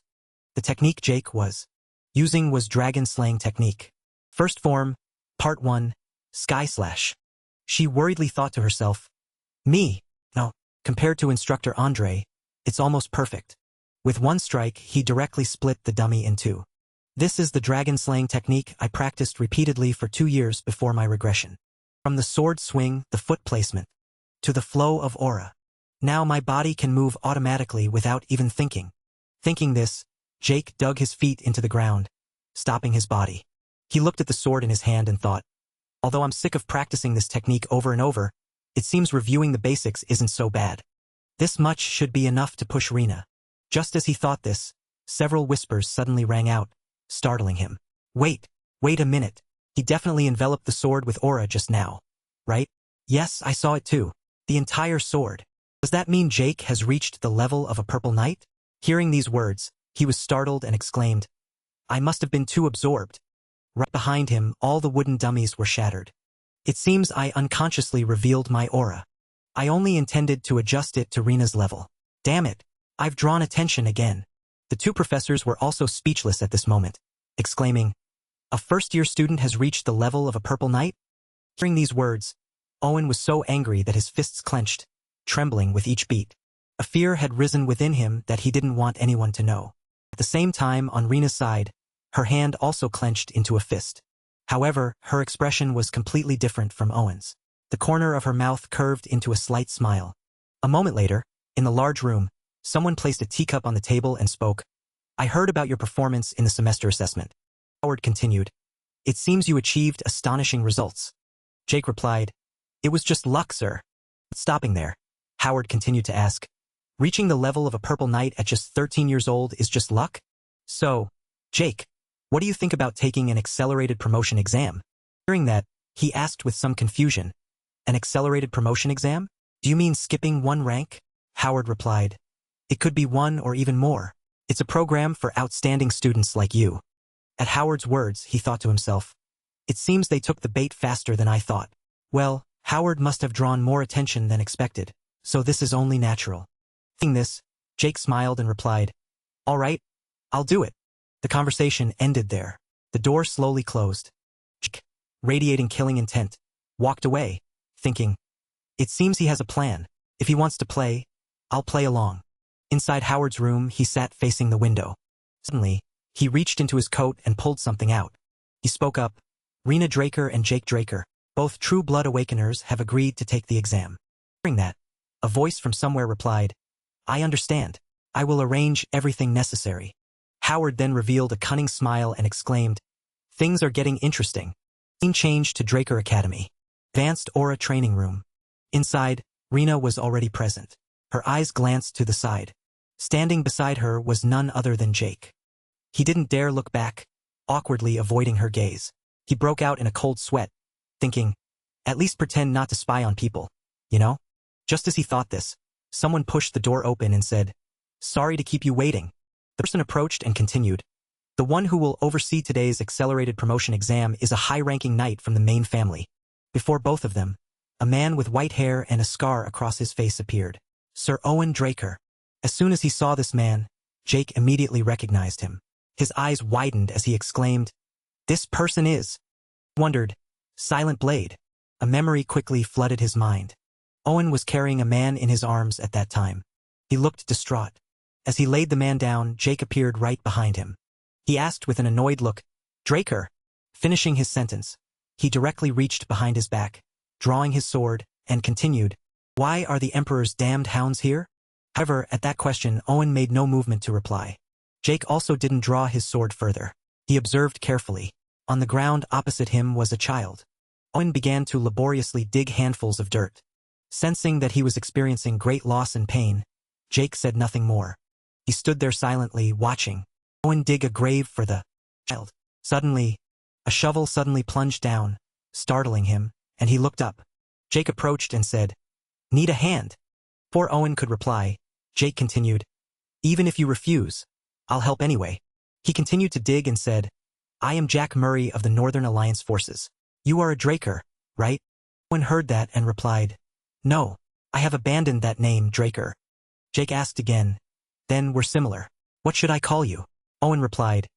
the technique Jake was using was dragon slaying technique. First form, part 1, Sky Slash. She worriedly thought to herself, Me, no, compared to instructor Andre, it's almost perfect. With one strike, he directly split the dummy in two. This is the dragon-slaying technique I practiced repeatedly for 2 years before my regression. From the sword swing, the foot placement, to the flow of aura. Now my body can move automatically without even thinking. Thinking this, Jake dug his feet into the ground, stopping his body. He looked at the sword in his hand and thought, although I'm sick of practicing this technique over and over, it seems reviewing the basics isn't so bad. This much should be enough to push Rina. Just as he thought this, several whispers suddenly rang out, startling him. Wait a minute. He definitely enveloped the sword with aura just now. Right? Yes, I saw it too. The entire sword. Does that mean Jake has reached the level of a purple knight? Hearing these words, he was startled and exclaimed, I must have been too absorbed. Right behind him, all the wooden dummies were shattered. It seems I unconsciously revealed my aura. I only intended to adjust it to Rina's level. Damn it. I've drawn attention again. The two professors were also speechless at this moment, exclaiming, a first-year student has reached the level of a purple knight? Hearing these words, Owen was so angry that his fists clenched, trembling with each beat. A fear had risen within him that he didn't want anyone to know. At the same time, on Rina's side, her hand also clenched into a fist. However, her expression was completely different from Owen's. The corner of her mouth curved into a slight smile. A moment later, in the large room, someone placed a teacup on the table and spoke, I heard about your performance in the semester assessment. Howard continued, it seems you achieved astonishing results. Jake replied, it was just luck, sir. Stopping there, Howard continued to ask, reaching the level of a purple knight at just 13 years old is just luck? So, Jake, what do you think about taking an accelerated promotion exam? Hearing that, he asked with some confusion, an accelerated promotion exam? Do you mean skipping one rank? Howard replied, it could be one or even more. It's a program for outstanding students like you. At Howard's words, he thought to himself, it seems they took the bait faster than I thought. Well, Howard must have drawn more attention than expected, so this is only natural. Seeing this, Jake smiled and replied, all right, I'll do it. The conversation ended there. The door slowly closed. Jake, radiating killing intent, walked away, thinking, it seems he has a plan. If he wants to play, I'll play along. Inside Howard's room, he sat facing the window. Suddenly, he reached into his coat and pulled something out. He spoke up, Rina Draker and Jake Draker, both True Blood Awakeners, have agreed to take the exam. Hearing that, a voice from somewhere replied, I understand. I will arrange everything necessary. Howard then revealed a cunning smile and exclaimed, things are getting interesting. Scene changed to Draker Academy. Advanced Aura Training Room. Inside, Rina was already present. Her eyes glanced to the side. Standing beside her was none other than Jake. He didn't dare look back, awkwardly avoiding her gaze. He broke out in a cold sweat, thinking, at least pretend not to spy on people, you know? Just as he thought this, someone pushed the door open and said, sorry to keep you waiting. The person approached and continued, the one who will oversee today's accelerated promotion exam is a high-ranking knight from the main family. Before both of them, a man with white hair and a scar across his face appeared. Sir Owen Draker. As soon as he saw this man, Jake immediately recognized him. His eyes widened as he exclaimed, this person is. He wondered, Silent Blade. A memory quickly flooded his mind. Owen was carrying a man in his arms at that time. He looked distraught. As he laid the man down, Jake appeared right behind him. He asked with an annoyed look, Draker. Finishing his sentence, he directly reached behind his back, drawing his sword, and continued, why are the Emperor's damned hounds here? However, at that question, Owen made no movement to reply. Jake also didn't draw his sword further. He observed carefully. On the ground opposite him was a child. Owen began to laboriously dig handfuls of dirt. Sensing that he was experiencing great loss and pain, Jake said nothing more. He stood there silently, watching Owen dig a grave for the child. Suddenly, a shovel suddenly plunged down, startling him, and he looked up. Jake approached and said, need a hand? Before Owen could reply, Jake continued, even if you refuse, I'll help anyway. He continued to dig and said, I am Jack Murray of the Northern Alliance Forces. You are a Draker, right? Owen heard that and replied, no, I have abandoned that name, Draker. Jake asked again, then we're similar. What should I call you? Owen replied,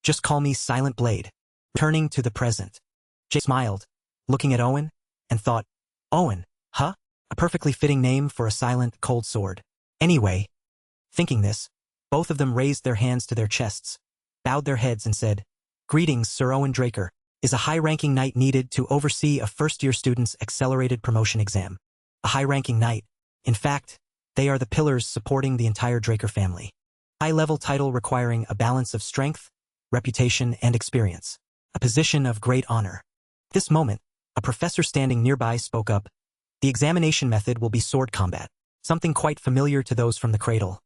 just call me Silent Blade. Returning to the present. Jake smiled, looking at Owen, and thought, Owen, huh? A perfectly fitting name for a silent, cold sword. Anyway, thinking this, Both of them raised their hands to their chests, bowed their heads and said, "Greetings, Sir Owen Draker. Is a high-ranking knight needed to oversee a first-year student's accelerated promotion exam?" A high-ranking knight. In fact, they are the pillars supporting the entire Draker family. High-level title requiring a balance of strength, reputation, and experience. A position of great honor. At this moment, a professor standing nearby spoke up. "The examination method will be sword combat. Something quite familiar to those from the cradle.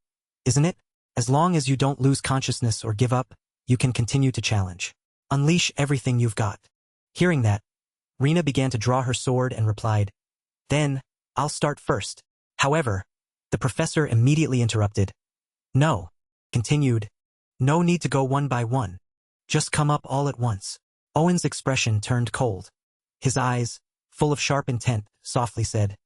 Isn't it? As long as you don't lose consciousness or give up, you can continue to challenge. Unleash everything you've got." Hearing that, Rena began to draw her sword and replied, "Then, I'll start first." However, the professor immediately interrupted. "No," continued, "no need to go one by one. Just come up all at once." Owen's expression turned cold. His eyes, full of sharp intent, softly said,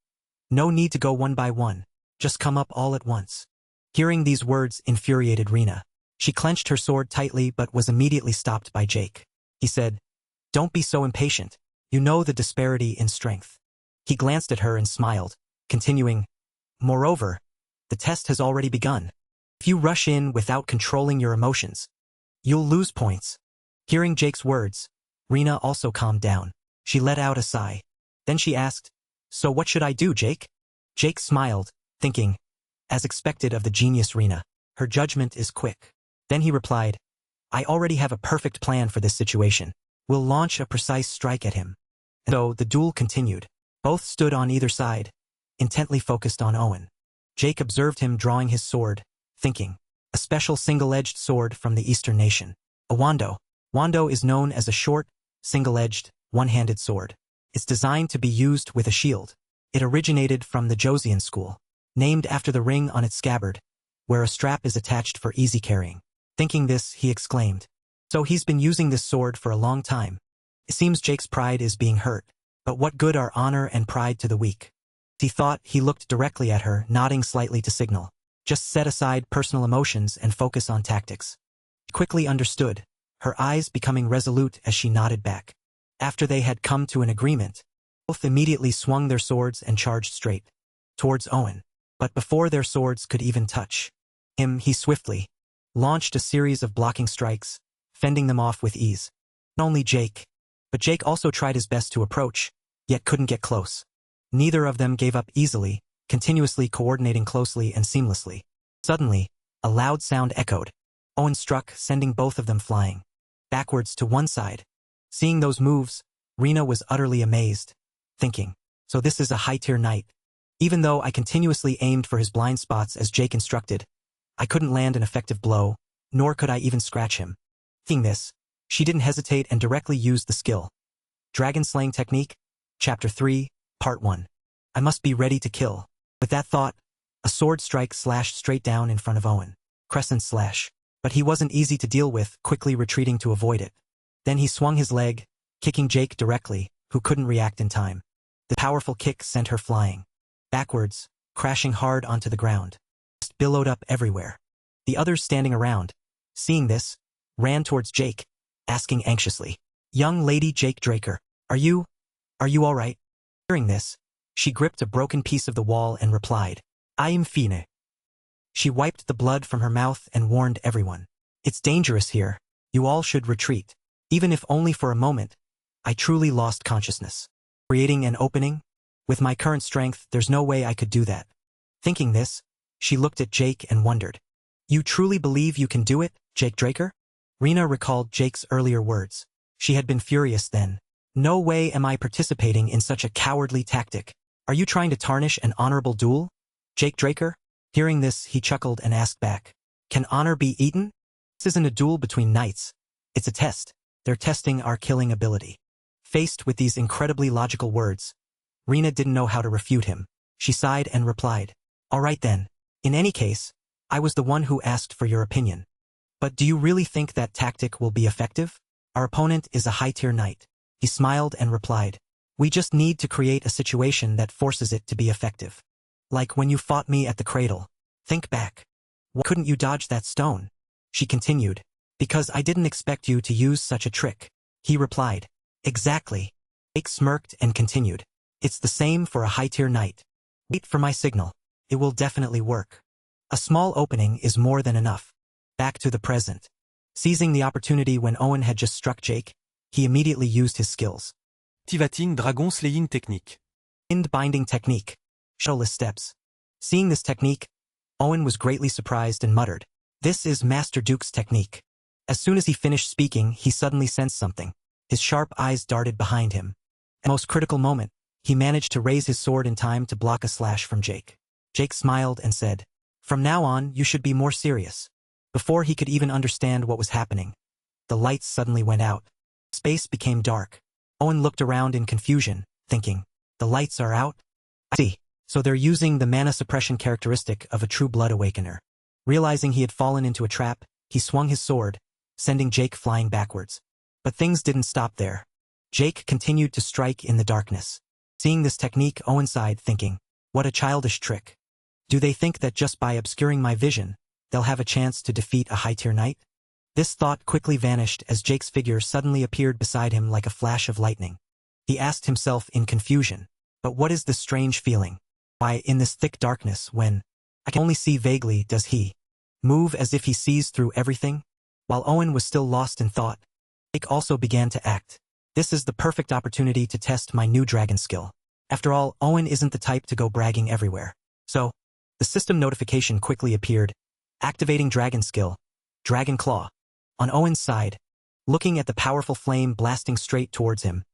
"No need to go one by one. Just come up all at once." Hearing these words infuriated Rena. She clenched her sword tightly but was immediately stopped by Jake. He said, "Don't be so impatient. You know the disparity in strength." He glanced at her and smiled, continuing, "Moreover, the test has already begun. If you rush in without controlling your emotions, you'll lose points." Hearing Jake's words, Rena also calmed down. She let out a sigh. Then she asked, "So what should I do, Jake?" Jake smiled, thinking, as expected of the genius Rena, her judgment is quick. Then he replied, "I already have a perfect plan for this situation. We'll launch a precise strike at him." And so the duel continued. Both stood on either side, intently focused on Owen. Jake observed him drawing his sword, thinking, a special single-edged sword from the Eastern nation. A wando. Wando is known as a short, single-edged, one-handed sword. It's designed to be used with a shield. It originated from the Joseon school, named after the ring on its scabbard, where a strap is attached for easy carrying. Thinking this, he exclaimed, "So he's been using this sword for a long time. It seems Jake's pride is being hurt. But what good are honor and pride to the weak?" He thought. He looked directly at her, nodding slightly to signal. Just set aside personal emotions and focus on tactics. He quickly understood, her eyes becoming resolute as she nodded back. After they had come to an agreement, both immediately swung their swords and charged straight towards Owen. But before their swords could even touch him, he swiftly launched a series of blocking strikes, fending them off with ease. Not only Jake, but Jake also tried his best to approach, yet couldn't get close. Neither of them gave up easily, continuously coordinating closely and seamlessly. Suddenly, a loud sound echoed. Owen struck, sending both of them flying backwards to one side. Seeing those moves, Rena was utterly amazed, thinking, "So this is a high-tier knight. Even though I continuously aimed for his blind spots as Jake instructed, I couldn't land an effective blow, nor could I even scratch him." Seeing this, she didn't hesitate and directly used the skill. Dragon Slaying Technique, Chapter 3, Part 1. I must be ready to kill. With that thought, a sword strike slashed straight down in front of Owen. Crescent slash. But he wasn't easy to deal with, quickly retreating to avoid it. Then he swung his leg, kicking Jake directly, who couldn't react in time. The powerful kick sent her flying backwards, crashing hard onto the ground. Dust billowed up everywhere. The others standing around, seeing this, ran towards Jake, asking anxiously, "Young lady Jake Draker, are you all right?" Hearing this, she gripped a broken piece of the wall and replied, "I am fine." She wiped the blood from her mouth and warned everyone, "It's dangerous here. You all should retreat. Even if only for a moment. I truly lost consciousness. Creating an opening? With my current strength, there's no way I could do that." Thinking this, she looked at Jake and wondered, "You truly believe you can do it, Jake Draker?" Rena recalled Jake's earlier words. She had been furious then. "No way am I participating in such a cowardly tactic. Are you trying to tarnish an honorable duel, Jake Draker?" Hearing this, he chuckled and asked back, "Can honor be eaten? This isn't a duel between knights. It's a test. They're testing our killing ability." Faced with these incredibly logical words, Rena didn't know how to refute him. She sighed and replied, "All right then. In any case, I was the one who asked for your opinion. But do you really think that tactic will be effective? Our opponent is a high-tier knight." He smiled and replied, "We just need to create a situation that forces it to be effective. Like when you fought me at the cradle. Think back. Why couldn't you dodge that stone?" She continued, "Because I didn't expect you to use such a trick." He replied, "Exactly." Jake smirked and continued, "It's the same for a high-tier knight. Wait for my signal. It will definitely work." A small opening is more than enough. Back to the present. Seizing the opportunity when Owen had just struck Jake, he immediately used his skills. Activating Dragon Slaying Technique. Wind binding technique. Shadowless steps. Seeing this technique, Owen was greatly surprised and muttered, "This is Master Duke's technique." As soon as he finished speaking, he suddenly sensed something. His sharp eyes darted behind him. At the most critical moment, he managed to raise his sword in time to block a slash from Jake. Jake smiled and said, "From now on, you should be more serious." Before he could even understand what was happening, the lights suddenly went out. Space became dark. Owen looked around in confusion, thinking, "The lights are out? I see. So they're using the mana suppression characteristic of a true blood awakener." Realizing he had fallen into a trap, he swung his sword, sending Jake flying backwards. But things didn't stop there. Jake continued to strike in the darkness. Seeing this technique, Owen sighed, thinking, "What a childish trick. Do they think that just by obscuring my vision, they'll have a chance to defeat a high-tier knight?" This thought quickly vanished as Jake's figure suddenly appeared beside him like a flash of lightning. He asked himself in confusion, "But what is this strange feeling? Why, in this thick darkness, when I can only see vaguely, does he move as if he sees through everything?" While Owen was still lost in thought, Jake also began to act. "This is the perfect opportunity to test my new dragon skill." After all, Owen isn't the type to go bragging everywhere. So, the system notification quickly appeared, activating dragon skill, Dragon Claw. On Owen's side, looking at the powerful flame blasting straight towards him,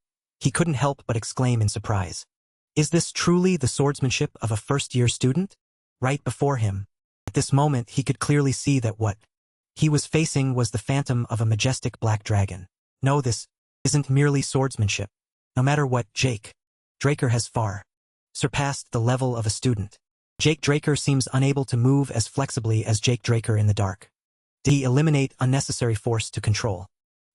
he couldn't help but exclaim in surprise. Is this truly the swordsmanship of a first-year student? Right before him, at this moment he could clearly see that what he was facing was the phantom of a majestic black dragon. No, this isn't merely swordsmanship. No matter what, Jake Draker has far surpassed the level of a student. Jake Draker seems unable to move as flexibly as Jake Draker in the dark. Did he eliminate unnecessary force to control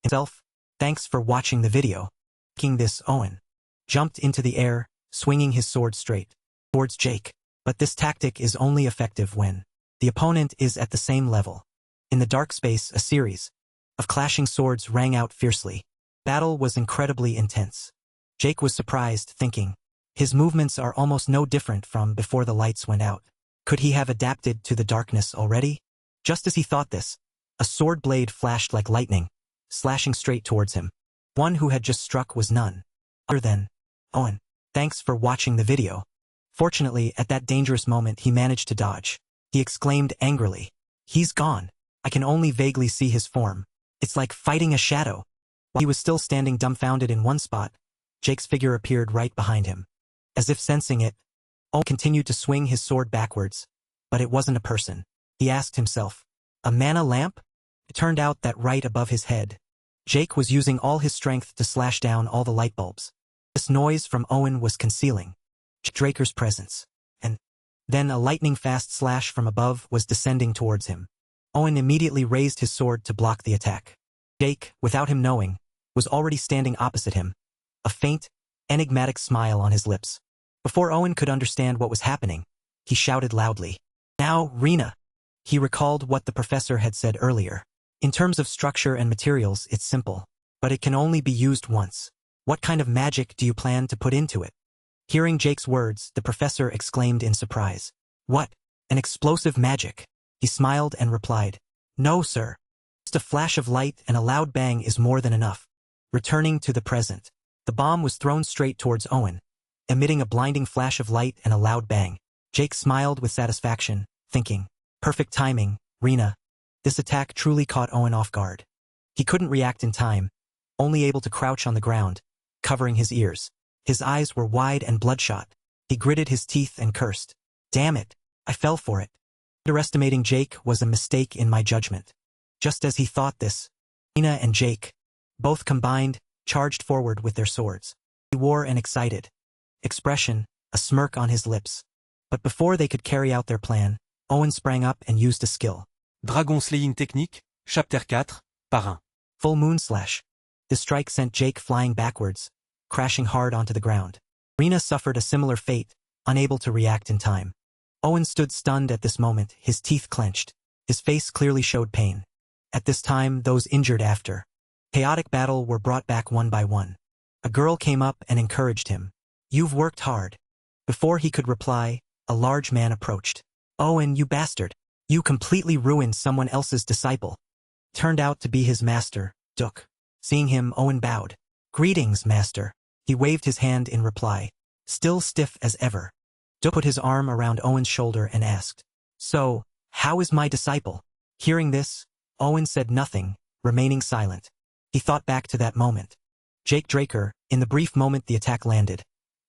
himself? Thanks for watching the video. Making this, Owen jumped into the air, swinging his sword straight towards Jake. But this tactic is only effective when the opponent is at the same level. In the dark space, a series of clashing swords rang out fiercely. Battle was incredibly intense. Jake was surprised, thinking, his movements are almost no different from before the lights went out. Could he have adapted to the darkness already? Just as he thought this, a sword blade flashed like lightning, slashing straight towards him. One who had just struck was none other than Owen. Thanks for watching the video. Fortunately, at that dangerous moment he managed to dodge. He exclaimed angrily, "He's gone. I can only vaguely see his form. It's like fighting a shadow." While he was still standing dumbfounded in one spot, Jake's figure appeared right behind him. As if sensing it, Owen continued to swing his sword backwards. But it wasn't a person. He asked himself, a mana lamp? It turned out that right above his head, Jake was using all his strength to slash down all the light bulbs. This noise from Owen was concealing Jake Draker's presence. And then a lightning-fast slash from above was descending towards him. Owen immediately raised his sword to block the attack. Jake, without him knowing, was already standing opposite him, a faint, enigmatic smile on his lips. Before Owen could understand what was happening, he shouted loudly, "Now, Rena!" He recalled what the professor had said earlier. In terms of structure and materials, it's simple, but it can only be used once. What kind of magic do you plan to put into it? Hearing Jake's words, the professor exclaimed in surprise. What? An explosive magic? He smiled and replied, "No, sir. Just a flash of light and a loud bang is more than enough." Returning to the present, the bomb was thrown straight towards Owen, emitting a blinding flash of light and a loud bang. Jake smiled with satisfaction, thinking, perfect timing, Rena. This attack truly caught Owen off guard. He couldn't react in time, only able to crouch on the ground, covering his ears. His eyes were wide and bloodshot. He gritted his teeth and cursed. Damn it, I fell for it. Underestimating Jake was a mistake in my judgment. Just as he thought this, Rena and Jake, both combined, charged forward with their swords. He wore an excited expression, a smirk on his lips. But before they could carry out their plan, Owen sprang up and used a skill. Dragon Slaying Technique, Chapter 4, par 1. Full Moon Slash. This strike sent Jake flying backwards, crashing hard onto the ground. Rena suffered a similar fate, unable to react in time. Owen stood stunned at this moment, his teeth clenched. His face clearly showed pain. At this time, those injured after chaotic battle were brought back one by one. A girl came up and encouraged him. You've worked hard. Before he could reply, a large man approached. Owen, you bastard. You completely ruined someone else's disciple. Turned out to be his master, Duke. Seeing him, Owen bowed. Greetings, master. He waved his hand in reply. Still stiff as ever. Duke put his arm around Owen's shoulder and asked, So, how is my disciple? Hearing this, Owen said nothing, remaining silent. He thought back to that moment. Jake Draker, in the brief moment the attack landed,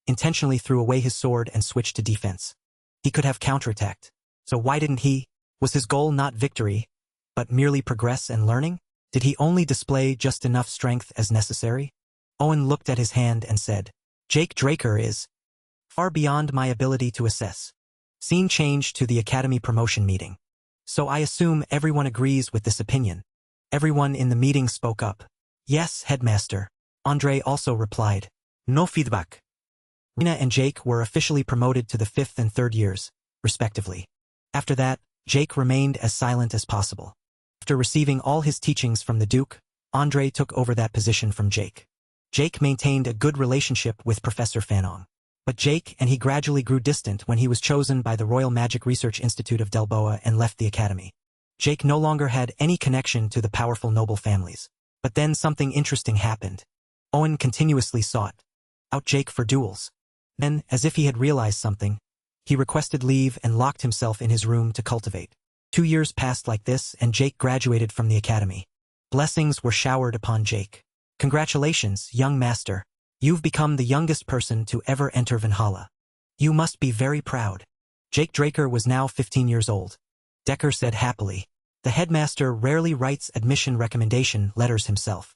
intentionally threw away his sword and switched to defense. He could have counterattacked. So why didn't he? Was his goal not victory, but merely progress and learning? Did he only display just enough strength as necessary? Owen looked at his hand and said, Jake Draker is far beyond my ability to assess. Scene changed to the Academy promotion meeting. So I assume everyone agrees with this opinion. Everyone in the meeting spoke up. Yes, headmaster. Andre also replied. No feedback. Rina and Jake were officially promoted to the 5th and 3rd years, respectively. After that, Jake remained as silent as possible. After receiving all his teachings from the Duke, Andre took over that position from Jake. Jake maintained a good relationship with Professor Fanong. But Jake and he gradually grew distant when he was chosen by the Royal Magic Research Institute of Delboa and left the academy. Jake no longer had any connection to the powerful noble families. But then something interesting happened. Owen continuously sought out Jake for duels. Then, as if he had realized something, he requested leave and locked himself in his room to cultivate. 2 years passed like this and Jake graduated from the academy. Blessings were showered upon Jake. Congratulations, young master. You've become the youngest person to ever enter Valhalla. You must be very proud. Jake Draker was now 15 years old. Decker said happily. The headmaster rarely writes admission recommendation letters himself.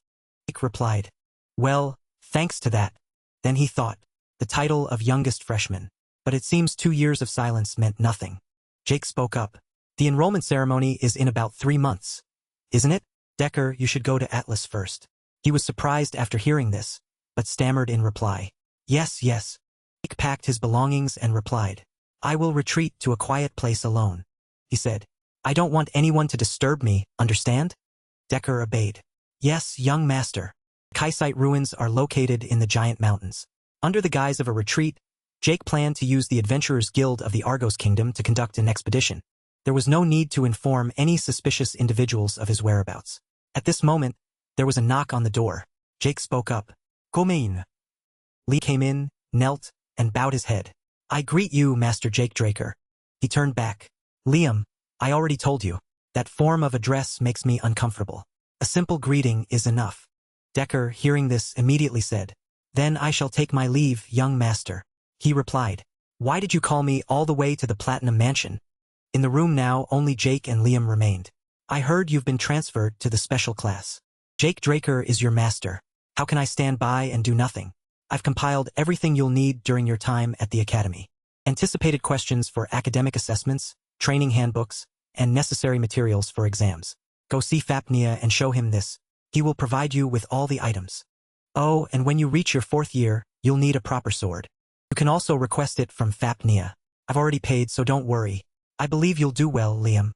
Jake replied. Well, thanks to that. Then he thought. The title of youngest freshman. But it seems 2 years of silence meant nothing. Jake spoke up. The enrollment ceremony is in about 3 months. Isn't it? Decker, you should go to Atlas first. He was surprised after hearing this, but stammered in reply. Yes, yes. Jake packed his belongings and replied. I will retreat to a quiet place alone. He said. I don't want anyone to disturb me, understand? Decker obeyed. Yes, young master. Kaisite ruins are located in the giant mountains. Under the guise of a retreat, Jake planned to use the Adventurers Guild of the Argos Kingdom to conduct an expedition. There was no need to inform any suspicious individuals of his whereabouts. At this moment, there was a knock on the door. Jake spoke up. Come in. Lee came in, knelt, and bowed his head. I greet you, Master Jake Draker. He turned back. Liam, I already told you. That form of address makes me uncomfortable. A simple greeting is enough. Decker, hearing this, immediately said. Then I shall take my leave, young master. He replied. Why did you call me all the way to the Platinum Mansion? In the room now, only Jake and Liam remained. I heard you've been transferred to the special class. Jake Draker is your master. How can I stand by and do nothing? I've compiled everything you'll need during your time at the academy. Anticipated questions for academic assessments, training handbooks, and necessary materials for exams. Go see Fapnea and show him this. He will provide you with all the items. Oh, and when you reach your 4th year, you'll need a proper sword. You can also request it from Fapnea. I've already paid, so don't worry. I believe you'll do well, Liam.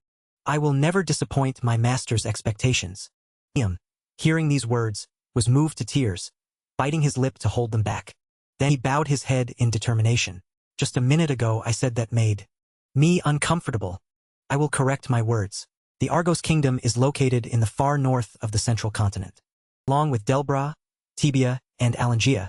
I will never disappoint my master's expectations. Liam, hearing these words, was moved to tears, biting his lip to hold them back. Then he bowed his head in determination. Just a minute ago I said that made me uncomfortable. I will correct my words. The Argos Kingdom is located in the far north of the central continent. Along with Delbra, Tibia, and Alangia,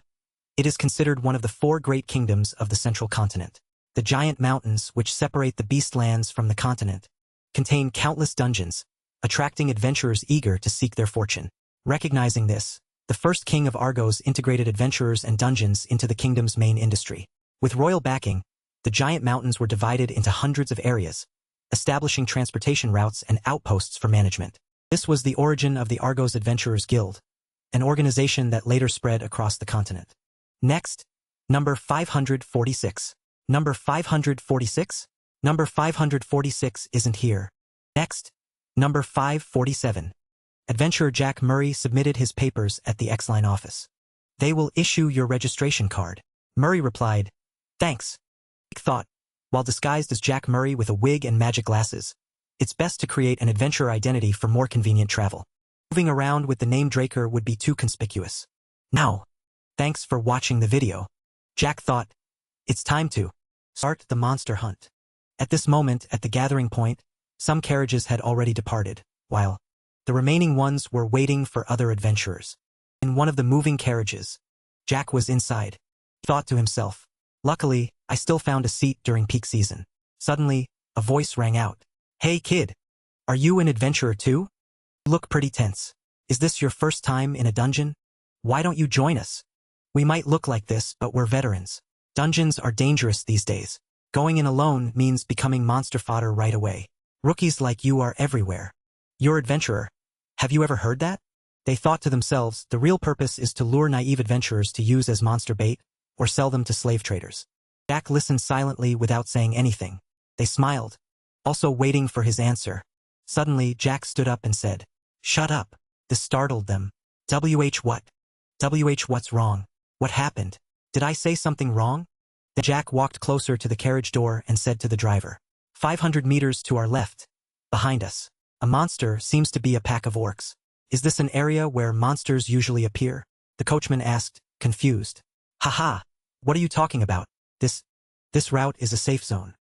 it is considered one of the 4 great kingdoms of the central continent. The giant mountains which separate the beastlands from the continent contain countless dungeons, attracting adventurers eager to seek their fortune. Recognizing this, the first king of Argos integrated adventurers and dungeons into the kingdom's main industry. With royal backing, the giant mountains were divided into hundreds of areas, establishing transportation routes and outposts for management. This was the origin of the Argos Adventurers Guild, an organization that later spread across the continent. Next, number 546. Number 546? Number 546 isn't here. Next, number 547. Adventurer Jack Murray submitted his papers at the X-Line office. They will issue your registration card. Murray replied, Thanks. Jake thought, while disguised as Jack Murray with a wig and magic glasses, it's best to create an adventurer identity for more convenient travel. Moving around with the name Draker would be too conspicuous. Now, thanks for watching the video. Jack thought, it's time to start the monster hunt. At this moment, at the gathering point, Some carriages had already departed, while the remaining ones were waiting for other adventurers. In one of the moving carriages, Jack was inside. He thought to himself, "Luckily, I still found a seat during peak season." Suddenly, a voice rang out. "Hey kid, are you an adventurer too? You look pretty tense. Is this your first time in a dungeon? Why don't you join us? We might look like this, but we're veterans. Dungeons are dangerous these days. Going in alone means becoming monster fodder right away. Rookies like you are everywhere. You're adventurer. Have you ever heard that?" They thought to themselves, the real purpose is to lure naive adventurers to use as monster bait, or sell them to slave traders. Jack listened silently without saying anything. They smiled, also waiting for his answer. Suddenly, Jack stood up and said, "Shut up." This startled them. What? What's wrong? What happened? Did I say something wrong? Then Jack walked closer to the carriage door and said to the driver, 500 meters to our left. Behind us. A monster seems to be a pack of orcs. Is this an area where monsters usually appear? The coachman asked, confused. Haha, what are you talking about? This route is a safe zone.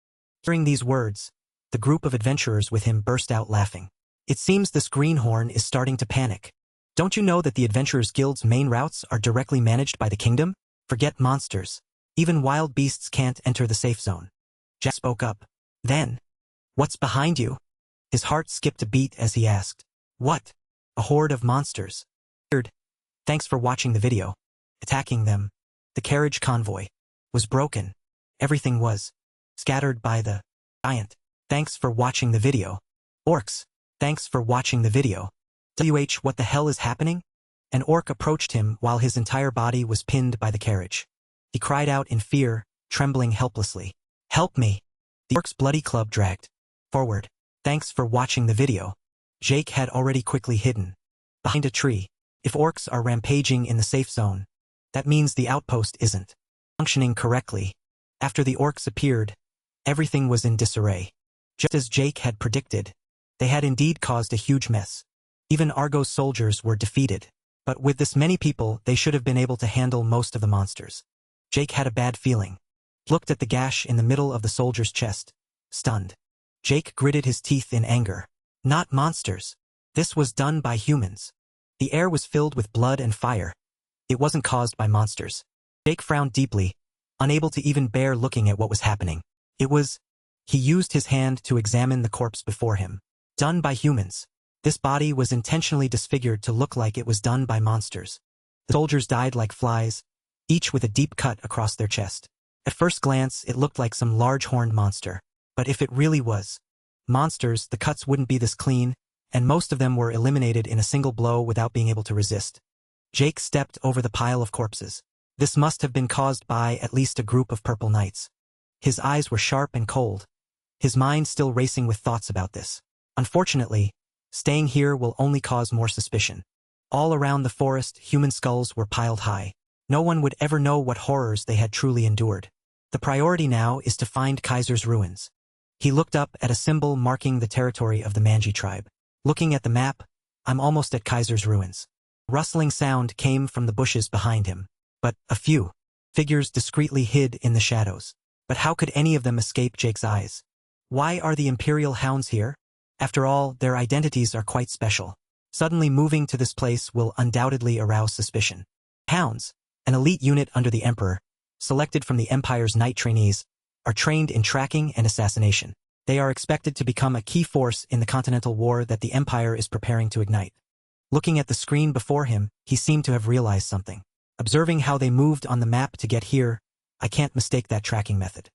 Hearing these words, the group of adventurers with him burst out laughing. It seems this greenhorn is starting to panic. Don't you know that the Adventurers Guild's main routes are directly managed by the kingdom? Forget monsters. Even wild beasts can't enter the safe zone. Jack spoke up. Then, what's behind you? His heart skipped a beat as he asked. What? A horde of monsters. Thanks for watching the video. Attacking them. The carriage convoy was broken. Everything was scattered by the giant. Thanks for watching the video. Orcs. Thanks for watching the video. What the hell is happening? An orc approached him while his entire body was pinned by the carriage. He cried out in fear, trembling helplessly. Help me! The orc's bloody club dragged forward. Thanks for watching the video. Jake had already quickly hidden behind a tree. If orcs are rampaging in the safe zone, that means the outpost isn't functioning correctly. After the orcs appeared, everything was in disarray. Just as Jake had predicted, they had indeed caused a huge mess. Even Argo's soldiers were defeated. But with this many people, they should have been able to handle most of the monsters. Jake had a bad feeling. He looked at the gash in the middle of the soldier's chest, stunned. Jake gritted his teeth in anger. Not monsters. This was done by humans. The air was filled with blood and fire. It wasn't caused by monsters. Jake frowned deeply, unable to even bear looking at what was happening. He used his hand to examine the corpse before him. Done by humans. This body was intentionally disfigured to look like it was done by monsters. The soldiers died like flies, each with a deep cut across their chest. At first glance, it looked like some large horned monster. But if it really was monsters, the cuts wouldn't be this clean, and most of them were eliminated in a single blow without being able to resist. Jake stepped over the pile of corpses. This must have been caused by at least a group of purple knights. His eyes were sharp and cold, his mind still racing with thoughts about this. Unfortunately, staying here will only cause more suspicion. All around the forest, human skulls were piled high. No one would ever know what horrors they had truly endured. The priority now is to find Kaiser's ruins. He looked up at a symbol marking the territory of the Manji tribe. Looking at the map, I'm almost at Kaiser's ruins. A rustling sound came from the bushes behind him. But a few figures discreetly hid in the shadows. But how could any of them escape Jake's eyes? Why are the Imperial Hounds here? After all, their identities are quite special. Suddenly moving to this place will undoubtedly arouse suspicion. Hounds, an elite unit under the Emperor, selected from the Empire's knight trainees, are trained in tracking and assassination. They are expected to become a key force in the continental war that the Empire is preparing to ignite. Looking at the screen before him, he seemed to have realized something. Observing how they moved on the map to get here, I can't mistake that tracking method.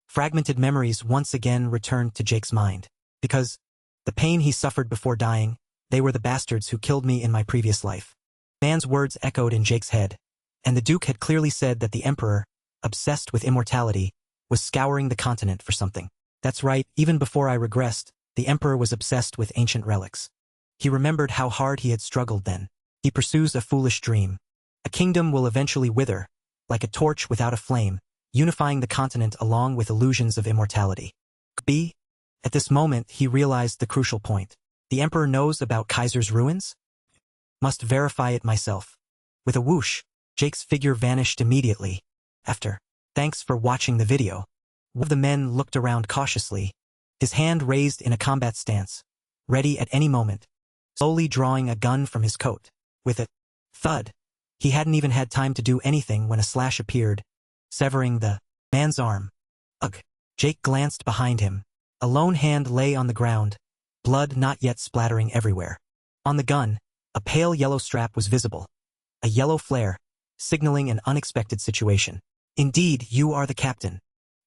Fragmented memories once again returned to Jake's mind. Because the pain he suffered before dying, they were the bastards who killed me in my previous life. Man's words echoed in Jake's head, and the Duke had clearly said that the Emperor, obsessed with immortality, was scouring the continent for something. That's right, even before I regressed, the Emperor was obsessed with ancient relics. He remembered how hard he had struggled then. He pursues a foolish dream. A kingdom will eventually wither, like a torch without a flame, unifying the continent along with illusions of immortality. At this moment, he realized the crucial point. The Emperor knows about Kaiser's ruins? Must verify it myself. With a whoosh, Jake's figure vanished immediately. Thanks for watching the video. One of the men looked around cautiously, his hand raised in a combat stance, ready at any moment, slowly drawing a gun from his coat. With a thud, he hadn't even had time to do anything when a slash appeared, severing the man's arm. Ugh! Jake glanced behind him. A lone hand lay on the ground, blood not yet splattering everywhere. On the gun, a pale yellow strap was visible. A yellow flare, signaling an unexpected situation. Indeed, you are the captain.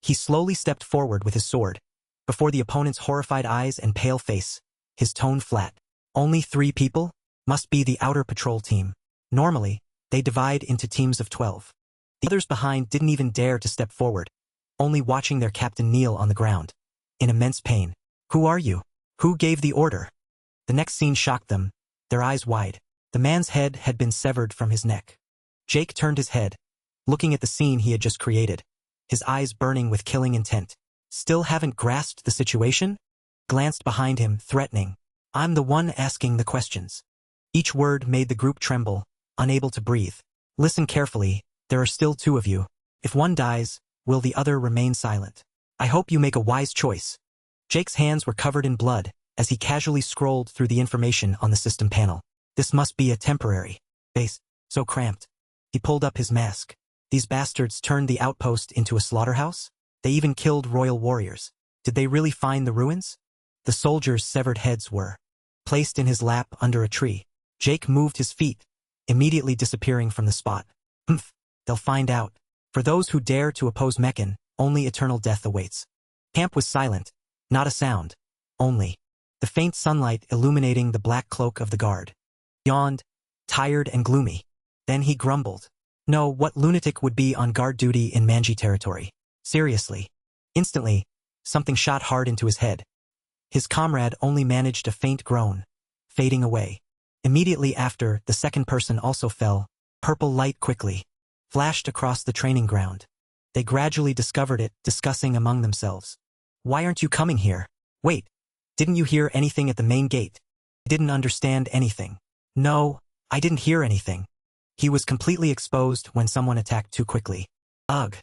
He slowly stepped forward with his sword. Before the opponent's horrified eyes and pale face, his tone flat. Only 3 people? Must be the outer patrol team. Normally, they divide into teams of 12. The others behind didn't even dare to step forward, only watching their captain kneel on the ground, in immense pain. Who are you? Who gave the order? The next scene shocked them, their eyes wide. The man's head had been severed from his neck. Jake turned his head, looking at the scene he had just created, his eyes burning with killing intent. Still haven't grasped the situation? Glanced behind him, threatening. I'm the one asking the questions. Each word made the group tremble, unable to breathe. Listen carefully, there are still 2 of you. If one dies, will the other remain silent? I hope you make a wise choice. Jake's hands were covered in blood, as he casually scrolled through the information on the system panel. This must be a temporary base, so cramped. He pulled up his mask. These bastards turned the outpost into a slaughterhouse? They even killed royal warriors. Did they really find the ruins? The soldiers' severed heads were placed in his lap under a tree. Jake moved his feet, immediately disappearing from the spot. Humph, they'll find out. For those who dare to oppose Meccan, only eternal death awaits. Camp was silent, not a sound, only the faint sunlight illuminating the black cloak of the guard. Yawned, tired and gloomy. Then he grumbled. No, what lunatic would be on guard duty in Manji territory? Seriously. Instantly, something shot hard into his head. His comrade only managed a faint groan, fading away. Immediately after, the second person also fell. Purple light quickly flashed across the training ground. They gradually discovered it, discussing among themselves. Why aren't you coming here? Wait, didn't you hear anything at the main gate? I didn't understand anything. No, I didn't hear anything. He was completely exposed when someone attacked too quickly. Ugh.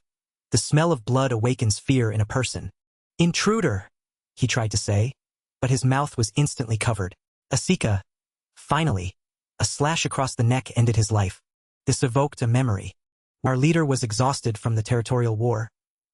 The smell of blood awakens fear in a person. Intruder, he tried to say, but his mouth was instantly covered. Asika. Finally, a slash across the neck ended his life. This evoked a memory. Our leader was exhausted from the territorial war.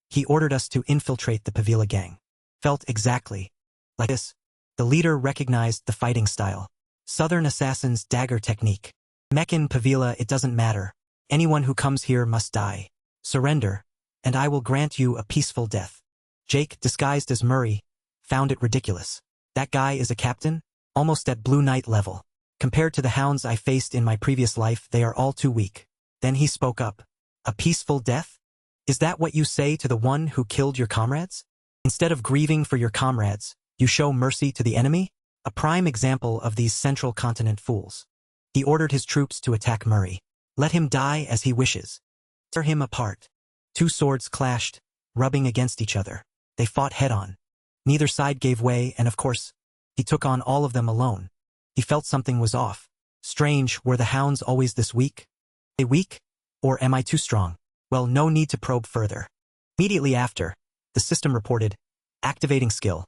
He ordered us to infiltrate the Pavila gang. Felt exactly like this. The leader recognized the fighting style. Southern assassin's dagger technique. Meccan Pavila, it doesn't matter. Anyone who comes here must die. Surrender, and I will grant you a peaceful death. Jake, disguised as Murray, found it ridiculous. That guy is a captain? Almost at Blue Knight level. Compared to the hounds I faced in my previous life, they are all too weak. Then he spoke up. A peaceful death? Is that what you say to the one who killed your comrades? Instead of grieving for your comrades, you show mercy to the enemy? A prime example of these central continent fools. He ordered his troops to attack Murray. Let him die as he wishes. Tear him apart. 2 swords clashed, rubbing against each other. They fought head-on. Neither side gave way, and of course, he took on all of them alone. He felt something was off. Strange, were the hounds always this weak? Are they weak? Or am I too strong? Well, no need to probe further. Immediately after, the system reported, activating skill.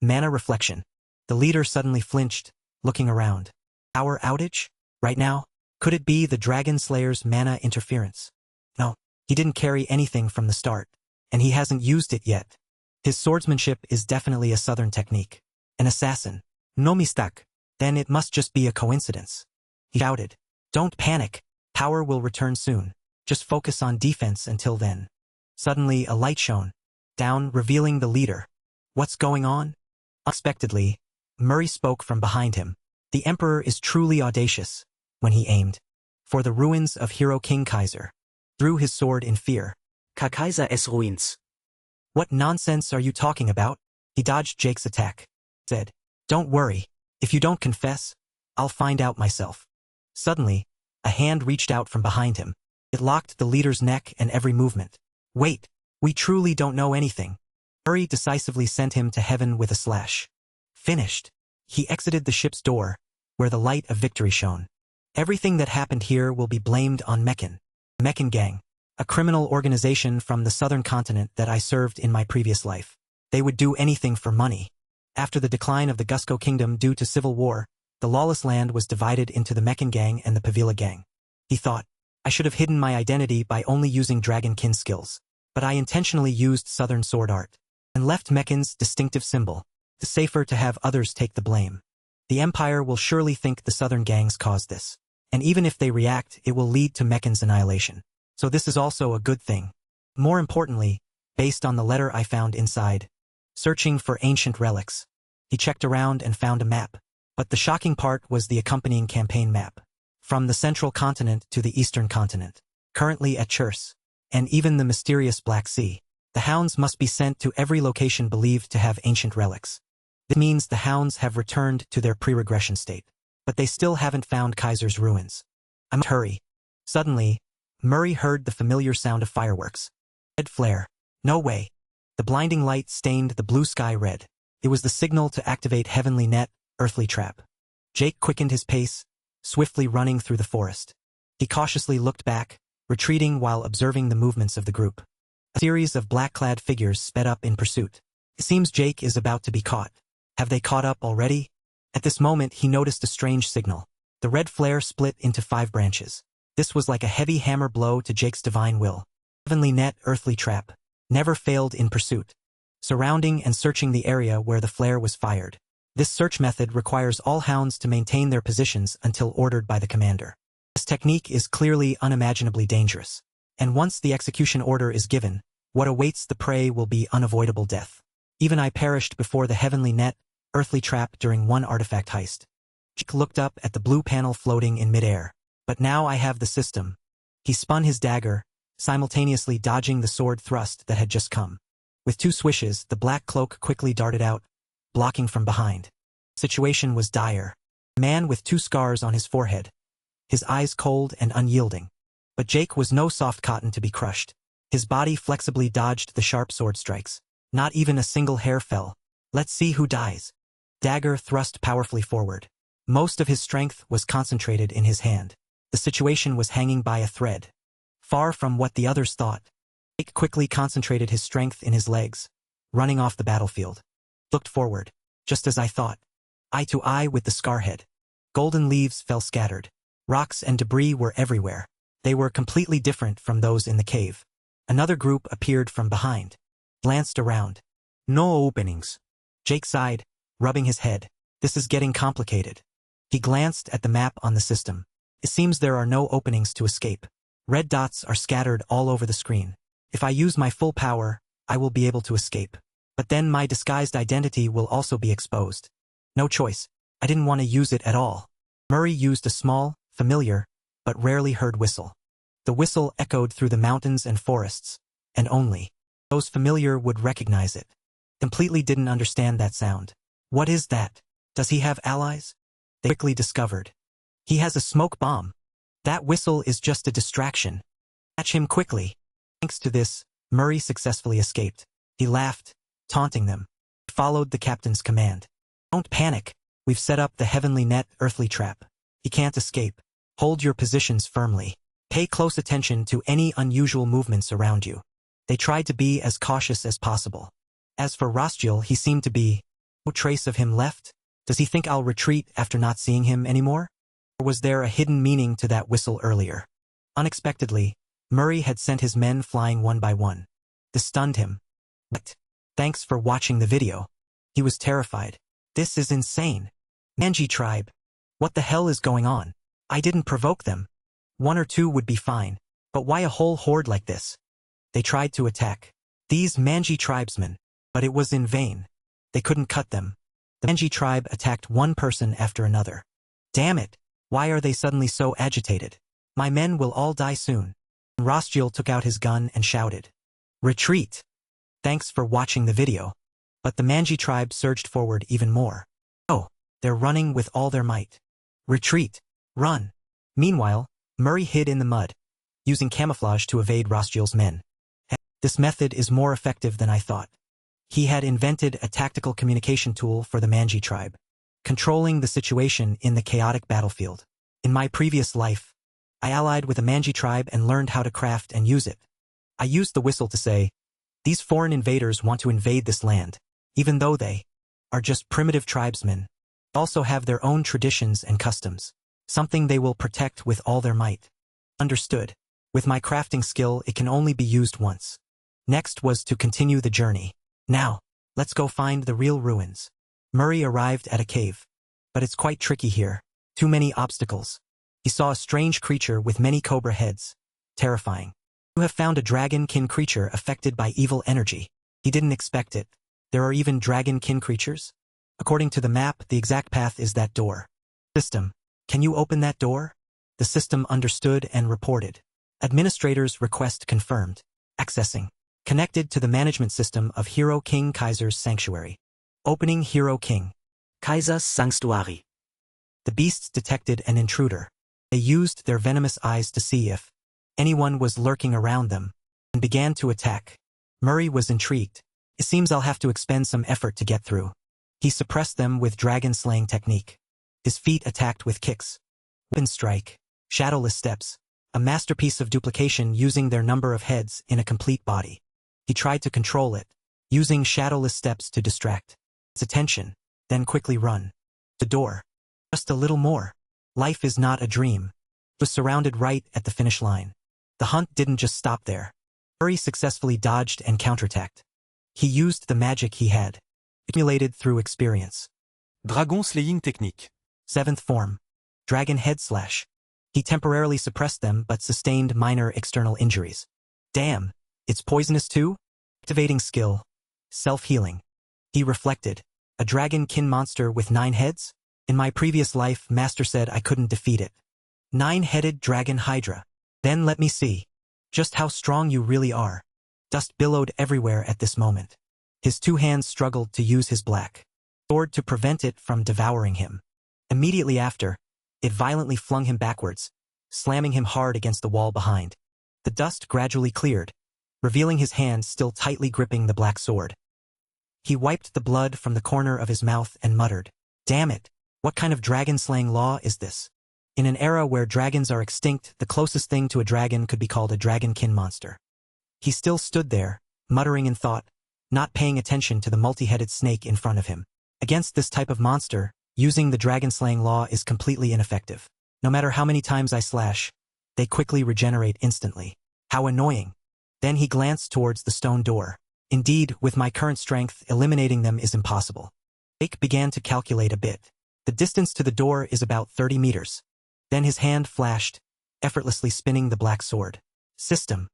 Mana reflection. The leader suddenly flinched, looking around. Power outage? Right now? Could it be the Dragon Slayer's mana interference? No, he didn't carry anything from the start, and he hasn't used it yet. His swordsmanship is definitely a southern technique. An assassin. No mistake. Then it must just be a coincidence. He shouted. Don't panic. Power will return soon. Just focus on defense until then. Suddenly, a light shone down, revealing the leader. What's going on? Unexpectedly, Murray spoke from behind him. The Emperor is truly audacious. When he aimed for the ruins of Hero King Kaiser, drew his sword in fear. Kaiser es ruins. What nonsense are you talking about? He dodged Jake's attack. Said, don't worry. If you don't confess, I'll find out myself. Suddenly, a hand reached out from behind him. It locked the leader's neck and every movement. Wait, we truly don't know anything. Murray decisively sent him to heaven with a slash. Finished. He exited the ship's door, where the light of victory shone. Everything that happened here will be blamed on Meccan. Meccan Gang, a criminal organization from the southern continent that I served in my previous life. They would do anything for money. After the decline of the Gusco kingdom due to civil war, the lawless land was divided into the Meccan gang and the Pavila gang. He thought, I should have hidden my identity by only using dragonkin skills. But I intentionally used southern sword art and left Meccan's distinctive symbol. It's safer to have others take the blame. The Empire will surely think the southern gangs caused this. And even if they react, it will lead to Meccan's annihilation. So this is also a good thing. More importantly, based on the letter I found inside, searching for ancient relics. He checked around and found a map. But the shocking part was the accompanying campaign map. From the central continent to the eastern continent. Currently at Churs. And even the mysterious Black Sea. The hounds must be sent to every location believed to have ancient relics. This means the hounds have returned to their pre-regression state. But they still haven't found Kaiser's ruins. I must hurry. Suddenly, Murray heard the familiar sound of fireworks. Red flare. No way. The blinding light stained the blue sky red. It was the signal to activate Heavenly Net, Earthly Trap. Jake quickened his pace, swiftly running through the forest. He cautiously looked back, retreating while observing the movements of the group. A series of black-clad figures sped up in pursuit. It seems Jake is about to be caught. Have they caught up already? At this moment he noticed a strange signal. The red flare split into 5 branches. This was like a heavy hammer blow to Jake's divine will. Heavenly Net, Earthly Trap. Never failed in pursuit. Surrounding and searching the area where the flare was fired. This search method requires all hounds to maintain their positions until ordered by the commander. This technique is clearly unimaginably dangerous. And once the execution order is given, what awaits the prey will be unavoidable death. Even I perished before the Heavenly Net, Earthly Trap during one artifact heist. Jake looked up at the blue panel floating in midair. But now I have the system. He spun his dagger, simultaneously dodging the sword thrust that had just come. With 2 swishes, the black cloak quickly darted out, blocking from behind. The situation was dire. A man with 2 scars on his forehead. His eyes cold and unyielding. But Jake was no soft cotton to be crushed. His body flexibly dodged the sharp sword strikes. Not even a single hair fell. Let's see who dies. Dagger thrust powerfully forward. Most of his strength was concentrated in his hand. The situation was hanging by a thread. Far from what the others thought. Jake quickly concentrated his strength in his legs, running off the battlefield. Looked forward, just as I thought. Eye to eye with the scarhead. Golden leaves fell scattered. Rocks and debris were everywhere. They were completely different from those in the cave. Another group appeared from behind. Glanced around. No openings. Jake sighed, rubbing his head. This is getting complicated. He glanced at the map on the system. It seems there are no openings to escape. Red dots are scattered all over the screen. If I use my full power, I will be able to escape. But then my disguised identity will also be exposed. No choice. I didn't want to use it at all. Murray used a small, familiar, but rarely heard whistle. The whistle echoed through the mountains and forests, and only those familiar would recognize it. Completely didn't understand that sound. What is that? Does he have allies? They quickly discovered. He has a smoke bomb. That whistle is just a distraction. Catch him quickly. Thanks to this, Murray successfully escaped. He laughed, taunting them. He followed the captain's command. Don't panic. We've set up the Heavenly Net, Earthly Trap. He can't escape. Hold your positions firmly. Pay close attention to any unusual movements around you. They tried to be as cautious as possible. As for Rostiel, he seemed to be. No trace of him left? Does he think I'll retreat after not seeing him anymore? Or was there a hidden meaning to that whistle earlier? Unexpectedly, Murray had sent his men flying one by one. This stunned him. But thanks for watching the video. He was terrified. This is insane. Manji tribe. What the hell is going on? I didn't provoke them. 1 or 2 would be fine. But why a whole horde like this? They tried to attack these Manji tribesmen, but it was in vain. They couldn't cut them. The Manji tribe attacked one person after another. Damn it! Why are they suddenly so agitated? My men will all die soon. Rostiel took out his gun and shouted. Retreat! Thanks for watching the video. But the Manji tribe surged forward even more. Oh, they're running with all their might. Retreat! Run! Meanwhile, Murray hid in the mud, using camouflage to evade Rostiel's men. This method is more effective than I thought. He had invented a tactical communication tool for the Manji tribe, controlling the situation in the chaotic battlefield. In my previous life, I allied with a Manji tribe and learned how to craft and use it. I used the whistle to say, These foreign invaders want to invade this land, even though they are just primitive tribesmen. They also have their own traditions and customs, something they will protect with all their might. Understood. With my crafting skill, it can only be used once. Next was to continue the journey. Now, let's go find the real ruins. Murray arrived at a cave. But it's quite tricky here. Too many obstacles. He saw a strange creature with many cobra heads. Terrifying. You have found a dragon-kin creature affected by evil energy. He didn't expect it. There are even dragon-kin creatures? According to the map, the exact path is that door. System. Can you open that door? The system understood and reported. Administrator's request confirmed. Accessing. Connected to the management system of Hero King Kaiser's sanctuary. Opening Hero King Kaiser's Sanctuary. The beasts detected an intruder. They used their venomous eyes to see if anyone was lurking around them, and began to attack. Murray was intrigued. It seems I'll have to expend some effort to get through. He suppressed them with dragon-slaying technique. His feet attacked with kicks. Weapon strike. Shadowless steps. A masterpiece of duplication using their number of heads in a complete body. He tried to control it, using shadowless steps to distract its attention, then quickly run. The door. Just a little more. Life is not a dream. It was surrounded right at the finish line. The hunt didn't just stop there. Murray successfully dodged and counterattacked. He used the magic he had, accumulated through experience. Dragon slaying technique. 7th form. Dragon head slash. He temporarily suppressed them but sustained minor external injuries. Damn, it's poisonous too? Activating skill. Self-healing. He reflected. A dragon-kin monster with 9 heads? In my previous life, Master said I couldn't defeat it. 9-headed dragon hydra. Then let me see just how strong you really are. Dust billowed everywhere at this moment. His 2 hands struggled to use his black sword to prevent it from devouring him. Immediately after, it violently flung him backwards, slamming him hard against the wall behind. The dust gradually cleared, revealing his hand still tightly gripping the black sword. He wiped the blood from the corner of his mouth and muttered, "Damn it, what kind of dragon-slaying law is this?" In an era where dragons are extinct, the closest thing to a dragon could be called a dragon-kin monster. He still stood there, muttering in thought, not paying attention to the multi-headed snake in front of him. Against this type of monster, using the dragon-slaying law is completely ineffective. No matter how many times I slash, they quickly regenerate instantly. How annoying. Then he glanced towards the stone door. Indeed, with my current strength, eliminating them is impossible. Jake began to calculate a bit. The distance to the door is about 30 meters. Then his hand flashed, effortlessly spinning the black sword. System.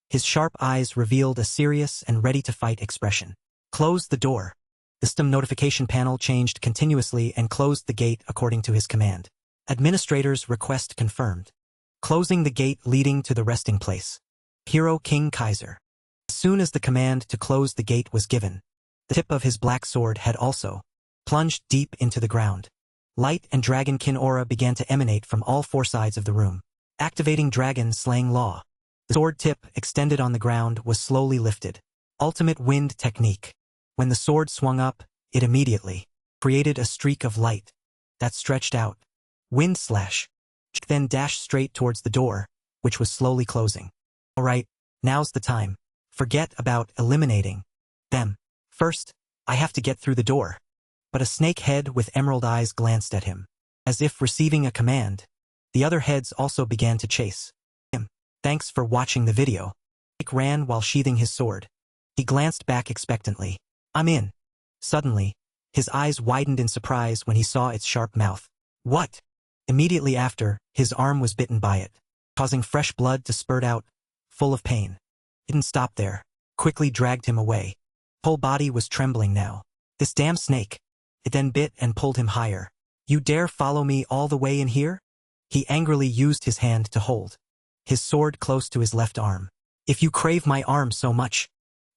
His sharp eyes revealed a serious and ready-to-fight expression. Close the door. The system notification panel changed continuously and closed the gate according to his command. Administrator's request confirmed. Closing the gate leading to the resting place. Hero King Kaiser. As soon as the command to close the gate was given, the tip of his black sword had also plunged deep into the ground. Light and dragon-kin aura began to emanate from all 4 sides of the room. Activating dragon-slaying law. The sword tip, extended on the ground, was slowly lifted. Ultimate wind technique. When the sword swung up, it immediately created a streak of light that stretched out. Wind slash. Then dashed straight towards the door, which was slowly closing. Alright, now's the time. Forget about eliminating them. First, I have to get through the door. But a snake head with emerald eyes glanced at him. As if receiving a command, the other heads also began to chase him. Thanks for watching the video. Jake ran while sheathing his sword. He glanced back expectantly. I'm in. Suddenly, his eyes widened in surprise when he saw its sharp mouth. What? Immediately after, his arm was bitten by it, causing fresh blood to spurt out, full of pain. It didn't stop there. Quickly dragged him away. His whole body was trembling now. This damn snake. It then bit and pulled him higher. You dare follow me all the way in here? He angrily used his hand to hold his sword close to his left arm. If you crave my arm so much.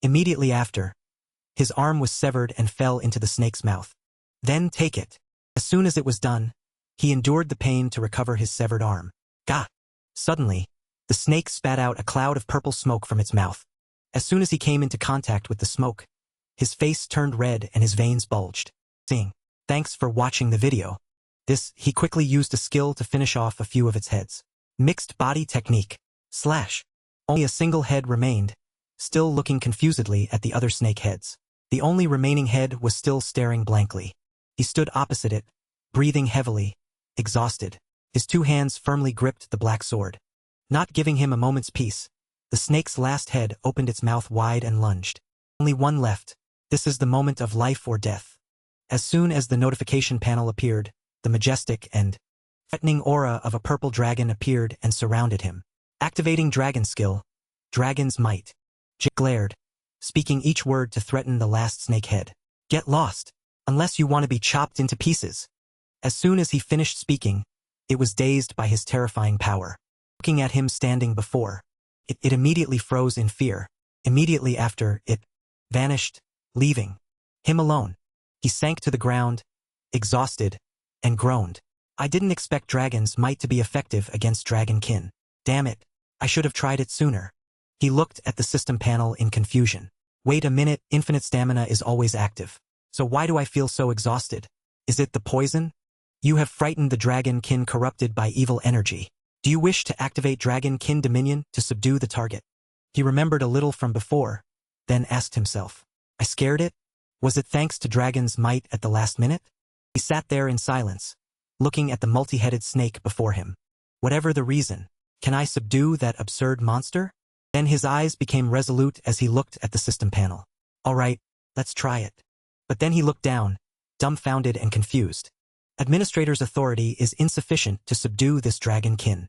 Immediately after, his arm was severed and fell into the snake's mouth. Then take it. As soon as it was done, he endured the pain to recover his severed arm. Gah! Suddenly, the snake spat out a cloud of purple smoke from its mouth. As soon as he came into contact with the smoke, his face turned red and his veins bulged. Thanks for watching the video. He quickly used a skill to finish off a few of its heads. Mixed body technique. Slash. Only a single head remained, still looking confusedly at the other snake heads. The only remaining head was still staring blankly. He stood opposite it, breathing heavily, exhausted. His two hands firmly gripped the black sword. Not giving him a moment's peace, the snake's last head opened its mouth wide and lunged. Only one left. This is the moment of life or death. As soon as the notification panel appeared, the majestic and threatening aura of a purple dragon appeared and surrounded him. Activating dragon skill, Dragon's Might. Jake glared, speaking each word to threaten the last snake head. Get lost, unless you want to be chopped into pieces. As soon as he finished speaking, it was dazed by his terrifying power. Looking at him standing before, it immediately froze in fear. Immediately after, it vanished, leaving him alone. He sank to the ground, exhausted, and groaned. I didn't expect Dragon's Might to be effective against Dragonkin. Damn it, I should have tried it sooner. He looked at the system panel in confusion. Wait a minute, infinite stamina is always active. So why do I feel so exhausted? Is it the poison? You have frightened the Dragonkin corrupted by evil energy. Do you wish to activate Dragonkin Dominion to subdue the target? He remembered a little from before, then asked himself. I scared it? Was it thanks to Dragon's Might at the last minute? He sat there in silence, looking at the multi-headed snake before him. Whatever the reason, can I subdue that absurd monster? Then his eyes became resolute as he looked at the system panel. All right, let's try it. But then he looked down, dumbfounded and confused. Administrator's authority is insufficient to subdue this Dragonkin.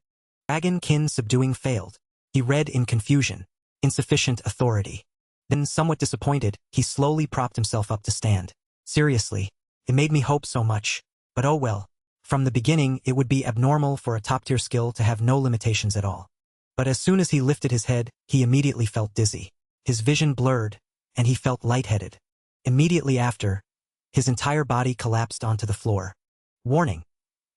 Dragonkin subduing failed. He read in confusion. Insufficient authority. Then, somewhat disappointed, he slowly propped himself up to stand. Seriously, it made me hope so much. But oh well. From the beginning, it would be abnormal for a top-tier skill to have no limitations at all. But as soon as he lifted his head, he immediately felt dizzy. His vision blurred, and he felt lightheaded. Immediately after, his entire body collapsed onto the floor. Warning.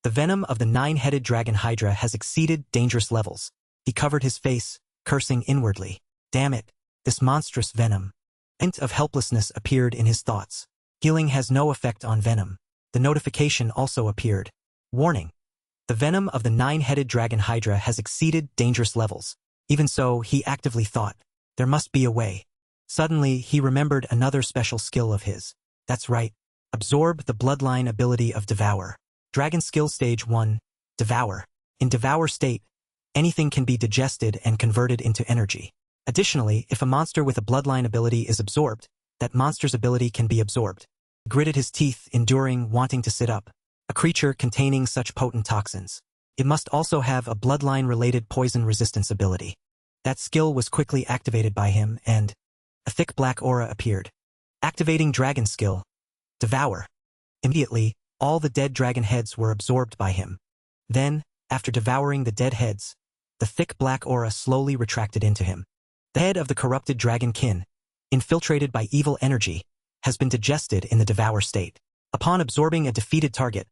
The venom of the 9-headed dragon Hydra has exceeded dangerous levels. He covered his face, cursing inwardly. Damn it, this monstrous venom. A hint of helplessness appeared in his thoughts. Healing has no effect on venom. The notification also appeared. Warning. The venom of the 9-headed dragon Hydra has exceeded dangerous levels. Even so, he actively thought, there must be a way. Suddenly, he remembered another special skill of his. That's right. Absorb the bloodline ability of Devour. Dragon skill stage 1, Devour. In Devour state, anything can be digested and converted into energy. Additionally, if a monster with a bloodline ability is absorbed, that monster's ability can be absorbed. He gritted his teeth, enduring, wanting to sit up. A creature containing such potent toxins. It must also have a bloodline-related poison resistance ability. That skill was quickly activated by him, and a thick black aura appeared. Activating dragon skill, Devour. Immediately, all the dead dragon heads were absorbed by him. Then, after devouring the dead heads, the thick black aura slowly retracted into him. The head of the corrupted Dragonkin, infiltrated by evil energy, has been digested in the Devour state. Upon absorbing a defeated target,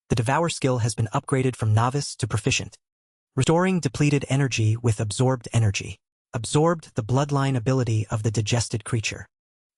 the Devour skill has been upgraded from Novice to Proficient. Restoring depleted energy with absorbed energy. Absorbed the bloodline ability of the digested creature.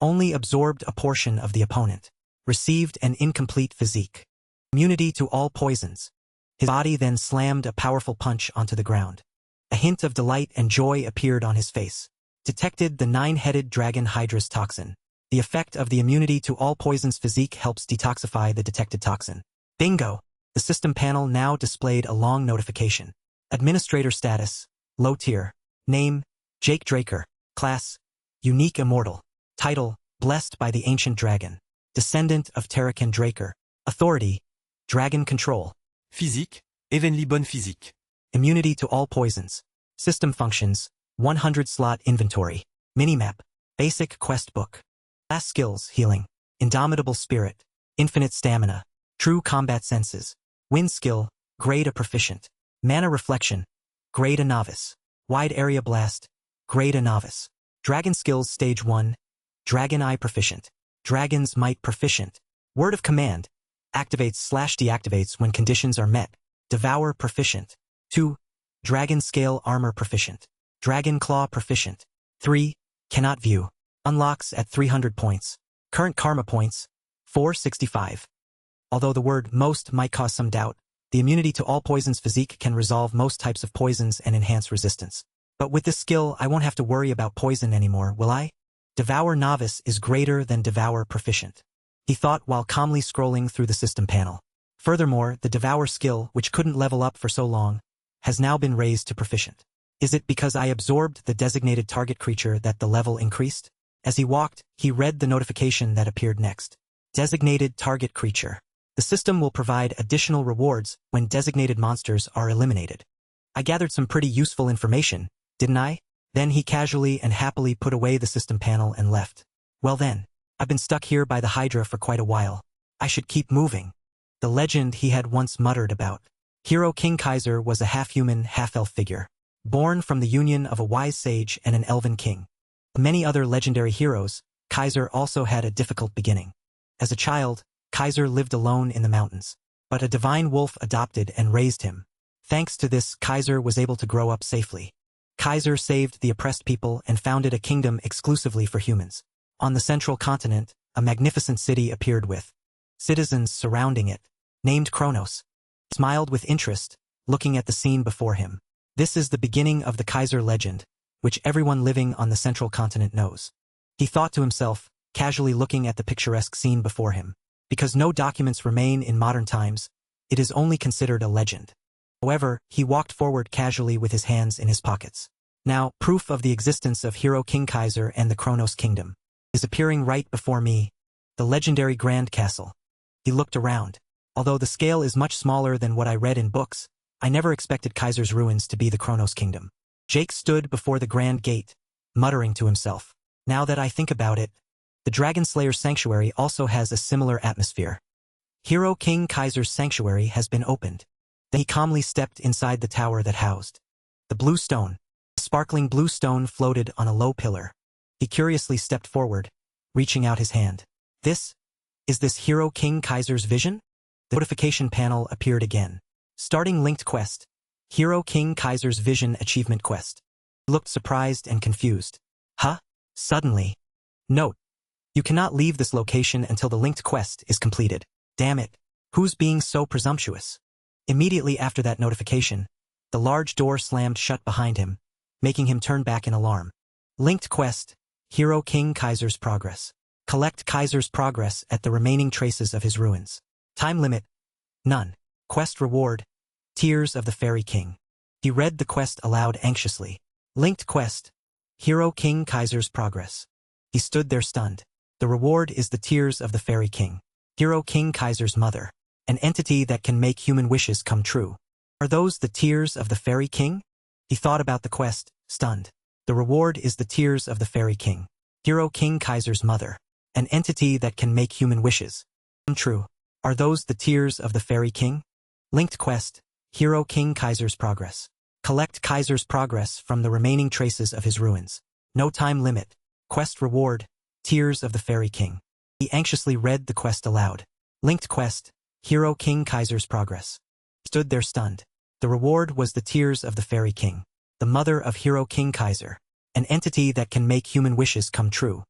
Only absorbed a portion of the opponent. Received an incomplete physique. Immunity to all poisons. His body then slammed a powerful punch onto the ground. A hint of delight and joy appeared on his face. Detected the 9-headed dragon Hydra's toxin. The effect of the immunity to all poisons physique helps detoxify the detected toxin. Bingo! The system panel now displayed a long notification. Administrator status, low tier. Name, Jake Draker. Class, unique immortal. Title, blessed by the ancient dragon. Descendant of Terrakin Draker. Authority, dragon control. Physique, evenly bonne physique. Immunity to all poisons. System functions, 100 slot inventory. Minimap, basic quest book. Class skills, healing. Indomitable spirit. Infinite stamina. True combat senses. Wind skill, grade a proficient. Mana reflection, grade a novice. Wide area blast, grade a novice. Dragon skills stage 1, Dragon Eye proficient. Dragon's Might proficient. Word of command, activates/deactivates when conditions are met. Devour proficient. 2, Dragon Scale Armor proficient. Dragon Claw proficient. 3, Cannot view. Unlocks at 300 points. Current karma points, 465. Although the word most might cause some doubt, the immunity to all poisons physique can resolve most types of poisons and enhance resistance. But with this skill, I won't have to worry about poison anymore, will I? Devour Novice is greater than Devour Proficient, he thought while calmly scrolling through the system panel. Furthermore, the Devour skill, which couldn't level up for so long, has now been raised to Proficient. Is it because I absorbed the designated target creature that the level increased? As he walked, he read the notification that appeared next. Designated target creature. The system will provide additional rewards when designated monsters are eliminated. I gathered some pretty useful information, didn't I? Then he casually and happily put away the system panel and left. Well then, I've been stuck here by the Hydra for quite a while. I should keep moving. The legend he had once muttered about. Hero King Kaiser was a half-human, half-elf figure, born from the union of a wise sage and an elven king. Like many other legendary heroes, Kaiser also had a difficult beginning. As a child, Kaiser lived alone in the mountains, but a divine wolf adopted and raised him. Thanks to this, Kaiser was able to grow up safely. Kaiser saved the oppressed people and founded a kingdom exclusively for humans. On the central continent, a magnificent city appeared with citizens surrounding it, named Kronos. He smiled with interest, looking at the scene before him. This is the beginning of the Kaiser legend, which everyone living on the central continent knows. He thought to himself, casually looking at the picturesque scene before him. Because no documents remain in modern times, it is only considered a legend. However, he walked forward casually with his hands in his pockets. Now, proof of the existence of Hero King Kaiser and the Kronos Kingdom is appearing right before me, the legendary Grand Castle. He looked around. Although the scale is much smaller than what I read in books, I never expected Kaiser's ruins to be the Kronos Kingdom. Jake stood before the Grand Gate, muttering to himself. Now that I think about it, the Dragon Slayer's Sanctuary also has a similar atmosphere. Hero King Kaiser's Sanctuary has been opened. Then he calmly stepped inside the tower that housed the blue stone. A sparkling blue stone floated on a low pillar. He curiously stepped forward, reaching out his hand. Is this Hero King Kaiser's vision? The notification panel appeared again. Starting linked quest. Hero King Kaiser's Vision Achievement Quest. He looked surprised and confused. Huh? Suddenly. Note. You cannot leave this location until the linked quest is completed. Damn it. Who's being so presumptuous? Immediately after that notification, the large door slammed shut behind him, making him turn back in alarm. Linked quest. Hero King Kaiser's Progress. Collect Kaiser's progress at the remaining traces of his ruins. Time limit. None. Quest reward. Tears of the Fairy King. He read the quest aloud anxiously. Linked quest. Hero King Kaiser's Progress. He stood there stunned. The reward is the Tears of the Fairy King. Hero King Kaiser's mother. An entity that can make human wishes come true. Are those the Tears of the Fairy King? He thought about the quest, stunned. The reward is the Tears of the Fairy King. Hero King Kaiser's mother. An entity that can make human wishes come true. Are those the Tears of the Fairy King? Linked quest. Hero King Kaiser's Progress. Collect Kaiser's progress from the remaining traces of his ruins. No time limit. Quest reward. Tears of the Fairy King. He anxiously read the quest aloud. Linked quest. Hero King Kaiser's Progress. Stood there stunned. The reward was the Tears of the Fairy King. The mother of Hero King Kaiser. An entity that can make human wishes come true.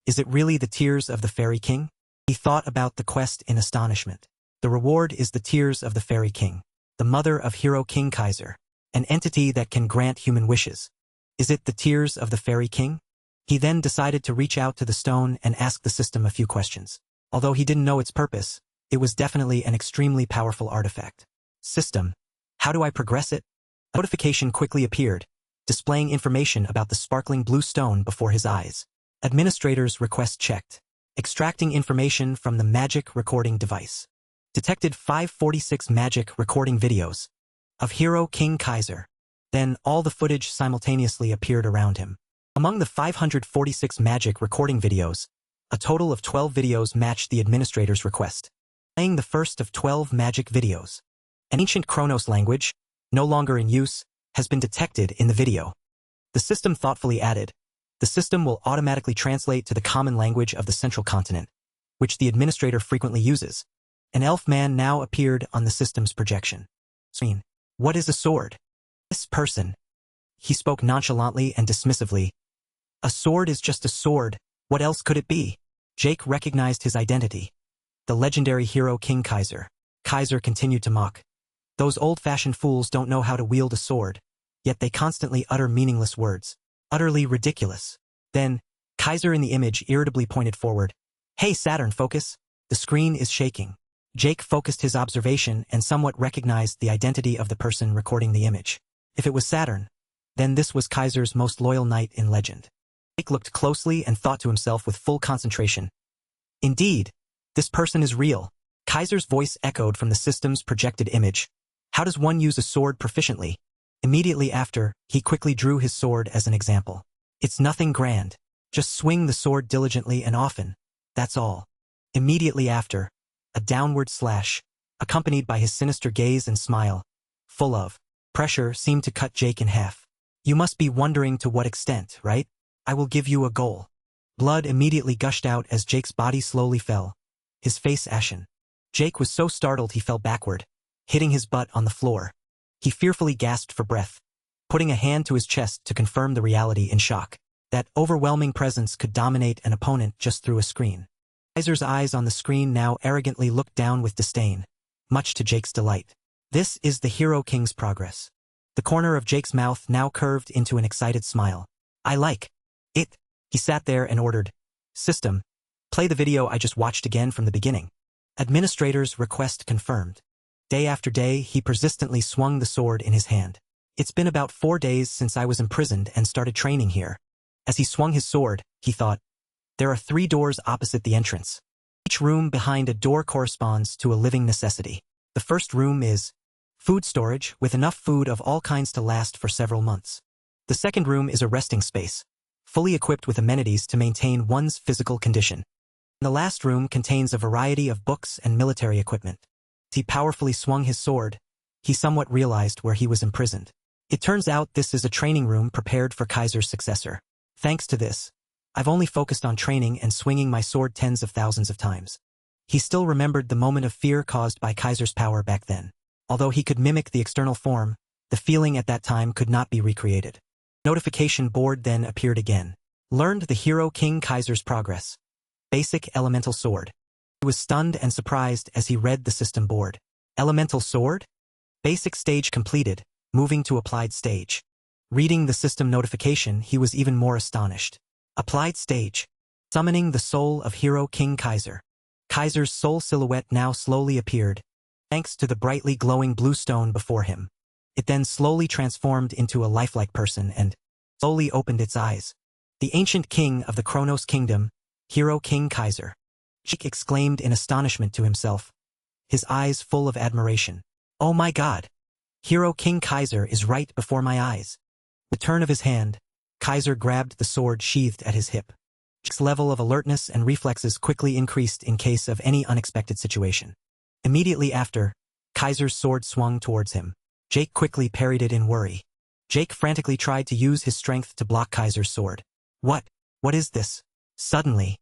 Is it really the Tears of the Fairy King? He thought about the quest in astonishment. The reward is the Tears of the Fairy King. The mother of Hero King Kaiser. An entity that can grant human wishes. Is it the Tears of the Fairy King? He then decided to reach out to the stone and ask the system a few questions. Although he didn't know its purpose, it was definitely an extremely powerful artifact. System. How do I progress it? A notification quickly appeared, displaying information about the sparkling blue stone before his eyes. Administrator's request checked. Extracting information from the magic recording device. Detected 546 magic recording videos of Hero King Kaiser. Then all the footage simultaneously appeared around him. Among the 546 magic recording videos, a total of 12 videos matched the administrator's request. Playing the first of 12 magic videos. An ancient Kronos language, no longer in use, has been detected in the video. The system thoughtfully added, the system will automatically translate to the common language of the central continent, which the administrator frequently uses. An elf man now appeared on the system's projection. Screen. What is a sword? This person. He spoke nonchalantly and dismissively. A sword is just a sword, what else could it be? Jake recognized his identity. The legendary Hero King Kaiser. Kaiser continued to mock. Those old-fashioned fools don't know how to wield a sword. yet they constantly utter meaningless words. Utterly ridiculous. Then, Kaiser in the image irritably pointed forward. Hey Saturn, focus! The screen is shaking. Jake focused his observation and somewhat recognized the identity of the person recording the image. If it was Saturn, then this was Kaiser's most loyal knight in legend. Jake looked closely and thought to himself with full concentration. Indeed, this person is real. Kaiser's voice echoed from the system's projected image. How does one use a sword proficiently? Immediately after, he quickly drew his sword as an example. It's nothing grand. Just swing the sword diligently and often. That's all. Immediately after, a downward slash, accompanied by his sinister gaze and smile, full of pressure, seemed to cut Jake in half. You must be wondering to what extent, right? I will give you a goal. Blood immediately gushed out as Jake's body slowly fell, his face ashen. Jake was so startled he fell backward, hitting his butt on the floor. He fearfully gasped for breath, putting a hand to his chest to confirm the reality in shock. That overwhelming presence could dominate an opponent just through a screen. Kaiser's eyes on the screen now arrogantly looked down with disdain, much to Jake's delight. This is the Hero King's progress. The corner of Jake's mouth now curved into an excited smile. I like it. He sat there and ordered, System, play the video I just watched again from the beginning. Administrator's request confirmed. Day after day, he persistently swung the sword in his hand. It's been about 4 days since I was imprisoned and started training here. As he swung his sword, he thought, there are 3 doors opposite the entrance. Each room behind a door corresponds to a living necessity. The first room is food storage, with enough food of all kinds to last for several months. The second room is a resting space, fully equipped with amenities to maintain one's physical condition. The last room contains a variety of books and military equipment. As he powerfully swung his sword, he somewhat realized where he was imprisoned. It turns out this is a training room prepared for Kaiser's successor. Thanks to this, I've only focused on training and swinging my sword tens of thousands of times. He still remembered the moment of fear caused by Kaiser's power back then. Although he could mimic the external form, the feeling at that time could not be recreated. Notification board then appeared again. Learned the Hero King Kaiser's progress. Basic Elemental Sword. He was stunned and surprised as he read the system board. Elemental Sword? Basic stage completed, moving to Applied stage. Reading the system notification, he was even more astonished. Applied stage. Summoning the soul of Hero King Kaiser. Kaiser's soul silhouette now slowly appeared, thanks to the brightly glowing blue stone before him. It then slowly transformed into a lifelike person and slowly opened its eyes. The ancient king of the Kronos Kingdom, Hero King Kaiser. Jake exclaimed in astonishment to himself, his eyes full of admiration. Oh my God! Hero King Kaiser is right before my eyes. With a turn of his hand, Kaiser grabbed the sword sheathed at his hip. Jake's level of alertness and reflexes quickly increased in case of any unexpected situation. Immediately after, Kaiser's sword swung towards him. Jake quickly parried it in worry. Jake frantically tried to use his strength to block Kaiser's sword. What is this? Suddenly,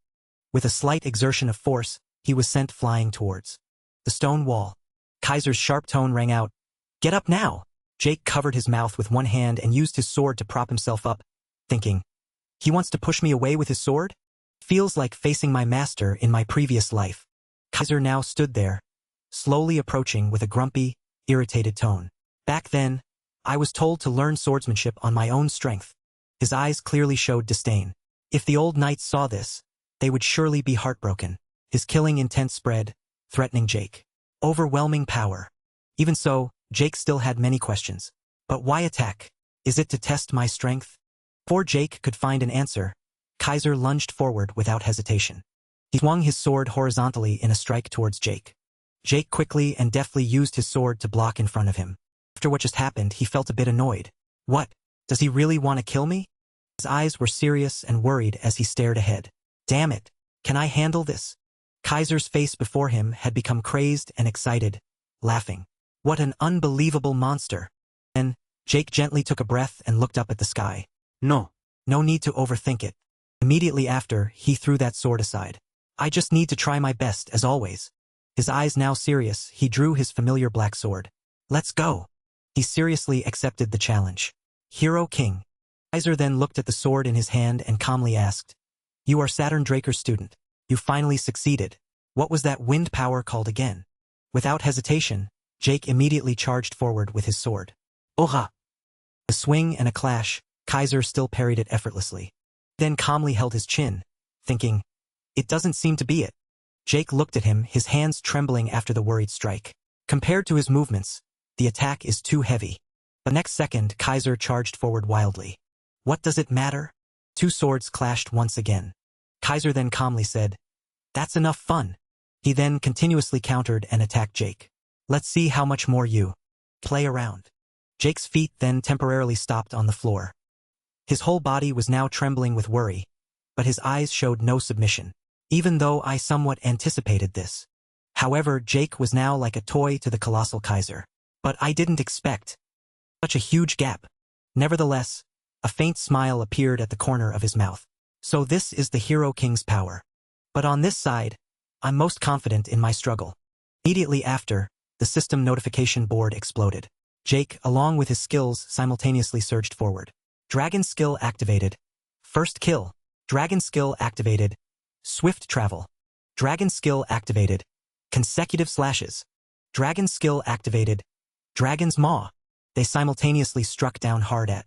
with a slight exertion of force, he was sent flying towards the stone wall. Kaiser's sharp tone rang out. Get up now! Jake covered his mouth with one hand and used his sword to prop himself up, thinking, he wants to push me away with his sword? Feels like facing my master in my previous life. Kaiser now stood there, slowly approaching with a grumpy, irritated tone. Back then, I was told to learn swordsmanship on my own strength. His eyes clearly showed disdain. If the old knights saw this, they would surely be heartbroken. His killing intent spread, threatening Jake. Overwhelming power. Even so, Jake still had many questions. But why attack? Is it to test my strength? Before Jake could find an answer, Kaiser lunged forward without hesitation. He swung his sword horizontally in a strike towards Jake. Jake quickly and deftly used his sword to block in front of him. After what just happened, he felt a bit annoyed. What? Does he really want to kill me? His eyes were serious and worried as he stared ahead. Damn it! Can I handle this? Kaiser's face before him had become crazed and excited, laughing. What an unbelievable monster! Then, Jake gently took a breath and looked up at the sky. No need to overthink it. Immediately after, he threw that sword aside. I just need to try my best, as always. His eyes now serious, he drew his familiar black sword. Let's go! He seriously accepted the challenge. Hero King. Kaiser then looked at the sword in his hand and calmly asked, You are Saturn Draker's student. You finally succeeded. What was that wind power called again? Without hesitation, Jake immediately charged forward with his sword. Aura! A swing and a clash, Kaiser still parried it effortlessly. Then calmly held his chin, thinking, it doesn't seem to be it. Jake looked at him, his hands trembling after the worried strike. Compared to his movements, the attack is too heavy. The next second, Kaiser charged forward wildly. What does it matter? Two swords clashed once again. Kaiser then calmly said, that's enough fun. He then continuously countered and attacked Jake. Let's see how much more you play around. Jake's feet then temporarily stopped on the floor. His whole body was now trembling with worry, but his eyes showed no submission, even though I somewhat anticipated this. However, Jake was now like a toy to the colossal Kaiser. But I didn't expect such a huge gap. Nevertheless, a faint smile appeared at the corner of his mouth. So this is the Hero King's power. But on this side, I'm most confident in my struggle. Immediately after, the system notification board exploded. Jake, along with his skills, simultaneously surged forward. Dragon skill activated. First kill. Dragon skill activated. Swift travel. Dragon skill activated. Consecutive slashes. Dragon skill activated. Dragon's maw. They simultaneously struck down hard at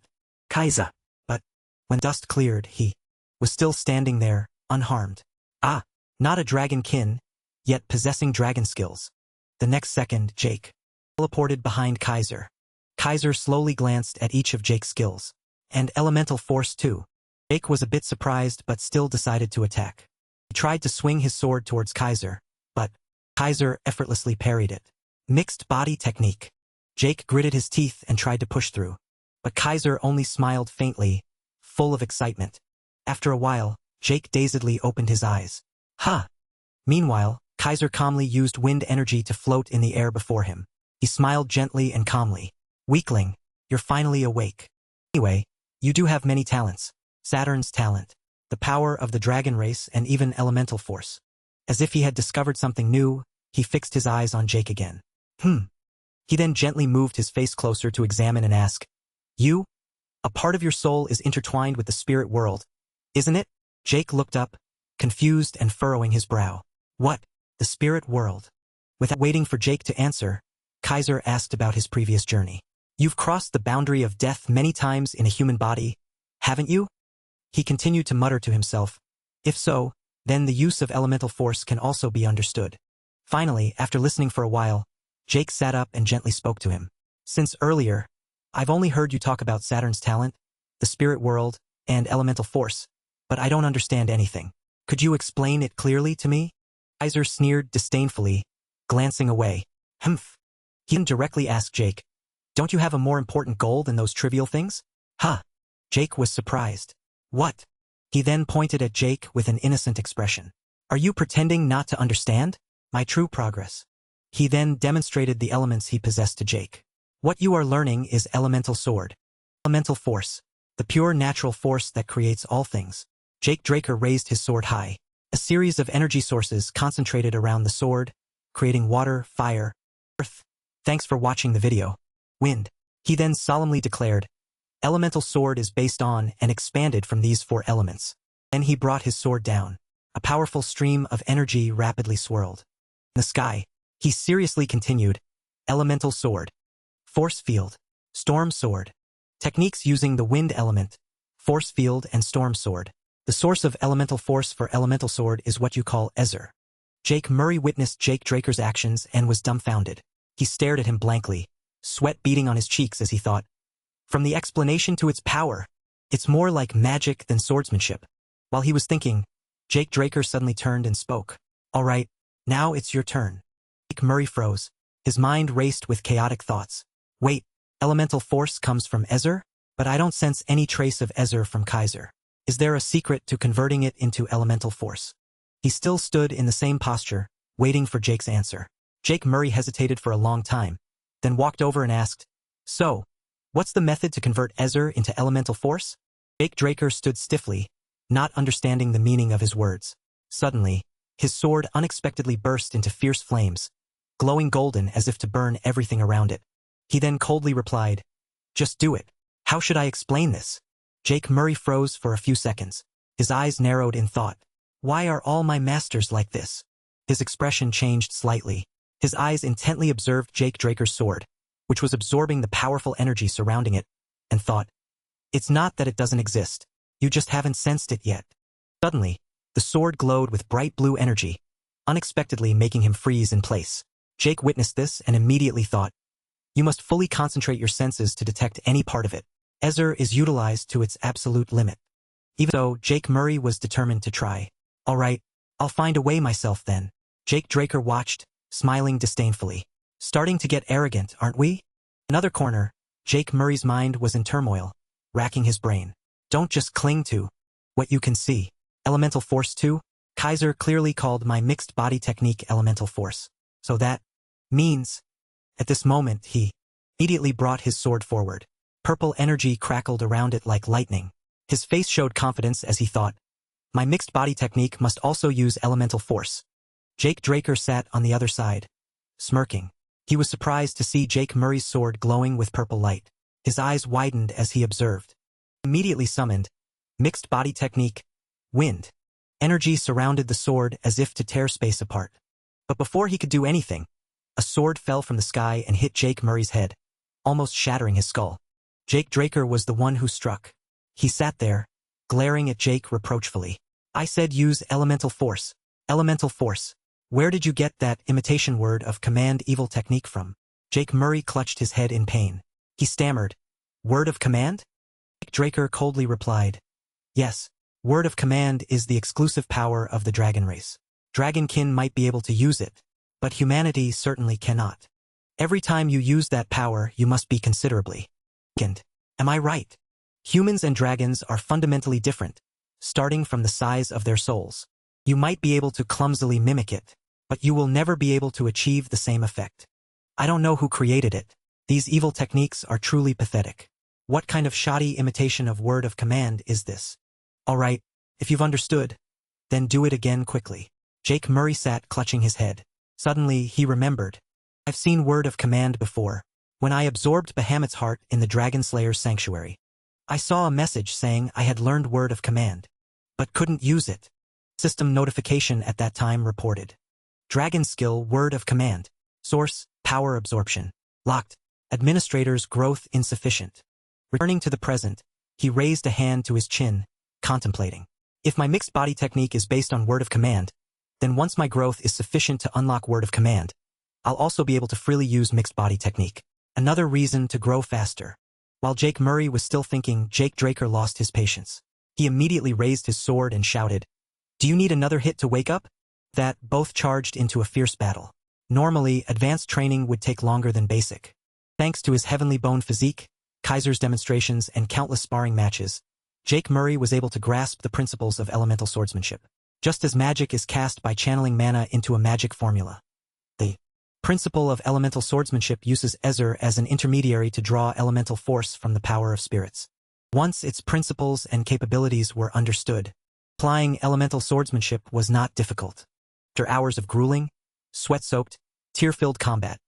Kaiser. But when dust cleared, he was still standing there, unharmed. Ah, not a dragon kin, yet possessing dragon skills. The next second, Jake teleported behind Kaiser. Kaiser slowly glanced at each of Jake's skills. And elemental force too. Jake was a bit surprised but still decided to attack. He tried to swing his sword towards Kaiser, but Kaiser effortlessly parried it. Mixed body technique. Jake gritted his teeth and tried to push through. But Kaiser only smiled faintly, full of excitement. After a while, Jake dazedly opened his eyes. Ha! Meanwhile, Kaiser calmly used wind energy to float in the air before him. He smiled gently and calmly. Weakling, you're finally awake. Anyway, you do have many talents. Saturn's talent, the power of the dragon race, and even elemental force. As if he had discovered something new, he fixed his eyes on Jake again. He then gently moved his face closer to examine and ask, you? A part of your soul is intertwined with the spirit world, isn't it? Jake looked up, confused and furrowing his brow. What? The spirit world? Without waiting for Jake to answer, Kaiser asked about his previous journey. You've crossed the boundary of death many times in a human body, haven't you? He continued to mutter to himself. If so, then the use of elemental force can also be understood. Finally, after listening for a while, Jake sat up and gently spoke to him. Since earlier, I've only heard you talk about Saturn's talent, the spirit world, and elemental force, but I don't understand anything. Could you explain it clearly to me? Kaiser sneered disdainfully, glancing away. He directly asked Jake, don't you have a more important goal than those trivial things? Jake was surprised. What? He then pointed at Jake with an innocent expression. Are you pretending not to understand? My true progress. He then demonstrated the elements he possessed to Jake. What you are learning is elemental sword. Elemental force. The pure natural force that creates all things. Jake Draker raised his sword high. A series of energy sources concentrated around the sword, creating water, fire, earth. Thanks for watching the video. Wind. He then solemnly declared, elemental sword is based on and expanded from these 4 elements. Then he brought his sword down. A powerful stream of energy rapidly swirled. In the sky, he seriously continued, elemental sword, force field, storm sword. Techniques using the wind element, force field and storm sword. The source of elemental force for elemental sword is what you call Ezer. Jake Murray witnessed Jake Draker's actions and was dumbfounded. He stared at him blankly, sweat beading on his cheeks as he thought, from the explanation to its power, it's more like magic than swordsmanship. While he was thinking, Jake Draker suddenly turned and spoke. All right, now it's your turn. Jake Murray froze. His mind raced with chaotic thoughts. Wait, elemental force comes from Ezer? But I don't sense any trace of Ezer from Kaiser. Is there a secret to converting it into elemental force? He still stood in the same posture, waiting for Jake's answer. Jake Murray hesitated for a long time, then walked over and asked, so, what's the method to convert Ezer into elemental force? Jake Draker stood stiffly, not understanding the meaning of his words. Suddenly, his sword unexpectedly burst into fierce flames, glowing golden as if to burn everything around it. He then coldly replied, just do it. How should I explain this? Jake Murray froze for a few seconds. His eyes narrowed in thought. Why are all my masters like this? His expression changed slightly. His eyes intently observed Jake Draker's sword, which was absorbing the powerful energy surrounding it, and thought, "It's not that it doesn't exist. You just haven't sensed it yet." Suddenly, the sword glowed with bright blue energy, unexpectedly making him freeze in place. Jake witnessed this and immediately thought, "You must fully concentrate your senses to detect any part of it." Ezra is utilized to its absolute limit. Even so, Jake Murray was determined to try. "All right, I'll find a way myself then." Jake Draker watched, smiling disdainfully. "Starting to get arrogant, aren't we?" Another corner, Jake Murray's mind was in turmoil, racking his brain. "Don't just cling to what you can see. Elemental force too?" Kaiser clearly called my mixed body technique elemental force. So that means... At this moment, he immediately brought his sword forward. Purple energy crackled around it like lightning. His face showed confidence as he thought, "My mixed body technique must also use elemental force." Jake Draker sat on the other side, smirking. He was surprised to see Jake Murray's sword glowing with purple light. His eyes widened as he observed. Immediately summoned, mixed body technique, wind. Energy surrounded the sword as if to tear space apart. But before he could do anything, a sword fell from the sky and hit Jake Murray's head, almost shattering his skull. Jake Draker was the one who struck. He sat there, glaring at Jake reproachfully. "I said use elemental force. Elemental force. Where did you get that imitation word of command evil technique from?" Jake Murray clutched his head in pain. He stammered, "Word of command?" Jake Draker coldly replied, "Yes, word of command is the exclusive power of the dragon race. Dragonkin might be able to use it, but humanity certainly cannot. Every time you use that power, you must be considerably weakened. Am I right? Humans and dragons are fundamentally different, starting from the size of their souls. You might be able to clumsily mimic it, but you will never be able to achieve the same effect. I don't know who created it. These evil techniques are truly pathetic. What kind of shoddy imitation of word of command is this? All right, if you've understood, then do it again quickly." Jake Murray sat clutching his head. Suddenly, he remembered. "I've seen word of command before. When I absorbed Bahamut's heart in the Dragon Slayer's sanctuary, I saw a message saying I had learned word of command, but couldn't use it. System notification at that time reported. Dragon skill word of command. Source, power absorption. Locked. Administrator's growth insufficient." Returning to the present, he raised a hand to his chin, contemplating. "If my mixed body technique is based on word of command, then once my growth is sufficient to unlock word of command, I'll also be able to freely use mixed body technique. Another reason to grow faster." While Jake Murray was still thinking, Jake Draker lost his patience. He immediately raised his sword and shouted, "Do you need another hit to wake up?" That both charged into a fierce battle. Normally, advanced training would take longer than basic. Thanks to his heavenly bone physique, Kaiser's demonstrations, and countless sparring matches, Jake Murray was able to grasp the principles of elemental swordsmanship. Just as magic is cast by channeling mana into a magic formula, the principle of elemental swordsmanship uses Ezra as an intermediary to draw elemental force from the power of spirits. Once its principles and capabilities were understood, applying elemental swordsmanship was not difficult. After hours of grueling, sweat-soaked, tear-filled combat,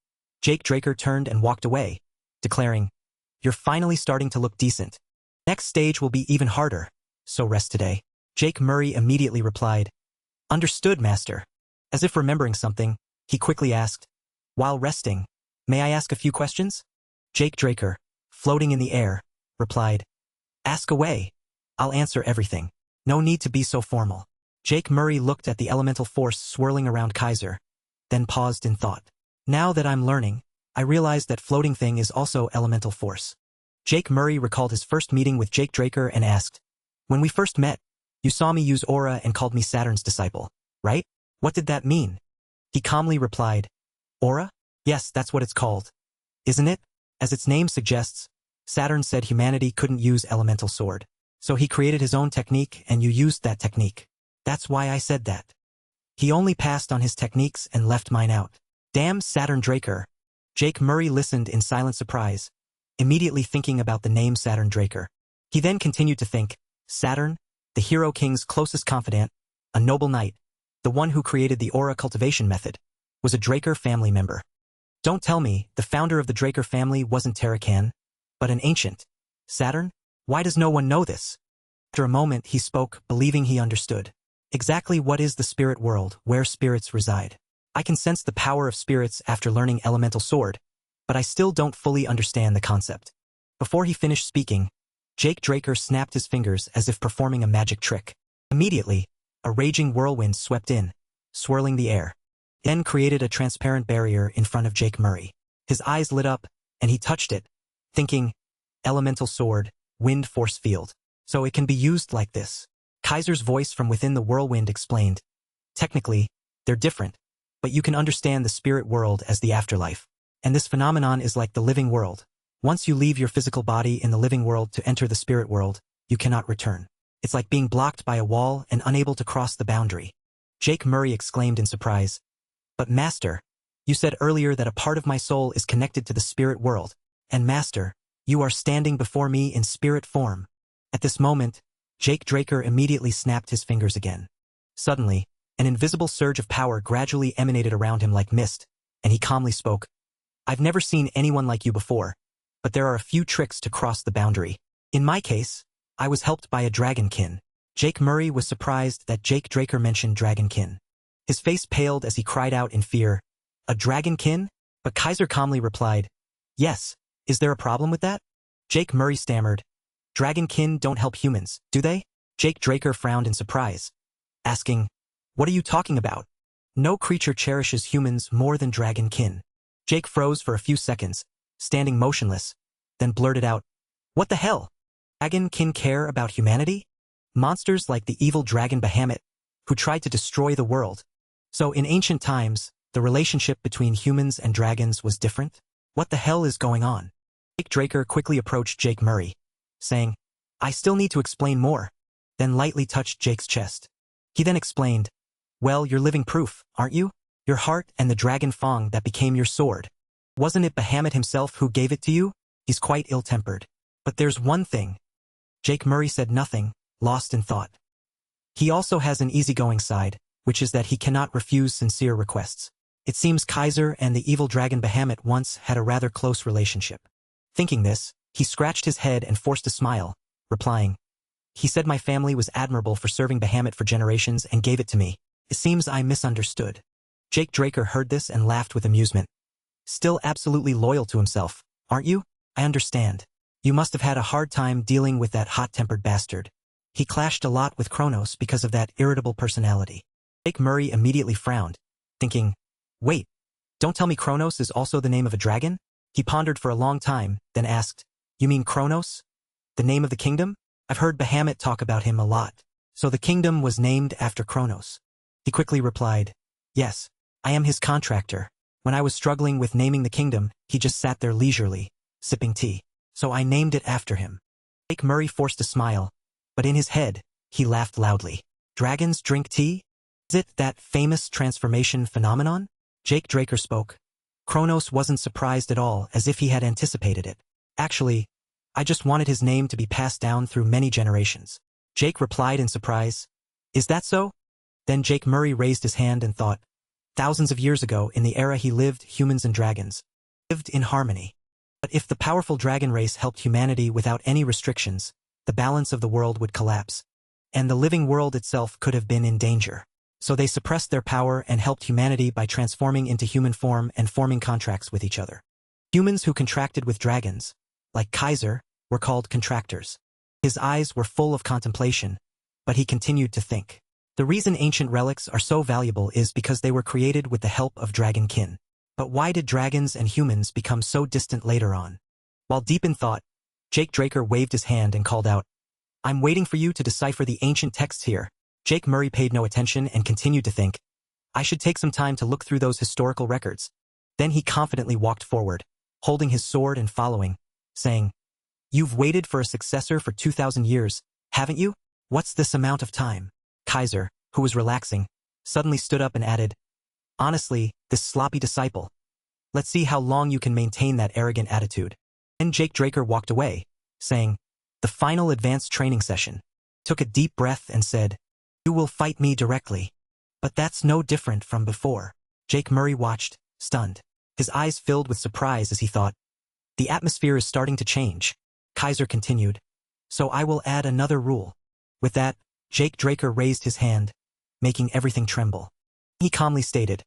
Jake Draker turned and walked away, declaring, "You're finally starting to look decent. Next stage will be even harder, so rest today." Jake Murray immediately replied, "Understood, master." As if remembering something, he quickly asked, "While resting, may I ask a few questions?" Jake Draker, floating in the air, replied, "Ask away. I'll answer everything. No need to be so formal." Jake Murray looked at the elemental force swirling around Kaiser, then paused in thought. "Now that I'm learning, I realize that floating thing is also elemental force." Jake Murray recalled his first meeting with Jake Draker and asked, "When we first met, you saw me use aura and called me Saturn's disciple, right? What did that mean?" He calmly replied, "Aura? Yes, that's what it's called. Isn't it? As its name suggests, Saturn said humanity couldn't use elemental sword. So he created his own technique and you used that technique. That's why I said that. He only passed on his techniques and left mine out. Damn Saturn Draker." Jake Murray listened in silent surprise, immediately thinking about the name Saturn Draker. He then continued to think, Saturn, the Hero King's closest confidant, a noble knight, the one who created the aura cultivation method, was a Draker family member. Don't tell me the founder of the Draker family wasn't Tarakan, but an ancient. Saturn? Why does no one know this? After a moment he spoke, believing he understood. Exactly what is the spirit world, where spirits reside? I can sense the power of spirits after learning elemental sword, but I still don't fully understand the concept. Before he finished speaking, Jake Draker snapped his fingers as if performing a magic trick. Immediately, a raging whirlwind swept in, swirling the air. It then created a transparent barrier in front of Jake Murray. His eyes lit up, and he touched it, thinking, elemental sword, wind force field. So it can be used like this. Kaiser's voice from within the whirlwind explained, technically, they're different, but you can understand the spirit world as the afterlife. And this phenomenon is like the living world. Once you leave your physical body in the living world to enter the spirit world, you cannot return. It's like being blocked by a wall and unable to cross the boundary. Jake Murray exclaimed in surprise. But Master, you said earlier that a part of my soul is connected to the spirit world. And Master, you are standing before me in spirit form. At this moment, Jake Draker immediately snapped his fingers again. Suddenly, an invisible surge of power gradually emanated around him like mist, and he calmly spoke. I've never seen anyone like you before, but there are a few tricks to cross the boundary. In my case, I was helped by a dragonkin. Jake Murray was surprised that Jake Draker mentioned dragonkin. His face paled as he cried out in fear, a dragonkin? But Kaiser calmly replied, yes, is there a problem with that? Jake Murray stammered, dragonkin don't help humans, do they? Jake Draker frowned in surprise, asking, what are you talking about? No creature cherishes humans more than dragonkin. Jake froze for a few seconds, standing motionless, then blurted out, what the hell? Dragonkin care about humanity? Monsters like the evil dragon Bahamut, who tried to destroy the world. So in ancient times, the relationship between humans and dragons was different? What the hell is going on? Jake Draker quickly approached Jake Murray, saying, I still need to explain more, then lightly touched Jake's chest. He then explained, well, you're living proof, aren't you? Your heart and the dragon fang that became your sword. Wasn't it Bahamut himself who gave it to you? He's quite ill-tempered. But there's one thing. Jake Murray said nothing, lost in thought. He also has an easygoing side, which is that he cannot refuse sincere requests. It seems Kaiser and the evil dragon Bahamut once had a rather close relationship. Thinking this, he scratched his head and forced a smile, replying, he said my family was admirable for serving Bahamut for generations and gave it to me. It seems I misunderstood. Jake Draker heard this and laughed with amusement. Still absolutely loyal to himself, aren't you? I understand. You must have had a hard time dealing with that hot-tempered bastard. He clashed a lot with Kronos because of that irritable personality. Jake Murray immediately frowned, thinking, wait, don't tell me Kronos is also the name of a dragon? He pondered for a long time, then asked, you mean Kronos? The name of the kingdom? I've heard Bahamut talk about him a lot. So the kingdom was named after Kronos. He quickly replied, yes, I am his contractor. When I was struggling with naming the kingdom, he just sat there leisurely, sipping tea. So I named it after him. Jake Murray forced a smile, but in his head, he laughed loudly. Dragons drink tea? Is it that famous transformation phenomenon? Jake Draker spoke. Kronos wasn't surprised at all, as if he had anticipated it. Actually, I just wanted his name to be passed down through many generations. Jake replied in surprise. Is that so? Then Jake Murray raised his hand and thought. Thousands of years ago, in the era he lived, humans and dragons lived in harmony. But if the powerful dragon race helped humanity without any restrictions, the balance of the world would collapse, and the living world itself could have been in danger. So they suppressed their power and helped humanity by transforming into human form and forming contracts with each other. Humans who contracted with dragons, like Kaiser, were called contractors. His eyes were full of contemplation, but he continued to think. The reason ancient relics are so valuable is because they were created with the help of dragonkin. But why did dragons and humans become so distant later on? While deep in thought, Jake Draker waved his hand and called out, I'm waiting for you to decipher the ancient texts here. Jake Murray paid no attention and continued to think, I should take some time to look through those historical records. Then he confidently walked forward, holding his sword and following, saying, You've waited for a successor for 2,000 years, haven't you? What's this amount of time? Kaiser, who was relaxing, suddenly stood up and added, Honestly, this sloppy disciple. Let's see how long you can maintain that arrogant attitude. Then Jake Draker walked away, saying, The final advanced training session. Took a deep breath and said, You will fight me directly. But that's no different from before. Jake Murray watched, stunned. His eyes filled with surprise as he thought, The atmosphere is starting to change. Kaiser continued, So I will add another rule. With that, Jake Draker raised his hand, making everything tremble. He calmly stated,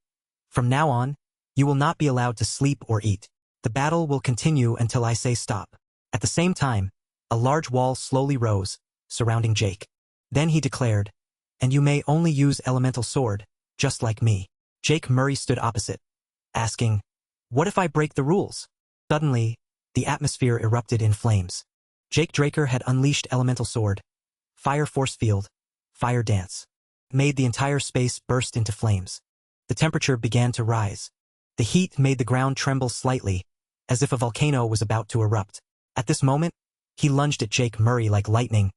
From now on, you will not be allowed to sleep or eat. The battle will continue until I say stop. At the same time, a large wall slowly rose, surrounding Jake. Then he declared, "And you may only use elemental sword, just like me." Jake Murray stood opposite, asking, "What if I break the rules?" Suddenly, the atmosphere erupted in flames. Jake Draker had unleashed elemental sword, fire force field, fire dance. It made the entire space burst into flames. The temperature began to rise. The heat made the ground tremble slightly, as if a volcano was about to erupt. At this moment, he lunged at Jake Murray like lightning,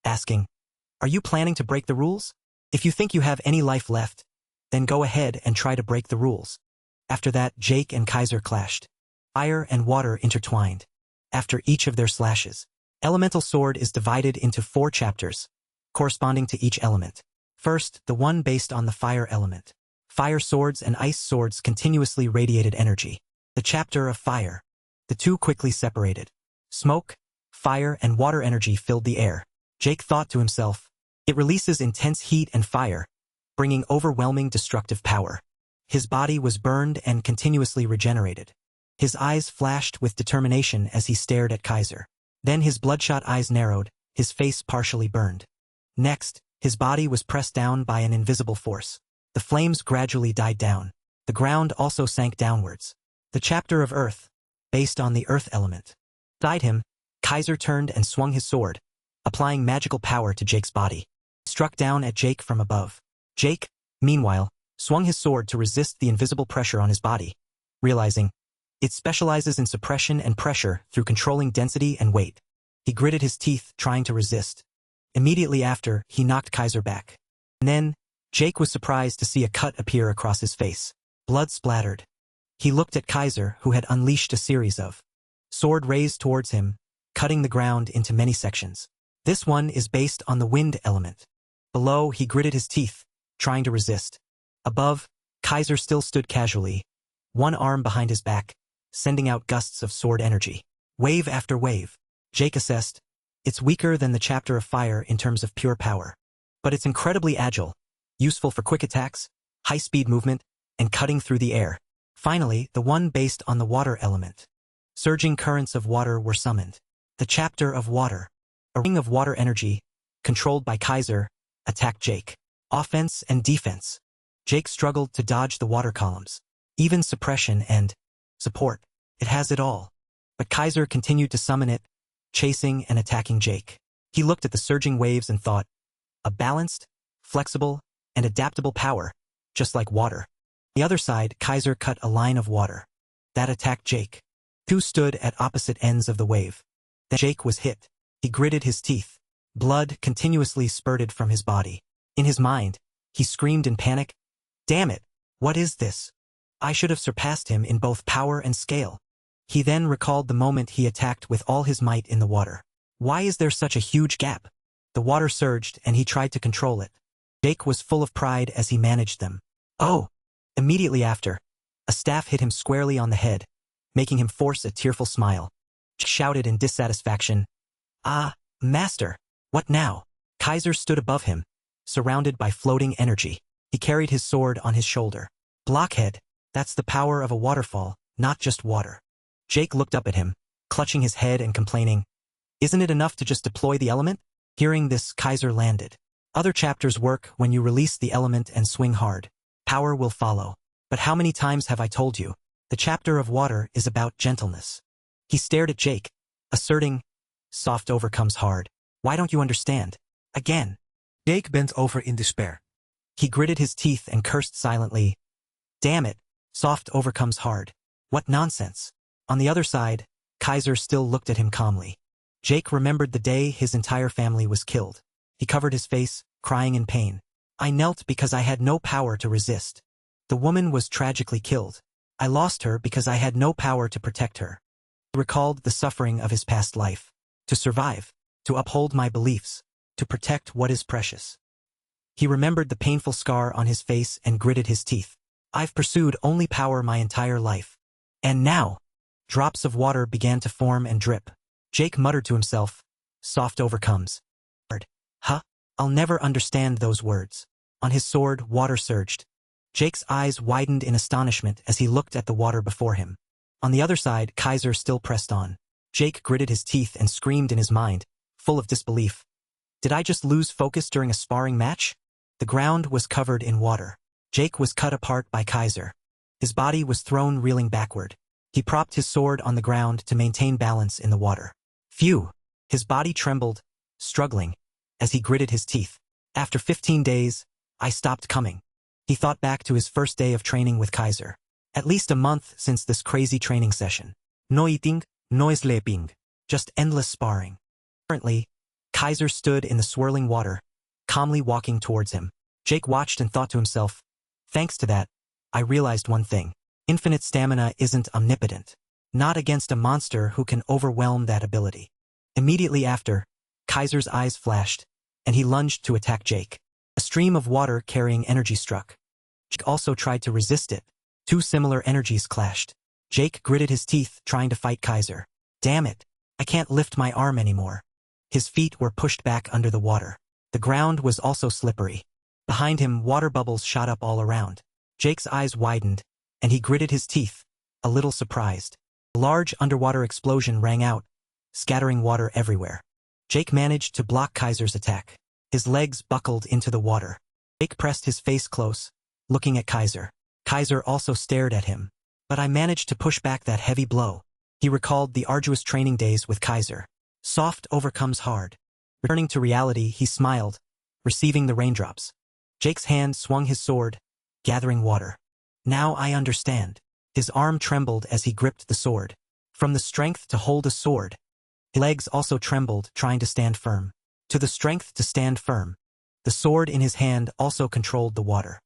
asking, "Are you planning to break the rules? If you think you have any life left, then go ahead and try to break the rules." After that, Jake and Kaiser clashed. Fire and water intertwined. After each of their slashes, elemental sword is divided into 4 chapters, corresponding to each element. First, the one based on the fire element. Fire swords and ice swords continuously radiated energy. The chapter of fire. The two quickly separated. Smoke, fire, and water energy filled the air. Jake thought to himself, "It releases intense heat and fire, bringing overwhelming destructive power." His body was burned and continuously regenerated. His eyes flashed with determination as he stared at Kaiser. Then his bloodshot eyes narrowed, his face partially burned. Next, his body was pressed down by an invisible force. The flames gradually died down. The ground also sank downwards. The chapter of earth, based on the earth element. Beside him, Kaiser turned and swung his sword, applying magical power to Jake's body. He struck down at Jake from above. Jake, meanwhile, swung his sword to resist the invisible pressure on his body, realizing it specializes in suppression and pressure through controlling density and weight. He gritted his teeth, trying to resist. Immediately after, he knocked Kaiser back. And then, Jake was surprised to see a cut appear across his face. Blood splattered. He looked at Kaiser, who had unleashed a series of sword raised towards him, cutting the ground into many sections. This one is based on the wind element. Below, he gritted his teeth, trying to resist. Above, Kaiser still stood casually, one arm behind his back, sending out gusts of sword energy. Wave after wave. Jake assessed, "It's weaker than the chapter of fire in terms of pure power. But it's incredibly agile, useful for quick attacks, high-speed movement, and cutting through the air." Finally, the one based on the water element. Surging currents of water were summoned. The chapter of water. A ring of water energy, controlled by Kaiser, attacked Jake. Offense and defense. Jake struggled to dodge the water columns. Even suppression and support. It has it all. But Kaiser continued to summon it, chasing and attacking Jake. He looked at the surging waves and thought, a balanced, flexible, and adaptable power, just like water. On the other side, Kaiser cut a line of water. That attacked Jake. Two stood at opposite ends of the wave. Then Jake was hit. He gritted his teeth. Blood continuously spurted from his body. In his mind, he screamed in panic, "Damn it! What is this? I should have surpassed him in both power and scale." He then recalled the moment he attacked with all his might in the water. Why is there such a huge gap? The water surged and he tried to control it. Jake was full of pride as he managed them. Oh! Immediately after, a staff hit him squarely on the head, making him force a tearful smile. Jake shouted in dissatisfaction, "Ah, master, what now?" Kaiser stood above him, surrounded by floating energy. He carried his sword on his shoulder. "Blockhead, that's the power of a waterfall, not just water." Jake looked up at him, clutching his head and complaining, "Isn't it enough to just deploy the element?" Hearing this, Kaiser landed. Other chapters work when you release the element and swing hard. Power will follow. But how many times have I told you? The chapter of water is about gentleness. He stared at Jake, asserting, "Soft overcomes hard. Why don't you understand?" Again. Jake bent over in despair. He gritted his teeth and cursed silently. "Damn it, soft overcomes hard. What nonsense." On the other side, Kaiser still looked at him calmly. Jake remembered the day his entire family was killed. He covered his face, crying in pain. "I knelt because I had no power to resist. The woman was tragically killed. I lost her because I had no power to protect her." He recalled the suffering of his past life. To survive, to uphold my beliefs, to protect what is precious. He remembered the painful scar on his face and gritted his teeth. "I've pursued only power my entire life. And now..." Drops of water began to form and drip. Jake muttered to himself, "Soft overcomes hard. Huh? I'll never understand those words." On his sword, water surged. Jake's eyes widened in astonishment as he looked at the water before him. On the other side, Kaiser still pressed on. Jake gritted his teeth and screamed in his mind, full of disbelief. Did I just lose focus during a sparring match? The ground was covered in water. Jake was cut apart by Kaiser. His body was thrown reeling backward. He propped his sword on the ground to maintain balance in the water. Phew! His body trembled, struggling, as he gritted his teeth. After 15 days, I stopped coming. He thought back to his first day of training with Kaiser. At least a month since this crazy training session. No eating, no sleeping. Just endless sparring. Currently, Kaiser stood in the swirling water, calmly walking towards him. Jake watched and thought to himself, thanks to that, I realized one thing. Infinite stamina isn't omnipotent. Not against a monster who can overwhelm that ability. Immediately after, Kaiser's eyes flashed, and he lunged to attack Jake. A stream of water carrying energy struck. Jake also tried to resist it. Two similar energies clashed. Jake gritted his teeth, trying to fight Kaiser. Damn it! I can't lift my arm anymore. His feet were pushed back under the water. The ground was also slippery. Behind him, water bubbles shot up all around. Jake's eyes widened, and he gritted his teeth, a little surprised. A large underwater explosion rang out, scattering water everywhere. Jake managed to block Kaiser's attack. His legs buckled into the water. Jake pressed his face close, looking at Kaiser. Kaiser also stared at him. But I managed to push back that heavy blow. He recalled the arduous training days with Kaiser. Soft overcomes hard. Returning to reality, he smiled, receiving the raindrops. Jake's hand swung his sword, gathering water. Now I understand. His arm trembled as he gripped the sword. From the strength to hold a sword, his legs also trembled, trying to stand firm. To the strength to stand firm. The sword in his hand also controlled the water.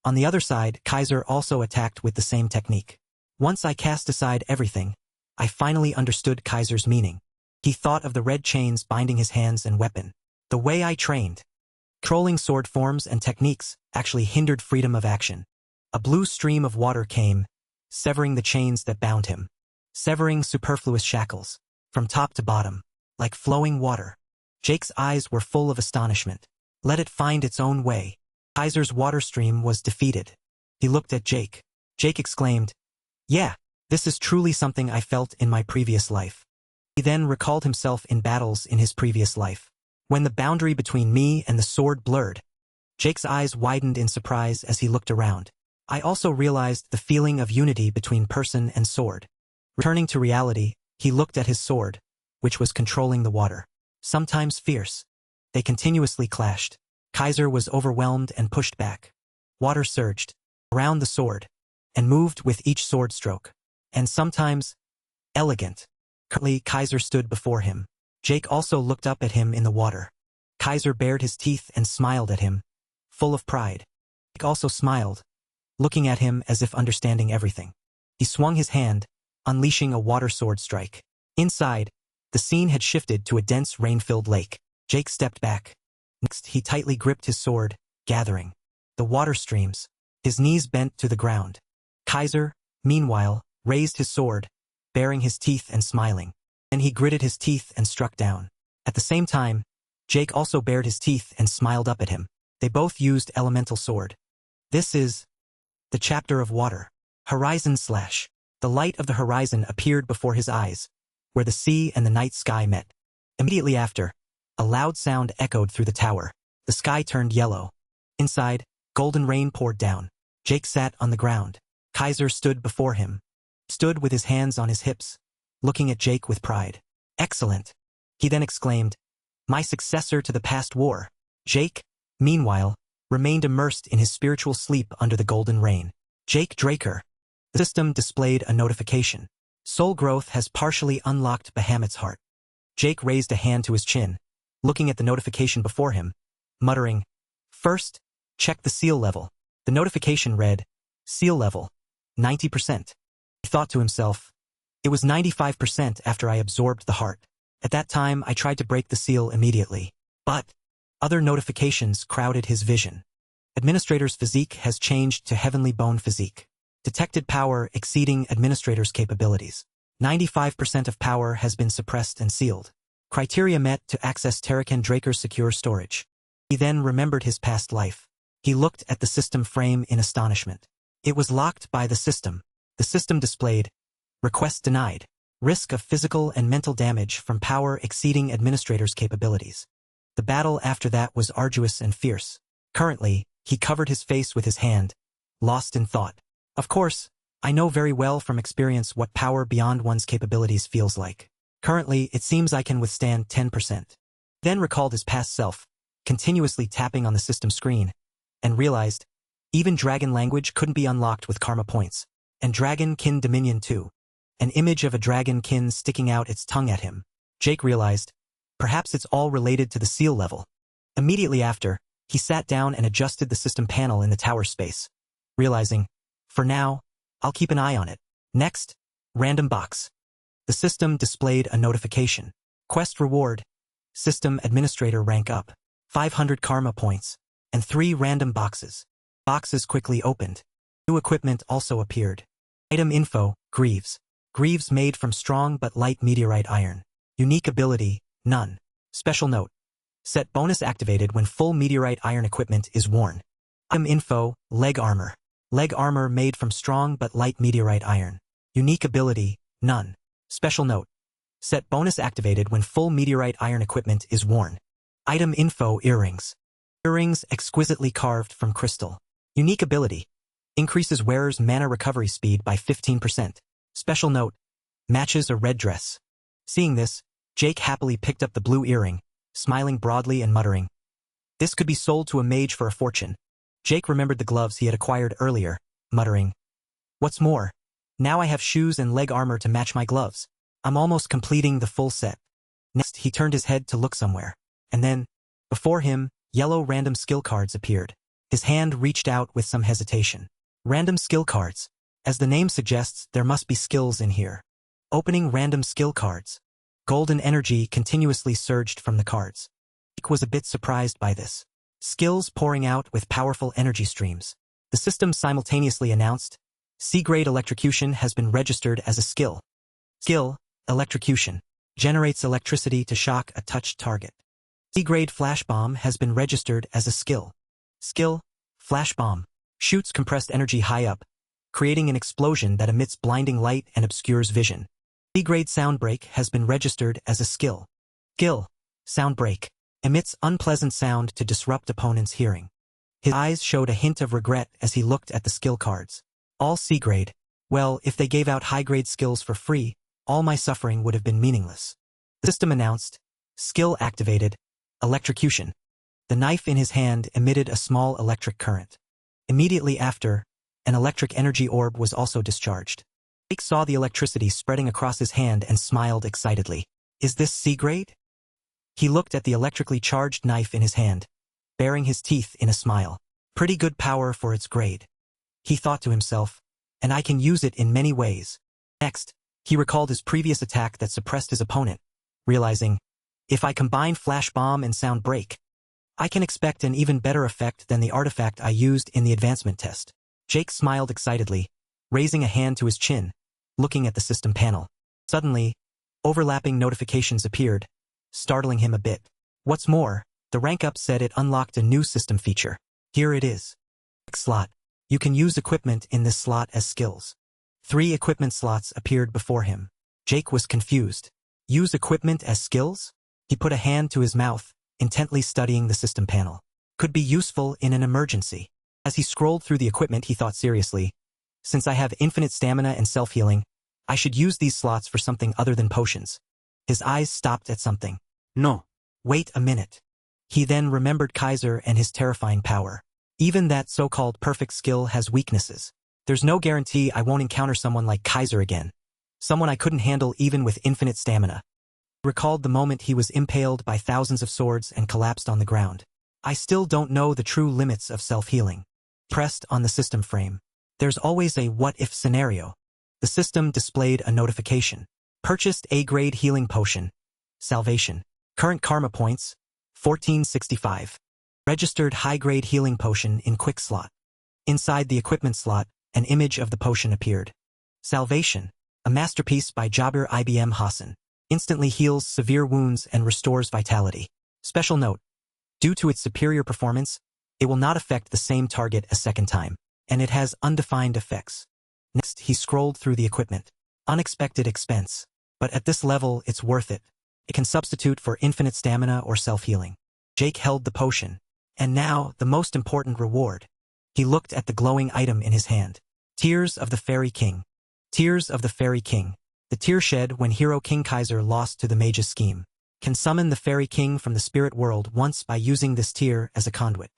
On the other side, Kaiser also attacked with the same technique. Once I cast aside everything, I finally understood Kaiser's meaning. He thought of the red chains binding his hands and weapon. The way I trained. Controlling sword forms and techniques actually hindered freedom of action. A blue stream of water came, severing the chains that bound him. Severing superfluous shackles. From top to bottom. Like flowing water. Jake's eyes were full of astonishment. Let it find its own way. Kaiser's water stream was defeated. He looked at Jake. Jake exclaimed, yeah, this is truly something I felt in my previous life. He then recalled himself in battles in his previous life. When the boundary between me and the sword blurred, Jake's eyes widened in surprise as he looked around. I also realized the feeling of unity between person and sword. Returning to reality, he looked at his sword, which was controlling the water. Sometimes fierce. They continuously clashed. Kaiser was overwhelmed and pushed back. Water surged around the sword and moved with each sword stroke. And sometimes elegant. Currently, Kaiser stood before him. Jake also looked up at him in the water. Kaiser bared his teeth and smiled at him, full of pride. Jake also smiled, looking at him as if understanding everything. He swung his hand, unleashing a water sword strike. Inside, the scene had shifted to a dense rain-filled lake. Jake stepped back. Next, he tightly gripped his sword, gathering the water streams. His knees bent to the ground. Kaiser, meanwhile, raised his sword, baring his teeth and smiling. Then he gritted his teeth and struck down. At the same time, Jake also bared his teeth and smiled up at him. They both used elemental sword. This is the chapter of water. Horizon slash. The light of the horizon appeared before his eyes, where the sea and the night sky met. Immediately after, a loud sound echoed through the tower. The sky turned yellow. Inside, golden rain poured down. Jake sat on the ground. Kaiser stood before him. Stood with his hands on his hips, looking at Jake with pride. Excellent. He then exclaimed, my successor to the past war. Jake, meanwhile, remained immersed in his spiritual sleep under the golden rain. Jake Draker. The system displayed a notification. Soul growth has partially unlocked Bahamut's heart. Jake raised a hand to his chin, looking at the notification before him, muttering, first, check the seal level. The notification read, seal level, 90%. He thought to himself, it was 95% after I absorbed the heart. At that time, I tried to break the seal immediately. But other notifications crowded his vision. Administrator's physique has changed to heavenly bone physique. Detected power exceeding administrator's capabilities. 95% of power has been suppressed and sealed. Criteria met to access Terracan Draker's secure storage. He then remembered his past life. He looked at the system frame in astonishment. It was locked by the system. The system displayed, request denied. Risk of physical and mental damage from power exceeding administrator's capabilities. The battle after that was arduous and fierce. Currently, he covered his face with his hand, lost in thought. Of course, I know very well from experience what power beyond one's capabilities feels like. Currently, it seems I can withstand 10%. Then recalled his past self, continuously tapping on the system screen, and realized, even dragon language couldn't be unlocked with karma points, and dragon kin dominion too. An image of a dragon kin sticking out its tongue at him. Jake realized, perhaps it's all related to the seal level. Immediately after, he sat down and adjusted the system panel in the tower space, realizing, for now, I'll keep an eye on it. Next, random box. The system displayed a notification. Quest reward, system administrator rank up, 500 karma points, and 3 random boxes. Boxes quickly opened. New equipment also appeared. Item info, Greaves. Greaves made from strong but light meteorite iron. Unique ability, none. Special note. Set bonus activated when full meteorite iron equipment is worn. Item info, leg armor. Leg armor made from strong but light meteorite iron. Unique ability, none. Special note. Set bonus activated when full meteorite iron equipment is worn. Item info, earrings. Earrings exquisitely carved from crystal. Unique ability. Increases wearer's mana recovery speed by 15%. Special note. Matches a red dress. Seeing this, Jake happily picked up the blue earring, smiling broadly and muttering, this could be sold to a mage for a fortune. Jake remembered the gloves he had acquired earlier, muttering, what's more, now I have shoes and leg armor to match my gloves. I'm almost completing the full set. Next, he turned his head to look somewhere, and then, before him, yellow random skill cards appeared. His hand reached out with some hesitation. Random skill cards. As the name suggests, there must be skills in here. Opening random skill cards. Golden energy continuously surged from the cards. Jake was a bit surprised by this. Skills pouring out with powerful energy streams. The system simultaneously announced, C-grade electrocution has been registered as a skill. Skill, electrocution. Generates electricity to shock a touched target. C-grade flash bomb has been registered as a skill. Skill, flash bomb. Shoots compressed energy high up, creating an explosion that emits blinding light and obscures vision. C-grade sound break has been registered as a skill. Skill, sound break. Emits unpleasant sound to disrupt opponent's hearing. His eyes showed a hint of regret as he looked at the skill cards. All C-grade. Well, if they gave out high-grade skills for free, all my suffering would have been meaningless. The system announced, skill activated, electrocution. The knife in his hand emitted a small electric current. Immediately after, an electric energy orb was also discharged. Jake saw the electricity spreading across his hand and smiled excitedly. Is this C-grade? He looked at the electrically charged knife in his hand, baring his teeth in a smile. Pretty good power for its grade. He thought to himself, and I can use it in many ways. Next, he recalled his previous attack that suppressed his opponent, realizing, if I combine flash bomb and sound break, I can expect an even better effect than the artifact I used in the advancement test. Jake smiled excitedly, raising a hand to his chin, looking at the system panel. Suddenly, overlapping notifications appeared, startling him a bit. What's more, the rank up said it unlocked a new system feature. Here it is. Slot. You can use equipment in this slot as skills. 3 equipment slots appeared before him. Jake was confused. Use equipment as skills? He put a hand to his mouth, intently studying the system panel. Could be useful in an emergency. As he scrolled through the equipment, he thought seriously, since I have infinite stamina and self-healing, I should use these slots for something other than potions. His eyes stopped at something. No. Wait a minute. He then remembered Kaiser and his terrifying power. Even that so-called perfect skill has weaknesses. There's no guarantee I won't encounter someone like Kaiser again. Someone I couldn't handle even with infinite stamina. He recalled the moment he was impaled by thousands of swords and collapsed on the ground. I still don't know the true limits of self-healing. Pressed on the system frame. There's always a what-if scenario. The system displayed a notification. Purchased A-grade healing potion. Salvation. Current karma points, 1465. Registered high-grade healing potion in quick slot. Inside the equipment slot, an image of the potion appeared. Salvation. A masterpiece by Jabir IBM Hassan. Instantly heals severe wounds and restores vitality. Special note. Due to its superior performance, it will not affect the same target a second time, and it has undefined effects. Next, he scrolled through the equipment. Unexpected expense. But at this level, it's worth it. It can substitute for infinite stamina or self-healing. Jake held the potion. And now, the most important reward. He looked at the glowing item in his hand. Tears of the Fairy King. Tears of the Fairy King. The tear shed when hero King Kaiser lost to the mage's scheme. Can summon the Fairy King from the spirit world once by using this tear as a conduit.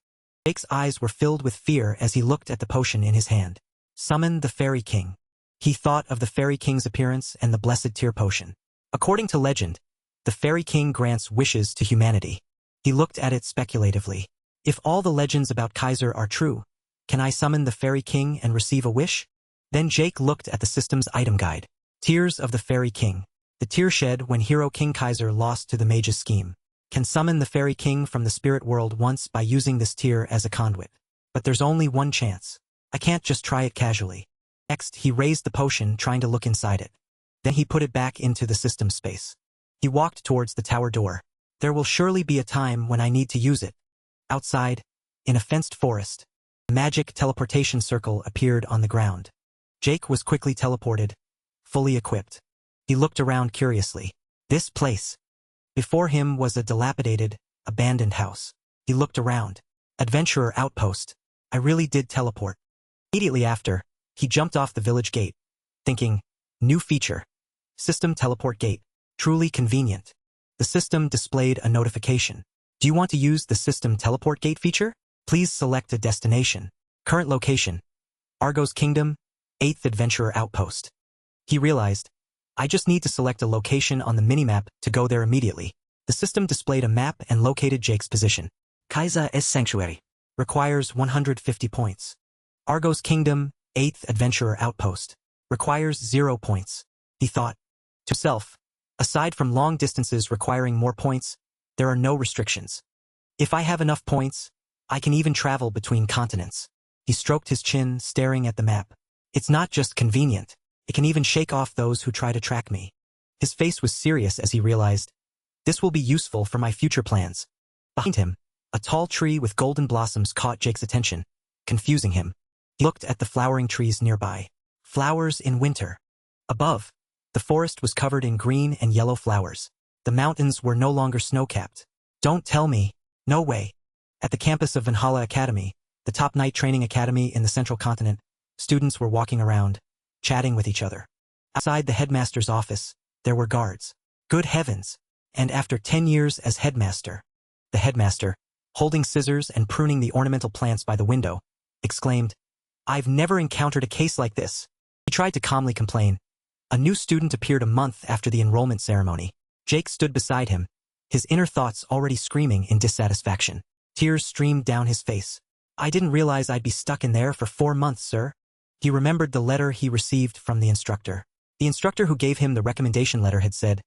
Jake's eyes were filled with fear as he looked at the potion in his hand. Summon the Fairy King. He thought of the Fairy King's appearance and the blessed tear potion. According to legend, the Fairy King grants wishes to humanity. He looked at it speculatively. If all the legends about Kaiser are true, can I summon the Fairy King and receive a wish? Then Jake looked at the system's item guide. Tears of the Fairy King. The tear shed when hero King Kaiser lost to the mage's scheme. Can summon the Fairy King from the spirit world once by using this tear as a conduit. But there's only one chance. I can't just try it casually. Next, he raised the potion, trying to look inside it. Then he put it back into the system space. He walked towards the tower door. There will surely be a time when I need to use it. Outside, in a fenced forest, a magic teleportation circle appeared on the ground. Jake was quickly teleported, fully equipped. He looked around curiously. This place. Before him was a dilapidated, abandoned house. He looked around. Adventurer outpost. I really did teleport. Immediately after, he jumped off the village gate, thinking, new feature. System teleport gate. Truly convenient. The system displayed a notification. Do you want to use the system teleport gate feature? Please select a destination. Current location. Argo's Kingdom, 8th Adventurer Outpost. He realized, I just need to select a location on the minimap to go there immediately. The system displayed a map and located Jake's position. Kaiser's Sanctuary. Requires 150 points. Argo's Kingdom, 8th Adventurer Outpost. Requires 0 points. He thought to himself, aside from long distances requiring more points, there are no restrictions. If I have enough points, I can even travel between continents. He stroked his chin, staring at the map. It's not just convenient. It can even shake off those who try to track me. His face was serious as he realized, this will be useful for my future plans. Behind him, a tall tree with golden blossoms caught Jake's attention, confusing him. He looked at the flowering trees nearby. Flowers in winter. Above, the forest was covered in green and yellow flowers. The mountains were no longer snow-capped. Don't tell me. No way. At the campus of Valhalla Academy, the top night training academy in the central continent, students were walking around, chatting with each other. Outside the headmaster's office, there were guards. Good heavens. And after 10 years as headmaster, the headmaster, holding scissors and pruning the ornamental plants by the window, exclaimed, I've never encountered a case like this. He tried to calmly complain. A new student appeared a month after the enrollment ceremony. Jake stood beside him, his inner thoughts already screaming in dissatisfaction. Tears streamed down his face. I didn't realize I'd be stuck in there for 4 months, sir. He remembered the letter he received from the instructor. The instructor who gave him the recommendation letter had said,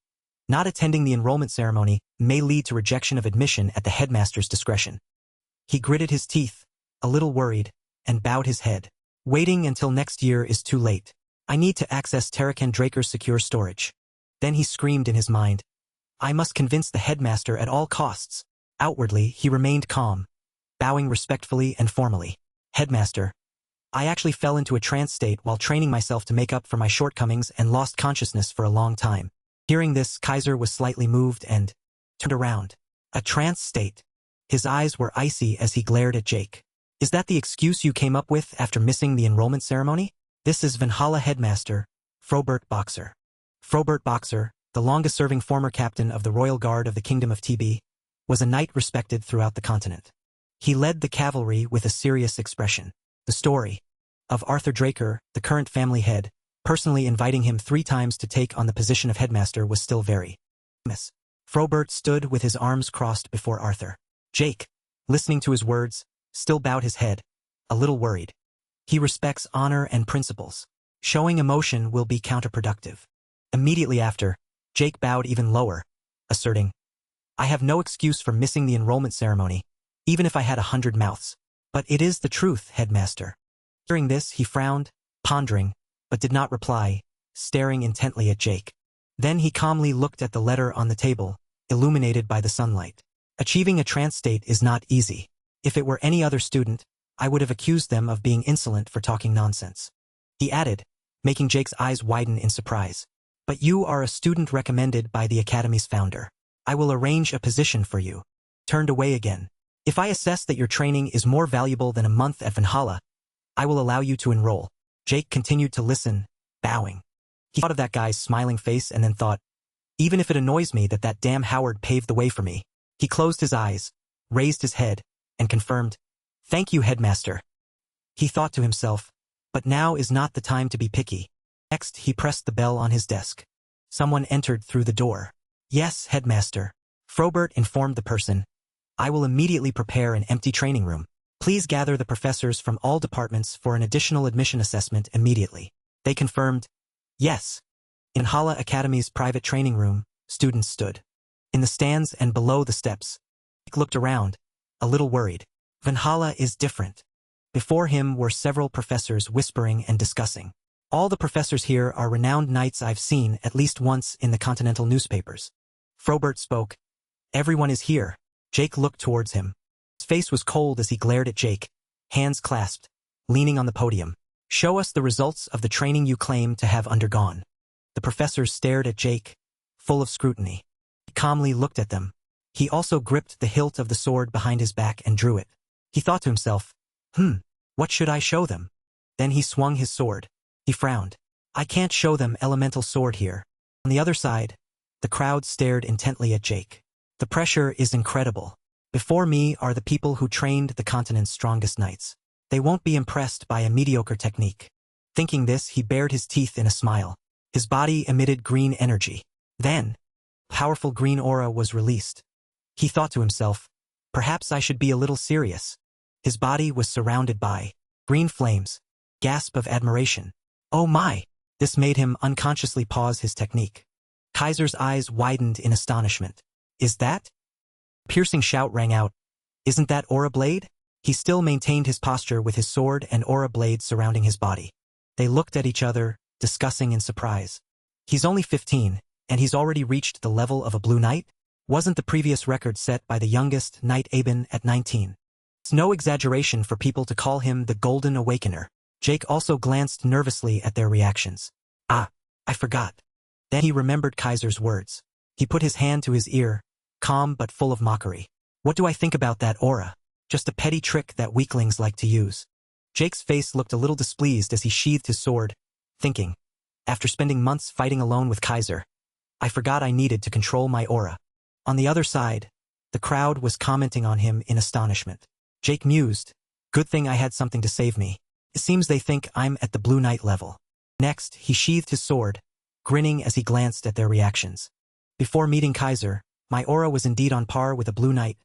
not attending the enrollment ceremony may lead to rejection of admission at the headmaster's discretion. He gritted his teeth, a little worried, and bowed his head. Waiting until next year is too late. I need to access Terracan Draker's secure storage. Then he screamed in his mind, I must convince the headmaster at all costs. Outwardly, he remained calm, bowing respectfully and formally. Headmaster, I actually fell into a trance state while training myself to make up for my shortcomings and lost consciousness for a long time. Hearing this, Kaiser was slightly moved and turned around. A trance state. His eyes were icy as he glared at Jake. Is that the excuse you came up with after missing the enrollment ceremony? This is Valhalla Headmaster, Frobert Boxer. Frobert Boxer, the longest-serving former captain of the Royal Guard of the Kingdom of TB, was a knight respected throughout the continent. He led the cavalry with a serious expression. The story of Arthur Draker, the current family head, personally inviting him 3 times to take on the position of headmaster was still very famous. Frobert stood with his arms crossed before Arthur. Jake, listening to his words, still bowed his head, a little worried. He respects honor and principles. Showing emotion will be counterproductive. Immediately after, Jake bowed even lower, asserting, I have no excuse for missing the enrollment ceremony, even if I had 100 mouths. But it is the truth, headmaster. Hearing this, he frowned, pondering, but did not reply, staring intently at Jake. Then he calmly looked at the letter on the table, illuminated by the sunlight. Achieving a trance state is not easy. If it were any other student, I would have accused them of being insolent for talking nonsense. He added, making Jake's eyes widen in surprise. But you are a student recommended by the Academy's founder. I will arrange a position for you. Turned away again. If I assess that your training is more valuable than a month at Valhalla, I will allow you to enroll. Jake continued to listen, bowing. He thought of that guy's smiling face and then thought, even if it annoys me that damn Howard paved the way for me. He closed his eyes, raised his head, and confirmed, "Thank you, headmaster." He thought to himself, but now is not the time to be picky. Next, he pressed the bell on his desk. Someone entered through the door. "Yes, headmaster." Frobert informed the person, "I will immediately prepare an empty training room. Please gather the professors from all departments for an additional admission assessment immediately." They confirmed, "Yes." In Valhalla Academy's private training room, students stood. In the stands and below the steps, Jake looked around, a little worried. Valhalla is different. Before him were several professors whispering and discussing. All the professors here are renowned knights I've seen at least once in the continental newspapers. Frobert spoke. "Everyone is here." Jake looked towards him. His face was cold as he glared at Jake, hands clasped, leaning on the podium. "Show us the results of the training you claim to have undergone." The professors stared at Jake, full of scrutiny. He calmly looked at them. He also gripped the hilt of the sword behind his back and drew it. He thought to himself, what should I show them? Then he swung his sword. He frowned. "I can't show them elemental sword here." On the other side, the crowd stared intently at Jake. "The pressure is incredible. Before me are the people who trained the continent's strongest knights. They won't be impressed by a mediocre technique." Thinking this, he bared his teeth in a smile. His body emitted green energy. Then, powerful green aura was released. He thought to himself, perhaps I should be a little serious. His body was surrounded by green flames. Gasp of admiration. "Oh my!" This made him unconsciously pause his technique. Kaiser's eyes widened in astonishment. "Is that?" A piercing shout rang out. "Isn't that aura blade?" He still maintained his posture with his sword and aura blade surrounding his body. They looked at each other, discussing in surprise. He's only 15, and he's already reached the level of a blue knight? Wasn't the previous record set by the youngest Knight Aben at 19? It's no exaggeration for people to call him the Golden Awakener. Jake also glanced nervously at their reactions. "Ah, I forgot." Then he remembered Kaiser's words. He put his hand to his ear, calm but full of mockery. "What do I think about that aura? Just a petty trick that weaklings like to use." Jake's face looked a little displeased as he sheathed his sword, thinking, after spending months fighting alone with Kaiser, I forgot I needed to control my aura. On the other side, the crowd was commenting on him in astonishment. Jake mused, "Good thing I had something to save me. It seems they think I'm at the Blue Knight level." Next, he sheathed his sword, grinning as he glanced at their reactions. Before meeting Kaiser, my aura was indeed on par with a Blue Knight.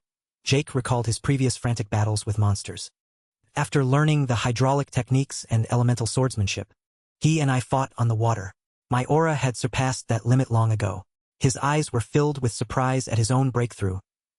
Jake recalled his previous frantic battles with monsters. After learning the hydraulic techniques and elemental swordsmanship, he and I fought on the water. My aura had surpassed that limit long ago. His eyes were filled with surprise at his own breakthrough,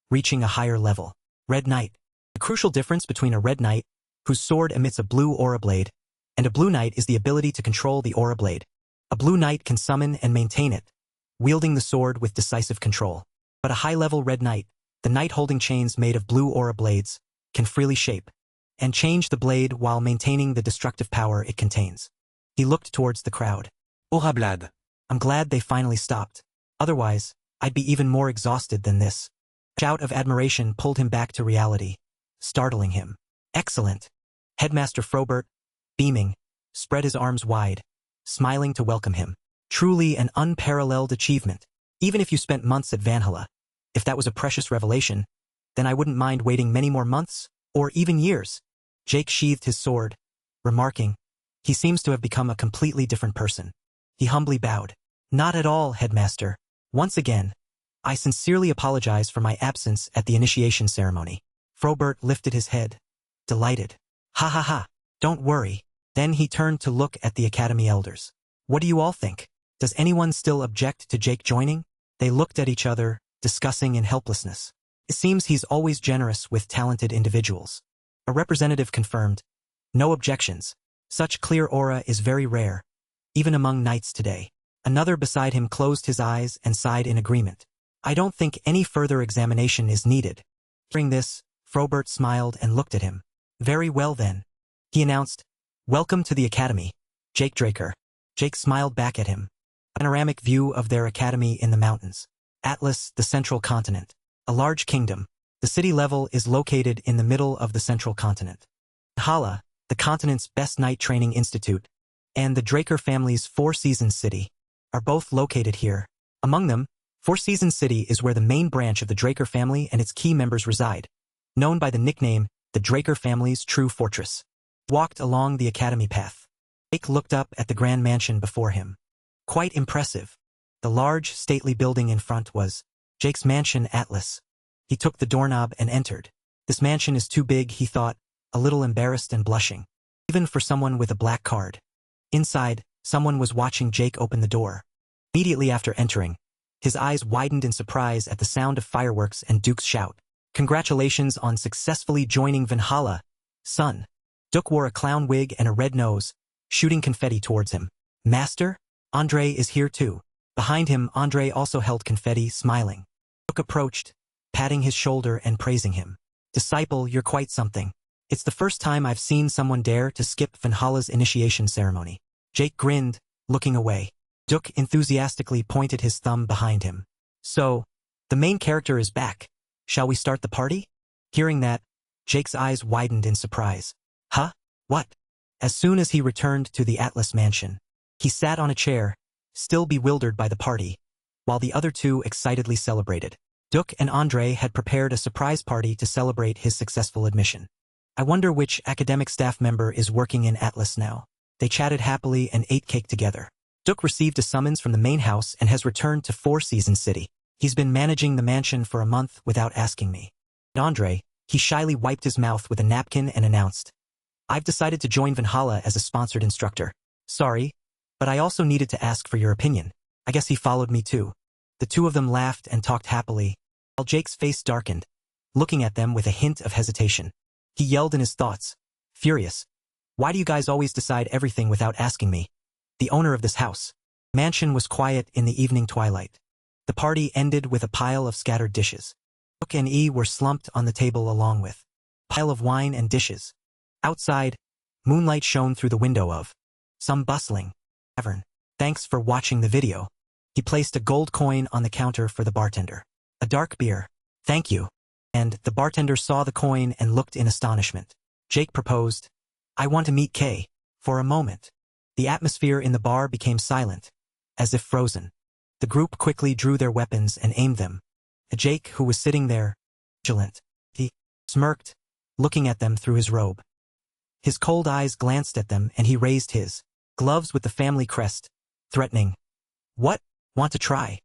reaching a higher level. Red Knight. The crucial difference between a Red Knight, whose sword emits a blue aura blade, and a Blue Knight is the ability to control the aura blade. A Blue Knight can summon and maintain it, wielding the sword with decisive control. But a high-level Red Knight, the knight holding chains made of blue aura blades, can freely shape and change the blade while maintaining the destructive power it contains. He looked towards the crowd. Aura blade. I'm glad they finally stopped. Otherwise, I'd be even more exhausted than this. A shout of admiration pulled him back to reality, startling him. Excellent. Headmaster Frobert, beaming, spread his arms wide, smiling to welcome him. Truly an unparalleled achievement. Even if you spent months at Valhalla, if that was a precious revelation, then I wouldn't mind waiting many more months, or even years. Jake sheathed his sword, remarking, he seems to have become a completely different person. He humbly bowed. Not at all, Headmaster. Once again, I sincerely apologize for my absence at the initiation ceremony. Frobert lifted his head, delighted. Ha ha ha, don't worry. Then he turned to look at the Academy elders. What do you all think? Does anyone still object to Jake joining? They looked at each other, discussing in helplessness. It seems he's always generous with talented individuals. A representative confirmed. No objections. Such clear aura is very rare, even among knights today. Another beside him closed his eyes and sighed in agreement. I don't think any further examination is needed. Hearing this, Frobert smiled and looked at him. Very well then. He announced, Welcome to the Academy, Jake Draker. Jake smiled back at him. Panoramic view of their academy in the mountains. Atlas, the central continent. A large kingdom. The city level is located in the middle of the central continent. Valhalla, the continent's best night training institute, and the Draker family's Four Seasons City are both located here. Among them, Four Seasons City is where the main branch of the Draker family and its key members reside, known by the nickname the Draker family's true fortress. Walked along the academy path. Jake looked up at the grand mansion before him. Quite impressive. The large, stately building in front was Jake's mansion Atlas. He took the doorknob and entered. This mansion is too big, he thought, a little embarrassed and blushing. Even for someone with a black card. Inside, someone was watching Jake open the door. Immediately after entering, his eyes widened in surprise at the sound of fireworks and Duke's shout. Congratulations on successfully joining Valhalla, son. Duke wore a clown wig and a red nose, shooting confetti towards him. Master? Andre is here too. Behind him, Andre also held confetti, smiling. Duke approached, patting his shoulder and praising him. Disciple, you're quite something. It's the first time I've seen someone dare to skip Valhalla's initiation ceremony. Jake grinned, looking away. Duke enthusiastically pointed his thumb behind him. So, the main character is back. Shall we start the party? Hearing that, Jake's eyes widened in surprise. Huh? What? As soon as he returned to the Atlas mansion, he sat on a chair, still bewildered by the party, while the other two excitedly celebrated. Duke and Andre had prepared a surprise party to celebrate his successful admission. I wonder which academic staff member is working in Atlas now. They chatted happily and ate cake together. Duke received a summons from the main house and has returned to Four Seasons City. He's been managing the mansion for a month without asking me. Andre, he shyly wiped his mouth with a napkin and announced, I've decided to join Valhalla as a sponsored instructor. Sorry, but I also needed to ask for your opinion. I guess he followed me too. The two of them laughed and talked happily, while Jake's face darkened, looking at them with a hint of hesitation. He yelled in his thoughts, furious. Why do you guys always decide everything without asking me? The owner of this house. Mansion was quiet in the evening twilight. The party ended with a pile of scattered dishes. Duke and E were slumped on the table along with a pile of wine and dishes. Outside, moonlight shone through the window of some bustling tavern. Thanks for watching the video. He placed a gold coin on the counter for the bartender. A dark beer. Thank you. And the bartender saw the coin and looked in astonishment. Jake proposed, I want to meet Kay. For a moment, the atmosphere in the bar became silent, as if frozen. The group quickly drew their weapons and aimed them. Jake, who was sitting there, vigilant, he smirked, looking at them through his robe. His cold eyes glanced at them and he raised his gloves with the family crest, threatening. What? Want to try?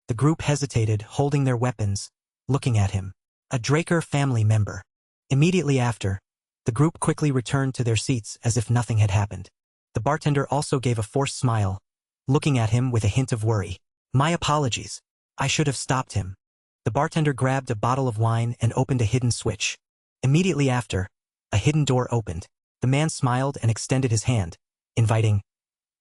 The group hesitated, holding their weapons, looking at him. A Draker family member. Immediately after, the group quickly returned to their seats as if nothing had happened. The bartender also gave a forced smile, looking at him with a hint of worry. My apologies. I should have stopped him. The bartender grabbed a bottle of wine and opened a hidden switch. Immediately after, a hidden door opened. The man smiled and extended his hand, inviting,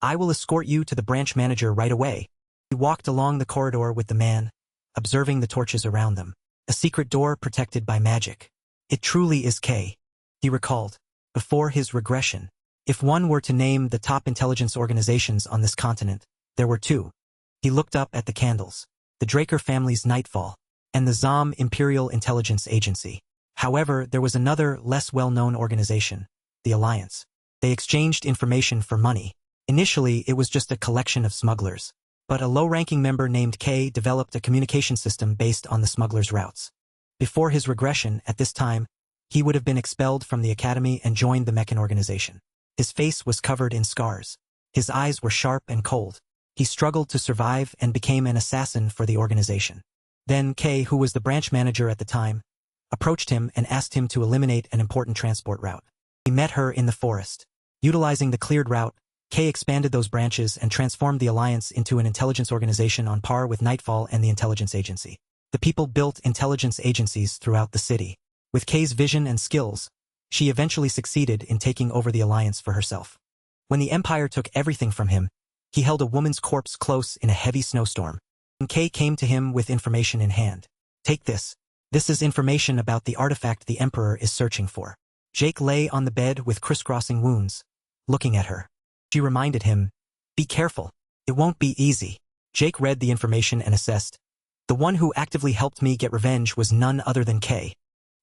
I will escort you to the branch manager right away. He walked along the corridor with the man, observing the torches around them. A secret door protected by magic. It truly is K. He recalled, before his regression. If one were to name the top intelligence organizations on this continent, there were two. He looked up at the candles, the Draker family's Nightfall, and the Zom Imperial Intelligence Agency. However, there was another, less well-known organization, the Alliance. They exchanged information for money. Initially, it was just a collection of smugglers. But a low-ranking member named K developed a communication system based on the smugglers' routes. Before his regression, at this time, he would have been expelled from the academy and joined the Mechan organization. His face was covered in scars. His eyes were sharp and cold. He struggled to survive and became an assassin for the organization. Then K, who was the branch manager at the time, approached him and asked him to eliminate an important transport route. He met her in the forest. Utilizing the cleared route, K expanded those branches and transformed the Alliance into an intelligence organization on par with Nightfall and the Intelligence Agency. The people built intelligence agencies throughout the city. With K's vision and skills, she eventually succeeded in taking over the Alliance for herself. When the Empire took everything from him, he held a woman's corpse close in a heavy snowstorm. And K came to him with information in hand. Take this. This is information about the artifact the Emperor is searching for. Jake lay on the bed with crisscrossing wounds, looking at her. She reminded him, be careful. It won't be easy. Jake read the information and assessed. The one who actively helped me get revenge was none other than Kay.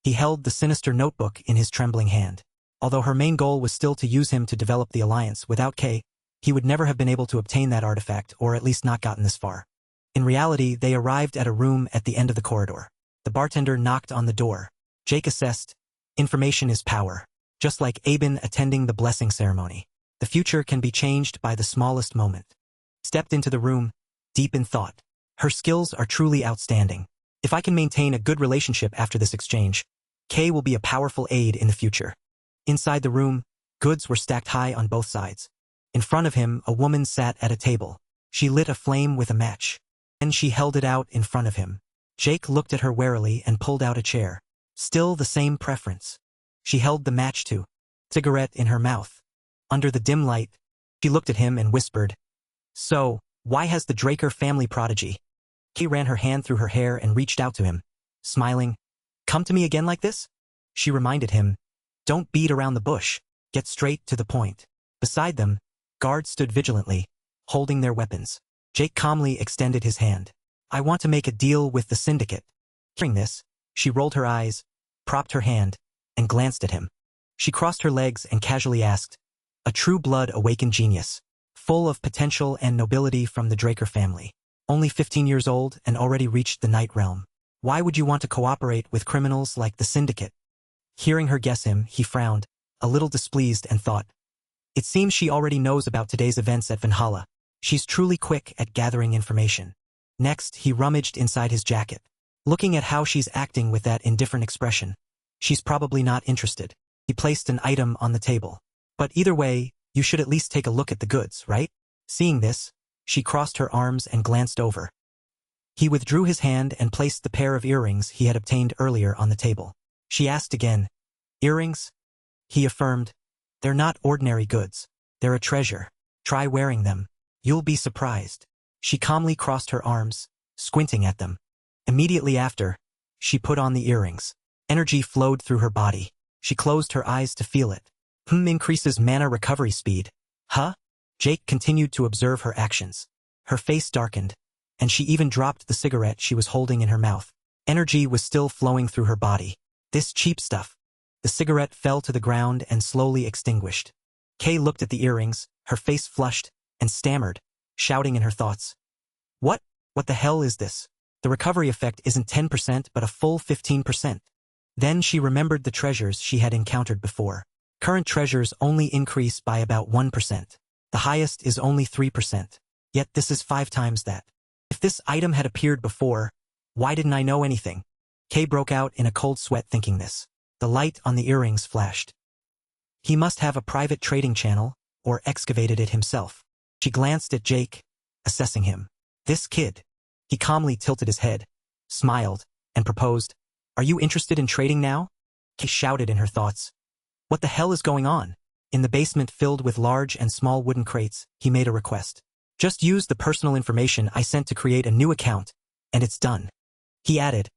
He held the sinister notebook in his trembling hand. Although her main goal was still to use him to develop the alliance, without Kay, he would never have been able to obtain that artifact, or at least not gotten this far. In reality, they arrived at a room at the end of the corridor. The bartender knocked on the door. Jake assessed, information is power. Just like Aben attending the blessing ceremony. The future can be changed by the smallest moment. Stepped into the room, deep in thought. Her skills are truly outstanding. If I can maintain a good relationship after this exchange, Kay will be a powerful aid in the future. Inside the room, goods were stacked high on both sides. In front of him, a woman sat at a table. She lit a flame with a match. Then she held it out in front of him. Jake looked at her warily and pulled out a chair. Still the same preference. She held the match to cigarette in her mouth. Under the dim light, she looked at him and whispered, "So, why has the Draker family prodigy?" Kay ran her hand through her hair and reached out to him, smiling. "Come to me again like this?" She reminded him, "Don't beat around the bush. Get straight to the point." Beside them, guards stood vigilantly, holding their weapons. Jake calmly extended his hand. "I want to make a deal with the syndicate." Hearing this, she rolled her eyes, propped her hand, and glanced at him. She crossed her legs and casually asked, "A true blood awakened genius, full of potential and nobility from the Draker family. Only 15 years old and already reached the Night Realm. Why would you want to cooperate with criminals like the syndicate?" Hearing her guess him, he frowned, a little displeased, and thought, "It seems she already knows about today's events at Valhalla. She's truly quick at gathering information." Next, he rummaged inside his jacket. Looking at how she's acting with that indifferent expression, she's probably not interested. He placed an item on the table. "But either way, you should at least take a look at the goods, right?" Seeing this, she crossed her arms and glanced over. He withdrew his hand and placed the pair of earrings he had obtained earlier on the table. She asked again, "Earrings?" He affirmed, "They're not ordinary goods. They're a treasure. Try wearing them. You'll be surprised." She calmly crossed her arms, squinting at them. Immediately after, she put on the earrings. Energy flowed through her body. She closed her eyes to feel it. Increases mana recovery speed. Huh? Jake continued to observe her actions. Her face darkened, and she even dropped the cigarette she was holding in her mouth. Energy was still flowing through her body. This cheap stuff. The cigarette fell to the ground and slowly extinguished. Kay looked at the earrings, her face flushed, and stammered, shouting in her thoughts. What the hell is this? The recovery effect isn't 10% but a full 15%. Then she remembered the treasures she had encountered before. Current treasures only increase by about 1%. The highest is only 3%. Yet this is 5 times that. If this item had appeared before, why didn't I know anything? Kay broke out in a cold sweat thinking this. The light on the earrings flashed. He must have a private trading channel, or excavated it himself. She glanced at Jake, assessing him. This kid. He calmly tilted his head, smiled, and proposed, "Are you interested in trading now?" Kay shouted in her thoughts. What the hell is going on? In the basement filled with large and small wooden crates, he made a request. "Just use the personal information I sent to create a new account, and it's done." He added,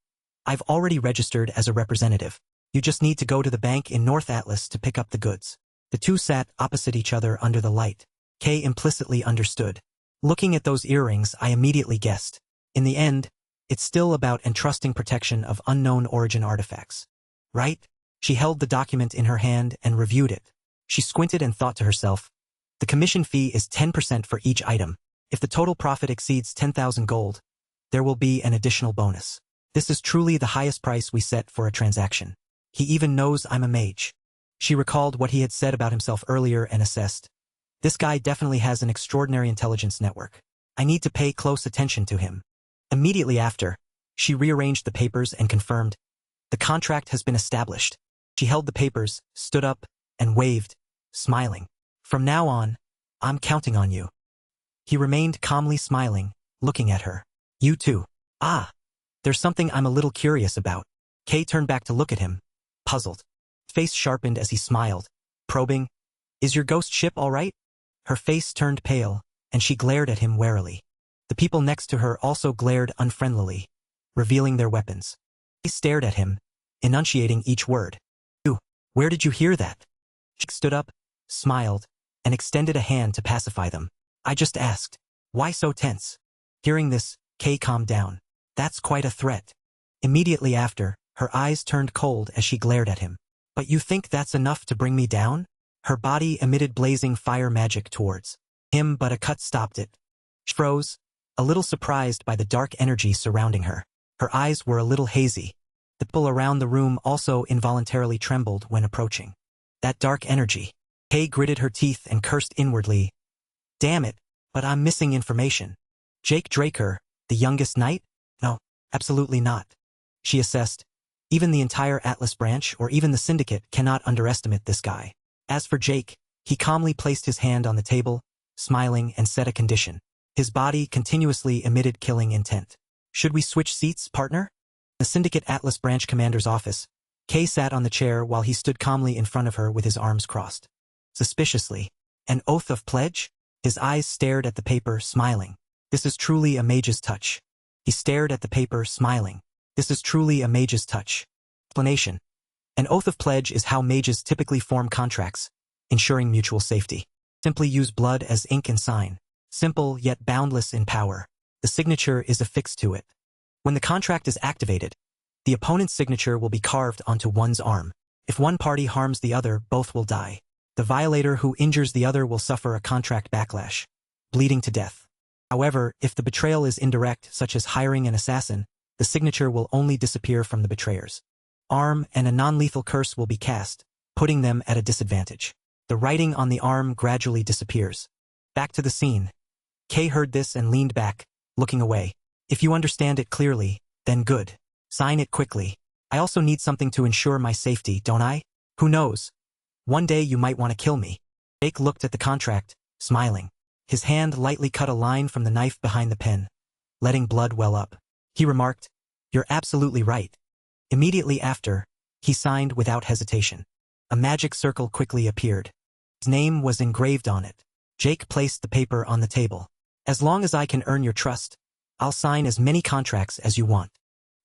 "I've already registered as a representative. You just need to go to the bank in North Atlas to pick up the goods." The two sat opposite each other under the light. Kay implicitly understood. Looking at those earrings, I immediately guessed. In the end, it's still about entrusting protection of unknown origin artifacts. Right? She held the document in her hand and reviewed it. She squinted and thought to herself, the commission fee is 10% for each item. If the total profit exceeds 10,000 gold, there will be an additional bonus. This is truly the highest price we set for a transaction. He even knows I'm a mage. She recalled what he had said about himself earlier and assessed. This guy definitely has an extraordinary intelligence network. I need to pay close attention to him. Immediately after, she rearranged the papers and confirmed, the contract has been established. She held the papers, stood up, and waved, smiling. From now on, I'm counting on you. He remained calmly smiling, looking at her. You too. Ah, there's something I'm a little curious about. Kay turned back to look at him, puzzled. Face sharpened as he smiled, probing, Is your ghost ship all right? Her face turned pale, and she glared at him warily. The people next to her also glared unfriendlily, revealing their weapons. He stared at him, enunciating each word. You, where did you hear that? She stood up, smiled, and extended a hand to pacify them. I just asked, why so tense? Hearing this, Kay calmed down. That's quite a threat. Immediately after, her eyes turned cold as she glared at him. But you think that's enough to bring me down? Her body emitted blazing fire magic towards him, but a cut stopped it. She froze, a little surprised by the dark energy surrounding her. Her eyes were a little hazy. The people around the room also involuntarily trembled when approaching. That dark energy. Kay gritted her teeth and cursed inwardly. Damn it, but I'm missing information. Jake Draker, the youngest knight? No, absolutely not. She assessed. Even the entire Atlas branch or even the syndicate cannot underestimate this guy. As for Jake, he calmly placed his hand on the table, smiling, and set a condition. His body continuously emitted killing intent. Should we switch seats, partner? The syndicate Atlas branch commander's office. Kay sat on the chair while he stood calmly in front of her with his arms crossed. Suspiciously. An oath of pledge? His eyes stared at the paper, smiling. This is truly a mage's touch. He stared at the paper, smiling. This is truly a mage's touch. Explanation. An oath of pledge is how mages typically form contracts, ensuring mutual safety. Simply use blood as ink and sign. Simple yet boundless in power. The signature is affixed to it. When the contract is activated, the opponent's signature will be carved onto one's arm. If one party harms the other, both will die. The violator who injures the other will suffer a contract backlash, bleeding to death. However, if the betrayal is indirect, such as hiring an assassin, the signature will only disappear from the betrayer's arm and a non-lethal curse will be cast, putting them at a disadvantage. The writing on the arm gradually disappears. Back to the scene. Kay heard this and leaned back, looking away. If you understand it clearly, then good. Sign it quickly. I also need something to ensure my safety, don't I? Who knows? One day you might want to kill me. Jake looked at the contract, smiling. His hand lightly cut a line from the knife behind the pen, letting blood well up. He remarked, "You're absolutely right." Immediately after, he signed without hesitation. A magic circle quickly appeared. His name was engraved on it. Jake placed the paper on the table. As long as I can earn your trust, I'll sign as many contracts as you want.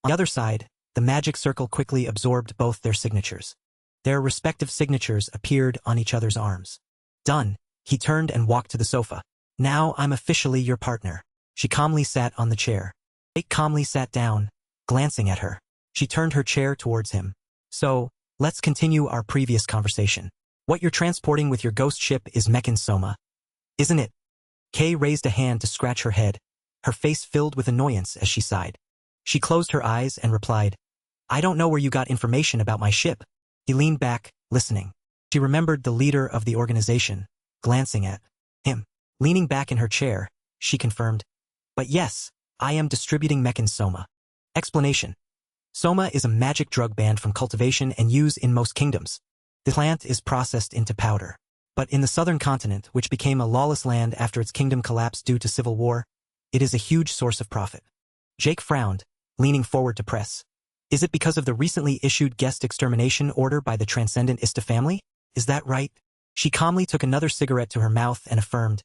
On the other side, the magic circle quickly absorbed both their signatures. Their respective signatures appeared on each other's arms. Done. He turned and walked to the sofa. Now I'm officially your partner. She calmly sat on the chair. Jake calmly sat down, glancing at her. She turned her chair towards him. So, let's continue our previous conversation. What you're transporting with your ghost ship is Mechan Soma, isn't it? Kay raised a hand to scratch her head, her face filled with annoyance as she sighed. She closed her eyes and replied, I don't know where you got information about my ship. He leaned back, listening. She remembered the leader of the organization, glancing at him. Leaning back in her chair, she confirmed, but yes, I am distributing Mechan Soma. Explanation. Soma is a magic drug banned from cultivation and use in most kingdoms. The plant is processed into powder. But in the southern continent, which became a lawless land after its kingdom collapsed due to civil war, it is a huge source of profit. Jake frowned, leaning forward to press. Is it because of the recently issued guest extermination order by the Transcendent Ista family? Is that right? She calmly took another cigarette to her mouth and affirmed,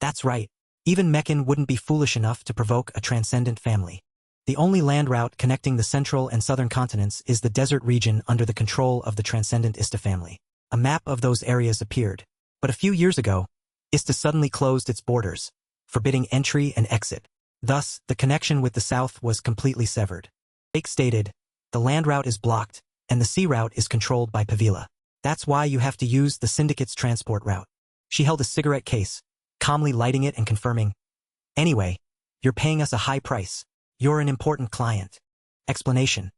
that's right. Even Mechan wouldn't be foolish enough to provoke a Transcendent family. The only land route connecting the central and southern continents is the desert region under the control of the Transcendent Ista family. A map of those areas appeared. But a few years ago, Ista suddenly closed its borders, forbidding entry and exit. Thus, the connection with the south was completely severed. Jake stated, the land route is blocked, and the sea route is controlled by Pavila. That's why you have to use the syndicate's transport route. She held a cigarette case, calmly lighting it and confirming, anyway, you're paying us a high price. You're an important client. Explanation.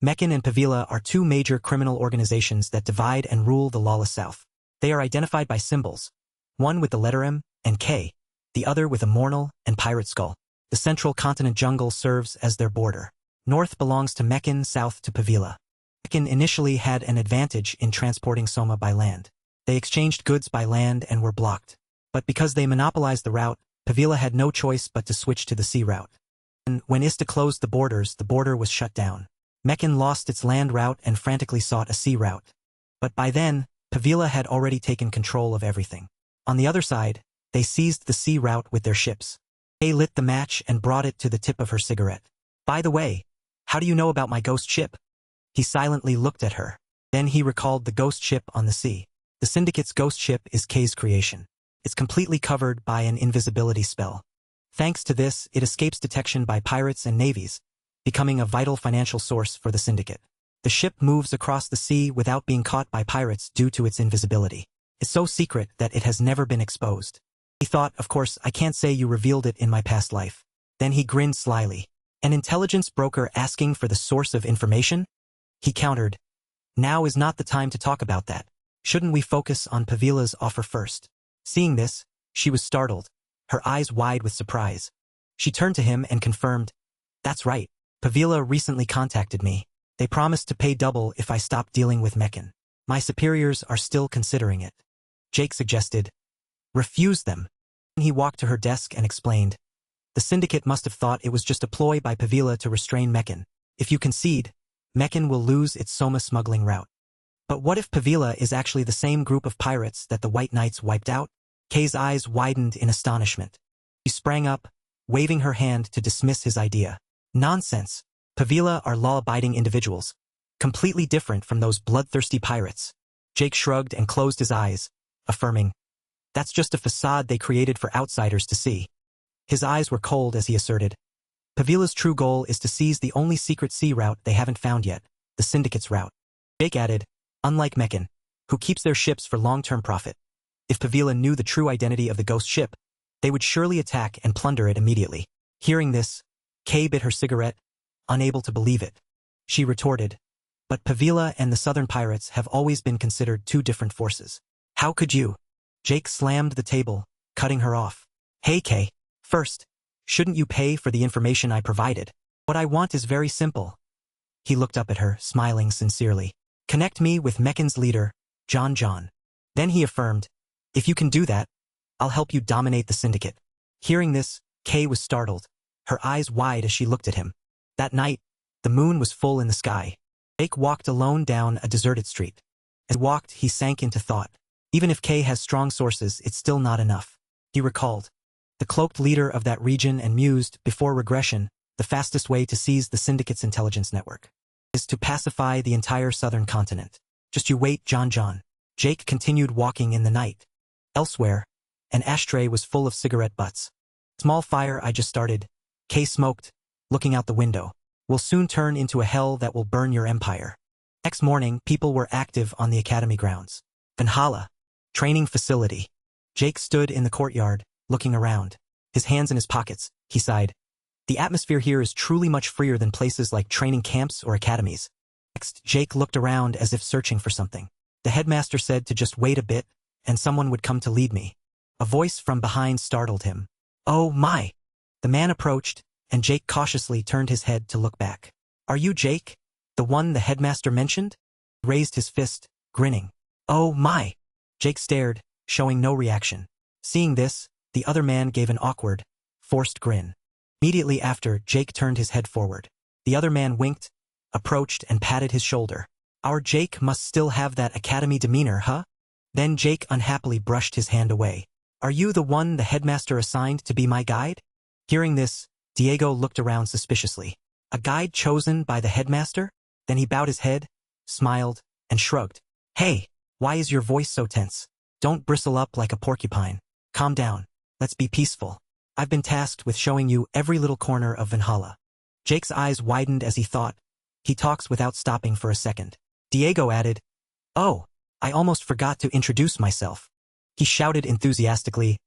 Mechan and Pavila are two major criminal organizations that divide and rule the lawless south. They are identified by symbols, one with the letter M and K, the other with a Mornal and pirate skull. The central continent jungle serves as their border. North belongs to Mechan, south to Pavila. Mechan initially had an advantage in transporting Soma by land. They exchanged goods by land and were blocked. But because they monopolized the route, Pavila had no choice but to switch to the sea route. And when Ista closed the border was shut down. Mechan lost its land route and frantically sought a sea route. But by then, Pavila had already taken control of everything. On the other side, they seized the sea route with their ships. Kay lit the match and brought it to the tip of her cigarette. By the way, how do you know about my ghost ship? He silently looked at her. Then he recalled the ghost ship on the sea. The Syndicate's ghost ship is Kay's creation. It's completely covered by an invisibility spell. Thanks to this, it escapes detection by pirates and navies, becoming a vital financial source for the syndicate. The ship moves across the sea without being caught by pirates due to its invisibility. It's so secret that it has never been exposed. He thought, of course, I can't say you revealed it in my past life. Then he grinned slyly. An intelligence broker asking for the source of information? He countered, now is not the time to talk about that. Shouldn't we focus on Pavila's offer first? Seeing this, she was startled, her eyes wide with surprise. She turned to him and confirmed, that's right. Pavila recently contacted me. They promised to pay double if I stopped dealing with Meccan. My superiors are still considering it. Jake suggested, refuse them. He walked to her desk and explained, the syndicate must have thought it was just a ploy by Pavila to restrain Meccan. If you concede, Meccan will lose its Soma smuggling route. But what if Pavila is actually the same group of pirates that the White Knights wiped out? Kay's eyes widened in astonishment. She sprang up, waving her hand to dismiss his idea. Nonsense. Pavila are law-abiding individuals, completely different from those bloodthirsty pirates. Jake shrugged and closed his eyes, affirming, that's just a facade they created for outsiders to see. His eyes were cold as he asserted, Pavila's true goal is to seize the only secret sea route they haven't found yet, the syndicate's route. Jake added, unlike Meccan, who keeps their ships for long-term profit. If Pavila knew the true identity of the ghost ship, they would surely attack and plunder it immediately. Hearing this, Kay bit her cigarette, unable to believe it. She retorted, but Pavila and the southern pirates have always been considered two different forces. How could you? Jake slammed the table, cutting her off. Hey Kay, first, shouldn't you pay for the information I provided? What I want is very simple. He looked up at her, smiling sincerely. Connect me with Meccan's leader, John. Then he affirmed, if you can do that, I'll help you dominate the syndicate. Hearing this, Kay was startled, her eyes wide as she looked at him. That night, the moon was full in the sky. Jake walked alone down a deserted street. As he walked, he sank into thought. Even if Kay has strong sources, it's still not enough. He recalled, the cloaked leader of that region and mused, before regression, the fastest way to seize the syndicate's intelligence network is to pacify the entire southern continent. Just you wait, John. Jake continued walking in the night. Elsewhere, an ashtray was full of cigarette butts. Small fire I just started. Kay smoked, looking out the window. Will soon turn into a hell that will burn your empire. Next morning, people were active on the academy grounds. Valhalla, training facility. Jake stood in the courtyard, looking around, his hands in his pockets. He sighed. The atmosphere here is truly much freer than places like training camps or academies. Next, Jake looked around as if searching for something. The headmaster said to just wait a bit, and someone would come to lead me. A voice from behind startled him. Oh my! The man approached, and Jake cautiously turned his head to look back. Are you Jake? The one the headmaster mentioned? He raised his fist, grinning. Oh my! Jake stared, showing no reaction. Seeing this, the other man gave an awkward, forced grin. Immediately after, Jake turned his head forward. The other man winked, approached and patted his shoulder. Our Jake must still have that academy demeanor, huh? Then Jake unhappily brushed his hand away. Are you the one the headmaster assigned to be my guide? Hearing this, Diego looked around suspiciously. A guide chosen by the headmaster? Then he bowed his head, smiled, and shrugged. Hey, why is your voice so tense? Don't bristle up like a porcupine. Calm down. Let's be peaceful. I've been tasked with showing you every little corner of Valhalla. Jake's eyes widened as he thought. He talks without stopping for a second. Diego added, oh, I almost forgot to introduce myself. He shouted enthusiastically,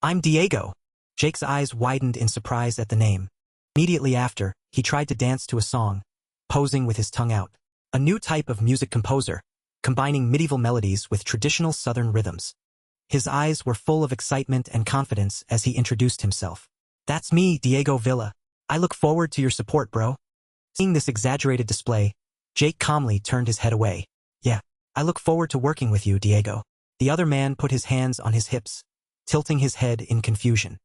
I'm Diego. Jake's eyes widened in surprise at the name. Immediately after, he tried to dance to a song, posing with his tongue out. A new type of music composer, combining medieval melodies with traditional southern rhythms. His eyes were full of excitement and confidence as he introduced himself. That's me, Diego Villa. I look forward to your support, bro. Seeing this exaggerated display, Jake calmly turned his head away. Yeah, I look forward to working with you, Diego. The other man put his hands on his hips, tilting his head in confusion.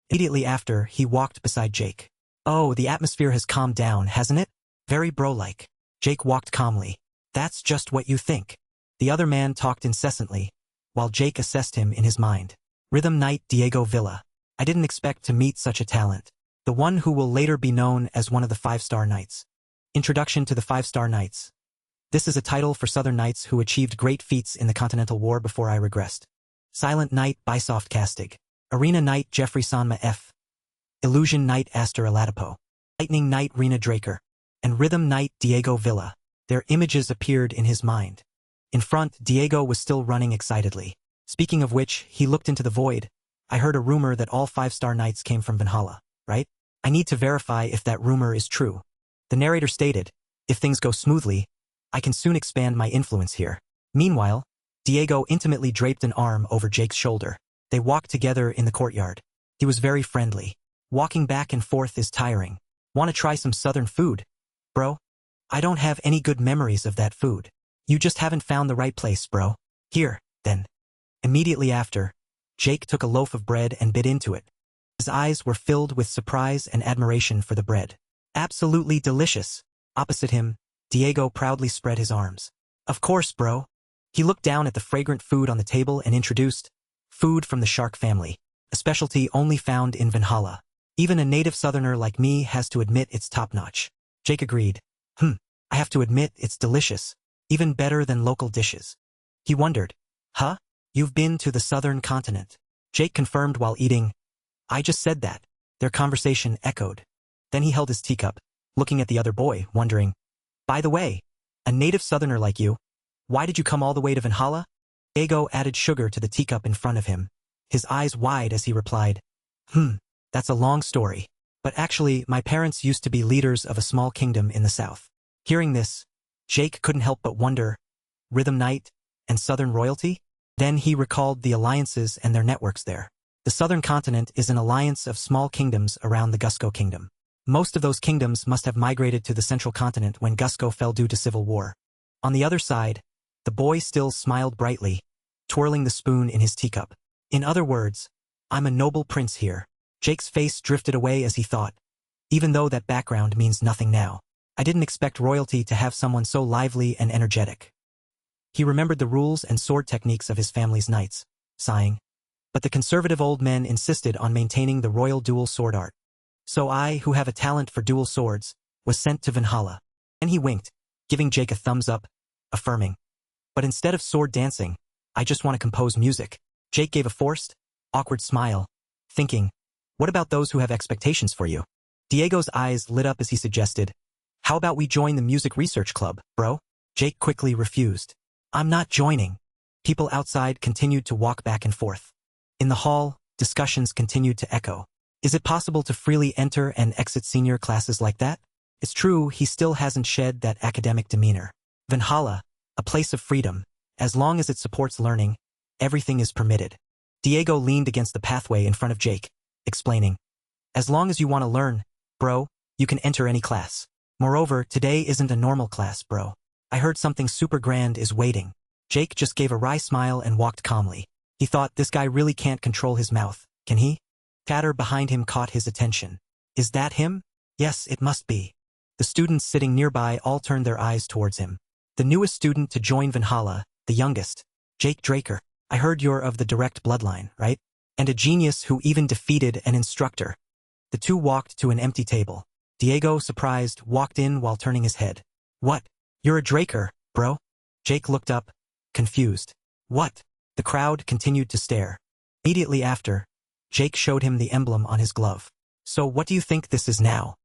Immediately after, he walked beside Jake. Oh, the atmosphere has calmed down, hasn't it? Very bro-like. Jake walked calmly. That's just what you think. The other man talked incessantly, while Jake assessed him in his mind. Rhythm Knight Diego Villa. I didn't expect to meet such a talent. The one who will later be known as one of the 5-star knights. Introduction to the 5-star knights. This is a title for Southern knights who achieved great feats in the Continental War before I regressed. Silent Knight Bysoft Castig. Arena Knight Jeffrey Sanma F. Illusion Knight Aster Eladipo, Lightning Knight Rena Draker, and Rhythm Knight Diego Villa. Their images appeared in his mind. In front, Diego was still running excitedly. Speaking of which, he looked into the void. I heard a rumor that all 5-star knights came from Valhalla, right? I need to verify if that rumor is true. The narrator stated, if things go smoothly, I can soon expand my influence here. Meanwhile, Diego intimately draped an arm over Jake's shoulder. They walked together in the courtyard. He was very friendly. Walking back and forth is tiring. Want to try some southern food? Bro? I don't have any good memories of that food. You just haven't found the right place, bro. Here, then. Immediately after, Jake took a loaf of bread and bit into it. His eyes were filled with surprise and admiration for the bread. Absolutely delicious. Opposite him, Diego proudly spread his arms. Of course, bro. He looked down at the fragrant food on the table and introduced, food from the shark family, a specialty only found in Valhalla. Even a native southerner like me has to admit it's top-notch. Jake agreed. I have to admit it's delicious, even better than local dishes. He wondered, huh? You've been to the southern continent? Jake confirmed while eating. I just said that. Their conversation echoed. Then he held his teacup, looking at the other boy, wondering, by the way, a native southerner like you, why did you come all the way to Valhalla? Diego added sugar to the teacup in front of him, his eyes wide as he replied, that's a long story, but actually my parents used to be leaders of a small kingdom in the south. Hearing this, Jake couldn't help but wonder, Rhythm Knight and Southern royalty? Then he recalled the alliances and their networks there. The southern continent is an alliance of small kingdoms around the Gusco kingdom. Most of those kingdoms must have migrated to the central continent when Gusco fell due to civil war. On the other side, the boy still smiled brightly, twirling the spoon in his teacup. In other words, I'm a noble prince here. Jake's face drifted away as he thought, even though that background means nothing now. I didn't expect royalty to have someone so lively and energetic. He remembered the rules and sword techniques of his family's knights, sighing. But the conservative old men insisted on maintaining the royal dual sword art. So I, who have a talent for dual swords, was sent to Valhalla. And he winked, giving Jake a thumbs up, affirming. But instead of sword dancing, I just want to compose music. Jake gave a forced, awkward smile, thinking, what about those who have expectations for you? Diego's eyes lit up as he suggested, how about we join the music research club, bro? Jake quickly refused. I'm not joining. People outside continued to walk back and forth. In the hall, discussions continued to echo. Is it possible to freely enter and exit senior classes like that? It's true, he still hasn't shed that academic demeanor. Valhalla, a place of freedom, as long as it supports learning, everything is permitted. Diego leaned against the pathway in front of Jake, explaining, as long as you want to learn, bro, you can enter any class. Moreover, today isn't a normal class, bro. I heard something super grand is waiting. Jake just gave a wry smile and walked calmly. He thought this guy really can't control his mouth, can he? Chatter behind him caught his attention. Is that him? Yes, it must be. The students sitting nearby all turned their eyes towards him. The newest student to join Valhalla, the youngest, Jake Draker. I heard you're of the direct bloodline, right? And a genius who even defeated an instructor. The two walked to an empty table. Diego, surprised, walked in while turning his head. What? You're a Draker, bro? Jake looked up, confused. What? The crowd continued to stare. Immediately after, Jake showed him the emblem on his glove. So what do you think this is now?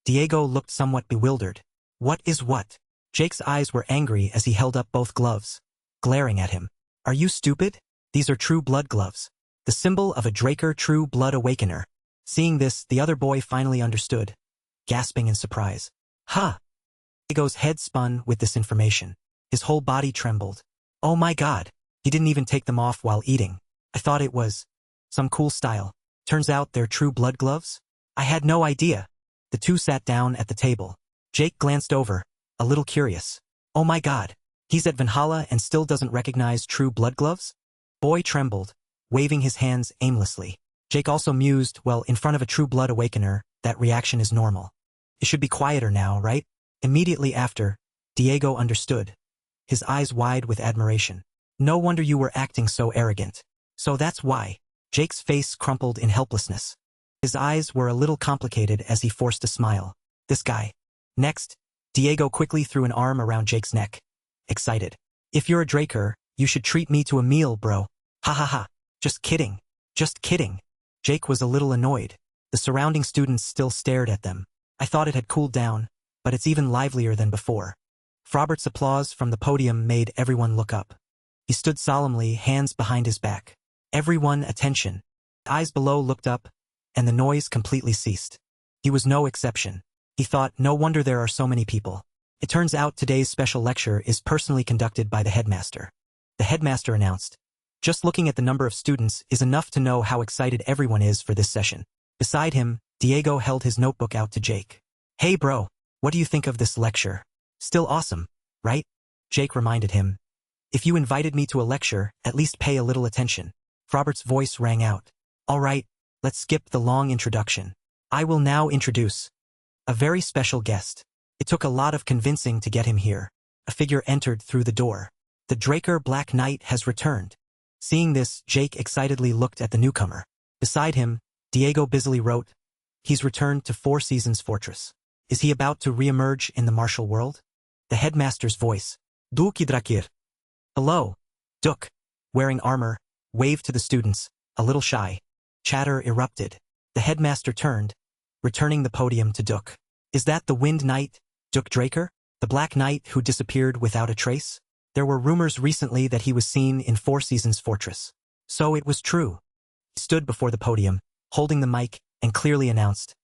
Diego looked somewhat bewildered. What is what? Jake's eyes were angry as he held up both gloves, glaring at him. Are you stupid? These are true blood gloves. The symbol of a Draker true blood awakener. Seeing this, the other boy finally understood, gasping in surprise. Huh! Diego's head spun with this information. His whole body trembled. Oh my god! He didn't even take them off while eating. I thought it was some cool style. Turns out they're true blood gloves? I had no idea. The two sat down at the table. Jake glanced over, a little curious. Oh my god! He's at Valhalla and still doesn't recognize true blood gloves? Boy trembled, waving his hands aimlessly. Jake also mused, well, in front of a true blood awakener, that reaction is normal. It should be quieter now, right? Immediately after, Diego understood, his eyes wide with admiration. No wonder you were acting so arrogant. So that's why. Jake's face crumpled in helplessness. His eyes were a little complicated as he forced a smile. This guy. Next, Diego quickly threw an arm around Jake's neck. Excited. If you're a Draker, you should treat me to a meal, bro. Ha ha ha. Just kidding. Just kidding. Jake was a little annoyed. The surrounding students still stared at them. I thought it had cooled down, but it's even livelier than before. Frobert's applause from the podium made everyone look up. He stood solemnly, hands behind his back. Everyone attention. Eyes below looked up, and the noise completely ceased. He was no exception. He thought, no wonder there are so many people. It turns out today's special lecture is personally conducted by the headmaster. The headmaster announced. Just looking at the number of students is enough to know how excited everyone is for this session. Beside him, Diego held his notebook out to Jake. Hey bro, what do you think of this lecture? Still awesome, right? Jake reminded him. If you invited me to a lecture, at least pay a little attention. Frobert's voice rang out. All right, let's skip the long introduction. I will now introduce a very special guest. It took a lot of convincing to get him here. A figure entered through the door. The Draker Black Knight has returned. Seeing this, Jake excitedly looked at the newcomer. Beside him, Diego busily wrote, he's returned to Four Seasons Fortress. Is he about to re-emerge in the martial world? The headmaster's voice. Duki Drakir. Hello. Duk, wearing armor, waved to the students, a little shy. Chatter erupted. The headmaster turned, returning the podium to Duk. Is that the Wind Knight, Duk Draker? The Black Knight who disappeared without a trace? There were rumors recently that he was seen in Four Seasons Fortress. So it was true. He stood before the podium, holding the mic, and clearly announced,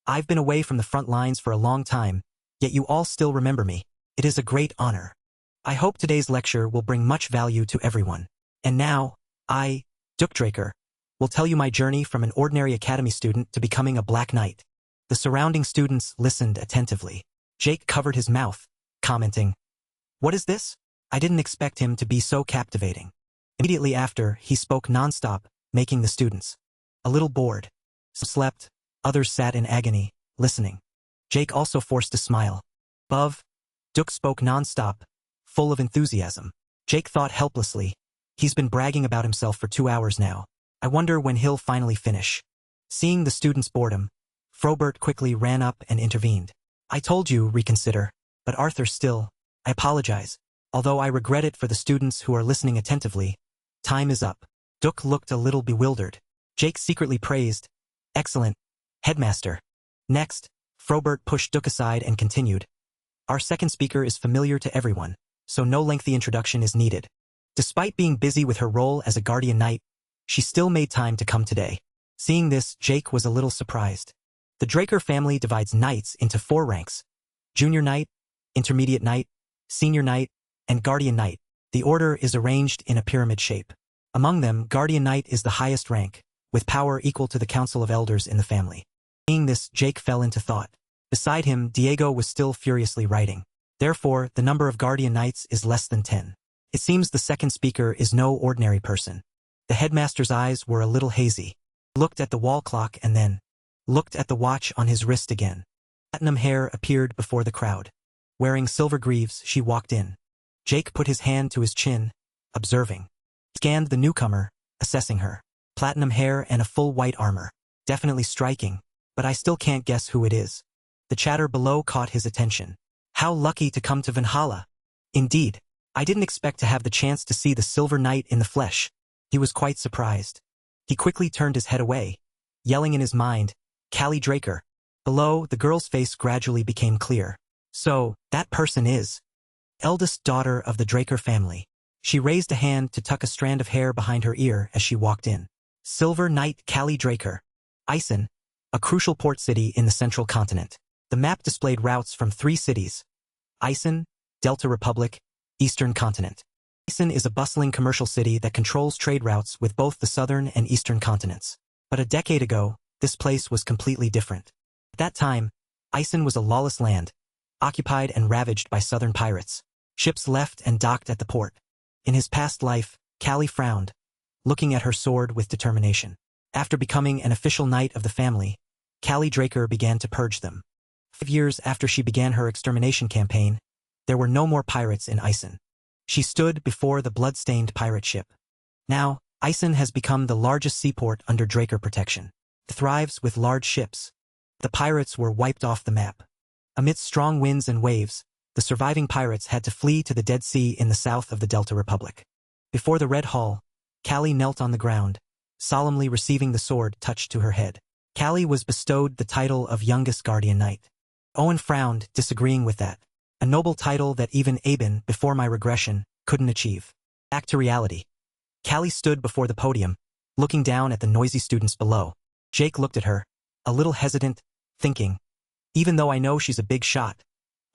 I've been away from the front lines for a long time, yet you all still remember me. It is a great honor. I hope today's lecture will bring much value to everyone. And now, I, Duk Draker, will tell you my journey from an ordinary academy student to becoming a Black Knight. The surrounding students listened attentively. Jake covered his mouth, commenting, What is this? I didn't expect him to be so captivating. Immediately after, he spoke nonstop, making the students a little bored. Some slept, others sat in agony, listening. Jake also forced a smile. Above, Duk spoke nonstop, full of enthusiasm. Jake thought helplessly, he's been bragging about himself for 2 hours now. I wonder when he'll finally finish. Seeing the students' boredom, Frobert quickly ran up and intervened. I told you, reconsider, but Arthur still, I apologize. Although I regret it for the students who are listening attentively, time is up. Duk looked a little bewildered. Jake secretly praised, excellent, headmaster. Next, Frobert pushed Duk aside and continued. Our second speaker is familiar to everyone, so no lengthy introduction is needed. Despite being busy with her role as a guardian knight, she still made time to come today. Seeing this, Jake was a little surprised. The Draker family divides knights into 4 ranks: Junior Knight, Intermediate Knight, Senior Knight, and Guardian Knight. The order is arranged in a pyramid shape. Among them, Guardian Knight is the highest rank, with power equal to the Council of Elders in the family. Seeing this, Jake fell into thought. Beside him, Diego was still furiously writing. Therefore, the number of Guardian Knights is less than 10. It seems the second speaker is no ordinary person. The headmaster's eyes were a little hazy. He looked at the wall clock and then looked at the watch on his wrist again. Platinum Hair appeared before the crowd. Wearing silver greaves, she walked in. Jake put his hand to his chin, observing. He scanned the newcomer, assessing her. Platinum hair and a full white armor. Definitely striking, but I still can't guess who it is. The chatter below caught his attention. How lucky to come to Valhalla. Indeed, I didn't expect to have the chance to see the Silver Knight in the flesh. He was quite surprised. He quickly turned his head away, yelling in his mind, Callie Draker. Below, the girl's face gradually became clear. So, that person is eldest daughter of the Draker family. She raised a hand to tuck a strand of hair behind her ear as she walked in. Silver Knight Callie Draker. Isen, a crucial port city in the central continent. The map displayed routes from 3 cities: Isen, Delta Republic, Eastern Continent. Isen is a bustling commercial city that controls trade routes with both the southern and eastern continents. But a decade ago, this place was completely different. At that time, Isen was a lawless land, occupied and ravaged by southern pirates. Ships left and docked at the port. In his past life, Callie frowned, looking at her sword with determination. After becoming an official knight of the family, Callie Draker began to purge them. 5 years after she began her extermination campaign, there were no more pirates in Isen. She stood before the blood-stained pirate ship. Now, Isen has become the largest seaport under Draker protection. It thrives with large ships. The pirates were wiped off the map. Amidst strong winds and waves, the surviving pirates had to flee to the Dead Sea in the south of the Delta Republic. Before the Red Hall, Callie knelt on the ground, solemnly receiving the sword touched to her head. Callie was bestowed the title of youngest guardian knight. Owen frowned, disagreeing with that. A noble title that even Aben, before my regression, couldn't achieve. Back to reality. Callie stood before the podium, looking down at the noisy students below. Jake looked at her, a little hesitant, thinking, even though I know she's a big shot,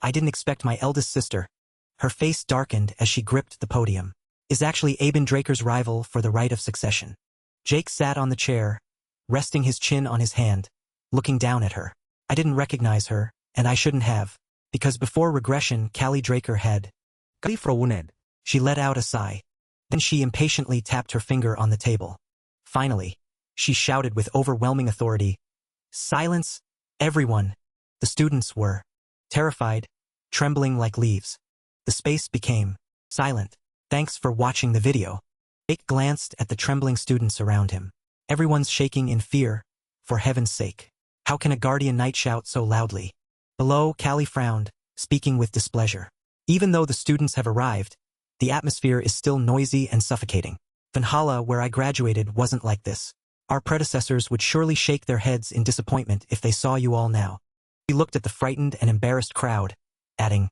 I didn't expect my eldest sister. Her face darkened as she gripped the podium. Is actually Aben Draker's rival for the right of succession. Jake sat on the chair, resting his chin on his hand, looking down at her. I didn't recognize her, and I shouldn't have, because before regression Callie Draker had. She let out a sigh. Then she impatiently tapped her finger on the table. Finally, she shouted with overwhelming authority, "Silence, everyone!" The students were terrified, trembling like leaves. The space became silent. Thanks for watching the video. Jake glanced at the trembling students around him. Everyone's shaking in fear. For heaven's sake. How can a guardian knight shout so loudly? Below, Callie frowned, speaking with displeasure. Even though the students have arrived, the atmosphere is still noisy and suffocating. Valhalla, where I graduated, wasn't like this. Our predecessors would surely shake their heads in disappointment if they saw you all now. He looked at the frightened and embarrassed crowd, adding,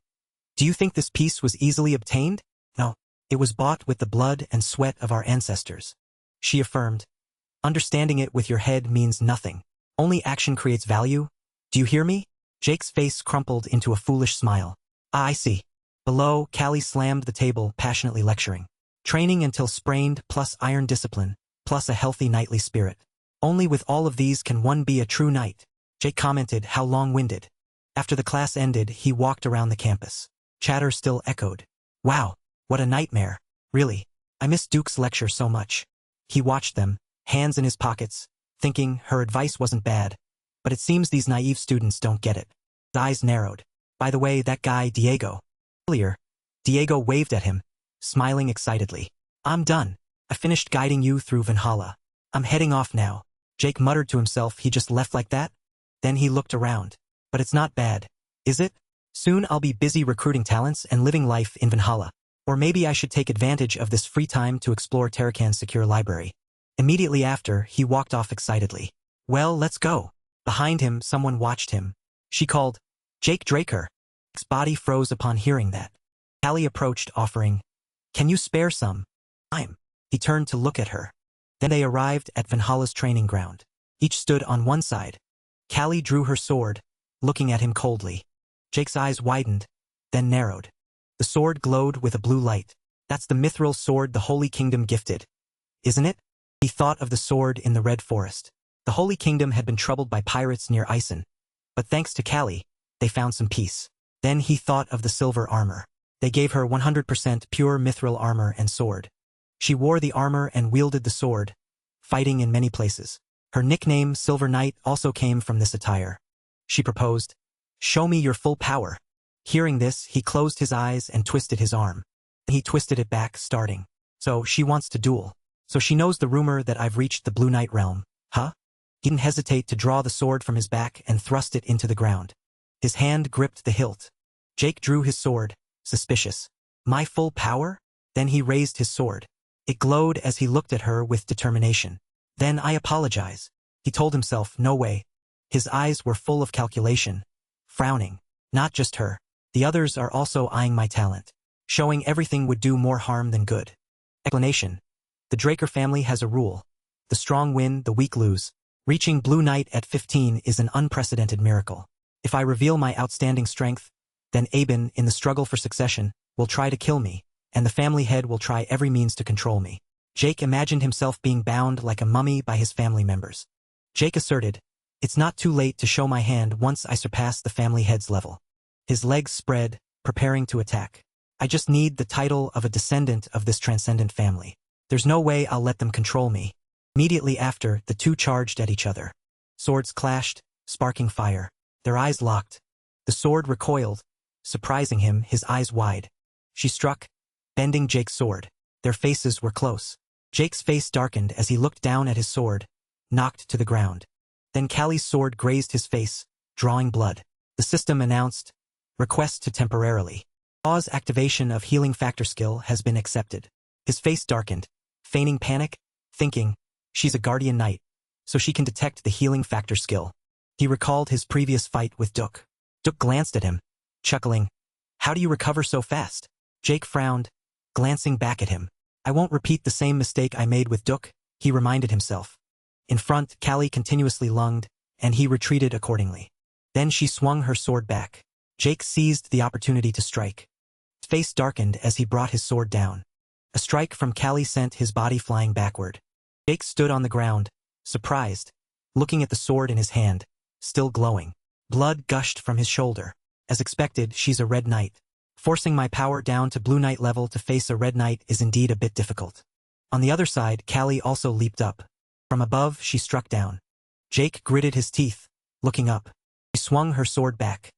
"Do you think this peace was easily obtained? No. It was bought with the blood and sweat of our ancestors." She affirmed, "Understanding it with your head means nothing. Only action creates value. Do you hear me?" Jake's face crumpled into a foolish smile. "Ah, I see." Below, Callie slammed the table, passionately lecturing. Training until sprained, plus iron discipline, plus a healthy knightly spirit. Only with all of these can one be a true knight. Jake commented, how long-winded. After the class ended, he walked around the campus. Chatter still echoed. Wow, what a nightmare. Really, I miss Duke's lecture so much. He watched them, hands in his pockets, thinking her advice wasn't bad. But it seems these naive students don't get it. His eyes narrowed. By the way, that guy, Diego. Earlier, Diego waved at him, smiling excitedly. I'm done. I finished guiding you through Valhalla. I'm heading off now. Jake muttered to himself, he just left like that? Then he looked around. But it's not bad, is it? Soon I'll be busy recruiting talents and living life in Valhalla. Or maybe I should take advantage of this free time to explore Tarakan's secure library. Immediately after, he walked off excitedly. Well, let's go. Behind him, someone watched him. She called, Jake Draker. Jake's body froze upon hearing that. Callie approached, offering, Can you spare some time? He turned to look at her. Then they arrived at Valhalla's training ground. Each stood on one side. Callie drew her sword, looking at him coldly. Jake's eyes widened, then narrowed. The sword glowed with a blue light. That's the mithril sword the Holy Kingdom gifted, isn't it? He thought of the sword in the Red Forest. The Holy Kingdom had been troubled by pirates near Ison. But thanks to Callie, they found some peace. Then he thought of the silver armor. They gave her 100% pure mithril armor and sword. She wore the armor and wielded the sword, fighting in many places. Her nickname, Silver Knight, also came from this attire. She proposed, Show me your full power. Hearing this, he closed his eyes and twisted his arm. He twisted it back, starting. So she wants to duel. So she knows the rumor that I've reached the Blue Knight realm, huh? He didn't hesitate to draw the sword from his back and thrust it into the ground. His hand gripped the hilt. Jake drew his sword, suspicious. My full power? Then he raised his sword. It glowed as he looked at her with determination. Then I apologize. He told himself, no way. His eyes were full of calculation. Frowning. Not just her. The others are also eyeing my talent. Showing everything would do more harm than good. Explanation. The Draker family has a rule. The strong win, the weak lose. Reaching Blue Knight at 15 is an unprecedented miracle. If I reveal my outstanding strength, then Aben, in the struggle for succession, will try to kill me, and the family head will try every means to control me. Jake imagined himself being bound like a mummy by his family members. Jake asserted, It's not too late to show my hand once I surpass the family head's level. His legs spread, preparing to attack. I just need the title of a descendant of this transcendent family. There's no way I'll let them control me. Immediately after, the two charged at each other. Swords clashed, sparking fire. Their eyes locked. The sword recoiled, surprising him, his eyes wide. She struck, bending Jake's sword. Their faces were close. Jake's face darkened as he looked down at his sword, knocked to the ground. Then Callie's sword grazed his face, drawing blood. The system announced, Request to temporarily pause activation of healing factor skill has been accepted. His face darkened, feigning panic, thinking, She's a guardian knight. so she can detect the healing factor skill. He recalled his previous fight with Duke. Duke glanced at him, chuckling. How do you recover so fast? Jake frowned, glancing back at him. I won't repeat the same mistake I made with Duke, he reminded himself. In front, Callie continuously lunged, and he retreated accordingly. Then she swung her sword back. Jake seized the opportunity to strike. His face darkened as he brought his sword down. A strike from Callie sent his body flying backward. Jake stood on the ground, surprised, looking at the sword in his hand, still glowing. Blood gushed from his shoulder. As expected, she's a red knight. Forcing my power down to blue knight level to face a red knight is indeed a bit difficult. On the other side, Callie also leaped up. From above, she struck down. Jake gritted his teeth, looking up. She swung her sword back.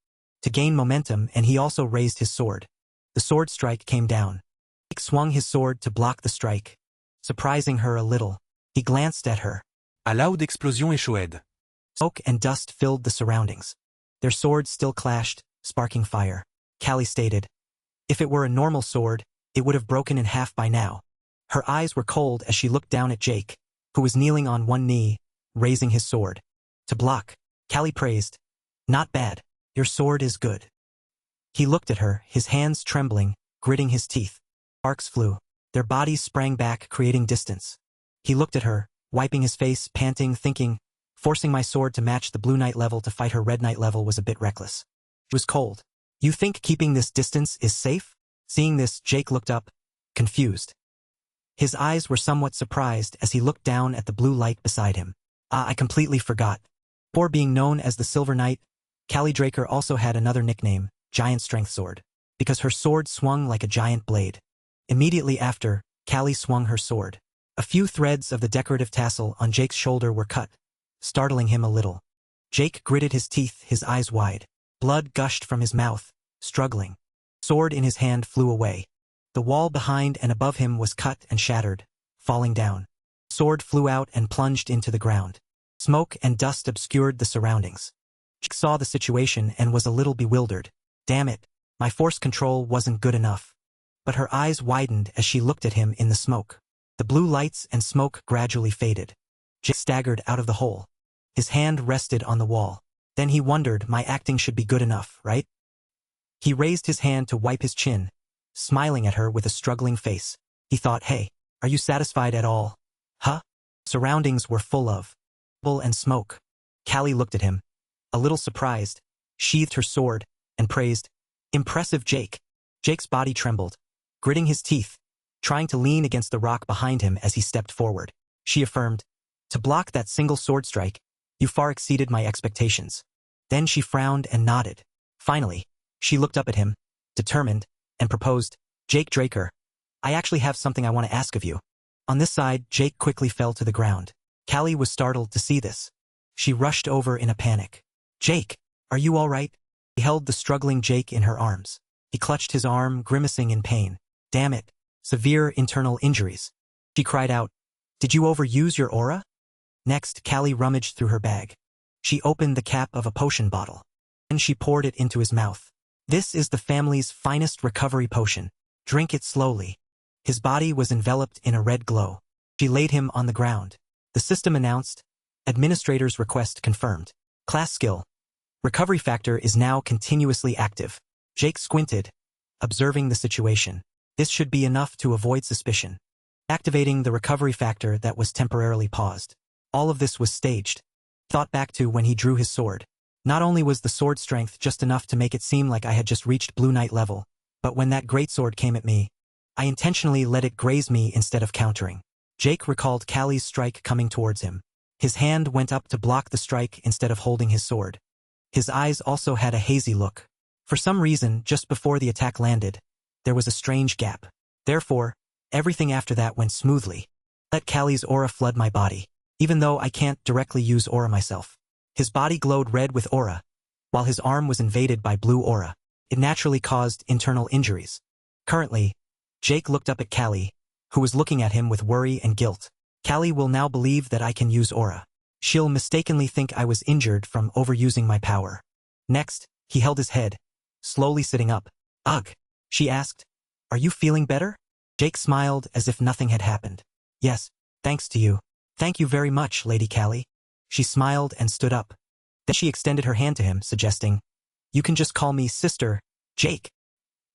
To gain momentum, and he also raised his sword. The sword strike came down. Jake swung his sword to block the strike, surprising her a little. He glanced at her. A loud explosion échoued. Smoke and dust filled the surroundings. Their swords still clashed, sparking fire. Callie stated, if it were a normal sword, it would have broken in half by now. Her eyes were cold as she looked down at Jake, who was kneeling on one knee, raising his sword. To block, Callie praised, not bad, your sword is good. He looked at her, his hands trembling, gritting his teeth. Sparks flew. Their bodies sprang back, creating distance. He looked at her, wiping his face, panting, thinking, forcing my sword to match the blue knight level to fight her red knight level was a bit reckless. It was cold. You think keeping this distance is safe? Seeing this, Jake looked up, confused. His eyes were somewhat surprised as he looked down at the blue light beside him. I completely forgot. Before being known as the Silver Knight, Callie Draker also had another nickname, Giant Strength Sword, because her sword swung like a giant blade. Immediately after, Callie swung her sword. A few threads of the decorative tassel on Jake's shoulder were cut, startling him a little. Jake gritted his teeth, his eyes wide. Blood gushed from his mouth, struggling. Sword in his hand flew away. The wall behind and above him was cut and shattered, falling down. Sword flew out and plunged into the ground. Smoke and dust obscured the surroundings. Jake saw the situation and was a little bewildered. Damn it, my force control wasn't good enough. But her eyes widened as she looked at him in the smoke. The blue lights and smoke gradually faded. Jake staggered out of the hole. His hand rested on the wall. Then he wondered, my acting should be good enough, right? He raised his hand to wipe his chin, smiling at her with a struggling face. He thought, hey, are you satisfied at all? Huh? Surroundings were full of rubble and smoke. Callie looked at him, a little surprised, sheathed her sword, and praised, impressive Jake. Jake's body trembled, gritting his teeth, trying to lean against the rock behind him as he stepped forward. She affirmed, to block that single sword strike, you far exceeded my expectations. Then she frowned and nodded. Finally, she looked up at him, determined, and proposed, Jake Draker, I actually have something I want to ask of you. On this side, Jake quickly fell to the ground. Callie was startled to see this. She rushed over in a panic. Jake, are you all right? He held the struggling Jake in her arms. He clutched his arm, grimacing in pain. Damn it, severe internal injuries. She cried out, did you overuse your aura? Next, Callie rummaged through her bag. She opened the cap of a potion bottle. Then she poured it into his mouth. This is the family's finest recovery potion. Drink it slowly. His body was enveloped in a red glow. She laid him on the ground. The system announced, administrator's request confirmed. Class skill. Recovery factor is now continuously active. Jake squinted, observing the situation. This should be enough to avoid suspicion. Activating the recovery factor that was temporarily paused. All of this was staged. Thought back to when he drew his sword. Not only was the sword strength just enough to make it seem like I had just reached Blue Knight level, but when that greatsword came at me, I intentionally let it graze me instead of countering. Jake recalled Callie's strike coming towards him. His hand went up to block the strike instead of holding his sword. His eyes also had a hazy look. For some reason, just before the attack landed, there was a strange gap. Therefore, everything after that went smoothly. Let Callie's aura flood my body. Even though I can't directly use aura myself. His body glowed red with aura, while his arm was invaded by blue aura. It naturally caused internal injuries. Currently, Jake looked up at Callie, who was looking at him with worry and guilt. Callie will now believe that I can use aura. She'll mistakenly think I was injured from overusing my power. Next, he held his head, slowly sitting up. Ugh, she asked. Are you feeling better? Jake smiled as if nothing had happened. Yes, thanks to you. Thank you very much, Lady Callie. She smiled and stood up. Then she extended her hand to him, suggesting, "You can just call me Sister, Jake."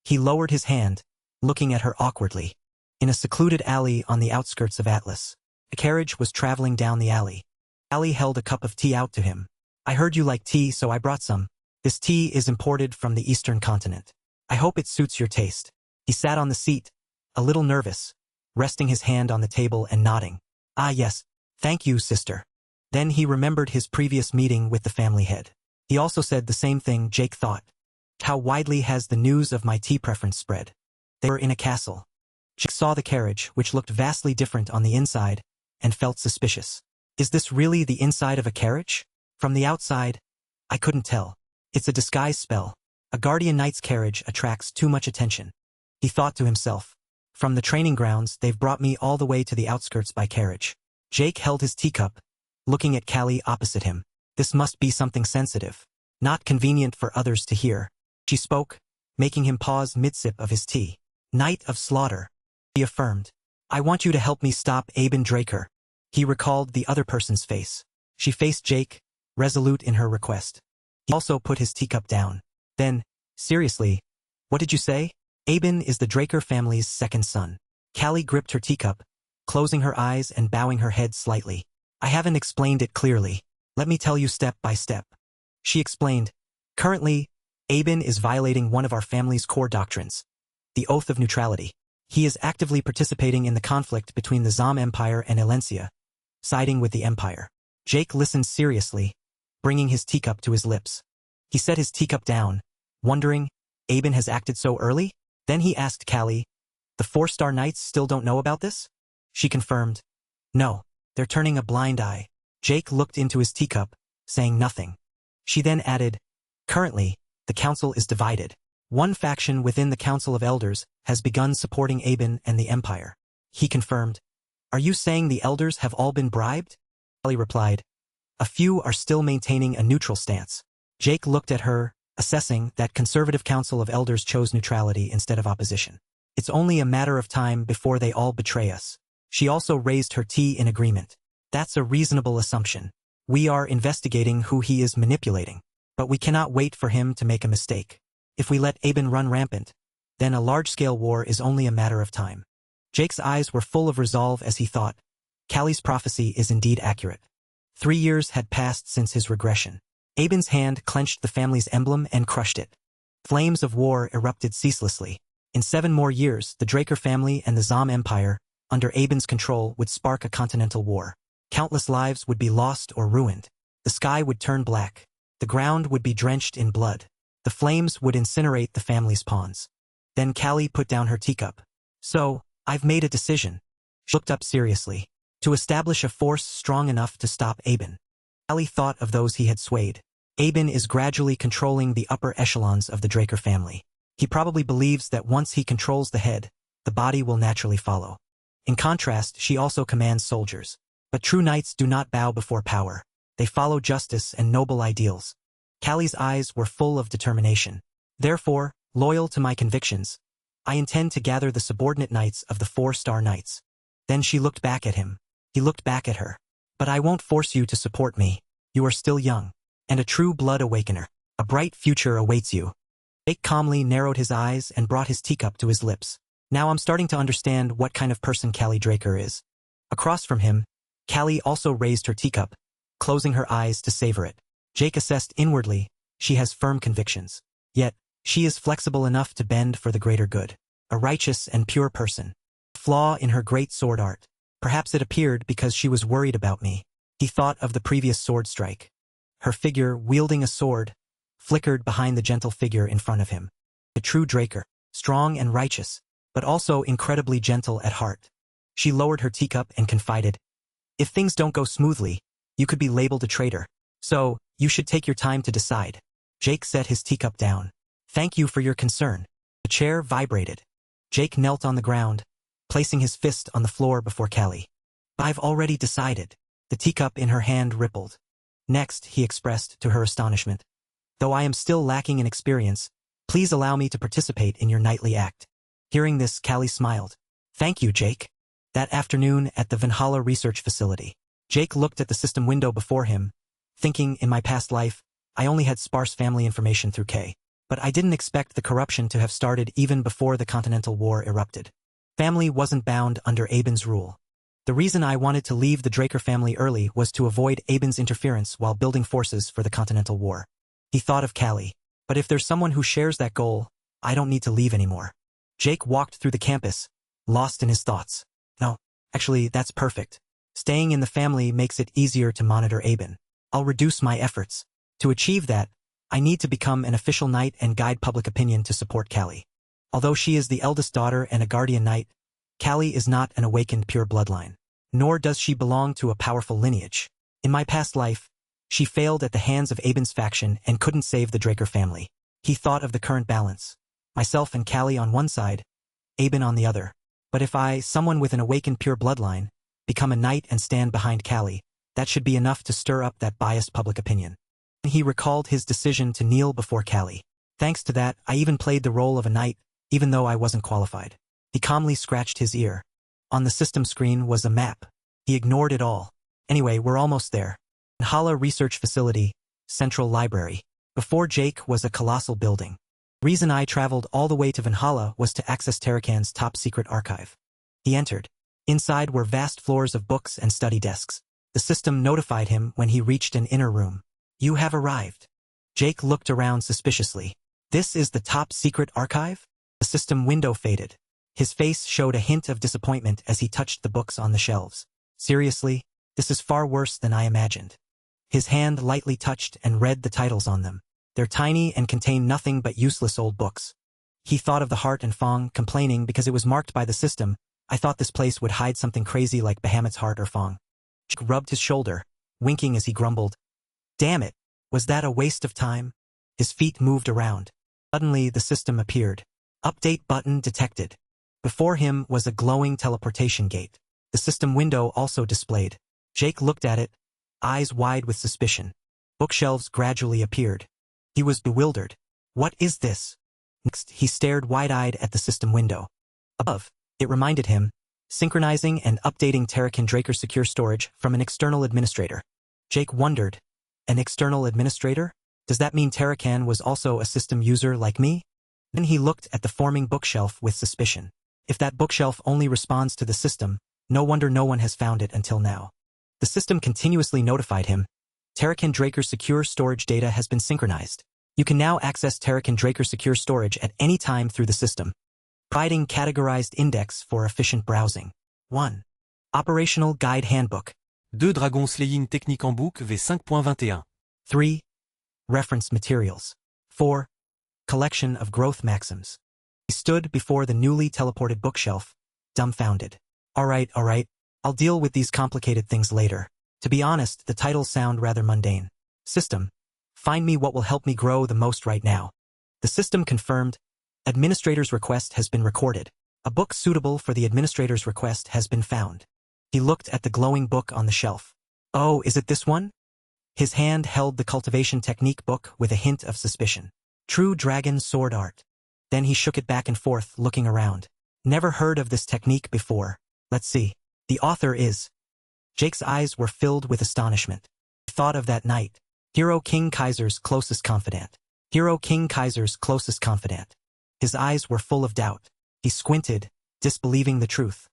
He lowered his hand, looking at her awkwardly. In a secluded alley on the outskirts of Atlas, a carriage was traveling down the alley. Ali held a cup of tea out to him. "I heard you like tea, so I brought some. This tea is imported from the Eastern continent. I hope it suits your taste." He sat on the seat, a little nervous, resting his hand on the table and nodding. "Ah yes, thank you, sister." Then he remembered his previous meeting with the family head. He also said the same thing Jake thought. "How widely has the news of my tea preference spread?" They were in a castle. Jake saw the carriage, which looked vastly different on the inside, and felt suspicious. Is this really the inside of a carriage? From the outside, I couldn't tell. It's a disguise spell. A guardian knight's carriage attracts too much attention. He thought to himself. From the training grounds, they've brought me all the way to the outskirts by carriage. Jake held his teacup, looking at Callie opposite him. This must be something sensitive, not convenient for others to hear. She spoke, making him pause mid-sip of his tea. "Knight of Slaughter," he affirmed. "I want you to help me stop Aben Draker." He recalled the other person's face. She faced Jake, resolute in her request. He also put his teacup down. Then, seriously, what did you say? Aben is the Draker family's second son. Callie gripped her teacup, closing her eyes and bowing her head slightly. "I haven't explained it clearly. Let me tell you step by step." She explained, "Currently, Aben is violating one of our family's core doctrines, the Oath of Neutrality. He is actively participating in the conflict between the Zom Empire and Elencia, siding with the Empire." Jake listened seriously, bringing his teacup to his lips. He set his teacup down, wondering, Aben has acted so early? Then he asked Callie, "The 4-star Knights still don't know about this?" She confirmed, "No, they're turning a blind eye." Jake looked into his teacup, saying nothing. She then added, "Currently, the council is divided. One faction within the Council of Elders has begun supporting Aben and the Empire." He confirmed, "Are you saying the elders have all been bribed?" Callie replied, "A few are still maintaining a neutral stance." Jake looked at her, assessing that conservative Council of Elders chose neutrality instead of opposition. "It's only a matter of time before they all betray us." She also raised her tea in agreement. "That's a reasonable assumption. We are investigating who he is manipulating, but we cannot wait for him to make a mistake. If we let Aben run rampant, then a large-scale war is only a matter of time." Jake's eyes were full of resolve as he thought, Callie's prophecy is indeed accurate. 3 years had passed since his regression. Aben's hand clenched the family's emblem and crushed it. Flames of war erupted ceaselessly. In 7 more years, the Draker family and the Zom Empire, under Aben's control, would spark a continental war. Countless lives would be lost or ruined. The sky would turn black. The ground would be drenched in blood. The flames would incinerate the family's pawns. Then Callie put down her teacup. "So, I've made a decision." She looked up seriously. "To establish a force strong enough to stop Aben." Callie thought of those he had swayed. Aben is gradually controlling the upper echelons of the Draker family. He probably believes that once he controls the head, the body will naturally follow. In contrast, she also commands soldiers. But true knights do not bow before power. They follow justice and noble ideals. Callie's eyes were full of determination. "Therefore, loyal to my convictions, I intend to gather the subordinate knights of the 4-star Knights." Then she looked back at him. He looked back at her. "But I won't force you to support me. You are still young, and a true blood awakener. A bright future awaits you." Jake calmly narrowed his eyes and brought his teacup to his lips. "Now I'm starting to understand what kind of person Callie Draker is." Across from him, Callie also raised her teacup, closing her eyes to savor it. Jake assessed inwardly, she has firm convictions. Yet, she is flexible enough to bend for the greater good. A righteous and pure person. A flaw in her great sword art. Perhaps it appeared because she was worried about me. He thought of the previous sword strike. Her figure, wielding a sword, flickered behind the gentle figure in front of him. A true Draker, strong and righteous, but also incredibly gentle at heart. She lowered her teacup and confided, "If things don't go smoothly, you could be labeled a traitor. So, you should take your time to decide." Jake set his teacup down. "Thank you for your concern." The chair vibrated. Jake knelt on the ground, placing his fist on the floor before Callie. "I've already decided." The teacup in her hand rippled. "Next," he expressed to her astonishment, "though I am still lacking in experience, please allow me to participate in your knightly act." Hearing this, Callie smiled. "Thank you, Jake." That afternoon at the Valhalla research facility, Jake looked at the system window before him, thinking, in my past life, I only had sparse family information through K. But I didn't expect the corruption to have started even before the Continental War erupted. Family wasn't bound under Aben's rule. The reason I wanted to leave the Draker family early was to avoid Aben's interference while building forces for the Continental War. He thought of Callie. But if there's someone who shares that goal, I don't need to leave anymore. Jake walked through the campus, lost in his thoughts. No, actually, that's perfect. Staying in the family makes it easier to monitor Aben. I'll reduce my efforts. To achieve that, I need to become an official knight and guide public opinion to support Callie. Although she is the eldest daughter and a guardian knight, Callie is not an awakened pure bloodline. Nor does she belong to a powerful lineage. In my past life, she failed at the hands of Aben's faction and couldn't save the Draker family. He thought of the current balance. Myself and Callie on one side, Aben on the other. But if I, someone with an awakened pure bloodline, become a knight and stand behind Callie, that should be enough to stir up that biased public opinion. He recalled his decision to kneel before Callie. Thanks to that, I even played the role of a knight, even though I wasn't qualified. He calmly scratched his ear. On the system screen was a map. He ignored it all. Anyway, we're almost there. Valhalla Research Facility, Central Library. Before Jake was a colossal building. The reason I traveled all the way to Valhalla was to access Tarakan's top-secret archive. He entered. Inside were vast floors of books and study desks. The system notified him when he reached an inner room. You have arrived. Jake looked around suspiciously. This is the top-secret archive? The system window faded. His face showed a hint of disappointment as he touched the books on the shelves. Seriously, this is far worse than I imagined. His hand lightly touched and read the titles on them. They're tiny and contain nothing but useless old books. He thought of the Heart and Fong, complaining because it was marked by the system. I thought this place would hide something crazy like Bahamut's Heart or Fong. Jake rubbed his shoulder, winking as he grumbled. Damn it, was that a waste of time? His feet moved around. Suddenly the system appeared. Update button detected. Before him was a glowing teleportation gate. The system window also displayed. Jake looked at it, eyes wide with suspicion. Bookshelves gradually appeared. He was bewildered. What is this? Next, he stared wide-eyed at the system window. Above, it reminded him, synchronizing and updating Tarakan Draker secure storage from an external administrator. Jake wondered, an external administrator? Does that mean Tarakan was also a system user like me? Then he looked at the forming bookshelf with suspicion. If that bookshelf only responds to the system, no wonder no one has found it until now. The system continuously notified him. Tarakan Draker secure storage data has been synchronized. You can now access Tarakan Draker secure storage at any time through the system. Providing categorized index for efficient browsing. 1. Operational Guide Handbook. 2 Dragon Slaying Technique en Book V5.21. 3. Reference Materials. 4. Collection of Growth Maxims. He stood before the newly teleported bookshelf, dumbfounded. Alright, I'll deal with these complicated things later. To be honest, the titles sound rather mundane. System. Find me what will help me grow the most right now. The system confirmed. Administrator's request has been recorded. A book suitable for the administrator's request has been found. He looked at the glowing book on the shelf. Oh, is it this one? His hand held the cultivation technique book with a hint of suspicion. True Dragon Sword Art. Then he shook it back and forth, looking around. Never heard of this technique before. Let's see. The author is... Jake's eyes were filled with astonishment. He thought of that night. Hero King Kaiser's closest confidant. Hero King Kaiser's closest confidant. His eyes were full of doubt. He squinted, disbelieving the truth.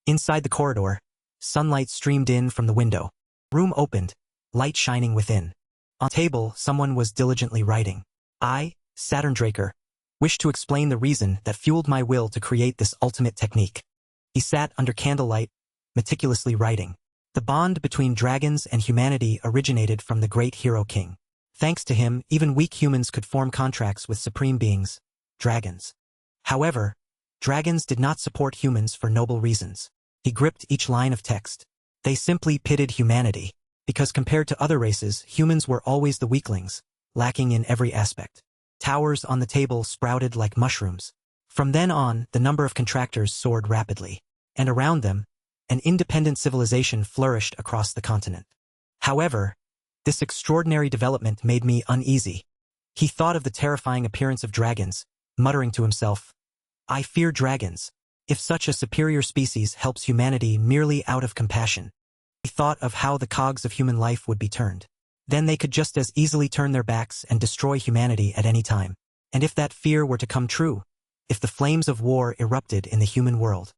Inside the corridor, sunlight streamed in from the window. Room opened, light shining within. On the table, someone was diligently writing. I, Saturn Draker, wish to explain the reason that fueled my will to create this ultimate technique. He sat under candlelight, meticulously writing. The bond between dragons and humanity originated from the great Hero King. Thanks to him, even weak humans could form contracts with supreme beings, dragons. However, dragons did not support humans for noble reasons. He gripped each line of text. They simply pitted humanity, because compared to other races, humans were always the weaklings, lacking in every aspect. Towers on the table sprouted like mushrooms. From then on, the number of contractors soared rapidly, and around them, an independent civilization flourished across the continent. However, this extraordinary development made me uneasy. He thought of the terrifying appearance of dragons, muttering to himself, I fear dragons, if such a superior species helps humanity merely out of compassion. He thought of how the cogs of human life would be turned. Then they could just as easily turn their backs and destroy humanity at any time. And if that fear were to come true, if the flames of war erupted in the human world,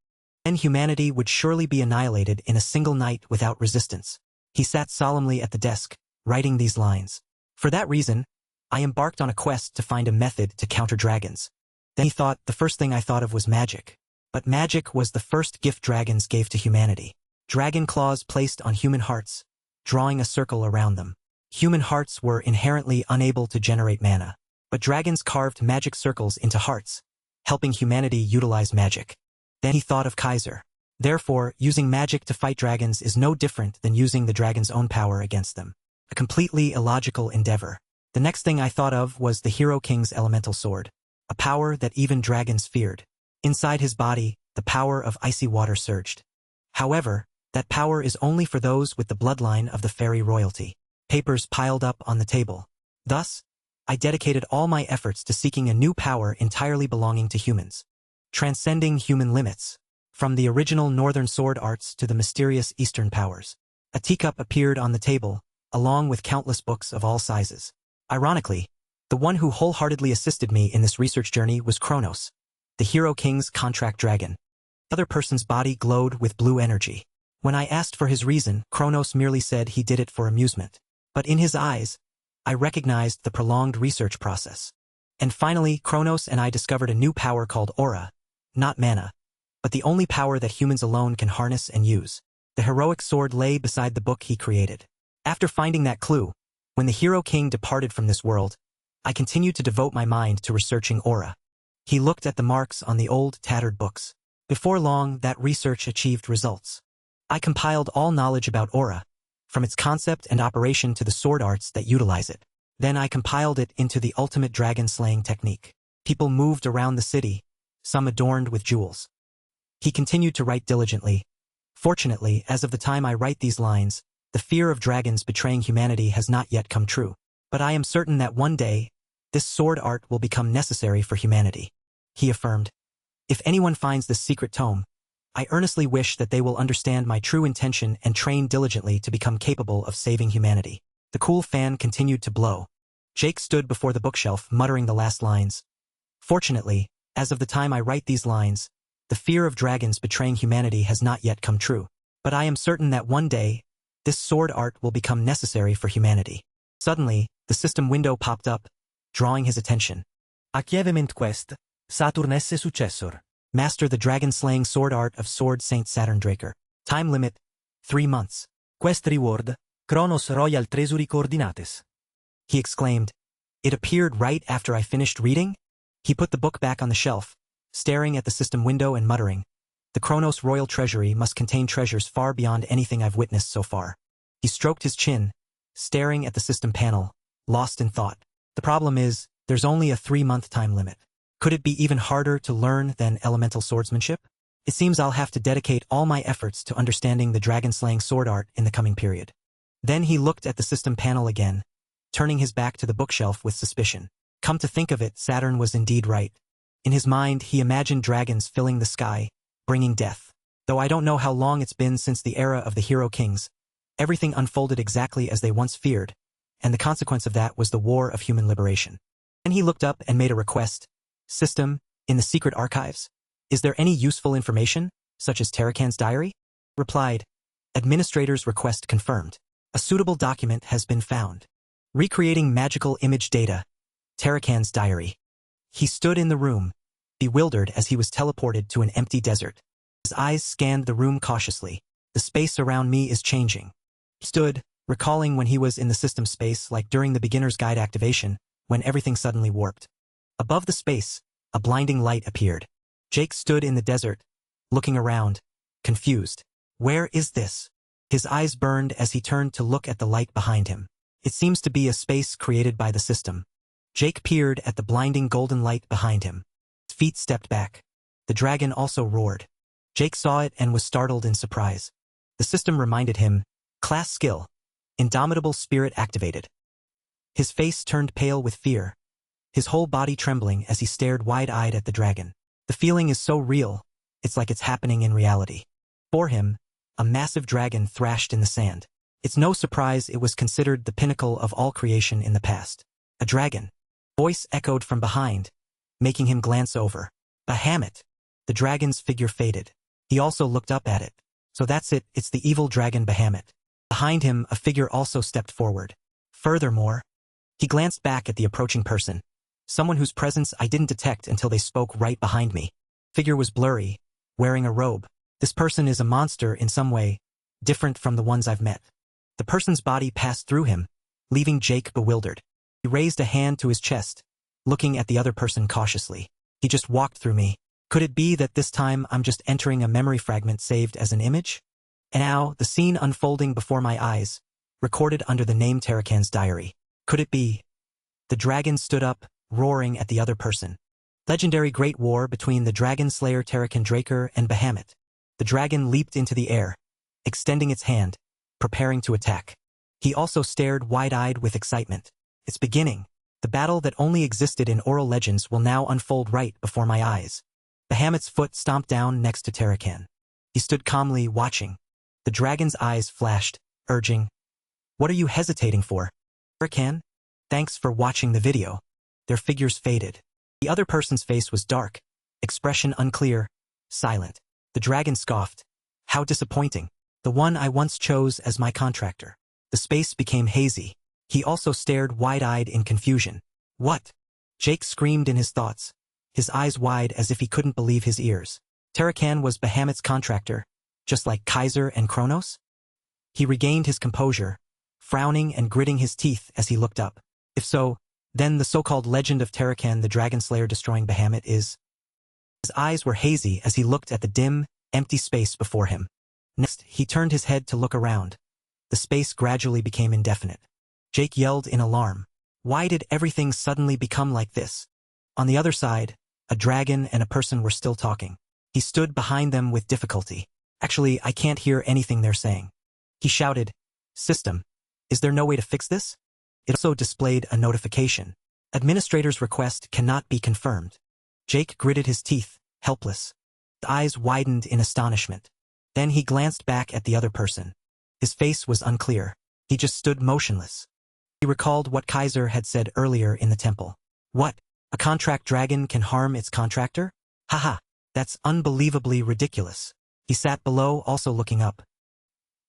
then humanity would surely be annihilated in a single night without resistance. He sat solemnly at the desk, writing these lines. For that reason, I embarked on a quest to find a method to counter dragons. Then he thought the first thing I thought of was magic. But magic was the first gift dragons gave to humanity. Dragon claws placed on human hearts, drawing a circle around them. Human hearts were inherently unable to generate mana, but dragons carved magic circles into hearts, helping humanity utilize magic. Then he thought of Kaiser. Therefore, using magic to fight dragons is no different than using the dragon's own power against them. A completely illogical endeavor. The next thing I thought of was the Hero King's elemental sword, a power that even dragons feared. Inside his body, the power of icy water surged. However, that power is only for those with the bloodline of the fairy royalty. Papers piled up on the table. Thus, I dedicated all my efforts to seeking a new power entirely belonging to humans, transcending human limits, from the original northern sword arts to the mysterious eastern powers. A teacup appeared on the table, along with countless books of all sizes. Ironically, the one who wholeheartedly assisted me in this research journey was Kronos, the Hero King's contract dragon. The other person's body glowed with blue energy. When I asked for his reason, Kronos merely said he did it for amusement. But in his eyes, I recognized the prolonged research process. And finally, Kronos and I discovered a new power called aura, not mana, but the only power that humans alone can harness and use. The heroic sword lay beside the book he created. After finding that clue, when the Hero King departed from this world, I continued to devote my mind to researching aura. He looked at the marks on the old, tattered books. Before long, that research achieved results. I compiled all knowledge about aura, from its concept and operation to the sword arts that utilize it. Then I compiled it into the ultimate dragon-slaying technique. People moved around the city, some adorned with jewels. He continued to write diligently. Fortunately, as of the time I write these lines, the fear of dragons betraying humanity has not yet come true. But I am certain that one day, this sword art will become necessary for humanity. He affirmed. If anyone finds this secret tome, I earnestly wish that they will understand my true intention and train diligently to become capable of saving humanity. The cool fan continued to blow. Jake stood before the bookshelf muttering the last lines. Fortunately, as of the time I write these lines, the fear of dragons betraying humanity has not yet come true. But I am certain that one day, this sword art will become necessary for humanity. Suddenly, the system window popped up, drawing his attention. Achievement Quest, Saturn esse Successor. Master the dragon-slaying sword art of Sword Saint Saturn Draker. Time limit, 3 months. Quest Reward, Kronos Royal Treasury Coordinates. He exclaimed. It appeared right after I finished reading? He put the book back on the shelf, staring at the system window and muttering, the Kronos Royal Treasury must contain treasures far beyond anything I've witnessed so far. He stroked his chin, staring at the system panel, lost in thought. The problem is, there's only a 3-month time limit. Could it be even harder to learn than elemental swordsmanship? It seems I'll have to dedicate all my efforts to understanding the dragon-slaying sword art in the coming period. Then he looked at the system panel again, turning his back to the bookshelf with suspicion. Come to think of it, Saturn was indeed right. In his mind, he imagined dragons filling the sky, bringing death. Though I don't know how long it's been since the era of the Hero Kings, everything unfolded exactly as they once feared, and the consequence of that was the war of human liberation. Then he looked up and made a request. System, in the secret archives, is there any useful information, such as Tarakan's diary? Replied, Administrator's request confirmed. A suitable document has been found. Recreating magical image data. Tarakan's diary. He stood in the room, bewildered as he was teleported to an empty desert. His eyes scanned the room cautiously. The space around me is changing. He stood, recalling when he was in the system space like during the beginner's guide activation, when everything suddenly warped. Above the space, a blinding light appeared. Jake stood in the desert, looking around, confused. Where is this? His eyes burned as he turned to look at the light behind him. It seems to be a space created by the system. Jake peered at the blinding golden light behind him. His feet stepped back. The dragon also roared. Jake saw it and was startled in surprise. The system reminded him, Class Skill, Indomitable Spirit activated. His face turned pale with fear, his whole body trembling as he stared wide-eyed at the dragon. The feeling is so real, it's like it's happening in reality. For him, a massive dragon thrashed in the sand. It's no surprise it was considered the pinnacle of all creation in the past. A dragon. Voice echoed from behind, making him glance over. Bahamut. The dragon's figure faded. He also looked up at it. So that's it, it's the evil dragon Bahamut. Behind him, a figure also stepped forward. Furthermore, he glanced back at the approaching person. Someone whose presence I didn't detect until they spoke right behind me. Figure was blurry, wearing a robe. This person is a monster in some way, different from the ones I've met. The person's body passed through him, leaving Jake bewildered. He raised a hand to his chest, looking at the other person cautiously. He just walked through me. Could it be that this time I'm just entering a memory fragment saved as an image? And now, the scene unfolding before my eyes, recorded under the name Tarakan's diary. Could it be? The dragon stood up, roaring at the other person. Legendary great war between the dragon slayer Tarakan Draker and Bahamut. The dragon leaped into the air, extending its hand, preparing to attack. He also stared wide-eyed with excitement. It's beginning. The battle that only existed in oral legends will now unfold right before my eyes. Bahamut's foot stomped down next to Tarakan. He stood calmly, watching. The dragon's eyes flashed, urging, "What are you hesitating for? Tarakan? Thanks for watching the video." Their figures faded. The other person's face was dark, expression unclear, silent. The dragon scoffed. "How disappointing. The one I once chose as my contractor." The space became hazy. He also stared wide-eyed in confusion. "What?" Jake screamed in his thoughts, his eyes wide as if he couldn't believe his ears. Tarakan was Bahamut's contractor, just like Kaiser and Kronos? He regained his composure, frowning and gritting his teeth as he looked up. If so, then the so-called legend of Tarakan the Dragon Slayer destroying Bahamut is... His eyes were hazy as he looked at the dim, empty space before him. Next, he turned his head to look around. The space gradually became indefinite. Jake yelled in alarm. Why did everything suddenly become like this? On the other side, a dragon and a person were still talking. He stood behind them with difficulty. Actually, I can't hear anything they're saying. He shouted, "System, is there no way to fix this?" It also displayed a notification. Administrator's request cannot be confirmed. Jake gritted his teeth, helpless. The eyes widened in astonishment. Then he glanced back at the other person. His face was unclear. He just stood motionless. He recalled what Kaiser had said earlier in the temple. What? A contract dragon can harm its contractor? Haha, that's unbelievably ridiculous. He sat below, also looking up.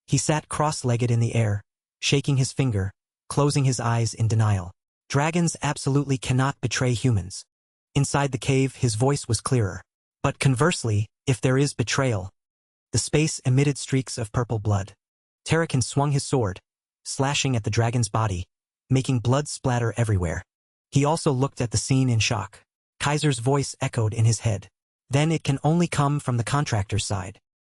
He sat cross-legged in the air, shaking his finger, closing his eyes in denial. Dragons absolutely cannot betray humans. Inside the cave, his voice was clearer. But conversely, if there is betrayal, the space emitted streaks of purple blood. Tarakan swung his sword, slashing at the dragon's body, making blood splatter everywhere. He also looked at the scene in shock. Kaiser's voice echoed in his head. Then it can only come from the contractor's side.